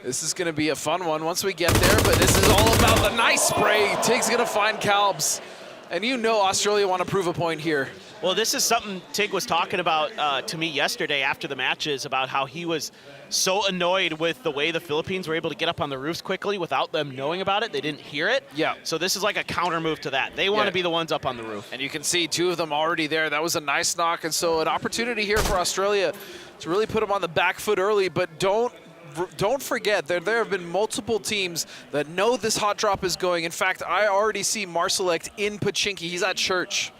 [SPEAKER 32] this is gonna be a fun one once we get there, but this is all about the nice spray. Tig's gonna find Calbs. And you know Australia want to prove a point here.
[SPEAKER 15] Well, this is something Tig was talking about to me yesterday after the matches, about how he was so annoyed with the way the Philippines were able to get up on the roofs quickly without them knowing about it. They didn't hear it.
[SPEAKER 32] Yeah.
[SPEAKER 15] So this is like a counter move to that. They want to be the ones up on the roof.
[SPEAKER 32] And you can see 2 of them already there. That was a nice knock. And so an opportunity here for Australia to really put them on the back foot early, but don't forget, there have been multiple teams that know this hot drop is going. In fact, I already see Marselect in Pachinki. He's at church.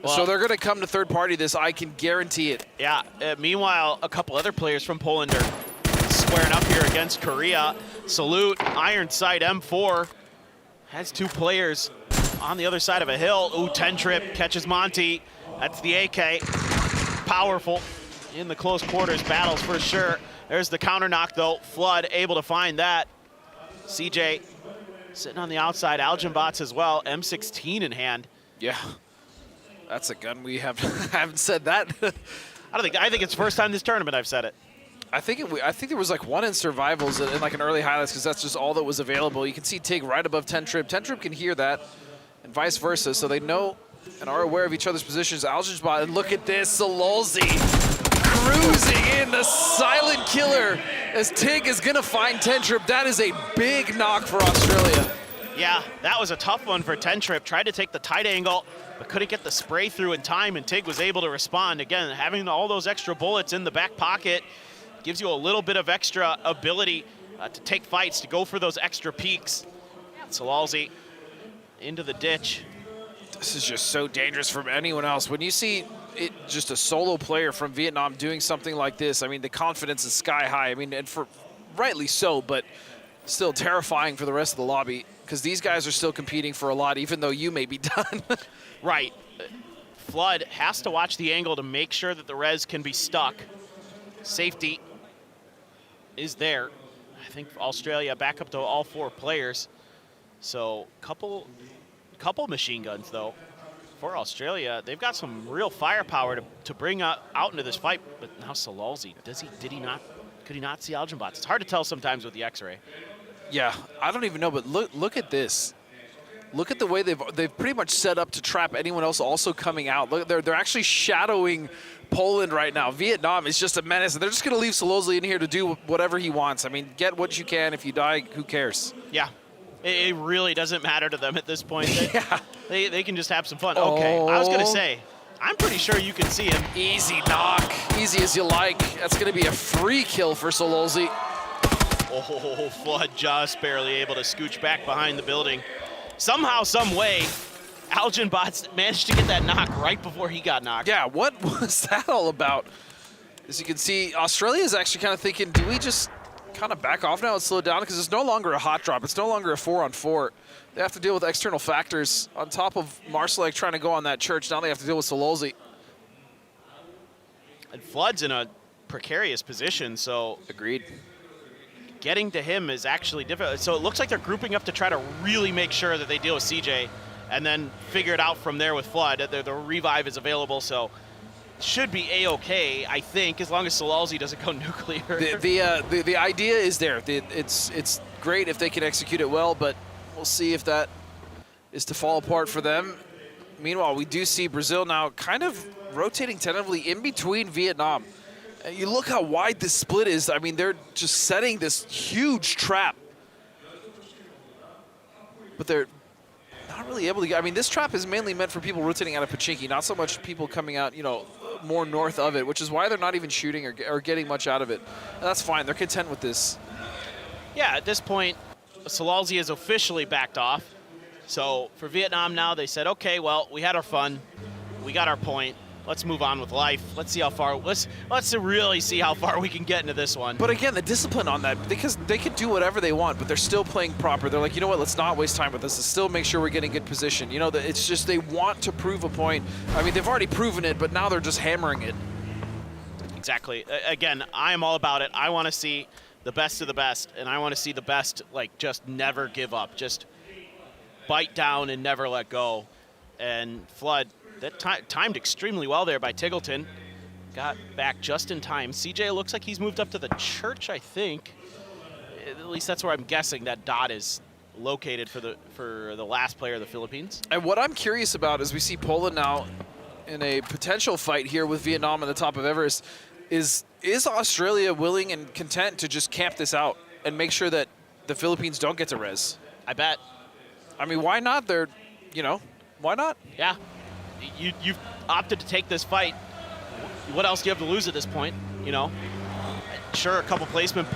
[SPEAKER 32] Well, so they're going to come to third party this, I can guarantee it.
[SPEAKER 15] Yeah, meanwhile, a couple other players from Poland are squaring up here against Korea. Salute, Iron Sight, M4, has 2 players on the other side of a hill. Ooh, 10 trip, catches Monty. That's the AK, powerful in the close quarters battles for sure. There's the counter knock though, Flood able to find that. CJ sitting on the outside, Algenbots as well, M16 in hand.
[SPEAKER 32] Yeah. That's a gun we have. I haven't said that.
[SPEAKER 15] I think it's the first time this tournament I've said it.
[SPEAKER 32] I think there was like one in survivals in like an early highlights because that's just all that was available. You can see Tig right above 10 trip. 10 trip can hear that, and vice versa. So they know and are aware of each other's positions. Algenbot, and look at this, Sololzi cruising in, the silent killer as Tig is gonna find 10 trip. That is a big knock for Australia.
[SPEAKER 15] Yeah, that was a tough one for 10 trip. Tried to take the tight angle, but couldn't get the spray through in time, and Tig was able to respond. Again, having all those extra bullets in the back pocket gives you a little bit of extra ability to take fights, to go for those extra peaks. Sololzi into the ditch.
[SPEAKER 32] This is just so dangerous from anyone else. When you see it, just a solo player from Vietnam doing something like this, I mean, the confidence is sky high. I mean, and for rightly so, but still terrifying for the rest of the lobby, because these guys are still competing for a lot, even though you may be done.
[SPEAKER 15] Right. Flood has to watch the angle to make sure that the res can be stuck. Safety is there. I think Australia back up to all 4 players. So couple machine guns though for Australia. They've got some real firepower to bring out into this fight. But now Sololzi, could he not see Algenbots? It's hard to tell sometimes with the X-ray.
[SPEAKER 32] Yeah, I don't even know, but look at this. Look at the way they've pretty much set up to trap anyone else also coming out. Look, they're actually shadowing Poland right now. Vietnam is just a menace, and they're just going to leave Sololzi in here to do whatever he wants. I mean, get what you can. If you die, who cares?
[SPEAKER 15] Yeah, it really doesn't matter to them at this point. They can just have some fun. Okay, I was going to say, I'm pretty sure you can see him.
[SPEAKER 32] Easy knock, easy as you like. That's going to be a free kill for Sololzi.
[SPEAKER 15] Oh, Flood just barely able to scooch back behind the building. Somehow, some way, Algenbots managed to get that knock right before he got knocked.
[SPEAKER 32] Yeah, what was that all about? As you can see, Australia is actually kind of thinking, do we just kind of back off now and slow down because it's no longer a hot drop. It's no longer a 4-on-4. They have to deal with external factors on top of Marsalek trying to go on that church. Now they have to deal with Sololzy.
[SPEAKER 15] And Flood's in a precarious position, so
[SPEAKER 32] agreed.
[SPEAKER 15] Getting to him is actually difficult. So it looks like they're grouping up to try to really make sure that they deal with CJ and then figure it out from there with Flood. The revive is available, so should be A-okay, I think, as long as Sololzy doesn't go nuclear.
[SPEAKER 32] The idea is there. It's great if they can execute it well, but we'll see if that is to fall apart for them. Meanwhile, we do see Brazil now kind of rotating tentatively in between Vietnam. And you look how wide this split is. I mean, they're just setting this huge trap. But they're not really able to get, I mean, this trap is mainly meant for people rotating out of Pachinki, not so much people coming out, you know, more north of it, which is why they're not even shooting or getting much out of it. And that's fine. They're content with this.
[SPEAKER 15] Yeah, at this point, Sololzy has officially backed off. So for Vietnam now, they said, okay, well, we had our fun. We got our point. Let's move on with life. Let's see how far, let's really see how far we can get into this one.
[SPEAKER 32] But again, the discipline on that, because they can do whatever they want, but they're still playing proper. They're like, you know what, let's not waste time with this. Let's still make sure we're getting good position. You know, it's just they want to prove a point. I mean, they've already proven it, but now they're just hammering it.
[SPEAKER 15] Exactly. Again, I am all about it. I want to see the best of the best, and I want to see the best, like, just never give up. Just bite down and never let go. And Flood, that timed extremely well there by Tiggleton. Got back just in time. CJ looks like he's moved up to the church, I think. At least that's where I'm guessing that dot is located for the last player of the Philippines.
[SPEAKER 32] And what I'm curious about is we see Poland now in a potential fight here with Vietnam on the top of Everest. Is Australia willing and content to just camp this out and make sure that the Philippines don't get to res?
[SPEAKER 15] I bet.
[SPEAKER 32] I mean, why not? They're, you know, why not?
[SPEAKER 15] Yeah. You've opted to take this fight. What else do you have to lose at this point? You know, sure, a couple placement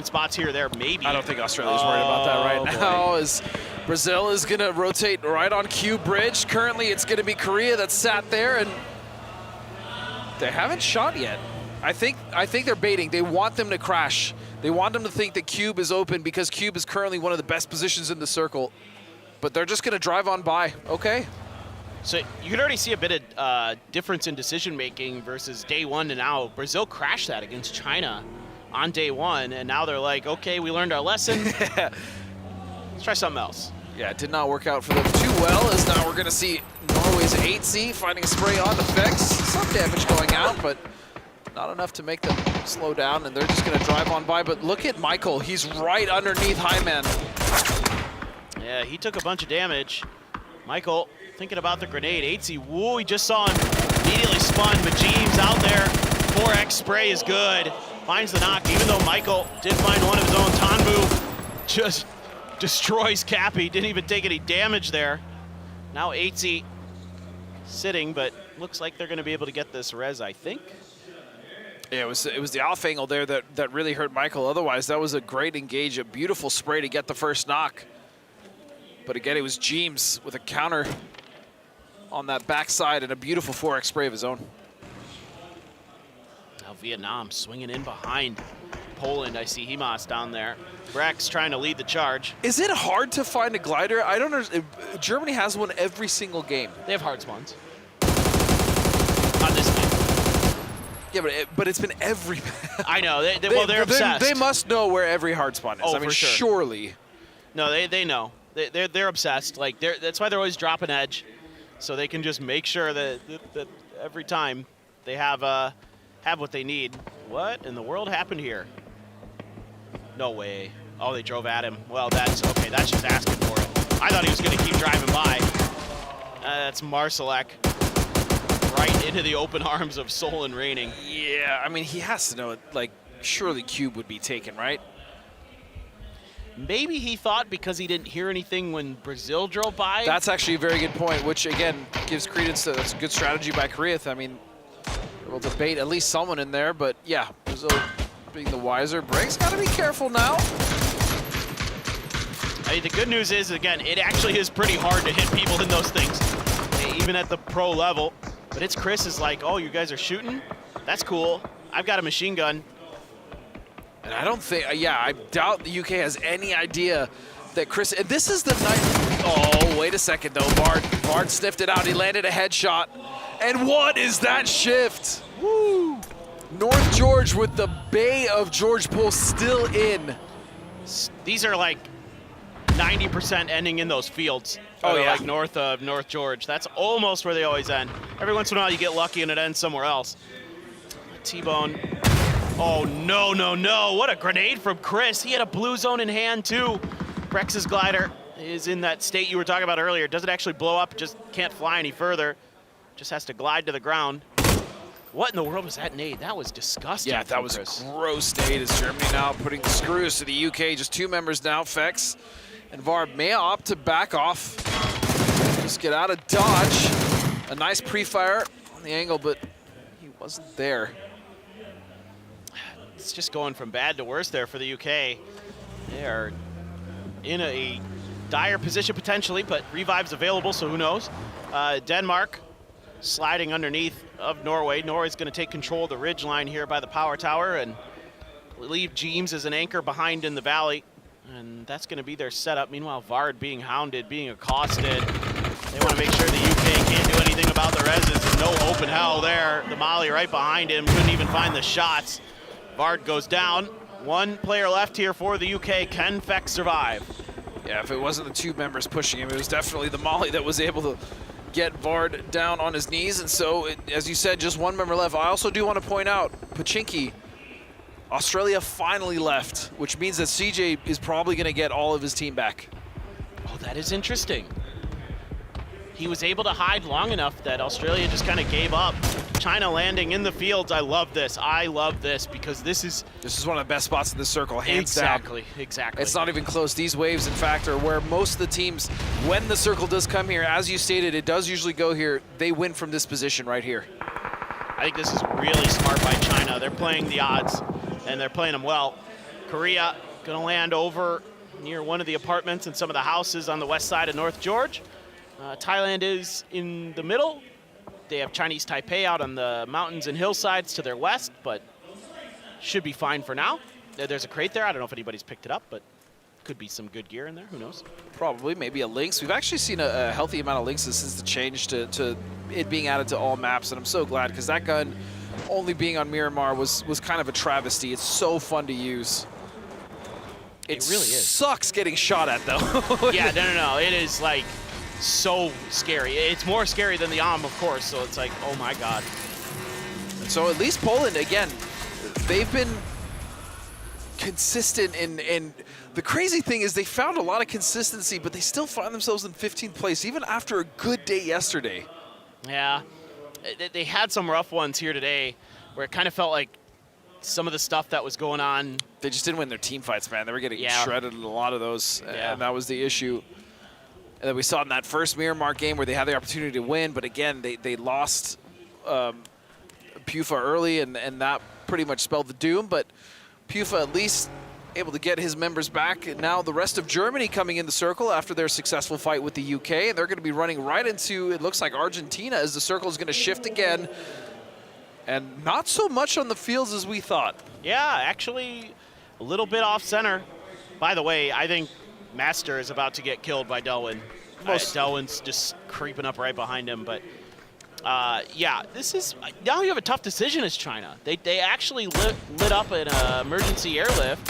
[SPEAKER 15] spots here or there, maybe.
[SPEAKER 32] I don't think Australia's worried about that right now. As Brazil is going to rotate right on Q bridge. Currently, it's going to be Korea that sat there, and they haven't shot yet. I think they're baiting. They want them to crash. They want them to think that Cube is open because Cube is currently one of the best positions in the circle. But they're just going to drive on by. Okay.
[SPEAKER 15] So you can already see a bit of difference in decision-making versus day one to now. Brazil crashed that against China on day one, and now they're like, okay, we learned our lesson. Let's try something else.
[SPEAKER 32] Yeah, it did not work out for them too well, as now we're going to see Norway's ItzzChrizZ finding a spray on the Fex. Some damage going out, but not enough to make them slow down, and they're just going to drive on by. But look at Michael. He's right underneath Hyman.
[SPEAKER 15] Yeah, he took a bunch of damage. Michael thinking about the grenade. ItzzChrizZ, whoa, he just saw him immediately spun, but James out there. 4x spray is good. Finds the knock, even though Michael did find one of his own. Tanbu just destroys Cappy. Didn't even take any damage there. Now ItzzChrizZ sitting, but looks like they're going to be able to get this res, I think.
[SPEAKER 32] Yeah, it was the off angle there that really hurt Michael. Otherwise, that was a great engage, a beautiful spray to get the first knock. But again, it was James with a counter on that backside and a beautiful 4x spray of his own.
[SPEAKER 15] Now Vietnam swinging in behind Poland. I see Himas down there. braex trying to lead the charge.
[SPEAKER 32] Is it hard to find a glider? I don't understand. Germany has one every single game.
[SPEAKER 15] They have hard spawns. Not this game.
[SPEAKER 32] Yeah, but it's been every.
[SPEAKER 15] I know. They're obsessed.
[SPEAKER 32] They must know where every hard spawn is.
[SPEAKER 15] Oh,
[SPEAKER 32] I mean,
[SPEAKER 15] for sure.
[SPEAKER 32] surely.
[SPEAKER 15] No, they know. They're obsessed. Like that's why they're always dropping edge, so they can just make sure that every time they have what they need. What in the world happened here? No way. Oh, they drove at him. Well, that's okay. That's just asking for it. I thought he was going to keep driving by. That's Marsalek right into the open arms of Seoul and Raining.
[SPEAKER 32] Yeah, I mean, he has to know it. Like, surely Cube would be taken, right?
[SPEAKER 15] Maybe he thought because he didn't hear anything when Brazil drove by.
[SPEAKER 32] That's actually a very good point, which, again, gives credence to that's a good strategy by Korea. I mean, able to bait at least someone in there, but yeah, Brazil being the wiser. braex got to be careful now.
[SPEAKER 15] I mean, the good news is, again, it actually is pretty hard to hit people in those things, even at the pro level. But ItzzChrizZ is like, oh, you guys are shooting? That's cool. I've got a machine gun.
[SPEAKER 32] And I don't think, I doubt the UK has any idea that Chris, and this is the night, oh, wait a second though, Vard sniffed it out, he landed a headshot. And what is that shift? Woo! North George with the Bay of George pull still in.
[SPEAKER 15] These are like 90% ending in those fields.
[SPEAKER 32] Oh, yeah.
[SPEAKER 15] Like north of North George. That's almost where they always end. Every once in a while you get lucky and it ends somewhere else. T-Bone. Oh, no, no, no. What a grenade from Chris. He had a blue zone in hand, too. braex's glider is in that state you were talking about earlier. Doesn't actually blow up, just can't fly any further. Just has to glide to the ground. What in the world was that nade? That was disgusting.
[SPEAKER 32] Yeah, that was a gross nade as Germany now putting the screws to the UK. Just 2 members now, Fex and Vard may opt to back off. Just get out of dodge. A nice pre-fire on the angle, but he wasn't there.
[SPEAKER 15] It's just going from bad to worse there for the UK. They are in a dire position potentially, but revive's available, so who knows. Denmark sliding underneath of Norway. Norway's going to take control of the ridge line here by the power tower and leave Gyumin as an anchor behind in the valley. And that's going to be their setup. Meanwhile, Vard being hounded, being accosted. They want to make sure the UK can't do anything about the reses. And no open hell there. The Molly right behind him. Couldn't even find the shots. Vard goes down. 1 player left here for the UK. Can Fex survive?
[SPEAKER 32] Yeah, if it wasn't the 2 members pushing him, it was definitely the Molly that was able to get Vard down on his knees. And so, as you said, just 1 member left. I also do want to point out, Pachinki, Australia finally left, which means that CJ is probably going to get all of his team back.
[SPEAKER 15] Oh, that is interesting. He was able to hide long enough that Australia just kind of gave up. China landing in the fields. I love this. I love this because this is
[SPEAKER 32] one of the best spots in this circle, hands down.
[SPEAKER 15] Exactly.
[SPEAKER 32] It's not even close. These waves, in fact, are where most of the teams, when the circle does come here, as you stated, it does usually go here. They win from this position right here.
[SPEAKER 15] I think this is really smart by China. They're playing the odds, and they're playing them well. Korea gonna land over near one of the apartments and some of the houses on the west side of North George. Thailand is in the middle. They have Chinese Taipei out on the mountains and hillsides to their west, but should be fine for now. There's a crate there. I don't know if anybody's picked it up, but could be some good gear in there. Who knows?
[SPEAKER 32] Probably, maybe a Lynx. We've actually seen a healthy amount of Lynxes since the change to it being added to all maps, and I'm so glad because that gun only being on Miramar was kind of a travesty. It's so fun to use.
[SPEAKER 15] It really is.
[SPEAKER 32] Sucks getting shot at, though.
[SPEAKER 15] Yeah, no. It is like so scary. It's more scary than the of course, so it's like, oh my God.
[SPEAKER 32] So at least Poland, again, they've been consistent in the crazy thing is they found a lot of consistency, but they still find themselves in 15th place, even after a good day yesterday.
[SPEAKER 15] Yeah, they had some rough ones here today where it kind of felt like some of the stuff that was going on.
[SPEAKER 32] They just didn't win their team fights, man. They were getting shredded in a lot of those, and that was the issue. And then we saw in that first Miramar game where they had the opportunity to win, but again, they lost Pufa early, and that pretty much spelled the doom. But Pufa at least able to get his members back. And now the rest of Germany coming in the circle after their successful fight with the UK, and they're going to be running right into, it looks like, Argentina as the circle is going to shift again. And not so much on the fields as we thought.
[SPEAKER 15] Yeah, actually a little bit off center. By the way, I think Master is about to get killed by Delwyn. Delwyn's just creeping up right behind him, but yeah, this is, now you have a tough decision as China. They actually lit up an emergency airlift.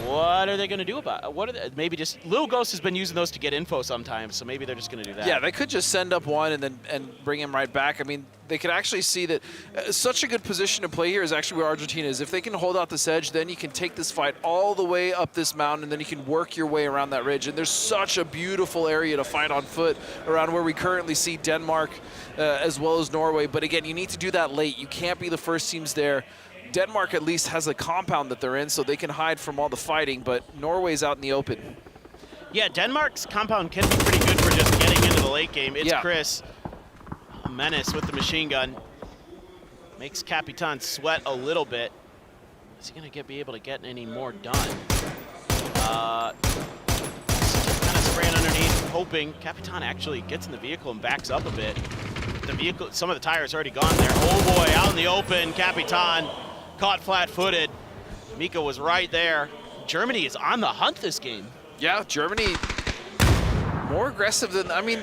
[SPEAKER 15] What are they going to do about it? What are they, maybe just, Lil Ghost has been using those to get info sometimes, so maybe they're just going to do that.
[SPEAKER 32] Yeah, they could just send up one and then bring him right back. I mean, they could actually see that such a good position to play here is actually where Argentina is. If they can hold out this edge, then you can take this fight all the way up this mountain, and then you can work your way around that ridge. And there's such a beautiful area to fight on foot around where we currently see Denmark as well as Norway. But again, you need to do that late. You can't be the first teams there. Denmark at least has a compound that they're in, so they can hide from all the fighting, but Norway's out in the open.
[SPEAKER 15] Yeah, Denmark's compound can be pretty good for just getting into the late game. ItzzChrizZ, a menace with the machine gun. Makes Capitan sweat a little bit. Is he going to be able to get any more done? Kind of spraying underneath, hoping. Capitan actually gets in the vehicle and backs up a bit. The vehicle, some of the tires already gone there. Oh boy, out in the open, Capitan caught flat-footed. Mika was right there. Germany is on the hunt this game.
[SPEAKER 32] Yeah, Germany more aggressive than, I mean,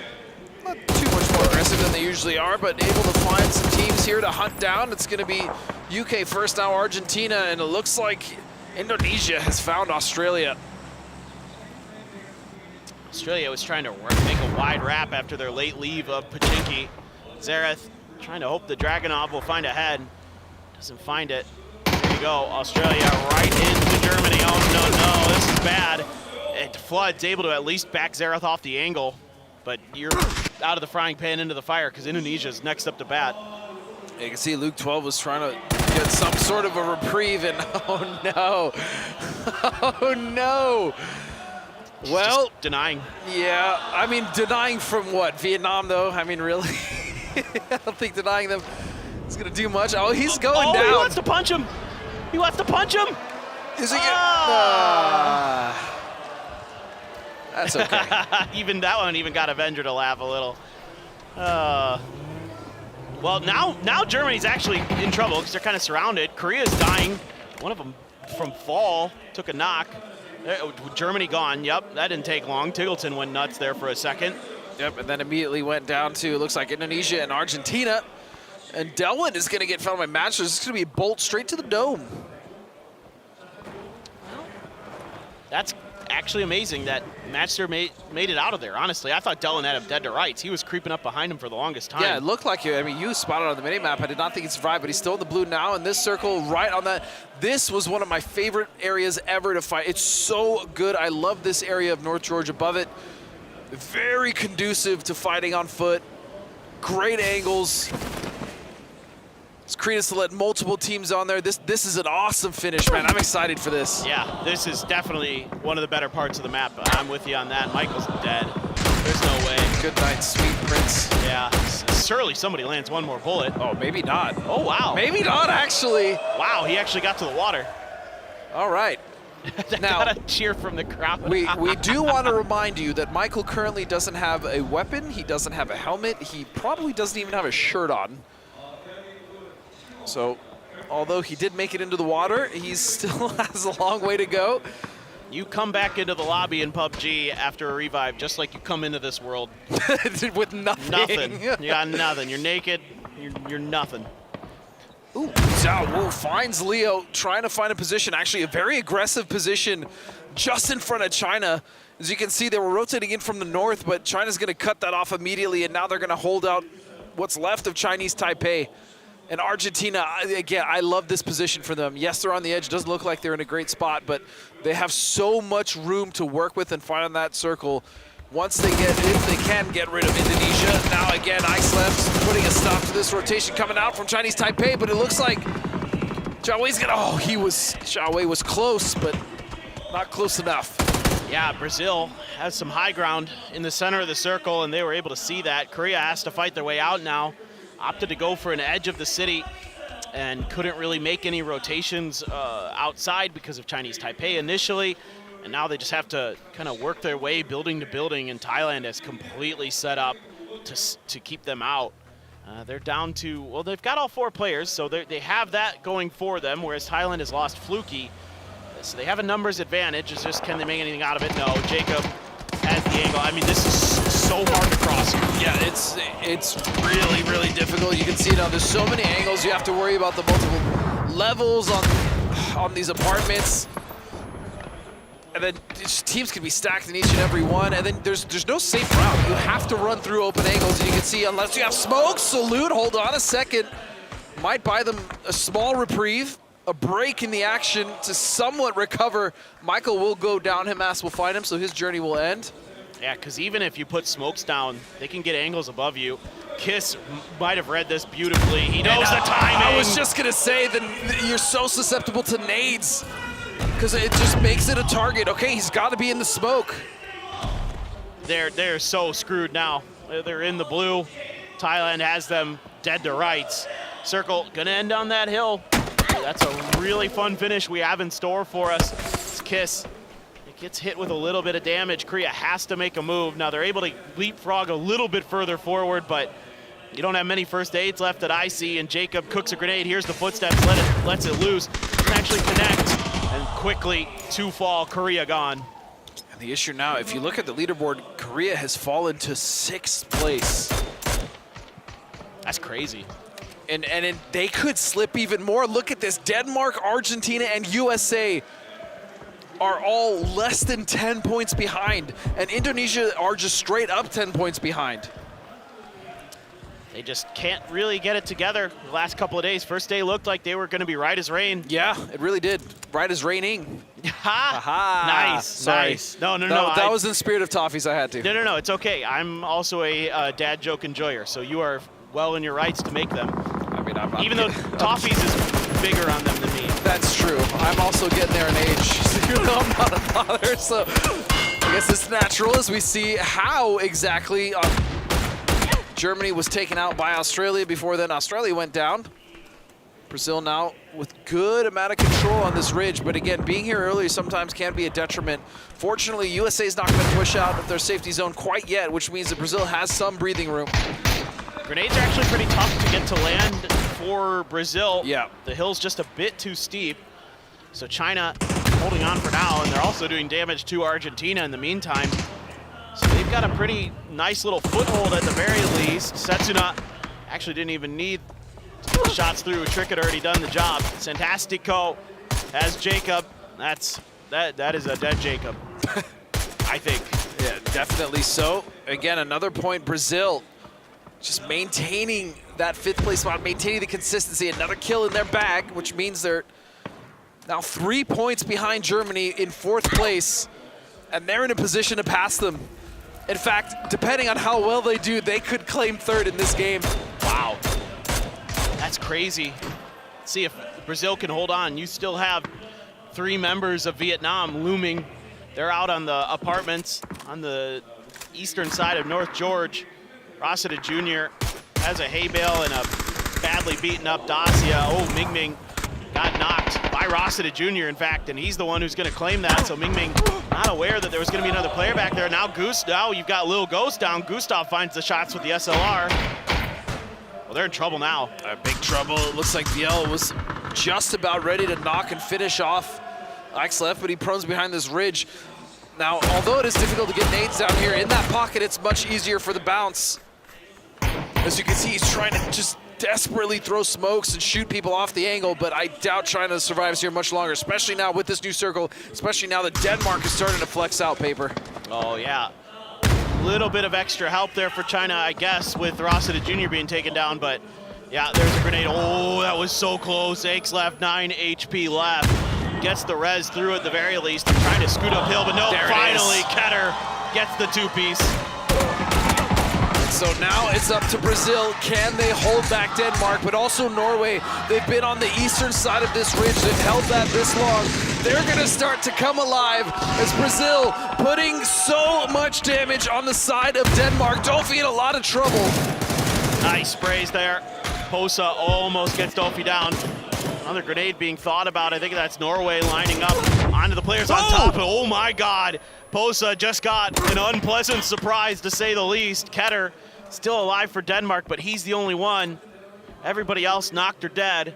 [SPEAKER 32] not too much more aggressive than they usually are, but able to find some teams here to hunt down. It's going to be UK first, now Argentina, and it looks like Indonesia has found Australia.
[SPEAKER 15] Australia was trying to make a wide wrap after their late leave of Pachinki. Xerath trying to hope the Dragunov will find a head. Doesn't find it. There you go, Australia right into Germany. Oh, no, this is bad. And Flood's able to at least back Xerath off the angle, but you're out of the frying pan into the fire because Indonesia's next up to bat.
[SPEAKER 32] You can see Luke 12 was trying to get some sort of a reprieve, and oh no. Oh no. Well,
[SPEAKER 15] just denying.
[SPEAKER 32] Yeah, I mean, denying from what? Vietnam, though? I mean, really? I don't think denying them is going to do much. Oh, he's going down.
[SPEAKER 15] He wants to punch him. He wants to punch him.
[SPEAKER 32] Is he that's okay.
[SPEAKER 15] Even that one even got Avenger to laugh a little. Well, now Germany's actually in trouble because they're kind of surrounded. Korea's dying. One of them from fall took a knock. Germany gone, yep, that didn't take long. Tiggleton went nuts there for a second.
[SPEAKER 32] Yep, and then immediately went down to, looks like Indonesia and Argentina. And Delwyn is going to get found by Masters. It's going to be a bolt straight to the dome.
[SPEAKER 15] That's actually amazing that Matchster made it out of there, honestly. I thought Delwyn had him dead to rights. He was creeping up behind him for the longest time.
[SPEAKER 32] Yeah, it looked like it. I mean, you spotted on the minimap. I did not think he survived, but he's still in the blue now, and this circle right on that. This was one of my favorite areas ever to fight. It's so good. I love this area of North Georgia above it. Very conducive to fighting on foot. Great angles. It's Credence to let multiple teams on there. This is an awesome finish, man. I'm excited for this.
[SPEAKER 15] Yeah, this is definitely one of the better parts of the map. I'm with you on that. Michael's dead. There's no way.
[SPEAKER 32] Good night, sweet prince.
[SPEAKER 15] Yeah, surely somebody lands one more bullet.
[SPEAKER 32] Oh, maybe not.
[SPEAKER 15] Oh, wow.
[SPEAKER 32] Maybe not, actually.
[SPEAKER 15] Wow, he actually got to the water.
[SPEAKER 32] All right.
[SPEAKER 15] Now, got a cheer from the crowd.
[SPEAKER 32] we do want to remind you that Michael currently doesn't have a weapon. He doesn't have a helmet. He probably doesn't even have a shirt on. So, although he did make it into the water, he still has a long way to go.
[SPEAKER 15] You come back into the lobby in PUBG after a revive, just like you come into this world.
[SPEAKER 32] With nothing.
[SPEAKER 15] Nothing. You got nothing. You're naked. You're nothing.
[SPEAKER 32] Ooh, Zhao Wu finds Leo trying to find a position, actually a very aggressive position just in front of China. As you can see, they were rotating in from the north, but China's going to cut that off immediately, and now they're going to hold out what's left of Chinese Taipei. And Argentina, again, I love this position for them. Yes, they're on the edge. It doesn't look like they're in a great spot, but they have so much room to work with and find on that circle. Once they get, if they can get rid of Indonesia. Now again, Aixleft putting a stop to this rotation coming out from Chinese Taipei, but it looks like Xiaowei's gonna, Xiaowei was close, but not close enough.
[SPEAKER 15] Yeah, Brazil has some high ground in the center of the circle, and they were able to see that. Korea has to fight their way out now. Opted to go for an edge of the city and couldn't really make any rotations outside because of Chinese Taipei initially. And now they just have to kind of work their way building to building, and Thailand has completely set up to keep them out. They're down to, well, they've got all 4 players, so they have that going for them, whereas Thailand has lost Fluky. So they have a numbers advantage. It's just, can they make anything out of it? No. Jacob has the angle. I mean, this is so hard to cross.
[SPEAKER 32] Yeah, it's really, really difficult. You can see now there's so many angles. You have to worry about the multiple levels on these apartments. And then teams can be stacked in each and every one. And then there's no safe route. You have to run through open angles. And you can see, unless you have smoke, Salute, hold on a second. Might buy them a small reprieve, a break in the action to somewhat recover. Michael will go down. Himas will find him, so his journey will end.
[SPEAKER 15] Yeah, because even if you put smokes down, they can get angles above you. Kiss might have read this beautifully. He knows the timing.
[SPEAKER 32] I was just going to say that you're so susceptible to nades because it just makes it a target. Okay, he's got to be in the smoke.
[SPEAKER 15] They're so screwed now. They're in the blue. Thailand has them dead to rights. Circle gonna end on that hill. That's a really fun finish we have in store for us. It's Kiss. It gets hit with a little bit of damage. Korea has to make a move. Now they're able to leapfrog a little bit further forward, but you don't have many first aids left that I see, and Jacob cooks a grenade. Here's the footsteps, lets it loose. Doesn't actually connect, and quickly to fall. Korea gone.
[SPEAKER 32] And the issue now, if you look at the leaderboard, Korea has fallen to 6th place.
[SPEAKER 15] That's crazy.
[SPEAKER 32] And they could slip even more. Look at this. Denmark, Argentina, and USA are all less than 10 points behind. And Indonesia are just straight up 10 points behind.
[SPEAKER 15] They just can't really get it together the last couple of days. First day looked like they were going to be right as rain.
[SPEAKER 32] Yeah, it really did. Right as raining.
[SPEAKER 15] Nice,
[SPEAKER 32] Sorry.
[SPEAKER 15] nice. No.
[SPEAKER 32] That was in the spirit of toffees. I had to.
[SPEAKER 15] No, it's okay. I'm also a dad joke enjoyer, so you are well in your rights to make them.
[SPEAKER 32] I mean, I'm
[SPEAKER 15] even though toffees is bigger on them than me.
[SPEAKER 32] That's true. I'm also getting there in age, so you know I'm not a father. So I guess it's natural as we see how exactly Germany was taken out by Australia. Before then, Australia went down. Brazil now with good amount of control on this ridge, but again, being here early sometimes can be a detriment. Fortunately, USA is not going to push out of their safety zone quite yet, which means that Brazil has some breathing room.
[SPEAKER 15] Grenades are actually pretty tough to get to land for Brazil.
[SPEAKER 32] Yeah.
[SPEAKER 15] The hill's just a bit too steep. So China holding on for now, and they're also doing damage to Argentina in the meantime. So they've got a pretty nice little foothold at the very least. Setsuna actually didn't even need shots through. Trick had already done the job. Santastico has Jacob. That is a dead Jacob, I think.
[SPEAKER 32] Yeah, definitely so. Again, another point, Brazil just maintaining that 5th place spot, maintaining the consistency. Another kill in their bag, which means they're now 3 points behind Germany in 4th place, and they're in a position to pass them. In fact, depending on how well they do, they could claim 3rd in this game.
[SPEAKER 15] Wow, that's crazy. Let's see if Brazil can hold on. You still have 3 members of Vietnam looming. They're out on the apartments on the eastern side of North George. Rossiter Jr. has a hay bale and a badly beaten up Dacia. Oh, Ming Ming got knocked by Rossiter Jr. in fact, and he's the one who's going to claim that. So Ming Ming not aware that there was going to be another player back there. Now you've got Lil Ghost down. Gustav finds the shots with the SLR. Well, they're in trouble now.
[SPEAKER 32] Big trouble. It looks like Biel was just about ready to knock and finish off Aixleft, but he prones behind this ridge. Now, although it is difficult to get nades down here, in that pocket, it's much easier for the bounce. As you can see, he's trying to just desperately throw smokes and shoot people off the angle, but I doubt China survives here much longer, especially now with this new circle, especially now that Denmark is starting to flex out paper.
[SPEAKER 15] Oh, yeah. A little bit of extra help there for China, I guess, with Rossiter Jr. being taken down, but yeah, there's a grenade. Oh, that was so close. Aixleft, 9 HP left. Gets the res through at the very least. They're trying to scoot uphill, but no, finally, Ketter gets the 2-piece.
[SPEAKER 32] So now it's up to Brazil. Can they hold back Denmark, but also Norway? They've been on the eastern side of this ridge. They've held that this long. They're gonna start to come alive as Brazil putting so much damage on the side of Denmark. Dolphy in a lot of trouble.
[SPEAKER 15] Nice sprays there. Posa almost gets Dolphy down. Another grenade being thought about. I think that's Norway lining up onto the players on top. Oh my God. Posa just got an unpleasant surprise, to say the least. Ketter still alive for Denmark, but he's the only one. Everybody else knocked or dead.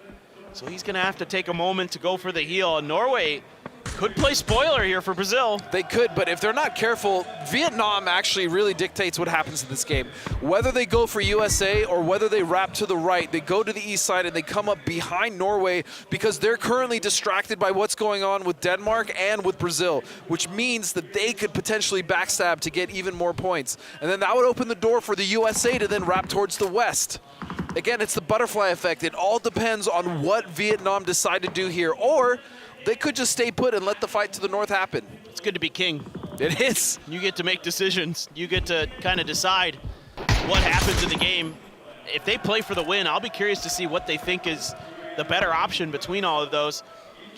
[SPEAKER 15] So he's gonna have to take a moment to go for the heal. And Norway could play spoiler here for Brazil.
[SPEAKER 32] They could, but if they're not careful, Vietnam actually really dictates what happens in this game. Whether they go for USA or whether they wrap to the right, they go to the east side and they come up behind Norway because they're currently distracted by what's going on with Denmark and with Brazil, which means that they could potentially backstab to get even more points. And then that would open the door for the USA to then wrap towards the west. Again, it's the butterfly effect. It all depends on what Vietnam decide to do here, or they could just stay put and let the fight to the north happen.
[SPEAKER 15] It's good to be king.
[SPEAKER 32] It is.
[SPEAKER 15] You get to make decisions. You get to kind of decide what happens in the game. If they play for the win, I'll be curious to see what they think is the better option between all of those.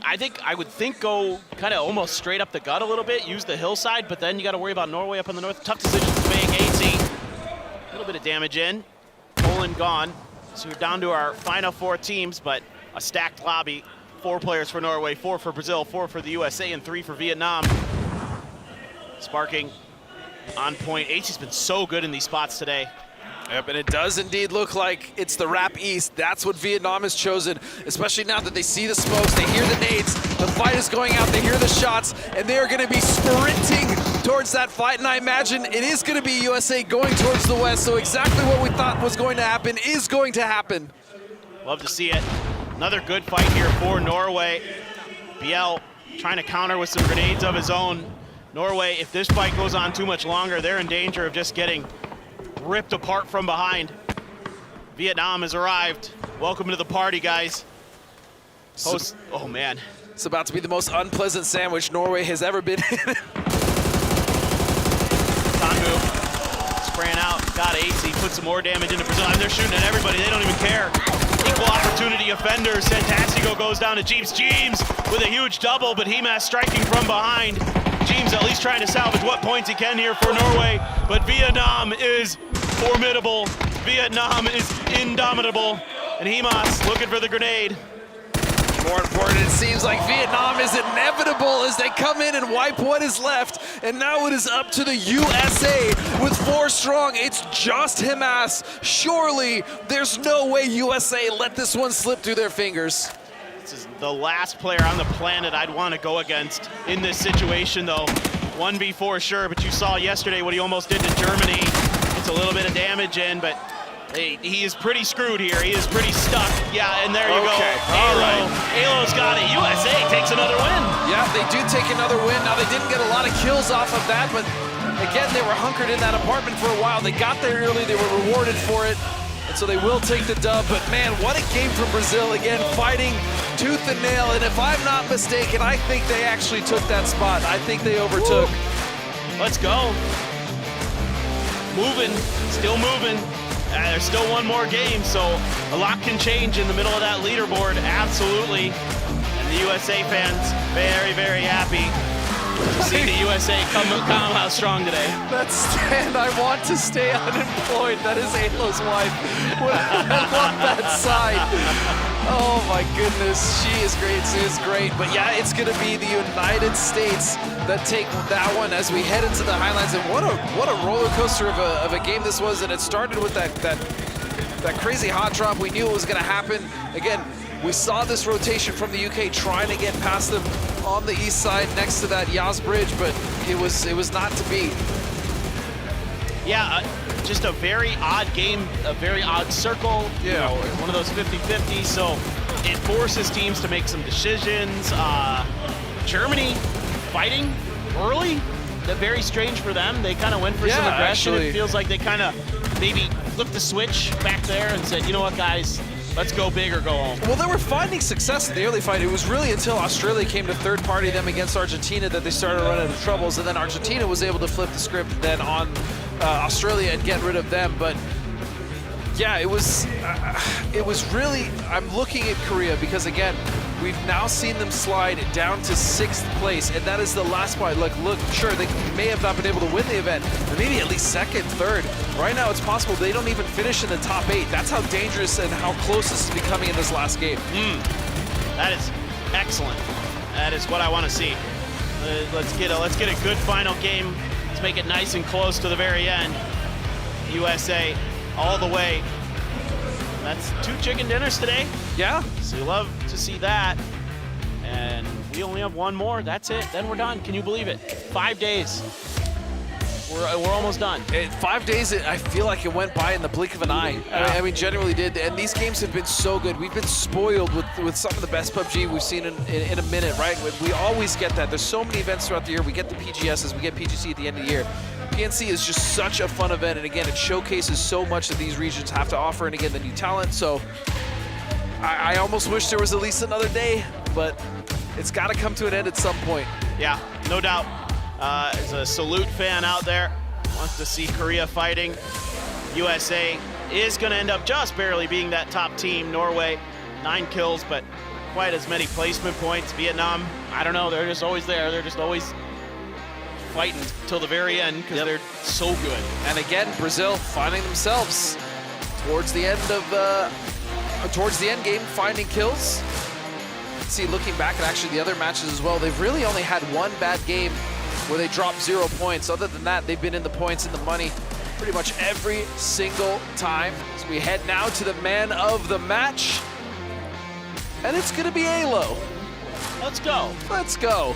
[SPEAKER 15] I would think go kind of almost straight up the gut a little bit, use the hillside, but then you got to worry about Norway up in the north. Tough decision to make. 80. A little bit of damage in. Poland gone. So you're down to our final 4 teams, but a stacked lobby. 4 players for Norway, 4 for Brazil, 4 for the USA, and 3 for Vietnam. Sparking on point. HC's been so good in these spots today.
[SPEAKER 32] Yep, and it does indeed look like it's the Rap East. That's what Vietnam has chosen, especially now that they see the smokes, they hear the nades, the fight is going out, they hear the shots, and they are going to be sprinting towards that fight, and I imagine it is going to be USA going towards the west, so exactly what we thought was going to happen is going to happen.
[SPEAKER 15] Love to see it. Another good fight here for Norway. BL trying to counter with some grenades of his own. Norway, if this fight goes on too much longer, they're in danger of just getting ripped apart from behind. Vietnam has arrived. Welcome to the party, guys. Oh man.
[SPEAKER 32] It's about to be the most unpleasant sandwich Norway has ever been in.
[SPEAKER 15] Tangu spraying out, got ace, he put some more damage into Brazil. And they're shooting at everybody, they don't even care. Equal opportunity offender, Santastigo goes down to Jeems. Jeems with a huge double, but Himas striking from behind. Jeems at least trying to salvage what points he can here for Norway, but Vietnam is formidable. Vietnam is indomitable, and Himas looking for the grenade.
[SPEAKER 32] More important, it seems like Vietnam is inevitable as they come in and wipe what is left, and now it is up to the USA with 4 strong. It's just Himas. Surely there's no way USA let this one slip through their fingers.
[SPEAKER 15] This is the last player on the planet I'd want to go against in this situation, though. 1v4 sure, but you saw yesterday what he almost did to Germany. It's a little bit of damage in, but he is pretty screwed here. He is pretty stuck. Yeah, and there you go.
[SPEAKER 32] All right.
[SPEAKER 15] Alo's got it. USA takes another win.
[SPEAKER 32] Yeah, they do take another win. Now, they didn't get a lot of kills off of that, but again, they were hunkered in that apartment for a while. They got there early. They were rewarded for it. And so they will take the dub. But man, what a game from Brazil. Again, fighting tooth and nail. And if I'm not mistaken, I think they actually took that spot. I think they overtook.
[SPEAKER 15] Woo. Let's go. Moving, still moving. There's still one more game, so a lot can change in the middle of that leaderboard, absolutely. And the USA fans, very, very happy to see the USA come out strong today.
[SPEAKER 32] That stand, I want to stay unemployed. That is Alo's wife. I love that side. Oh my goodness, she is great, she is great. But yeah, it's gonna be the United States that take that one as we head into the Highlands. And what a roller coaster of a game this was. And it started with that crazy hot drop. We knew it was gonna happen. Again, we saw this rotation from the UK trying to get past them on the east side next to that Yas Bridge, but it was not to be.
[SPEAKER 15] Yeah, just a very odd game, a very odd circle.
[SPEAKER 32] Yeah.
[SPEAKER 15] You know, one of those 50-50, so it forces teams to make some decisions. Germany fighting early, very strange for them. They kind of went for some aggression. Actually, it feels like they kind of maybe flipped the switch back there and said, you know what, guys, let's go big or go home.
[SPEAKER 32] Well, they were finding success in the early fight. It was really until Australia came to third party them against Argentina that they started running into troubles, and then Argentina was able to flip the script then on Australia and get rid of them. But yeah, it was really, I'm looking at Korea because again, we've now seen them slide down to 6th place, and that is the last spot. Look, sure, they may have not been able to win the event, but maybe at least 2nd, 3rd. Right now, it's possible they don't even finish in the top 8. That's how dangerous and how close this is becoming in this last game.
[SPEAKER 15] That is excellent. That is what I want to see. Let's get a good final game. Let's make it nice and close to the very end. USA all the way. That's 2 chicken dinners today.
[SPEAKER 32] Yeah.
[SPEAKER 15] So you love to see that. And we only have one more. That's it. Then we're done. Can you believe it? 5 days. We're almost done.
[SPEAKER 32] 5 days, I feel like it went by in the blink of an eye. I mean, genuinely did. And these games have been so good. We've been spoiled with some of the best PUBG we've seen in a minute, right? We always get that. There's so many events throughout the year. We get the PGSs, we get PGC at the end of the year. PNC is just such a fun event, and again, it showcases so much that these regions have to offer, and again, the new talent. So I almost wish there was at least another day, but it's got to come to an end at some point.
[SPEAKER 15] Yeah, no doubt. As a Salute fan out there, wants to see Korea fighting. USA is going to end up just barely being that top team. Norway, 9 kills, but quite as many placement points. Vietnam, I don't know, they're just always there. They're just always fighting till the very end because they're so good.
[SPEAKER 32] And again, Brazil finding themselves towards the end of towards the end game, finding kills. See, looking back at actually the other matches as well, they've really only had one bad game where they dropped 0 points. Other than that, they've been in the points, in the money. pretty much every single time. As we head now to the man of the match. And it's gonna be Alo.
[SPEAKER 15] Let's go.
[SPEAKER 32] Let's go.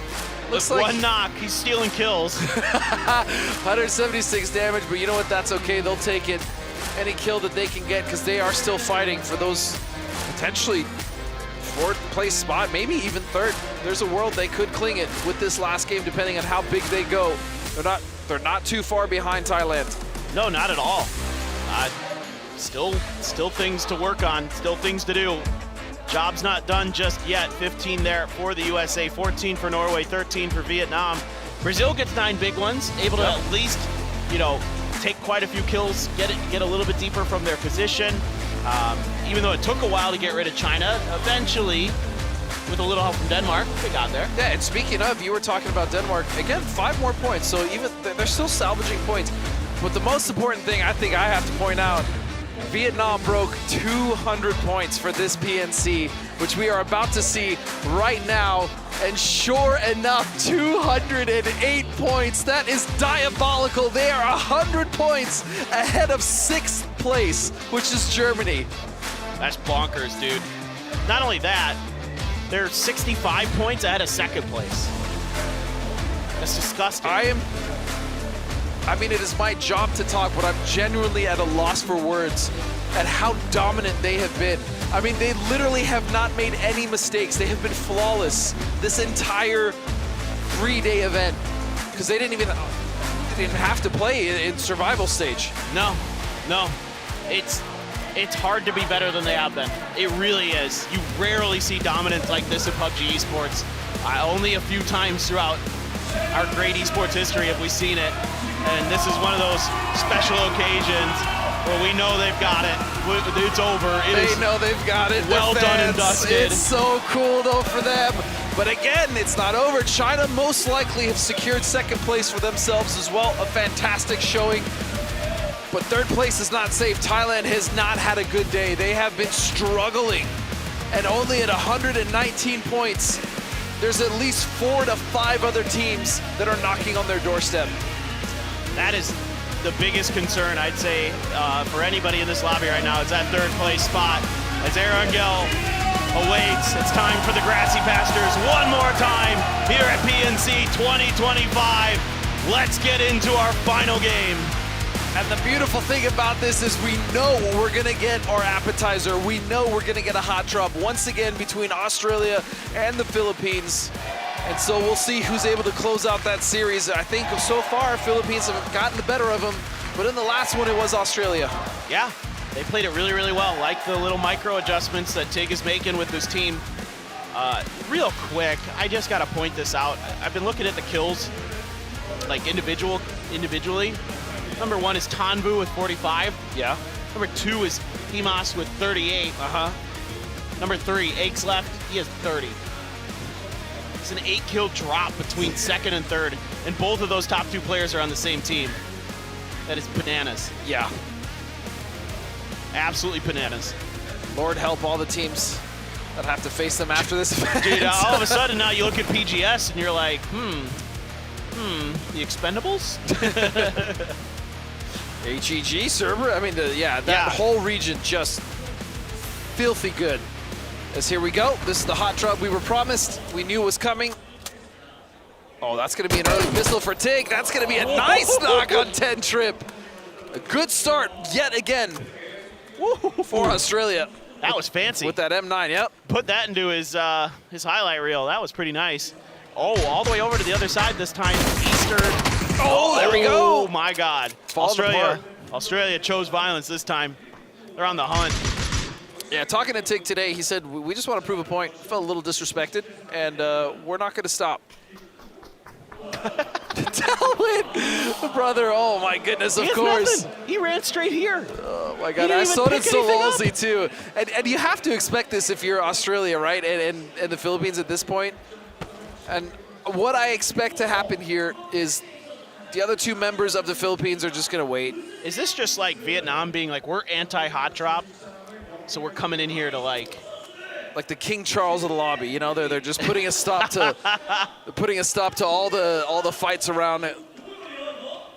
[SPEAKER 15] Looks like one knock, he's stealing kills.
[SPEAKER 32] 176 damage, but you know what, that's okay. They'll take it. Any kill that they can get, because they are still fighting for those potentially 4th place spot, maybe even 3rd. There's a world they could cling it with this last game, depending on how big they go. They're not too far behind Thailand.
[SPEAKER 15] No, not at all. Still things to work on, still things to do. Job's not done just yet. 15 there for the USA, 14 for Norway, 13 for Vietnam. Brazil gets 9 big ones, able to at least, take quite a few kills, get a little bit deeper from their position. Even though it took a while to get rid of China, eventually, with a little help from Denmark, they got there.
[SPEAKER 32] Yeah, and speaking of, you were talking about Denmark, again, 5 more points, so even they're still salvaging points. But the most important thing I think I have to point out, Vietnam broke 200 points for this PNC, which we are about to see right now. And sure enough, 208 points. That is diabolical. They are 100 points ahead of 6th place, which is Germany.
[SPEAKER 15] That's bonkers, dude. Not only that, they're 65 points ahead of 2nd place. That's disgusting.
[SPEAKER 32] I mean, it is my job to talk, but I'm genuinely at a loss for words at how dominant they have been. I mean, they literally have not made any mistakes. They have been flawless this entire 3-day event because they didn't even have to play in survival stage.
[SPEAKER 15] No. It's hard to be better than they have been. It really is. You rarely see dominance like this in PUBG Esports. Only a few times throughout our great esports history have we seen it. And this is one of those special occasions where we know they've got it. It's over.
[SPEAKER 32] They know they've got it.
[SPEAKER 15] Well done and dusted.
[SPEAKER 32] It's so cool though for them. But again, it's not over. China most likely have secured 2nd place for themselves as well. A fantastic showing. But 3rd place is not safe. Thailand has not had a good day. They have been struggling. And only at 119 points, there's at least 4 to 5 other teams that are knocking on their doorstep.
[SPEAKER 15] That is the biggest concern, I'd say, for anybody in this lobby right now. It's that 3rd place spot as Erangel awaits. It's time for the Grassy Pastures one more time here at PNC 2025. Let's get into our final game.
[SPEAKER 32] And the beautiful thing about this is we know we're gonna get our appetizer. We know we're gonna get a hot drop once again between Australia and the Philippines. And so we'll see who's able to close out that series. I think so far, Philippines have gotten the better of them, but in the last one, it was Australia.
[SPEAKER 15] Yeah, they played it really, really well. Like the little micro adjustments that TIG is making with this team. Real quick, I just gotta point this out. I've been looking at the kills, like individually. Number 1 is Tanvu with 45.
[SPEAKER 32] Yeah.
[SPEAKER 15] Number 2 is Himas with 38. Number 3, Aixleft, he has 30. It's an 8-kill drop between 2nd and 3rd, and both of those top 2 players are on the same team. That is bananas.
[SPEAKER 32] Yeah.
[SPEAKER 15] Absolutely bananas.
[SPEAKER 32] Lord help all the teams that have to face them after this event.
[SPEAKER 15] Dude, all of a sudden now you look at PGS and you're like, the Expendables?
[SPEAKER 32] HEG server, I mean, that whole region just filthy good. As here we go, this is the hot drop we were promised. We knew it was coming. Oh, that's gonna be an early pistol for TIG. That's gonna be a nice knock on 10 Trip. A good start yet again for Australia.
[SPEAKER 15] That was fancy.
[SPEAKER 32] With that M9, yep.
[SPEAKER 15] Put that into his highlight reel. That was pretty nice. Oh, all the way over to the other side this time. Eastern.
[SPEAKER 32] Oh, there we go.
[SPEAKER 15] Oh my God. Australia chose violence this time. They're on the hunt.
[SPEAKER 32] Yeah, talking to TIG today, he said, we just want to prove a point. Felt a little disrespected, and we're not going to stop. Tell it, brother. Oh my goodness, of course.
[SPEAKER 15] Nothing. He ran straight here.
[SPEAKER 32] Oh my God, I saw it so Sololzy too. And you have to expect this if you're Australia, right? And the Philippines at this point. And what I expect to happen here is the other 2 members of the Philippines are just going to wait.
[SPEAKER 15] Is this just like Vietnam being like, we're anti-hot drop, so we're coming in here to like
[SPEAKER 32] the King Charles of the lobby, you know, they're just putting a stop to all the fights around it.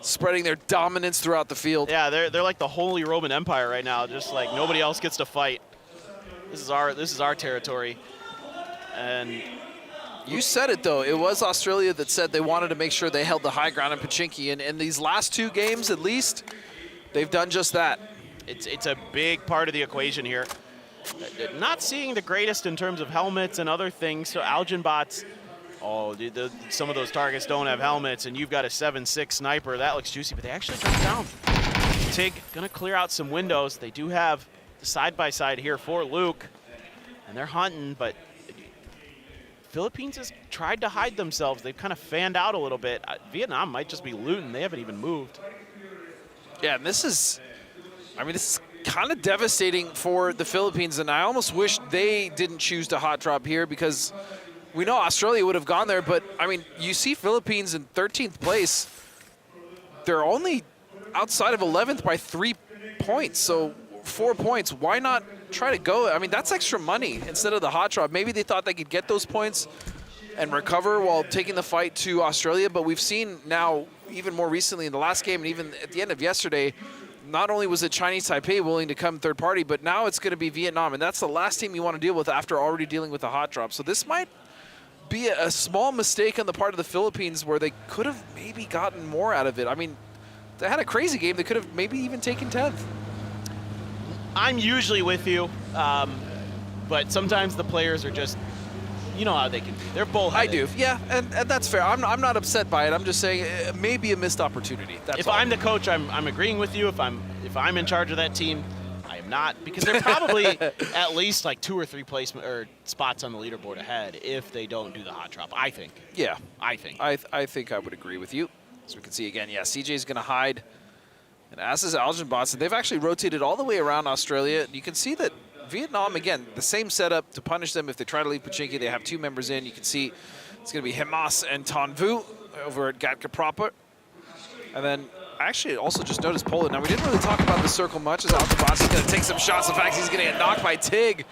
[SPEAKER 32] spreading their dominance throughout the field.
[SPEAKER 15] Yeah, they're like the Holy Roman Empire right now. Just like nobody else gets to fight. This is our territory. And
[SPEAKER 32] you said it though. It was Australia that said they wanted to make sure they held the high ground in Pochinki, and in these last 2 games at least, they've done just that.
[SPEAKER 15] It's a big part of the equation here. Not seeing the greatest in terms of helmets and other things. So Algenbots, some of those targets don't have helmets, and you've got a 7.6 sniper. That looks juicy, but they actually come down. TIG gonna clear out some windows. They do have the side-by-side here for Luke, and they're hunting, but Philippines has tried to hide themselves. They've kind of fanned out a little bit. Vietnam might just be looting. They haven't even moved.
[SPEAKER 32] Yeah, and this is kind of devastating for the Philippines, and I almost wish they didn't choose to hot drop here, because we know Australia would have gone there, but I mean, you see Philippines in 13th place. They're only outside of 11th by 3 points, so 4 points. Why not try to go? I mean, that's extra money instead of the hot drop. Maybe they thought they could get those points and recover while taking the fight to Australia, but we've seen now, even more recently in the last game and even at the end of yesterday, not only was it Chinese Taipei willing to come third party, but now it's going to be Vietnam, and that's the last team you want to deal with after already dealing with the hot drop. So this might be a small mistake on the part of the Philippines, where they could have maybe gotten more out of it. I mean, they had a crazy game. They could have maybe even taken 10th.
[SPEAKER 15] I'm usually with you, but sometimes the players are just, you know how they can be. They're bullheaded.
[SPEAKER 32] I do, yeah, and that's fair. I'm not upset by it. I'm just saying it may be a missed opportunity. That's all.
[SPEAKER 15] I'm the coach, I'm agreeing with you. If I'm in charge of that team, I am not, because they're probably at least like 2 or 3 placement or spots on the leaderboard ahead if they don't do the hot drop. I think.
[SPEAKER 32] Yeah,
[SPEAKER 15] I think.
[SPEAKER 32] I think I would agree with you. As we can see again, yeah, CJ's going to hide, and as is Algenbots, and they've actually rotated all the way around Australia. You can see that Vietnam, again, the same setup to punish them if they try to leave Pochinki. They have 2 members in. You can see it's going to be Himas and Ton Vu over at Gatka proper. And then I actually also just noticed Poland. Now, we didn't really talk about the circle much, as Octopus is going to take some shots. In fact, he's going to get knocked by TIG,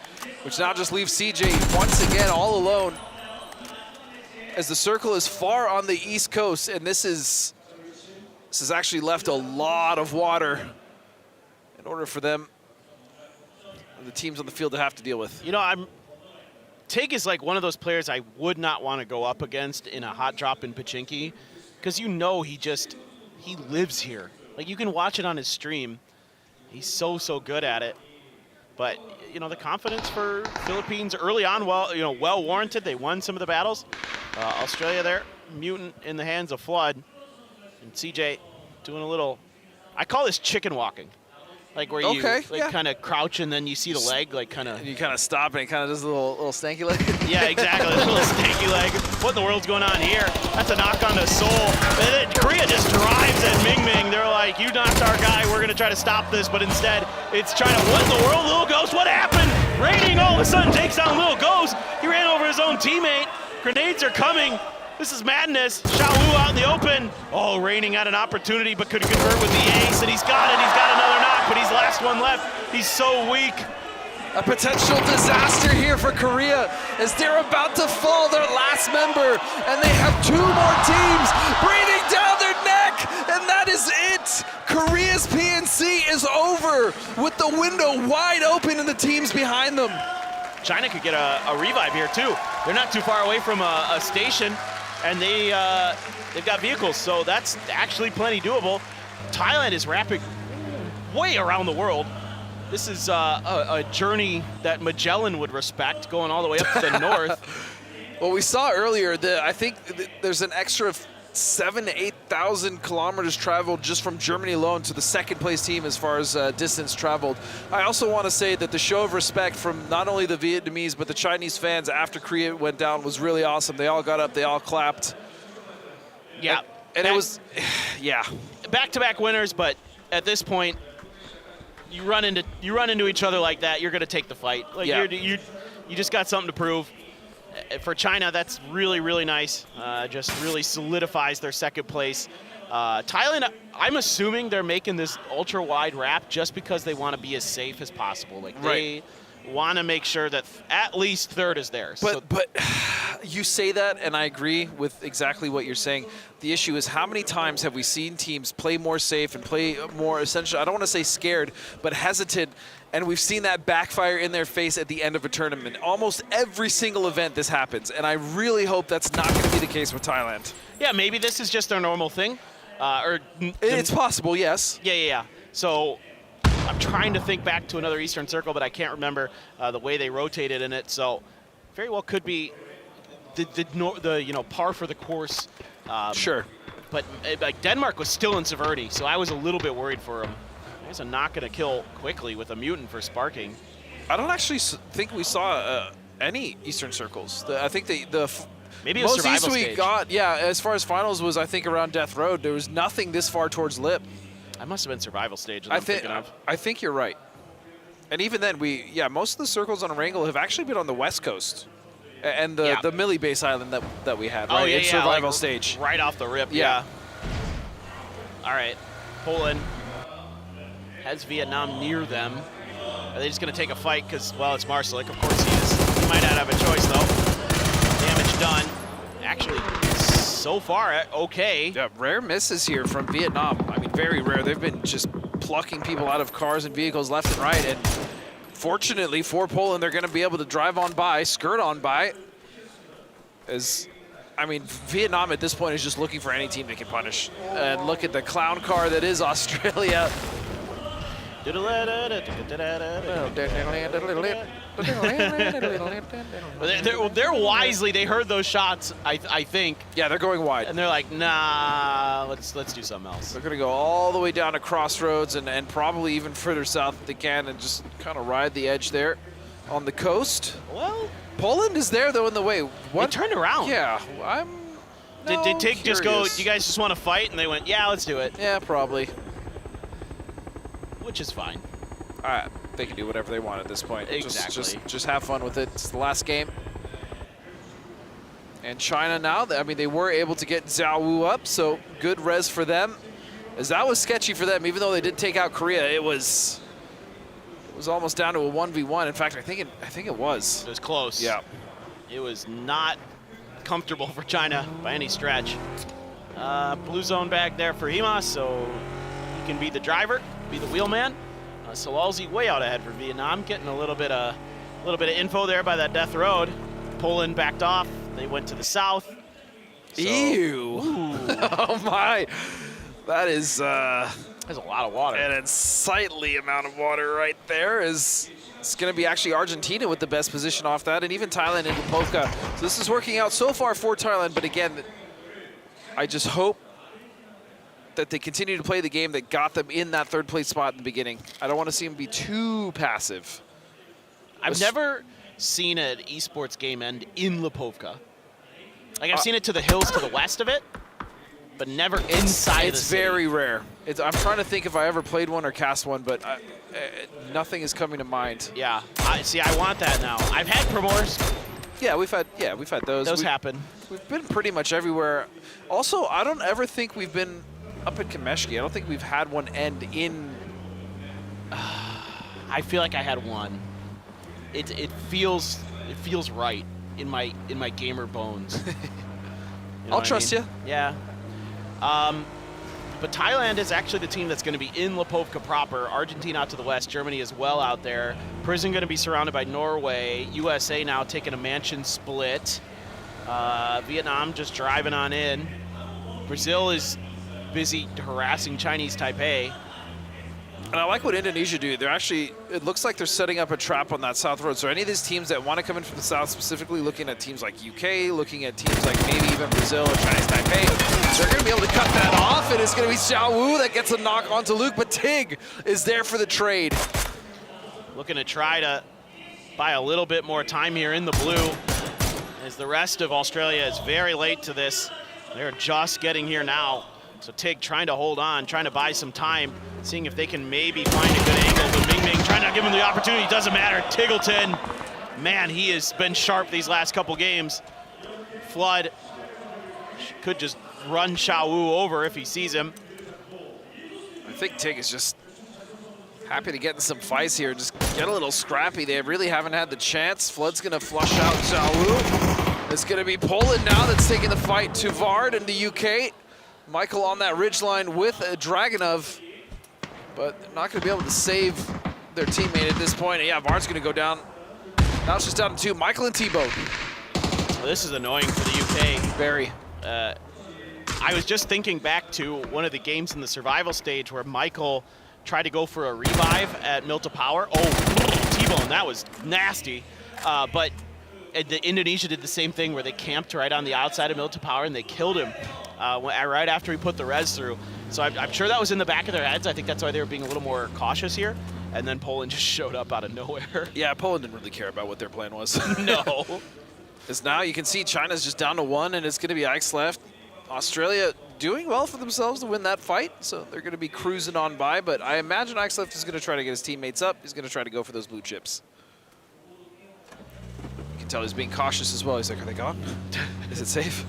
[SPEAKER 32] which now just leaves CJ once again all alone, as the circle is far on the east coast, and this has actually left a lot of water in order for them, the teams on the field, to have to deal with.
[SPEAKER 15] You know, TIG is like one of those players I would not want to go up against in a hot drop in Pochinki, because you know he lives here. Like, you can watch it on his stream. He's so good at it. But, you know, the confidence for Philippines early on, well warranted. They won some of the battles. Australia there, mutant in the hands of Flood. And CJ doing a little, I call this chicken walking. Like where you kind of crouch and then you see the leg, like kind of.
[SPEAKER 32] You kind of stop and it kind of does a little stanky leg.
[SPEAKER 15] Yeah, exactly, a little stanky leg. What in the world's going on here? That's a knock on to Seoul. And then Korea just drives at Ming Ming. They're like, you knocked our guy, we're gonna try to stop this, but instead it's trying to, what in the world, Lil Ghost, what happened? Raining all of a sudden takes down Lil Ghost. He ran over his own teammate. Grenades are coming. This is madness. Xiaolu out in the open. Oh, Raining had an opportunity, but could convert with the ace, and he's got it. He's got another knock, but he's the last one left. He's so weak.
[SPEAKER 32] A potential disaster here for Korea, as they're about to fall their last member, and they have 2 more teams breathing down their neck, and that is it. Korea's PNC is over with the window wide open and the teams behind them.
[SPEAKER 15] China could get a revive here too. They're not too far away from a station, and they've got vehicles, so that's actually plenty doable. Thailand is wrapping way around the world. This is a journey that Magellan would respect, going all the way up to the north.
[SPEAKER 32] Well, we saw earlier that I think there's an extra 7,000 to 8,000 kilometers traveled just from Germany alone to the second place team as far as distance traveled. I also want to say that the show of respect from not only the Vietnamese but the Chinese fans after Korea went down was really awesome. They all got up, they all clapped.
[SPEAKER 15] Yeah.
[SPEAKER 32] And it was, yeah.
[SPEAKER 15] Back-to-back winners, but at this point, you run into each other like that, you're going to take the fight. Like,
[SPEAKER 32] yeah.
[SPEAKER 15] you just got something to prove. For China, that's really, really nice. Just really solidifies their second place. Thailand, I'm assuming they're making this ultra-wide wrap just because they want to be as safe as possible. Like, they want to make sure that at least third is theirs.
[SPEAKER 32] But You say that, and I agree with exactly what you're saying. The issue is how many times have we seen teams play more safe and play more essentially, I don't want to say scared, but hesitant, and we've seen that backfire in their face at the end of a tournament. Almost every single event this happens, and I really hope that's not going to be the case with Thailand.
[SPEAKER 15] Yeah, maybe this is just their normal thing.
[SPEAKER 32] It's possible, yes.
[SPEAKER 15] Yeah. So I'm trying to think back to another Eastern Circle, but I can't remember the way they rotated in it. So very well could be the par for the course.
[SPEAKER 32] Sure.
[SPEAKER 15] But like Denmark was still in severity, so I was a little bit worried for them. I guess I'm not going to kill quickly with a mutant for sparking.
[SPEAKER 32] I don't actually think we saw any Eastern Circles. I think the
[SPEAKER 15] maybe it was
[SPEAKER 32] most
[SPEAKER 15] survival
[SPEAKER 32] East we
[SPEAKER 15] stage.
[SPEAKER 32] got, yeah, as far as finals was, I think, around Death Road. There was nothing this far towards Lip.
[SPEAKER 15] I must have been survival stage.
[SPEAKER 32] I think you're right. And even then, most of the circles on Erangel have actually been on the West Coast. And the Millie base island that we had, right? In survival
[SPEAKER 15] like
[SPEAKER 32] stage.
[SPEAKER 15] Right off the rip, yeah. All right, Poland has Vietnam near them. Are they just going to take a fight? Because, well, it's Marcelik. Of course he is. He might not have a choice, though. Damage done. Actually, so far, okay.
[SPEAKER 32] Yeah, rare misses here from Vietnam. I mean, very rare. They've been just plucking people out of cars and vehicles left and right. And fortunately for Poland, they're going to be able to drive on by, skirt on by. Vietnam at this point is just looking for any team they can punish. And look at the clown car that is Australia.
[SPEAKER 15] They're wisely, they heard those shots, I think.
[SPEAKER 32] Yeah, they're going wide.
[SPEAKER 15] And they're like, nah, let's do something else.
[SPEAKER 32] They're going to go all the way down to Crossroads and probably even further south if they can and just kind of ride the edge there on the coast.
[SPEAKER 15] Well,
[SPEAKER 32] Poland is there, though, in the way. What?
[SPEAKER 15] They turned around.
[SPEAKER 32] Yeah,
[SPEAKER 15] Did Tig just go, do you guys just want to fight? And they went, yeah, let's do it.
[SPEAKER 32] Yeah, probably.
[SPEAKER 15] Which is fine.
[SPEAKER 32] They can do whatever they want at this point.
[SPEAKER 15] Exactly.
[SPEAKER 32] Just have fun with it. It's the last game. And China now, they were able to get Zhao Wu up, so good res for them. As that was sketchy for them, even though they did take out Korea, it was almost down to a 1v1. In fact, I think it was.
[SPEAKER 15] It was close.
[SPEAKER 32] Yeah.
[SPEAKER 15] It was not comfortable for China by any stretch. Blue zone back there for Himas, so he can be the driver, be the wheelman. Salalzi way out ahead for Vietnam, getting a little bit of info there by that Death Road. Poland backed off. They went to the south. So,
[SPEAKER 32] ew! Oh my! That is
[SPEAKER 15] that's a lot of water.
[SPEAKER 32] An unsightly amount of water right there. It's going to be actually Argentina with the best position off that, and even Thailand in Lipovka. So this is working out so far for Thailand, but again, I just hope that they continue to play the game that got them in that third place spot in the beginning. I don't want to see them be too passive.
[SPEAKER 15] I've never seen an esports game end in Lipovka. Like, I've seen it to the hills to the west of it, but never inside
[SPEAKER 32] It's
[SPEAKER 15] the city.
[SPEAKER 32] very rare. I'm trying to think if I ever played one or cast one, but nothing is coming to mind.
[SPEAKER 15] Yeah, I want that now. I've had Primors.
[SPEAKER 32] Yeah, we've had those.
[SPEAKER 15] Those happen.
[SPEAKER 32] We've been pretty much everywhere. Also, I don't ever think we've been up at Kameshki. I don't think we've had one end in.
[SPEAKER 15] I feel like I had one. It feels right in my gamer bones.
[SPEAKER 32] I'll trust you.
[SPEAKER 15] Yeah. But Thailand is actually the team that's going to be in Lipovka proper. Argentina out to the west. Germany as well out there. Prison going to be surrounded by Norway. USA now taking a mansion split. Vietnam just driving on in. Brazil is busy harassing Chinese Taipei.
[SPEAKER 32] And I like what Indonesia do. They're actually, it looks like they're setting up a trap on that south road. So any of these teams that want to come in from the south, specifically looking at teams like UK, looking at teams like maybe even Brazil or Chinese Taipei, they're going to be able to cut that off. And it's going to be Xiao Wu that gets a knock onto Luke, but Tig is there for the trade.
[SPEAKER 15] Looking to try to buy a little bit more time here in the blue, as the rest of Australia is very late to this. They're just getting here now. So Tig trying to hold on, trying to buy some time, seeing if they can maybe find a good angle. But Ming Ming trying to give him the opportunity. Doesn't matter. Tiggleton, man, he has been sharp these last couple games. Flood could just run Xiao Wu over if he sees him.
[SPEAKER 32] I think Tig is just happy to get in some fights here, just get a little scrappy. They really haven't had the chance. Flood's going to flush out Xiao Wu. It's going to be Poland now that's taking the fight to Vard in the UK. Michael on that ridgeline with Dragunov, but not going to be able to save their teammate at this point. And yeah, Vard's going to go down. Now it's just down to 2. Michael and T-Boat.
[SPEAKER 15] Well, this is annoying for the UK.
[SPEAKER 32] Very.
[SPEAKER 15] I was just thinking back to one of the games in the survival stage where Michael tried to go for a revive at Mill to Power. Oh, T-Bone, that was nasty. But Indonesia did the same thing where they camped right on the outside of Mill to Power and they killed him right after he put the res through. So I'm sure that was in the back of their heads. I think that's why they were being a little more cautious here. And then Poland just showed up out of nowhere.
[SPEAKER 32] Yeah, Poland didn't really care about what their plan was.
[SPEAKER 15] No.
[SPEAKER 32] Because now you can see China's just down to 1, and it's going to be Aixleft. Australia doing well for themselves to win that fight, so they're going to be cruising on by. But I imagine Aixleft is going to try to get his teammates up. He's going to try to go for those blue chips. You can tell he's being cautious as well. He's like, are they gone? Is it safe?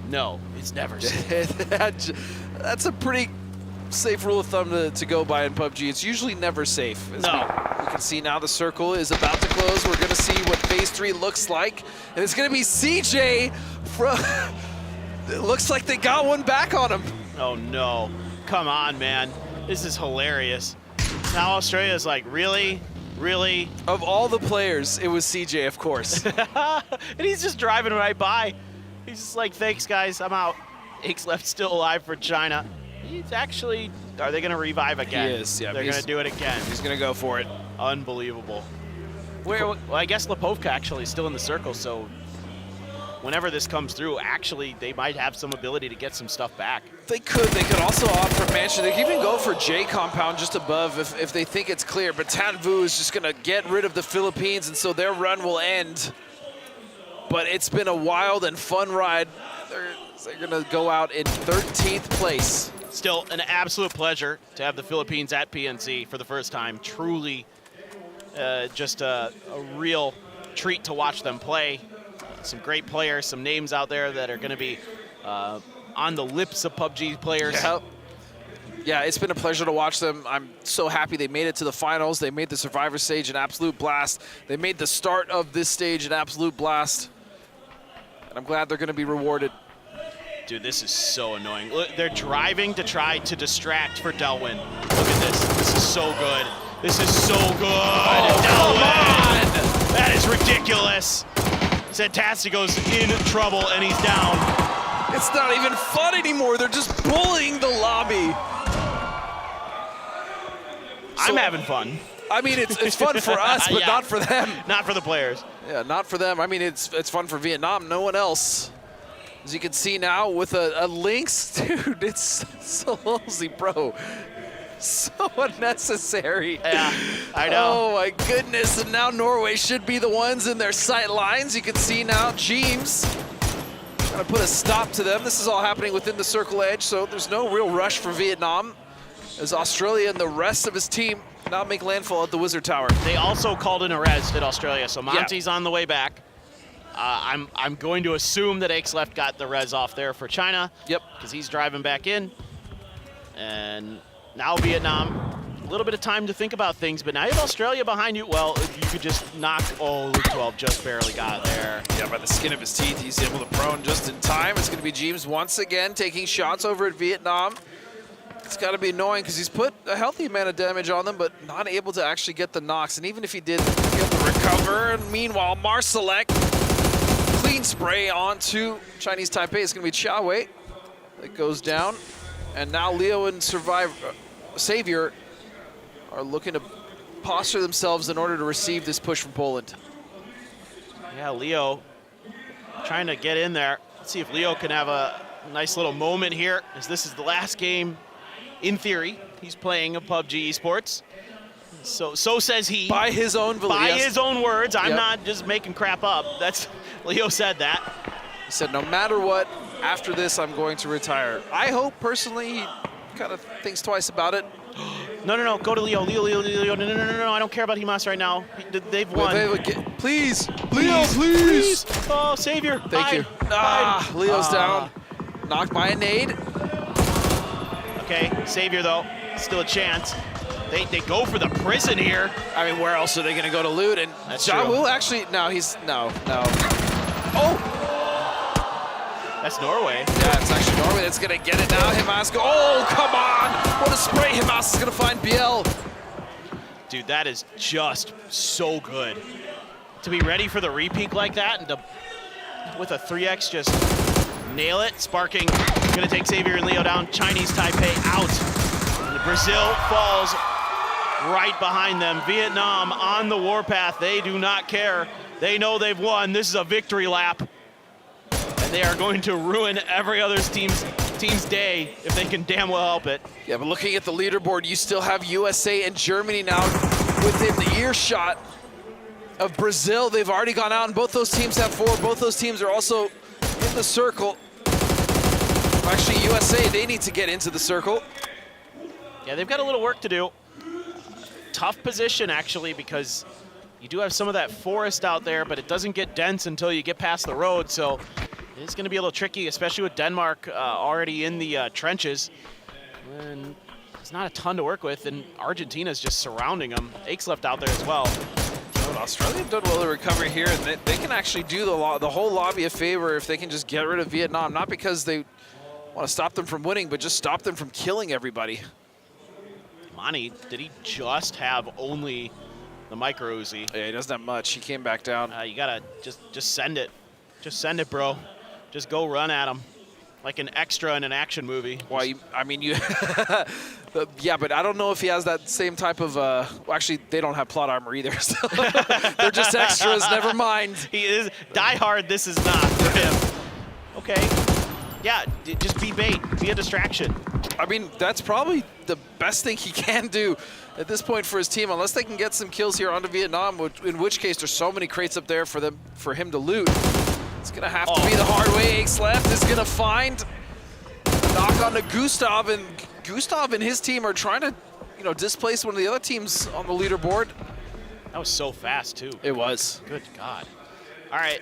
[SPEAKER 15] No, it's never safe.
[SPEAKER 32] That's a pretty safe rule of thumb to go by in PUBG. It's usually never safe.
[SPEAKER 15] No.
[SPEAKER 32] We can see now the circle is about to close. We're going to see what phase 3 looks like. And it's going to be CJ from... It looks like they got one back on him.
[SPEAKER 15] Oh, no. Come on, man. This is hilarious. Now Australia's like, really? Really?
[SPEAKER 32] Of all the players, it was CJ, of course.
[SPEAKER 15] And he's just driving right by. He's just like, thanks, guys. I'm out. Aixleft still alive for China. He's actually, are they going to revive again?
[SPEAKER 32] He is, yeah.
[SPEAKER 15] They're going to do it again.
[SPEAKER 32] He's going to go for it.
[SPEAKER 15] Unbelievable. Well, I guess Lipovka actually is still in the circle, so whenever this comes through, actually, they might have some ability to get some stuff back.
[SPEAKER 32] They could. They could also opt for Mansion. They could even go for J compound just above if they think it's clear. But Tan Vu is just going to get rid of the Philippines, and so their run will end. But it's been a wild and fun ride. They're going to go out in 13th place.
[SPEAKER 15] Still an absolute pleasure to have the Philippines at PNC for the first time. Truly just a real treat to watch them play. Some great players, some names out there that are going to be on the lips of PUBG players.
[SPEAKER 32] Yeah, it's been a pleasure to watch them. I'm so happy they made it to the finals. They made the Survivor stage an absolute blast. They made the start of this stage an absolute blast. And I'm glad they're going to be rewarded.
[SPEAKER 15] Dude, this is so annoying. Look, they're driving to try to distract for Delwyn. Look at this. This is so good. This is so good.
[SPEAKER 32] Oh,
[SPEAKER 15] Delwyn! That is ridiculous. Santastico's in trouble, and he's down.
[SPEAKER 32] It's not even fun anymore. They're just bullying the lobby.
[SPEAKER 15] I'm having fun.
[SPEAKER 32] I mean, it's fun for us, but
[SPEAKER 15] yeah.
[SPEAKER 32] not for them.
[SPEAKER 15] Not for the players.
[SPEAKER 32] Yeah, not for them. I mean, it's fun for Vietnam. No one else. As you can see now with a Lynx, dude, it's so lousy, bro. So unnecessary.
[SPEAKER 15] Yeah, I know.
[SPEAKER 32] Oh my goodness, and now Norway should be the ones in their sight lines. You can see now James gonna put a stop to them. This is all happening within the circle edge, so there's no real rush for Vietnam as Australia and the rest of his team now make landfall at the Wizard Tower.
[SPEAKER 15] They also called in a res at Australia, so Monty's on the way back. I'm going to assume that Aixleft got the res off there for China.
[SPEAKER 32] Yep.
[SPEAKER 15] Because he's driving back in. And now Vietnam, a little bit of time to think about things, but now you have Australia behind you. Well, you could just knock, oh, Luke 12 just barely got there.
[SPEAKER 32] Yeah, by the skin of his teeth, he's able to prone just in time. It's gonna be James once again taking shots over at Vietnam. It's gotta be annoying because he's put a healthy amount of damage on them, but not able to actually get the knocks. And even if he did, he'll be able to recover. And meanwhile, Marsalek, clean spray onto Chinese Taipei. It's gonna be Chawei that goes down. And now Leo and Savior are looking to posture themselves in order to receive this push from Poland.
[SPEAKER 15] Yeah, Leo trying to get in there. Let's see if Leo can have a nice little moment here, as this is the last game, in theory, he's playing a PUBG Esports. So says he.
[SPEAKER 32] By his own
[SPEAKER 15] his own words. I'm not just making crap up. That's Leo said that.
[SPEAKER 32] He said, no matter what, after this, I'm going to retire. I hope, personally, he kind of thinks twice about it.
[SPEAKER 15] No, go to Leo. Leo. No, I don't care about Himas right now. They've won.
[SPEAKER 32] Please, Leo, please.
[SPEAKER 15] Oh, Savior.
[SPEAKER 32] Thank you. Leo's down. Knocked by a nade.
[SPEAKER 15] Okay, Savior, though, still a chance. They go for the prison here.
[SPEAKER 32] I mean, where else are they going to go to loot? And Zowie actually, no. Oh!
[SPEAKER 15] That's Norway.
[SPEAKER 32] Yeah, it's actually Norway that's going to get it now. Himas go, oh, come on! What a spray. Himas is going to find BL.
[SPEAKER 15] Dude, that is just so good. To be ready for the repeat like that and to, with a 3x, just nail it. Sparking, gonna take Xavier and Leo down. Chinese Taipei out. And Brazil falls right behind them. Vietnam on the warpath. They do not care. They know they've won. This is a victory lap. And they are going to ruin every other team's day if they can damn well help it.
[SPEAKER 32] Yeah, but looking at the leaderboard, you still have USA and Germany now within the earshot of Brazil. They've already gone out, and both those teams have 4. Both those teams are also in the circle. Actually, USA, they need to get into the circle.
[SPEAKER 15] Yeah, they've got a little work to do. Tough position, actually, because you do have some of that forest out there, but it doesn't get dense until you get past the road, so it's going to be a little tricky, especially with Denmark already in the trenches. And there's not a ton to work with, and Argentina's just surrounding them. Aixleft out there as well.
[SPEAKER 32] But Australia have done well to recover here, and they can actually do the whole lobby a favor if they can just get rid of Vietnam. Not because they want to stop them from winning, but just stop them from killing everybody.
[SPEAKER 15] Mani, did he just have only the micro Uzi?
[SPEAKER 32] Yeah, he doesn't have much. He came back down.
[SPEAKER 15] You gotta just send it. Just send it, bro. Just go run at him. Like an extra in an action movie.
[SPEAKER 32] Why, I mean, you... yeah, but I don't know if he has that same type of... well, actually, they don't have plot armor either, so they're just extras, never mind.
[SPEAKER 15] He is... Die Hard, this is not for him. Okay. Yeah, just be bait. Be a distraction.
[SPEAKER 32] I mean, that's probably the best thing he can do at this point for his team, unless they can get some kills here onto Vietnam, in which case there's so many crates up there for him to loot. It's gonna have to be the hard way. Aixleft is gonna find a knock on to Gustav, and Gustav and his team are trying to, displace one of the other teams on the leaderboard.
[SPEAKER 15] That was so fast too.
[SPEAKER 32] It was.
[SPEAKER 15] Good God. All right,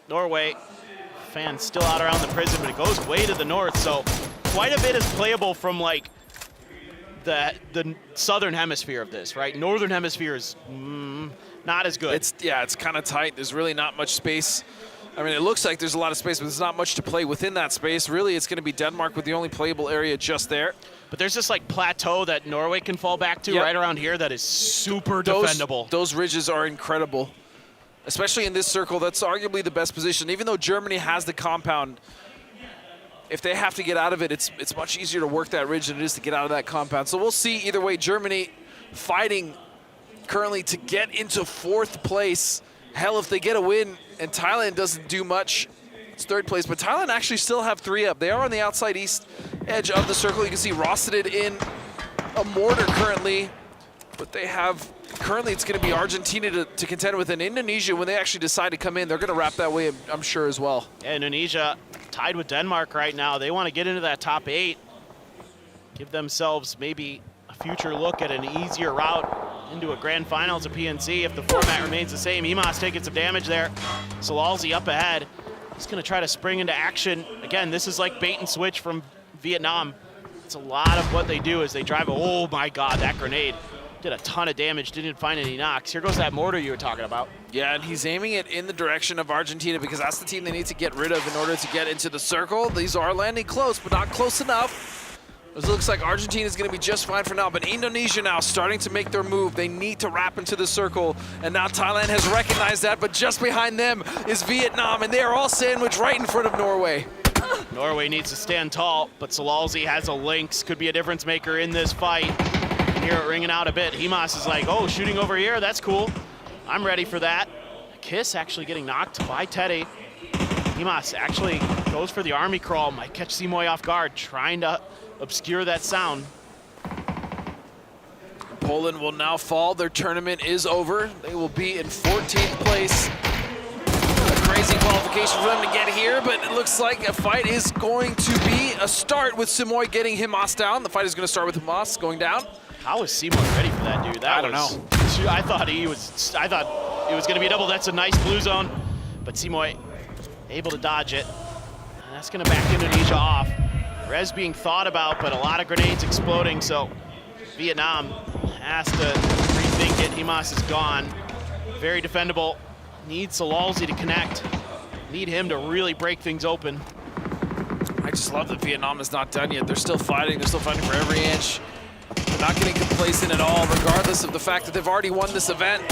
[SPEAKER 15] Norway. Fans still out around the prison, but it goes way to the north, so quite a bit is playable from like the southern hemisphere of this, right? Northern hemisphere is not as good.
[SPEAKER 32] It's kind of tight. There's really not much space. I mean, it looks like there's a lot of space, but there's not much to play within that space. Really, it's going to be Denmark with the only playable area just there.
[SPEAKER 15] But there's this like plateau that Norway can fall back to right around here that is super defendable.
[SPEAKER 32] Those ridges are incredible, especially in this circle. That's arguably the best position. Even though Germany has the compound, if they have to get out of it, it's much easier to work that ridge than it is to get out of that compound. So we'll see either way. Germany fighting currently to get into 4th place. Hell, if they get a win and Thailand doesn't do much, it's 3rd place. But Thailand actually still have 3 up. They are on the outside east edge of the circle. You can see Rosteted in a mortar currently. But they have, currently it's going to be Argentina to contend with, and Indonesia, when they actually decide to come in, they're going to wrap that way, I'm sure, as well.
[SPEAKER 15] Yeah, Indonesia tied with Denmark right now. They want to get into that top 8, give themselves maybe a future look at an easier route into a grand finals of PNC if the format remains the same. Emas taking some damage there. Salalzi up ahead. He's going to try to spring into action. Again, this is like bait and switch from Vietnam. It's a lot of what they do is they drive, oh my God, that grenade did a ton of damage, didn't find any knocks. Here goes that mortar you were talking about.
[SPEAKER 32] Yeah, and he's aiming it in the direction of Argentina because that's the team they need to get rid of in order to get into the circle. These are landing close, but not close enough. It looks like Argentina is going to be just fine for now, but Indonesia now starting to make their move. They need to wrap into the circle, and now Thailand has recognized that, but just behind them is Vietnam, and they are all sandwiched right in front of Norway.
[SPEAKER 15] Norway needs to stand tall, but Salalzi has a lynx, could be a difference maker in this fight. You can hear it ringing out a bit. Himas is like, oh, shooting over here, that's cool. I'm ready for that. Kiss actually getting knocked by Teddy. Himas actually goes for the army crawl, might catch Simoy off guard, trying to obscure that sound.
[SPEAKER 32] Poland will now fall. Their tournament is over. They will be in 14th place. A crazy qualification for them to get here, but it looks like a fight is going to be a start with Simoy getting Himas down. The fight is going to start with Himas going down.
[SPEAKER 15] How is Simoy ready for that, dude?
[SPEAKER 32] I don't know.
[SPEAKER 15] I thought it was going to be double. That's a nice blue zone, but Simoy able to dodge it. And that's going to back Indonesia off. Res being thought about, but a lot of grenades exploding, so Vietnam has to rethink it. Himas is gone. Very defendable. Need Salalzi to connect. Need him to really break things open.
[SPEAKER 32] I just love that Vietnam is not done yet. They're still fighting. They're still fighting for every inch. They're not getting complacent at all, regardless of the fact that they've already won this event.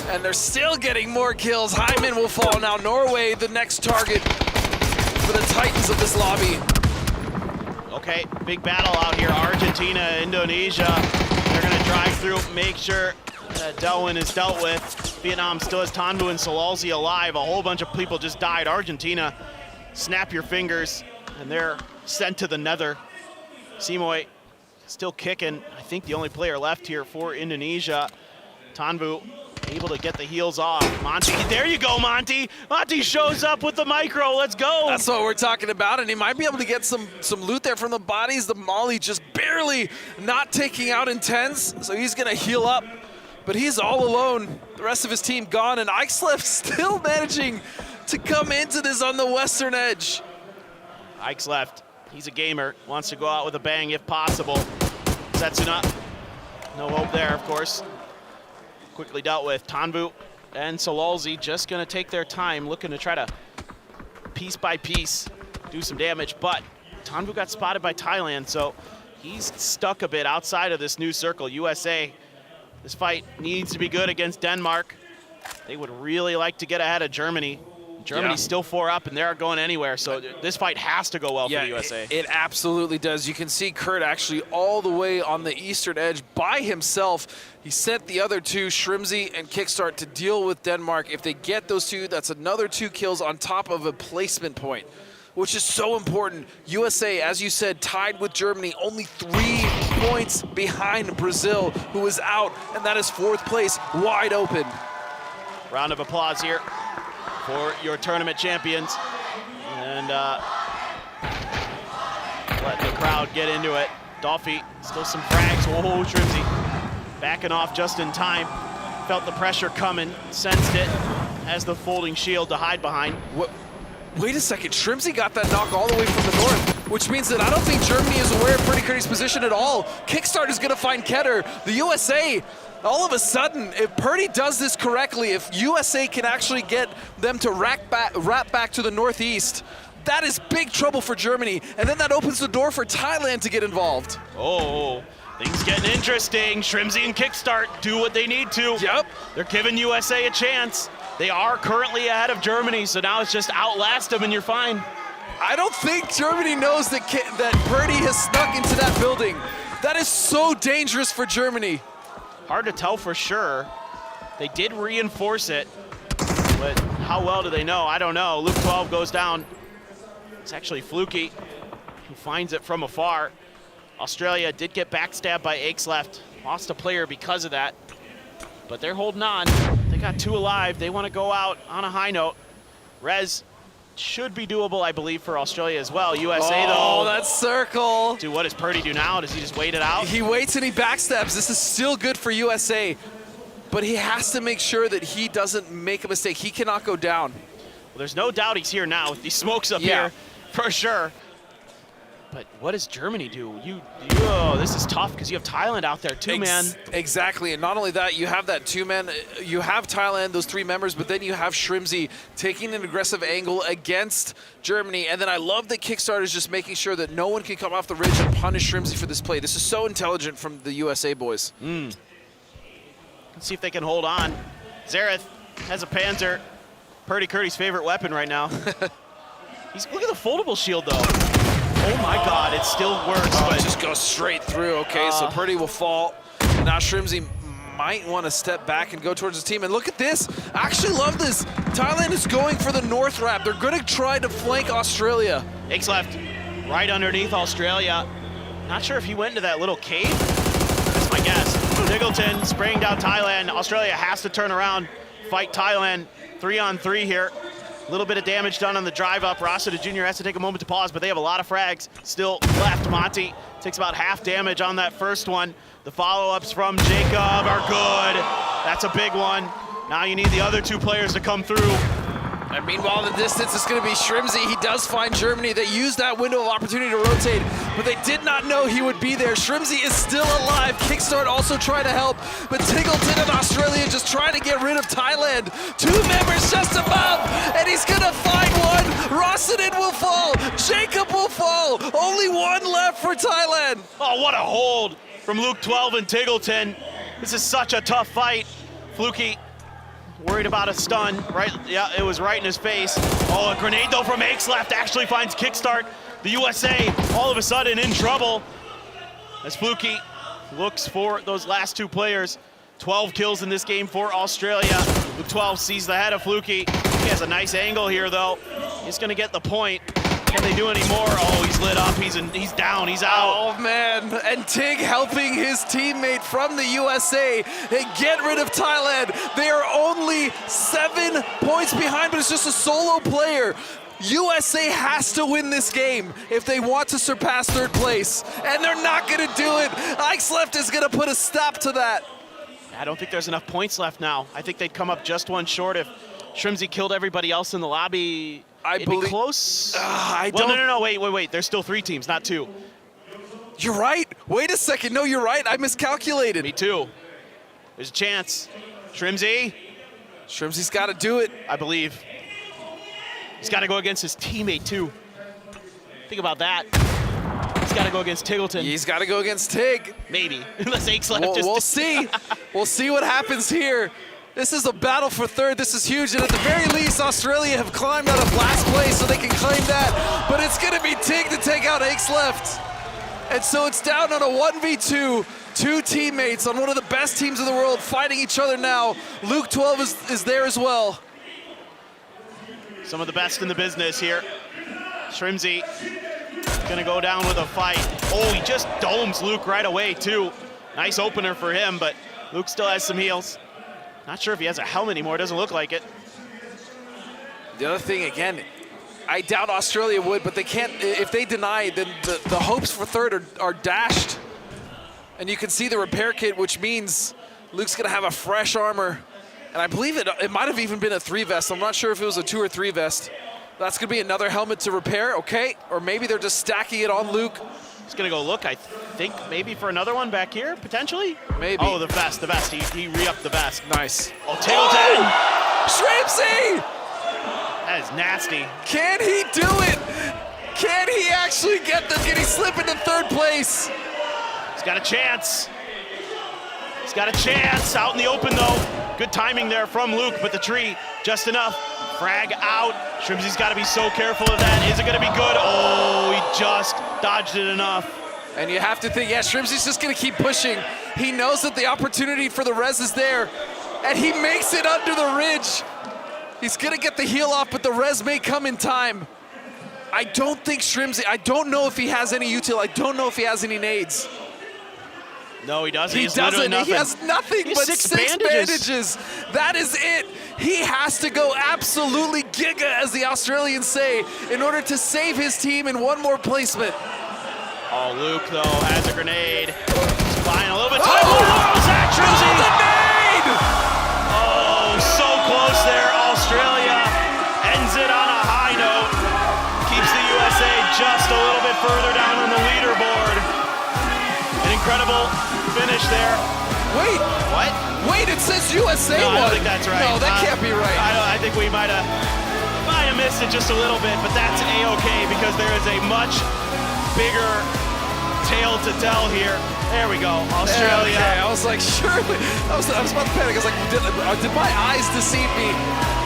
[SPEAKER 32] And they're still getting more kills. Hyman will fall now. Norway, the next target for the Titans of this lobby.
[SPEAKER 15] Okay, big battle out here. Argentina, Indonesia. They're gonna drive through, make sure that Delwyn is dealt with. Vietnam still has Tanvu and Salalzi alive. A whole bunch of people just died. Argentina, snap your fingers, and they're sent to the nether. Simoy still kicking. I think the only player left here for Indonesia. Tanvu able to get the heels off. Monty, there you go, Monty. Monty shows up with the micro. Let's go.
[SPEAKER 32] That's what we're talking about, and he might be able to get some loot there from the bodies. The Molly just barely not taking out Intense, so he's gonna heal up, but he's all alone. The rest of his team gone, and Aixleft still managing to come into this on the western edge.
[SPEAKER 15] Aixleft, he's a gamer, wants to go out with a bang if possible. Setsuna, no hope there, of course. Quickly dealt with. Tanvu and Salalzi just gonna take their time, looking to try to piece by piece do some damage, but Tanvu got spotted by Thailand, so he's stuck a bit outside of this new circle. USA, this fight needs to be good against Denmark. They would really like to get ahead of Germany. Germany's still 4 up, and they're going anywhere, so this fight has to go well for the USA.
[SPEAKER 32] It absolutely does. You can see Kurt actually all the way on the eastern edge by himself. He sent the other two, ItzzChrizZ and Kickstart, to deal with Denmark. If they get those two, that's another 2 kills on top of a placement point, which is so important. USA, as you said, tied with Germany, only 3 points behind Brazil, who is out, and that is 4th place, wide open.
[SPEAKER 15] Round of applause here for your tournament champions, and let the crowd get into it. Dolphy, still some frags. Oh, ItzzChrizZ backing off just in time. Felt the pressure coming, sensed it, has the folding shield to hide behind.
[SPEAKER 32] Wait a second, ItzzChrizZ got that knock all the way from the north, which means that I don't think Germany is aware of Pretty Curdy's position at all. Kickstart is gonna find Ketter. The USA, all of a sudden, if Purdy does this correctly, if USA can actually get them to wrap back to the northeast, that is big trouble for Germany. And then that opens the door for Thailand to get involved.
[SPEAKER 15] Oh, things getting interesting. ItzzChrizZ and Kickstart do what they need to.
[SPEAKER 32] Yep.
[SPEAKER 15] They're giving USA a chance. They are currently ahead of Germany, so now it's just outlast them and you're fine.
[SPEAKER 32] I don't think Germany knows that Purdy has snuck into that building. That is so dangerous for Germany.
[SPEAKER 15] Hard to tell for sure. They did reinforce it, but how well do they know? I don't know. Luke 12 goes down. It's actually Fluky who finds it from afar. Australia did get backstabbed by Aixleft. Lost a player because of that, but they're holding on. They got 2 alive. They want to go out on a high note. Rez should be doable, I believe, for Australia as well. USA, though.
[SPEAKER 32] Oh, that circle.
[SPEAKER 15] Dude, what does Purdy do now? Does he just wait it out?
[SPEAKER 32] He waits and he backstabs. This is still good for USA, but he has to make sure that he doesn't make a mistake. He cannot go down.
[SPEAKER 15] Well, there's no doubt he's here now with these smokes up here, for sure. But what does Germany do? Oh, this is tough because you have Thailand out there too, man.
[SPEAKER 32] Exactly, and not only that, you have that 2-man, you have Thailand, those 3 members, but then you have ItzzChrizZ taking an aggressive angle against Germany, and then I love that Kickstart is just making sure that no one can come off the ridge and punish ItzzChrizZ for this play. This is so intelligent from the USA boys.
[SPEAKER 15] Let's see if they can hold on. Zareth has a Panzer, Purdy Curdy's favorite weapon right now. Look at the foldable shield though. Oh my God, it still works.
[SPEAKER 32] But it just goes straight through. Okay, so Purdy will fall. Now ItzzChrizZ might want to step back and go towards his team. And look at this. I actually love this. Thailand is going for the north wrap. They're going to try to flank Australia.
[SPEAKER 15] Aixleft right underneath Australia. Not sure if he went into that little cave. That's my guess. Diggleton spraying down Thailand. Australia has to turn around, fight Thailand. 3-on-3 here. A little bit of damage done on the drive up. Rosada Jr. has to take a moment to pause, but they have a lot of frags still left. Monty takes about half damage on that first one. The follow-ups from Jacob are good. That's a big one. Now you need the other 2 players to come through.
[SPEAKER 32] And meanwhile, in the distance, it's going to be TGLTN. He does find Germany. They used that window of opportunity to rotate, but they did not know he would be there. TGLTN is still alive. Kickstart also trying to help, but TGLTN and Australia just trying to get rid of Thailand. 2 members just above, and he's going to find one. Rossinen will fall. Jacob will fall. Only 1 left for Thailand.
[SPEAKER 15] Oh, what a hold from Luke 12 and TGLTN. This is such a tough fight. Fluky worried about a stun, right? Yeah, it was right in his face. Oh, a grenade though from Aixleft actually finds Kickstart. The USA all of a sudden in trouble as Fluky looks for those last 2 players. 12 kills in this game for Australia. Luke 12 sees the head of Fluky. He has a nice angle here though. He's gonna get the point. Can they do any more? Oh, he's lit up, he's down, he's out.
[SPEAKER 32] Oh man, and Tig helping his teammate from the USA and get rid of Thailand. They are only 7 points behind, but it's just a solo player. USA has to win this game if they want to surpass 3rd place, and they're not gonna do it. Aixleft is gonna put a stop to that.
[SPEAKER 15] I don't think there's enough points left now. I think they'd come up just 1 short if TGLTN killed everybody else in the lobby. It'd be close. No, wait. There's still 3 teams, not 2.
[SPEAKER 32] You're right. Wait a second. No, you're right. I miscalculated.
[SPEAKER 15] Me too. There's a chance.
[SPEAKER 32] TGLTN's got to do it.
[SPEAKER 15] I believe. He's got to go against his teammate too. Think about that. He's got to go against TGLTN.
[SPEAKER 32] He's got to go against Tig.
[SPEAKER 15] Maybe. Unless Aixleft
[SPEAKER 32] We'll see. We'll see what happens here. This is a battle for 3rd. This is huge, and at the very least, Australia have climbed out of last place, so they can claim that. But it's going to be Tig to take out Aixleft. And so it's down on a 1v2. 2 teammates on one of the best teams in the world fighting each other now. Luke 12 is there as well.
[SPEAKER 15] Some of the best in the business here. TGLTN gonna go down with a fight. Oh, he just domes Luke right away too. Nice opener for him, but Luke still has some heals. Not sure if he has a helmet anymore, doesn't look like it.
[SPEAKER 32] The other thing, again, I doubt Australia would, but they can't, if they deny, then the hopes for 3rd are dashed. And you can see the repair kit, which means Luke's gonna have a fresh armor. And I believe it might have even been a 3 vest. I'm not sure if it was a 2 or 3 vest. That's gonna be another helmet to repair, okay? Or maybe they're just stacking it on Luke.
[SPEAKER 15] He's gonna go look, I think, maybe for another one back here, potentially?
[SPEAKER 32] Maybe.
[SPEAKER 15] Oh, the vest. He re-upped the vest.
[SPEAKER 32] Nice.
[SPEAKER 15] Oh, TGLTN!
[SPEAKER 32] TGLTN!
[SPEAKER 15] That is nasty.
[SPEAKER 32] Can he do it? Can he actually can he slip into 3rd place?
[SPEAKER 15] He's got a chance. He's got a chance. Out in the open, though. Good timing there from Luke, but the tree, just enough. Frag out. TGLTN's got to be so careful of that. Is it going to be good? Oh, he just dodged it enough.
[SPEAKER 32] And you have to think, yeah, TGLTN's just going to keep pushing. He knows that the opportunity for the res is there, and he makes it under the ridge. He's going to get the heal off, but the res may come in time. I don't think TGLTN, I don't know if he has any util. I don't know if he has any nades.
[SPEAKER 15] No, he doesn't.
[SPEAKER 32] He doesn't. He has nothing but 6 bandages. That is it. He has to go absolutely giga, as the Australians say, in order to save his team in 1 more placement.
[SPEAKER 15] Oh, Luke, though, has a grenade. He's buying a little bit of time. Oh, what was that, TGLTN?
[SPEAKER 32] The nade!
[SPEAKER 15] Oh, so close there. Australia ends it on a high note. Keeps the USA just a little bit further down on the leaderboard. An incredible finish there.
[SPEAKER 32] Wait.
[SPEAKER 15] What?
[SPEAKER 32] Wait, it says USA
[SPEAKER 15] no,
[SPEAKER 32] won.
[SPEAKER 15] I don't think that's right.
[SPEAKER 32] No, that can't be right.
[SPEAKER 15] I think we might have missed it just a little bit, but that's A-okay because there is a much bigger tale to tell here. There we go, Australia.
[SPEAKER 32] Okay. I was like, surely. I was about to panic. I was like, did my eyes deceive me?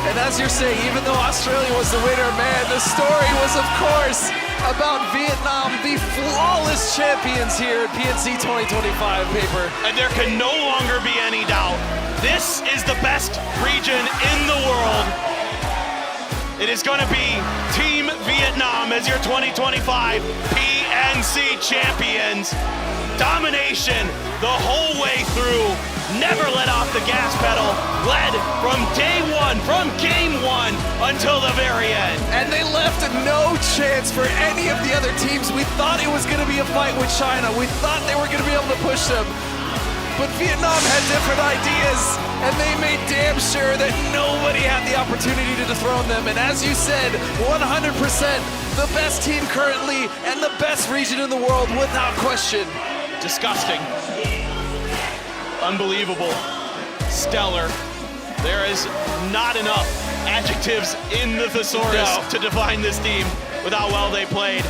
[SPEAKER 32] And as you're saying, even though Australia was the winner, man, the story was, of course, about Vietnam, the flawless champions here at PNC 2025 paper.
[SPEAKER 15] And there can no longer be any doubt. This is the best region in the world. It is going to be Team Vietnam as your 2025 PNC champions. Domination the whole way through. Never let off the gas pedal. Led from day 1, from game 1 until the very end.
[SPEAKER 32] And they left no chance for any of the other teams. We thought it was going to be a fight with China. We thought they were going to be able to push them. But Vietnam had different ideas, and they made damn sure that nobody had the opportunity to dethrone them. And as you said, 100% the best team currently and the best region in the world without question.
[SPEAKER 15] Disgusting. Unbelievable. Stellar. There is not enough adjectives in the thesaurus to define this team with how well they played.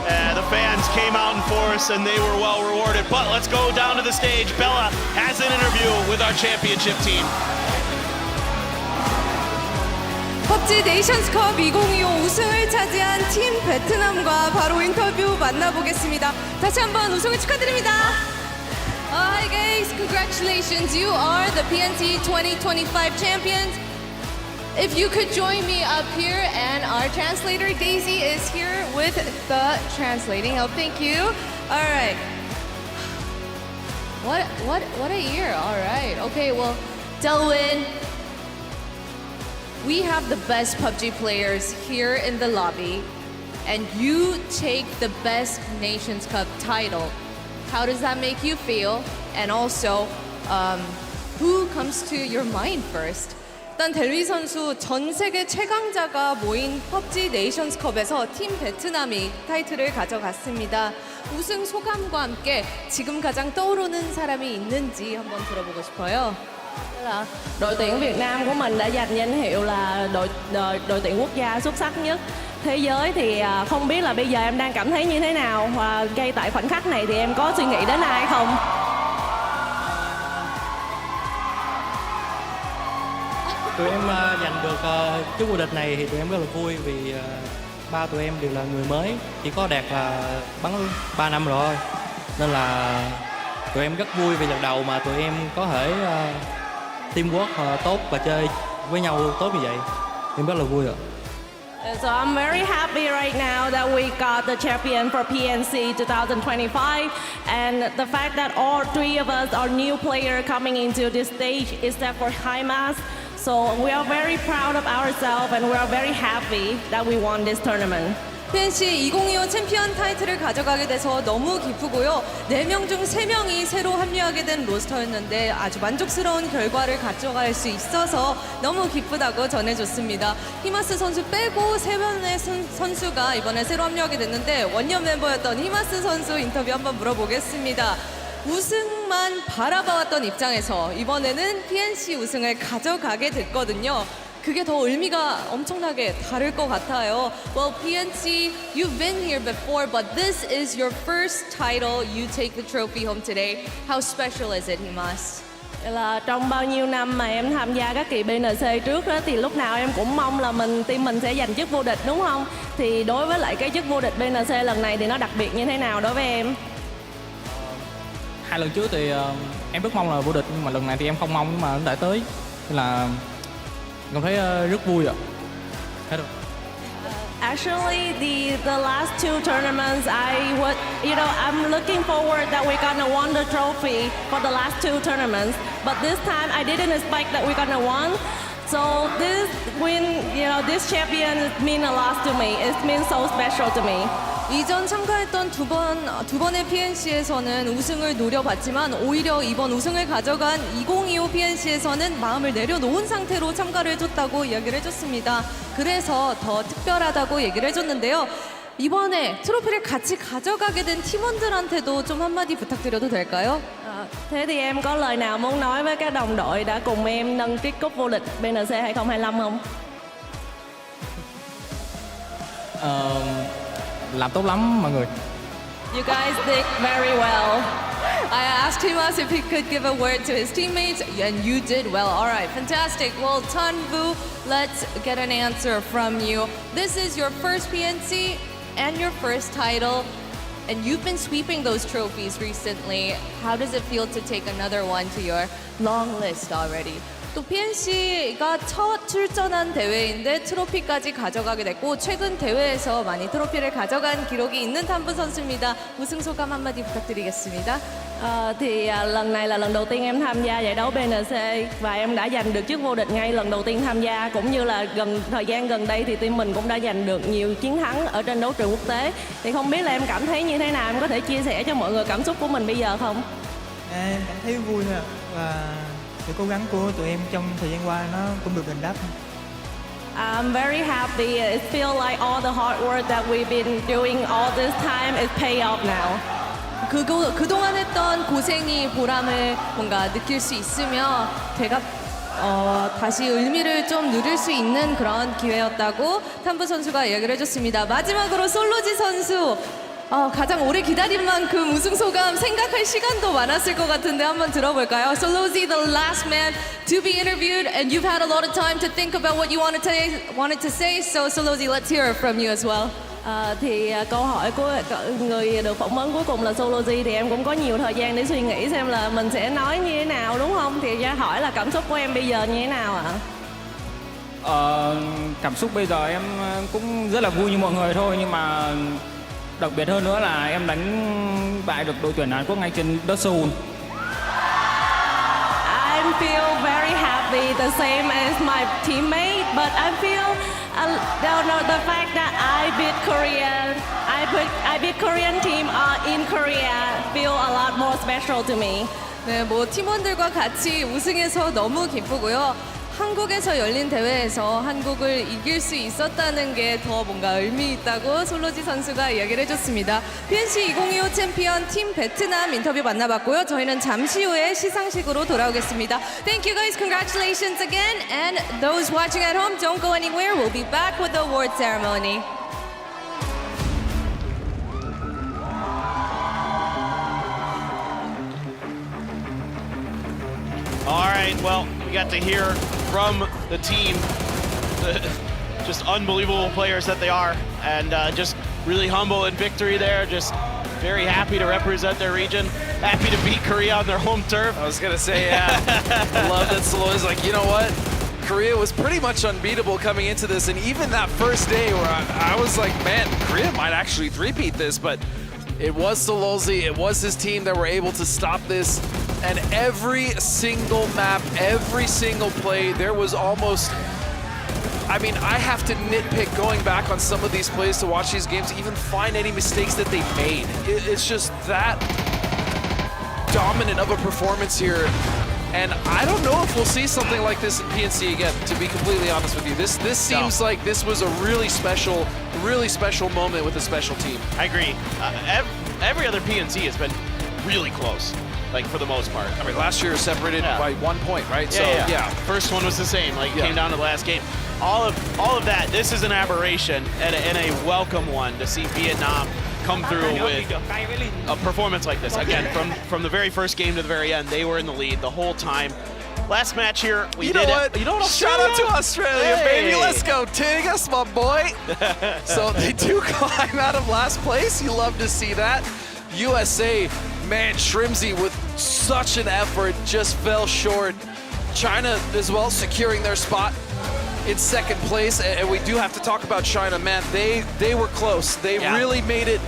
[SPEAKER 15] The fans came out in force and they were well rewarded. But let's go down to the stage. Bella has an interview with our championship team.
[SPEAKER 16] PUBG Nations Cup 2025 우승을 차지한 팀 베트남과 바로 인터뷰 만나보겠습니다. 다시 한번 우승을 축하드립니다. Hi guys, congratulations. You are the PNC 2025 champions. If you could join me up here, and our translator Daisy is here with the translating help. Thank you. All right. What a year. All right. Okay, well, Delwyn, we have the best PUBG players here in the lobby, and you take the best Nations Cup title. How does that make you feel? And also, who comes to your mind first? 일단 델위 선수 전 세계 최강자가 모인 PUBG 네이션스컵에서 팀 베트남이 타이틀을 가져갔습니다. 우승 소감과 함께 지금 가장 떠오르는 사람이 있는지 한번 들어보고 싶어요.
[SPEAKER 17] Đội tuyển Việt Nam của mình đã giành danh hiệu là đội tuyển quốc gia xuất sắc nhất thế giới, thì không biết là bây giờ em đang cảm thấy như thế nào, và ngay tại khoảnh khắc này thì em có suy nghĩ đến ai không?
[SPEAKER 18] Tụi em giành được chức vô địch này thì tụi em rất là vui, vì ba tụi em đều là người mới, chỉ có Đạt là bắn 3 năm rồi, nên là tụi em rất vui vì lần đầu mà tụi em có thể teamwork tốt và chơi với nhau tốt như vậy. Em rất là vui ạ.
[SPEAKER 17] So I'm very happy right now that we got the champion for PNC 2025, and the fact that all three of us are new players coming into this stage except for Hymas. So we are very proud of ourselves, and we are very happy that we won this tournament.
[SPEAKER 16] PNC 2025 챔피언 타이틀을 가져가게 돼서 너무 기쁘고요. 4명 중 3명이 새로 합류하게 된 로스터였는데 아주 만족스러운 결과를 가져갈 수 있어서 너무 기쁘다고 전해줬습니다. 히마스 선수 빼고 3명의 선수가 이번에 새로 합류하게 됐는데 원년 멤버였던 히마스 선수 인터뷰 한번 물어보겠습니다. 우승만 바라봐왔던 입장에서 이번에는 PNC 우승을 가져가게 됐거든요. 그게 더 의미가 엄청나게 다를 것 같아요. Well, PNC, you've been here before, but this is your first title. You take the trophy home today. How special is it, Himas?
[SPEAKER 17] Là trong bao nhiêu năm mà em tham gia các kỳ BNC trước đó, thì lúc nào em cũng mong là team mình sẽ giành chức vô địch, đúng không? Thì đối với lại cái chức vô địch BNC lần này thì nó đặc biệt như thế nào đối với em?
[SPEAKER 2] 2 lần trước thì em rất mong là vô địch, nhưng mà lần này thì em không mong, nhưng mà đã tới nên là cảm thấy rất vui ạ. Hết rồi.
[SPEAKER 17] Actually, the last 2 tournaments, I'm looking forward that we're gonna win the trophy for the last 2 tournaments. But this time, I didn't expect that we're gonna win. So this win, this champion means a lot to me. It means so special to me.
[SPEAKER 16] 이전 참가했던 두 번의 PNC에서는 우승을 노려봤지만 오히려 이번 우승을 가져간 2025 PNC에서는 마음을 내려놓은 상태로 참가를 해줬다고 이야기를 해줬습니다. 그래서 더 특별하다고 얘기를 해줬는데요. 이번에 트로피를 같이 가져가게 된 팀원들한테도 좀 한마디 부탁드려도 될까요?
[SPEAKER 17] Thế thì em có lời nào muốn nói với các đồng đội đã cùng em nâng chiếc cúp vô địch BNC 2025 không?
[SPEAKER 2] Làm tốt lắm mọi người.
[SPEAKER 16] You guys did very well. I asked Himas if he could give a word to his teammates, and you did well. All right, fantastic. Well, Tanvu, let's get an answer from you. This is your first PNC and your first title, and you've been sweeping those trophies recently. How does it feel to take another one to your long list already? 또 PNC가 첫 출전한 대회인데 트로피까지 가져가게 됐고 최근 대회에서 많이 트로피를 가져간 기록이 있는 탄부 선수입니다. 우승 소감 한마디 부탁드리겠습니다.
[SPEAKER 17] Thì lần này là lần đầu tiên em tham gia giải đấu BNC và em đã giành được chức vô địch ngay lần đầu tiên tham gia, cũng như là thời gian gần đây thì team mình cũng đã giành được nhiều chiến thắng ở trên đấu trường quốc tế. Thì không biết là em cảm thấy như thế nào, em có thể chia sẻ cho mọi người cảm xúc của mình bây giờ không?
[SPEAKER 9] Em cảm thấy vui thôi ạ. Và sự cố gắng của tụi em trong thời gian qua nó cũng được đền đáp.
[SPEAKER 17] I'm very happy. It feels like all the hard work that we've been doing all this time is pay off now.
[SPEAKER 16] 그동안 했던 고생이 보람을 뭔가 느낄 수 있으며 다시 의미를 좀 누릴 수 있는 그런 기회였다고 탐부 선수가 이야기를 해줬습니다. 마지막으로 솔로지 선수 가장 오래 기다린 만큼 우승 소감 생각할 시간도 많았을 것 같은데 한번 들어볼까요? So Lozi, the last man to be interviewed, and you've had a lot of time to think about what you wanted to say. So Lozi, let's hear it from you as well.
[SPEAKER 17] Thì câu hỏi của người được phỏng vấn cuối cùng là Sology thì em cũng có nhiều thời gian để suy nghĩ xem là mình sẽ nói như thế nào, đúng không? Thì ra hỏi là cảm xúc của em bây giờ như thế nào ạ?
[SPEAKER 2] Cảm xúc bây giờ em cũng rất là vui như mọi người thôi, nhưng mà đặc biệt hơn nữa là em đánh bại được đội tuyển Hàn Quốc ngay trên đất Seoul.
[SPEAKER 17] I feel very happy, the same as my teammate, but I feel the fact that I beat Korean team in Korea feel a lot more special to me.
[SPEAKER 16] 네, 팀원들과 같이 우승해서 너무 기쁘고요. 한국에서 열린 대회에서 한국을 이길 수 있었다는 게 더 뭔가 의미 있다고 솔로지 선수가 이야기를 해줬습니다. PNC 2025 챔피언 팀 베트남 인터뷰 만나봤고요. 저희는 잠시 후에 시상식으로 돌아오겠습니다. Thank you guys, congratulations again, and those watching at home, don't go anywhere. We'll be back with the award ceremony.
[SPEAKER 15] All right, well, we got to hear from the team, just unbelievable players that they are, and just really humble in victory there, just very happy to represent their region, happy to beat Korea on their home turf.
[SPEAKER 32] I was gonna say, yeah, I love that Saloy's like, you know what? Korea was pretty much unbeatable coming into this, and even that first day where I was like, man, Korea might actually three-peat this, but it was Sololzy, it was his team that were able to stop this. And every single map, every single play, there was almost, I mean, I have to nitpick going back on some of these plays to watch these games, even find any mistakes that they made. It's just that dominant of a performance here. And I don't know if we'll see something like this in PNC again, to be completely honest with you. This seems like this was a really special moment with a special team.
[SPEAKER 15] I agree. Every other PNC has been really close, like for the most part.
[SPEAKER 32] I mean, last year was separated by 1 point, right?
[SPEAKER 15] Yeah. First one was the same, like came down to the last game. All of that, this is an aberration and a welcome one to see Vietnam come through with a performance like this. Again, from the very first game to the very end, they were in the lead the whole time. Last match here, we did it.
[SPEAKER 32] You know what? Shout out to Australia, baby. Let's go, Tig. That's my boy. So they do climb out of last place. You love to see that. USA, man, TGLTN with such an effort just fell short. China as well securing their spot in second place, and we do have to talk about China, man. They were close. They really made it.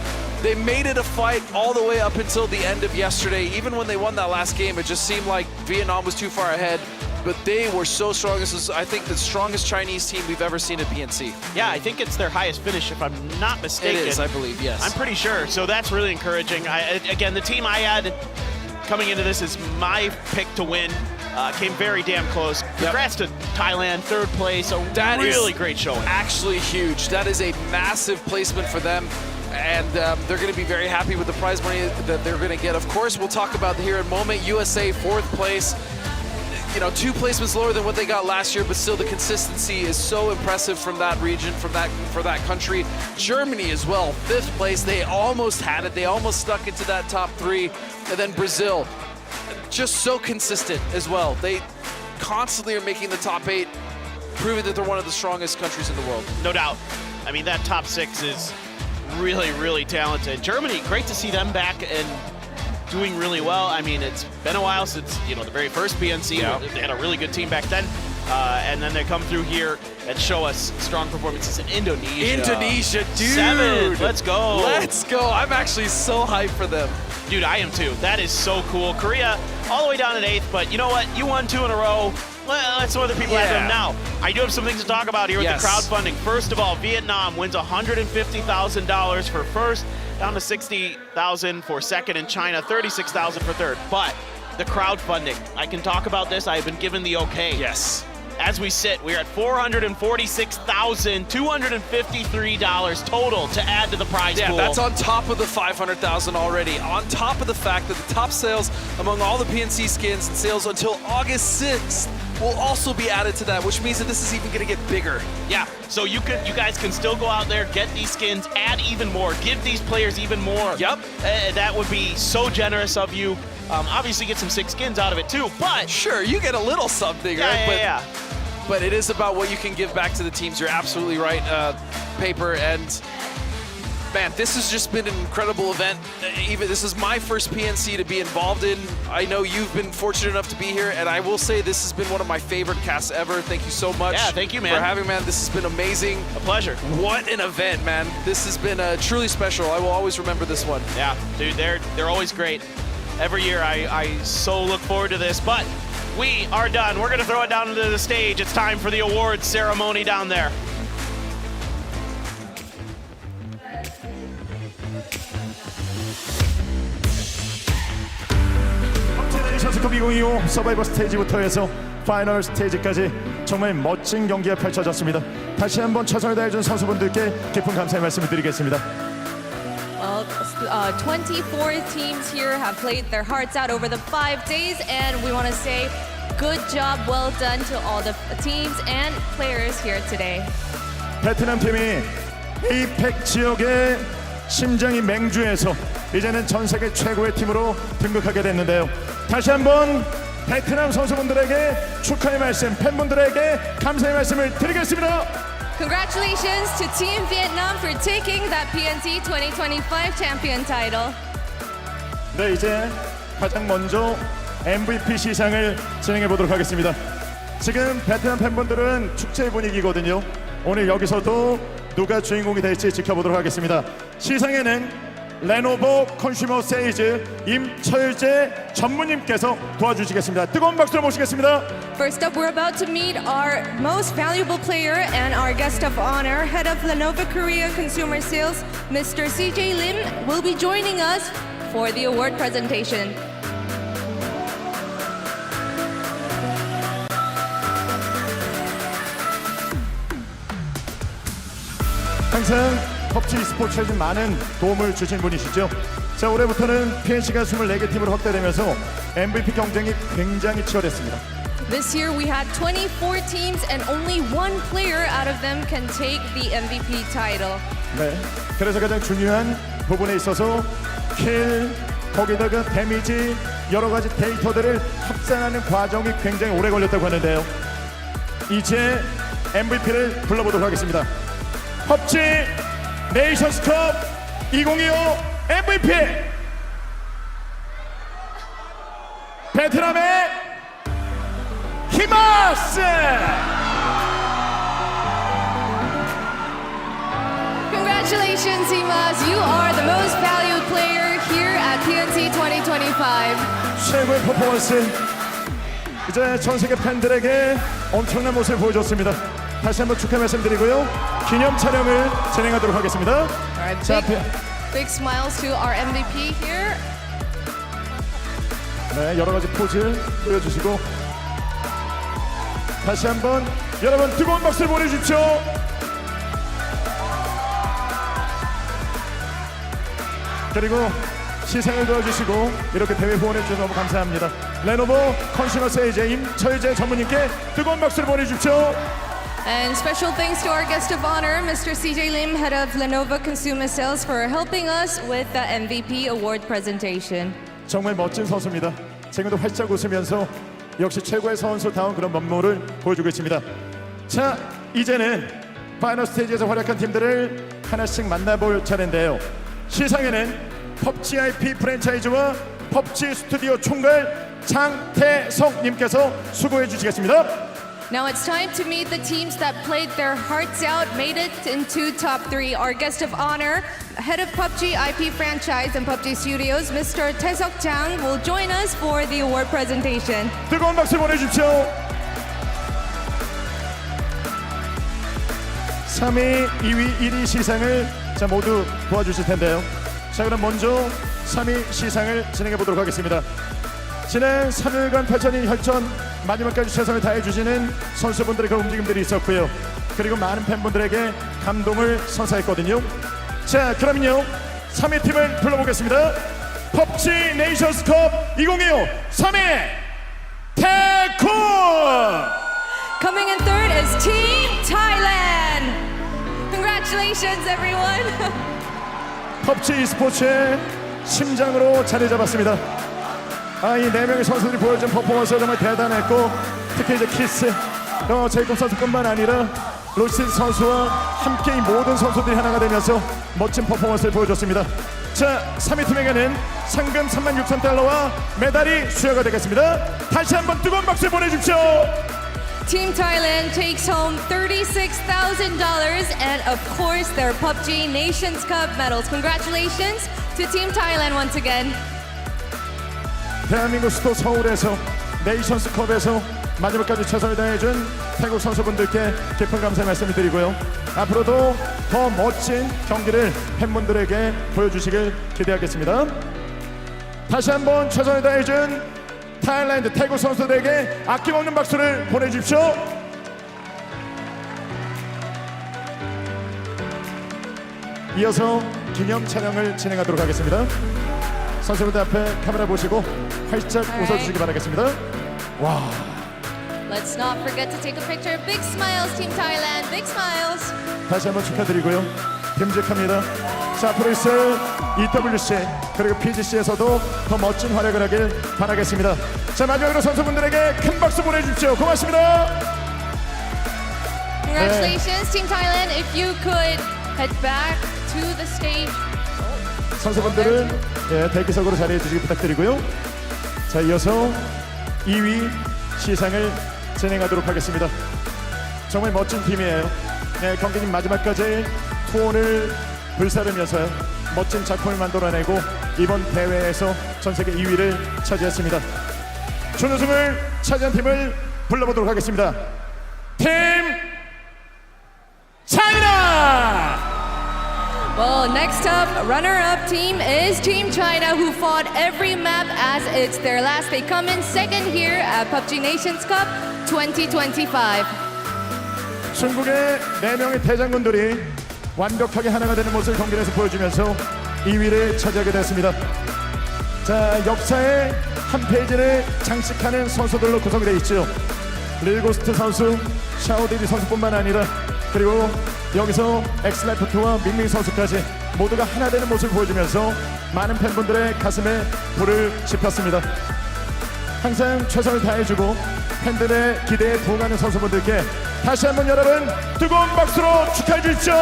[SPEAKER 32] They made it a fight all the way up until the end of yesterday. Even when they won that last game, it just seemed like Vietnam was too far ahead. But they were so strong. This is, I think, the strongest Chinese team we've ever seen at PNC.
[SPEAKER 15] Yeah, I think it's their highest finish, if I'm not mistaken.
[SPEAKER 32] It is, I believe, yes.
[SPEAKER 15] I'm pretty sure. So that's really encouraging. Again, the team I had coming into this is my pick to win. Came very damn close. Congrats to Thailand, third place. That really great showing.
[SPEAKER 32] Actually huge. That is a massive placement for them. And they're going to be very happy with the prize money that they're going to get. Of course, we'll talk about here in a moment. USA, fourth place. You know, 2 placements lower than what they got last year, but still the consistency is so impressive from that region, for that country. Germany as well, 5th place. They almost had it. They almost stuck into that top 3. And then Brazil, just so consistent as well. They constantly are making the top 8, proving that they're one of the strongest countries in the world.
[SPEAKER 15] No doubt. I mean, that top 6 is really, really talented. Germany, great to see them back and doing really well. I mean, it's been a while since, you know, the very first PNC. They had a really good team back then. And then they come through here and show us strong performances in Indonesia.
[SPEAKER 32] Indonesia, dude.
[SPEAKER 15] 7, let's go.
[SPEAKER 32] Let's go. I'm actually so hyped for them.
[SPEAKER 15] Dude, I am too. That is so cool. Korea, all the way down at 8th, but you know what? You won 2 in a row. Well, let some other people have them now. I do have some things to talk about here with the crowdfunding. First of all, Vietnam wins $150,000 for first. down to 60,000 for second, and China 36,000 for third. But the crowdfunding, I can talk about this. I've been given the okay.
[SPEAKER 32] Yes.
[SPEAKER 15] As we sit, we're at $446,253 total to add to the prize pool.
[SPEAKER 32] Yeah, that's on top of the 500,000 already. On top of the fact that the top sales among all the PNC skins and sales until August 6th will also be added to that, which means that this is even going to get bigger.
[SPEAKER 15] Yeah, so you guys can still go out there, get these skins, add even more, give these players even more.
[SPEAKER 32] Yep.
[SPEAKER 15] That would be so generous of you. Obviously get some sick skins out of it too, but
[SPEAKER 32] sure, you get a little something, right? But it is about what you can give back to the teams. You're absolutely right, Paper. And man, this has just been an incredible event. Even this is my first PNC to be involved in. I know you've been fortunate enough to be here, and I will say this has been one of my favorite casts ever. Thank you so much.
[SPEAKER 15] Yeah, thank you, man.
[SPEAKER 32] For having, man. This has been amazing.
[SPEAKER 15] A pleasure.
[SPEAKER 32] What an event, man. This has been truly special. I will always remember this one.
[SPEAKER 15] Yeah, dude, they're always great. Every year I so look forward to this, but we are done. We're gonna throw it down to the stage. It's time for the awards ceremony down there.
[SPEAKER 11] 네이션스컵 2025 서바이벌 스테이지부터 해서 파이널 스테이지까지 정말 멋진 경기가 펼쳐졌습니다. 다시 한번 최선을 다해준 선수분들께 깊은 감사의 말씀을 드리겠습니다.
[SPEAKER 16] Well, 24 teams here have played their hearts out over the 5 days, and we want to say good job, well done to all the teams and players here today.
[SPEAKER 11] 베트남 팀이 에이펙 지역의 심장이 맹주에서 이제는 전 세계 최고의 팀으로 등극하게 됐는데요. 다시 한번 베트남 선수분들에게 축하의 말씀, 팬분들에게 감사의 말씀을 드리겠습니다.
[SPEAKER 16] Congratulations to Team Vietnam for taking that PNC 2025 champion title.
[SPEAKER 11] 네, 이제 가장 먼저 MVP 시상을 진행해 보도록 하겠습니다. 지금 베트남 팬분들은 축제 분위기거든요. 오늘 여기서도 누가 주인공이 될지 지켜보도록 하겠습니다. 시상에는 레노버 컨슈머 세일즈 임철재 전무님께서 도와주시겠습니다. 뜨거운 박수로 모시겠습니다.
[SPEAKER 16] First up, we're about to meet our most valuable player and our guest of honor, head of Lenovo Korea Consumer Sales, Mr. CJ Lim, will be joining us for the award presentation.
[SPEAKER 11] 항상 PUBG Esports에 좀 많은 도움을 주신 분이시죠. 자, 올해부터는 PNC가 24개 팀으로 확대되면서 MVP 경쟁이 굉장히 치열했습니다.
[SPEAKER 16] This year we had 24 teams and only one player out of them can take the MVP title.
[SPEAKER 11] 네, 그래서 가장 중요한 부분에 있어서 킬, 거기다가 데미지, 여러 가지 데이터들을 합산하는 과정이 굉장히 오래 걸렸다고 하는데요. 이제 MVP를 불러보도록 하겠습니다. PUBG 네이션스 컵 2025 MVP 베트남의 히마스!
[SPEAKER 16] Congratulations, Himas. You are the most valued player here at PNC 2025.
[SPEAKER 11] 최고의 퍼포먼스. 이제 전 세계 팬들에게 엄청난 모습을 보여줬습니다. 다시 한번 축하 말씀드리고요. 기념 촬영을 진행하도록 하겠습니다.
[SPEAKER 16] Big smiles to our MVP here.
[SPEAKER 11] 네, 여러 가지 포즈 보여주시고 다시 한번 여러분 뜨거운 박수를 보내주십시오. 그리고 시상을 도와주시고 이렇게 대회 후원해 주셔서 너무 감사합니다. 레노버 컨슈머 세일즈 임철재 전무님께 뜨거운 박수를 보내주십시오.
[SPEAKER 16] And special thanks to our guest of honor, Mr. CJ Lim, head of Lenovo Consumer Sales, for helping us with the MVP award presentation.
[SPEAKER 11] 정말 멋진 선수입니다. 지금도 활짝 웃으면서 역시 최고의 선수다운 그런 면모를 보여주고 있습니다. 자, 이제는 파이널 스테이지에서 활약한 팀들을 하나씩 만나볼 차례인데요. 시상에는 PUBG IP 프랜차이즈와 PUBG 스튜디오 총괄 장태성님께서 수고해 주시겠습니다.
[SPEAKER 16] Now it's time to meet the teams that played their hearts out, made it into top 3. Our guest of honor, head of PUBG IP franchise and PUBG Studios, Mr. Tae-seok Chang, will join us for the award presentation.
[SPEAKER 11] 뜨거운 박수 보내주십시오. 3위, 2위, 1위 시상을 자 모두 도와주실 텐데요. 자, 그럼 먼저 3위 시상을 진행해 보도록 하겠습니다. 지난 3일간 펼쳐진 혈전 마지막까지 최선을 다해주시는 선수분들의 그런 움직임들이 있었고요. 그리고 많은 팬분들에게 감동을 선사했거든요. 자, 그럼요 3위 팀을 불러보겠습니다. PUBG Nations Cup 2025 3위 태국!
[SPEAKER 16] Coming in third is Team Thailand. Congratulations, everyone.
[SPEAKER 11] PUBG e스포츠의 심장으로 자리 잡았습니다. 이 4명의 선수들이 보여준 퍼포먼스가 정말 대단했고, 특히 이제 키스, 제이콥 선수뿐만 아니라 로시스 선수와 함께 이 모든 선수들이 하나가 되면서 멋진 퍼포먼스를 보여줬습니다. 자, 3위 팀에게는 상금 36,000달러와 메달이 수여가 되겠습니다. 다시 한번 뜨거운 박수 보내주십시오.
[SPEAKER 16] Team Thailand takes home $36,000 and of course their PUBG Nations Cup medals. Congratulations to Team Thailand once again.
[SPEAKER 11] 대한민국 수도 서울에서 네이션스컵에서 마지막까지 최선을 다해준 태국 선수분들께 깊은 감사의 말씀을 드리고요. 앞으로도 더 멋진 경기를 팬분들에게 보여주시길 기대하겠습니다. 다시 한번 최선을 다해준 타일랜드 태국 선수들에게 아낌없는 박수를 보내주십시오. 이어서 기념 촬영을 진행하도록 하겠습니다. 선수분들 앞에 카메라 보시고 활짝 웃어주시기 바라겠습니다. 와.
[SPEAKER 16] Let's not forget to take a picture. Big smiles, Team Thailand. Big smiles.
[SPEAKER 11] 다시 한번 축하드리고요. 듬직합니다. 자, 앞으로 있을 EWC 그리고 PGC에서도 더 멋진 활약을 하길 바라겠습니다. 자, 마지막으로 선수분들에게 큰 박수 보내주십시오. 고맙습니다.
[SPEAKER 16] Congratulations, Team Thailand. If you could head back to the stage.
[SPEAKER 11] 선수분들은 대기석으로 자리해 주시기 부탁드리고요. 자, 이어서 2위 시상을 진행하도록 하겠습니다. 정말 멋진 팀이에요. 경기는 마지막까지 투혼을 불사르면서 멋진 작품을 만들어내고 이번 대회에서 전 세계 2위를 차지했습니다. 준우승을 차지한 팀을 불러보도록 하겠습니다. 팀 차이나!
[SPEAKER 16] Well, next up, runner-up team is Team China, who fought every map as it's their last. They come in second here at PUBG Nations Cup 2025.
[SPEAKER 11] 중국의 4명의 대장군들이 완벽하게 하나가 되는 모습을 경기에서 보여주면서 2위를 차지하게 됐습니다. 자, 역사의 한 페이지를 장식하는 선수들로 구성되어 있죠. 릴고스트 선수, 샤오디비 선수뿐만 아니라 그리고 여기서 엑슬레프트와 민밍 선수까지 모두가 하나 되는 모습을 보여주면서 많은 팬분들의 가슴에 불을 지폈습니다. 항상 최선을 다해주고 팬들의 기대에 부응하는 선수분들께 다시 한번 여러분 뜨거운 박수로 축하해 주십시오.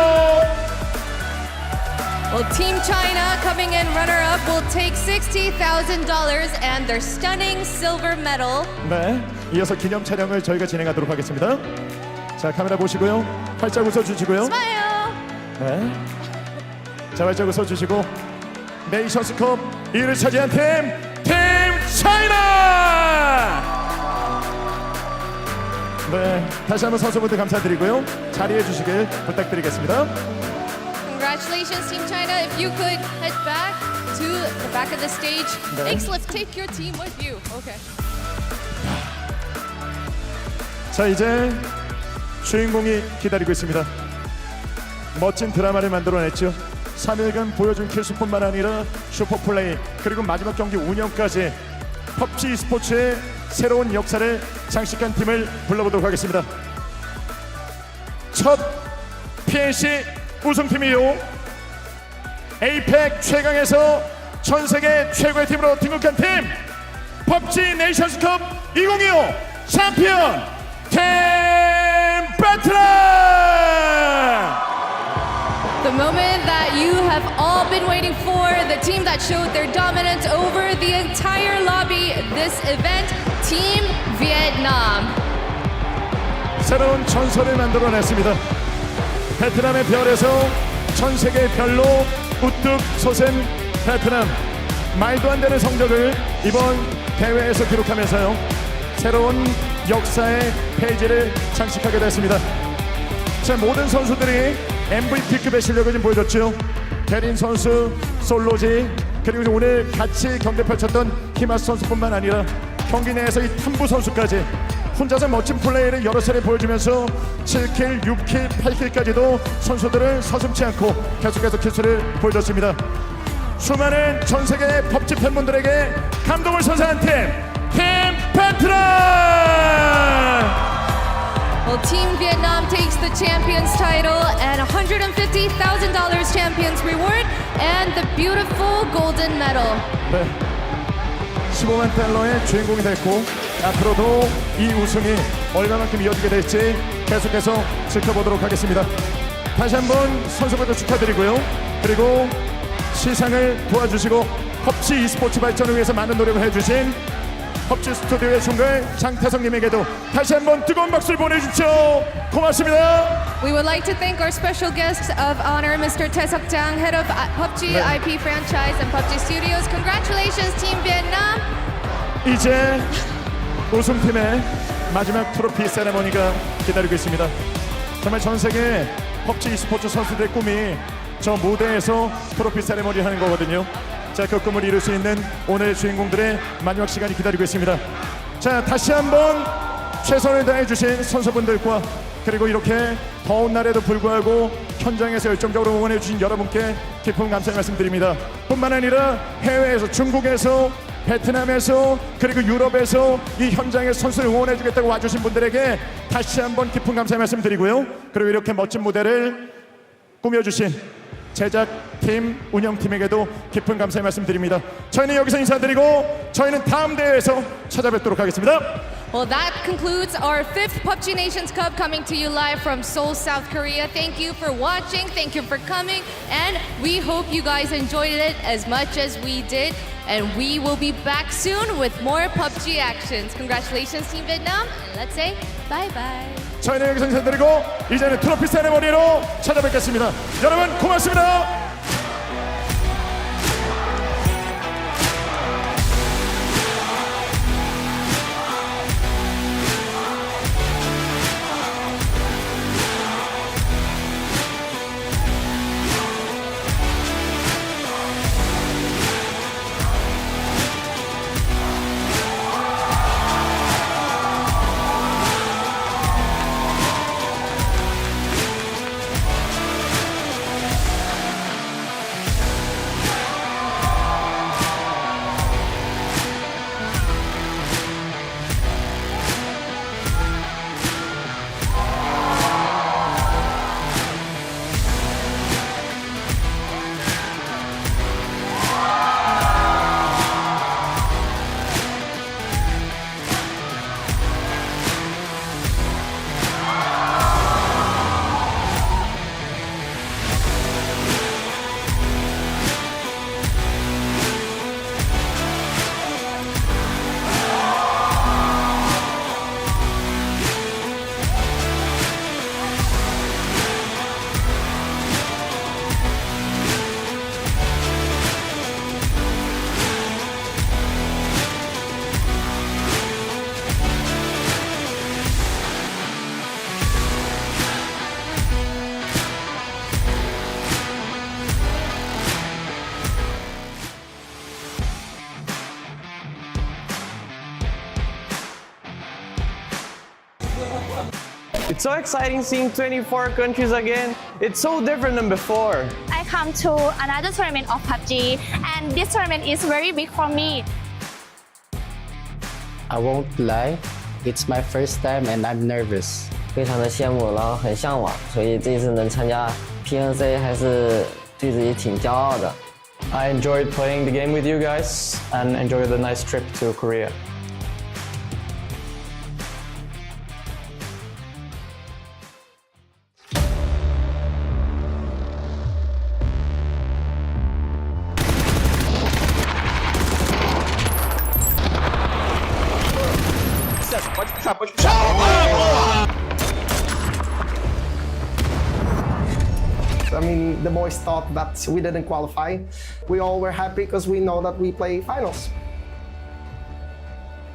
[SPEAKER 16] Well, Team China coming in runner-up will take $60,000 and their stunning silver medal.
[SPEAKER 11] 네, 이어서 기념 촬영을 저희가 진행하도록 하겠습니다. 자, 카메라 보시고요. 활짝 웃어주시고요.
[SPEAKER 16] Smile.
[SPEAKER 11] 네. 자, 활짝 웃어주시고 네이션스컵 2위를 차지한 팀 차이나! 네, 다시 한번 선수분들 감사드리고요. 자리해 주시길 부탁드리겠습니다.
[SPEAKER 16] Congratulations, Team China. If you could head back to the back of the stage.
[SPEAKER 11] 네.
[SPEAKER 16] Aixleft, take your team with you. Okay.
[SPEAKER 11] 자, 이제 주인공이 기다리고 있습니다. 멋진 드라마를 만들어냈죠. 3일간 보여준 킬수뿐만 아니라 슈퍼플레이 그리고 마지막 경기 운영까지 PUBG e스포츠의 새로운 역사를 장식한 팀을 불러보도록 하겠습니다. 첫 PNC 우승팀이요, 에이펙 최강에서 전세계 최고의 팀으로 등극한 팀 PUBG 네이션스컵 2025 챔피언 팀 베트남!
[SPEAKER 16] The moment that you have all been waiting for, the team that showed their dominance over the entire lobby, this event, Team Vietnam.
[SPEAKER 11] 새로운 전설을 만들어냈습니다. 베트남의 별에서 전 세계의 별로 우뚝 솟은 베트남. 말도 안 되는 성적을 이번 대회에서 기록하면서요, 새로운 역사의 페이지를 장식하게 됐습니다. 자, 모든 선수들이 MVP급의 실력을 좀 보여줬죠. 게린 선수, 솔로지 그리고 오늘 같이 경기 펼쳤던 히마스 선수뿐만 아니라 경기 내에서 이 탐부 선수까지 혼자서 멋진 플레이를 여러 차례 보여주면서 7킬, 6킬, 8킬까지도 선수들을 서슴지 않고 계속해서 킬수를 보여줬습니다. 수많은 전세계 PUBG 팬분들에게 감동을 선사한 팀 베트남!
[SPEAKER 16] Well, Team Vietnam takes the champions title and $150,000 champions reward and the beautiful golden medal.
[SPEAKER 11] 네, 15만 달러의 주인공이 됐고 앞으로도 이 우승이 얼마만큼 이어지게 될지 계속해서 지켜보도록 하겠습니다. 다시 한번 선수분들 축하드리고요. 그리고 시상을 도와주시고 PUBG e스포츠 발전을 위해서 많은 노력을 해주신 PUBG 스튜디오의 총괄 장태성님에게도 다시 한번 뜨거운 박수를 보내주십시오. 고맙습니다.
[SPEAKER 16] We would like to thank our special guest of honor, Mr. Tae Seok Jang, head of PUBG IP franchise and PUBG Studios. Congratulations, Team Vietnam.
[SPEAKER 11] 이제 우승팀의 마지막 트로피 세레머니가 기다리고 있습니다. 정말 전 세계 PUBG e스포츠 선수들의 꿈이 저 무대에서 트로피 세레머니 하는 거거든요. 자, 그 꿈을 이룰 수 있는 오늘 주인공들의 마지막 시간이 기다리고 있습니다. 자, 다시 한번 최선을 다해 주신 선수분들과 그리고 이렇게 더운 날에도 불구하고 현장에서 열정적으로 응원해 주신 여러분께 깊은 감사의 말씀드립니다. 뿐만 아니라 해외에서 중국에서 베트남에서 그리고 유럽에서 이 현장에 선수를 응원해 주겠다고 와주신 분들에게 다시 한번 깊은 감사의 말씀드리고요. 그리고 이렇게 멋진 무대를 꾸며주신 제작팀, 운영팀에게도 깊은 감사의 말씀드립니다. 저희는 여기서 인사드리고 저희는 다음 대회에서 찾아뵙도록 하겠습니다.
[SPEAKER 16] Well, that concludes our 5th PUBG Nations Cup coming to you live from Seoul, South Korea. Thank you for watching, thank you for coming, and we hope you guys enjoyed it as much as we did. And we will be back soon with more PUBG actions. Congratulations, Team Vietnam. Let's say bye-bye.
[SPEAKER 11] 저희는 여기서 인사드리고 이제는 트로피 세레머니로 찾아뵙겠습니다. 여러분 고맙습니다.
[SPEAKER 5] It's so exciting seeing 24 countries again. It's so different than before.
[SPEAKER 20] I come to another tournament of PUBG, and this tournament is very big for me.
[SPEAKER 21] I won't lie, it's my first time and I'm nervous.
[SPEAKER 22] 非常的羡慕，然后很向往，所以这一次能参加 PNC 还是对自己挺骄傲的。
[SPEAKER 5] I enjoyed playing the game with you guys and enjoyed the nice trip to Korea.
[SPEAKER 23] Pode puxar.
[SPEAKER 24] I mean, the boys thought that we didn't qualify. We all were happy because we know that we play finals.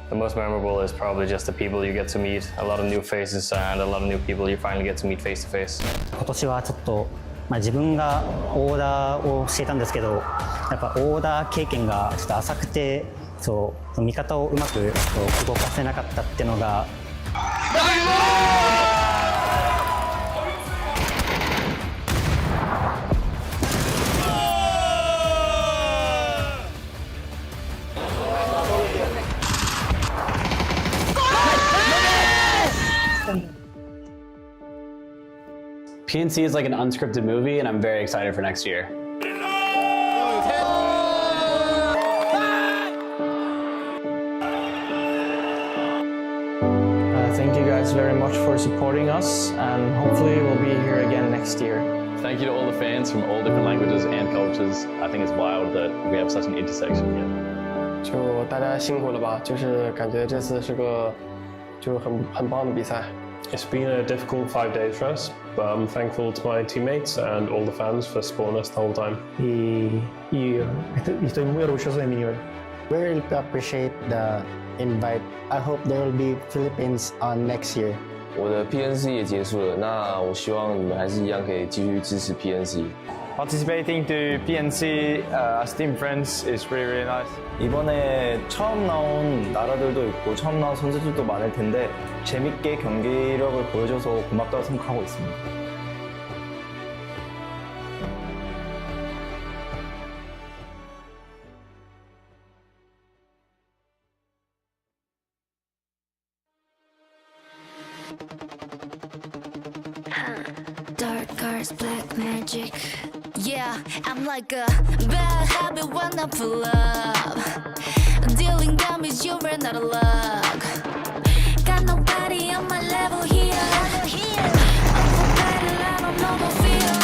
[SPEAKER 25] The most memorable is probably just the people you get to meet, a lot of new faces and a lot of new people you finally get to meet face to face.
[SPEAKER 21] 今年はちょっと
[SPEAKER 3] 自分がオーダーをしていたんですけど、やっぱオーダー経験がちょっと浅くて、そう味方をうまく動かせなかったっていうのが。
[SPEAKER 6] PNC is like an unscripted movie, and I'm very excited for next year.
[SPEAKER 5] Thank you guys very much for supporting us, and hopefully we'll be here again next year.
[SPEAKER 25] Thank you to all the fans from all different languages and cultures. I think it's wild that we have such an intersection here.
[SPEAKER 24] 就大家辛苦了吧，就是感觉这次是个就很棒的比赛。
[SPEAKER 8] It's been a difficult 5 days for us, but I'm thankful to my teammates and all the fans for supporting us the whole time.
[SPEAKER 24] Y estoy muy orgulloso de mi nivel.
[SPEAKER 21] We really appreciate the invite. I hope there will be Philippines on next year.
[SPEAKER 10] 我的 PNC 也结束了，那我希望你们还是一样可以继续支持 PNC。
[SPEAKER 7] Participating to PNC as team friends is really nice.
[SPEAKER 14] 이번에 처음 나온 나라들도 있고 처음 나온 선수들도 많을 텐데 재밌게 경기력을 보여줘서 고맙다고 생각하고 있습니다.
[SPEAKER 19] Dark arts, black magic. Yeah, I'm like a bad habit when I pull up. Dealing damage, you ran out of luck. Got nobody on my level here. I'm for battle, I don't know the feel.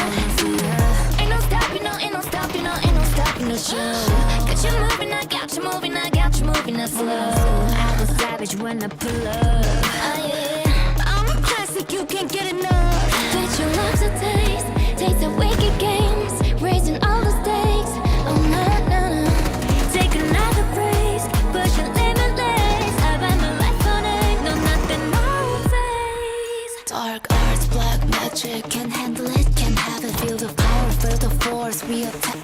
[SPEAKER 19] Ain't no stopping, no, ain't no stopping, no, ain't no stopping the show. Got you moving, I got you moving, I got you moving, that's slow. I was savage when I pull up. Oh yeah, I'm a classic, you can't get enough. Bet you love the taste of wicked games, raising all the stakes. Oh no, no, no. Take another breeze, push your limitless. I bet my life on it, no nothing more face. Dark arts, black magic, can't handle it, can't have it. Feel the power, feel the force, we attack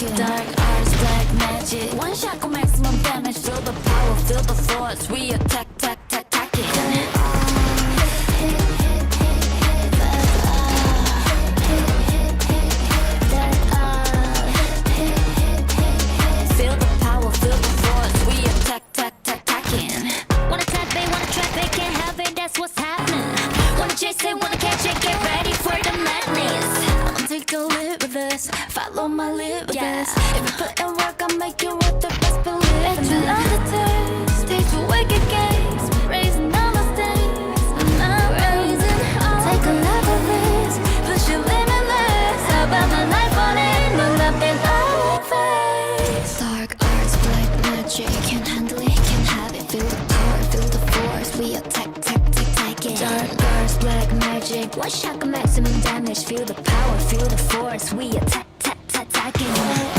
[SPEAKER 19] it. Dark arts, black magic, one shot go maximum damage. Feel the power, feel the force, we attack it. Follow my live yeah. If you put in work, I'll make you what the best believe. Bet you love the taste of wicked games, raising all the stakes. I'm not raising all. Take another risk, push your limitless. How about my life on it? No nothing on face. Dark arts, black magic, can't handle it, can't have it. Feel the power, feel the force. We attack it. Dark arts, black magic, one shot maximum damage. Feel the power, feel the force. We attack it.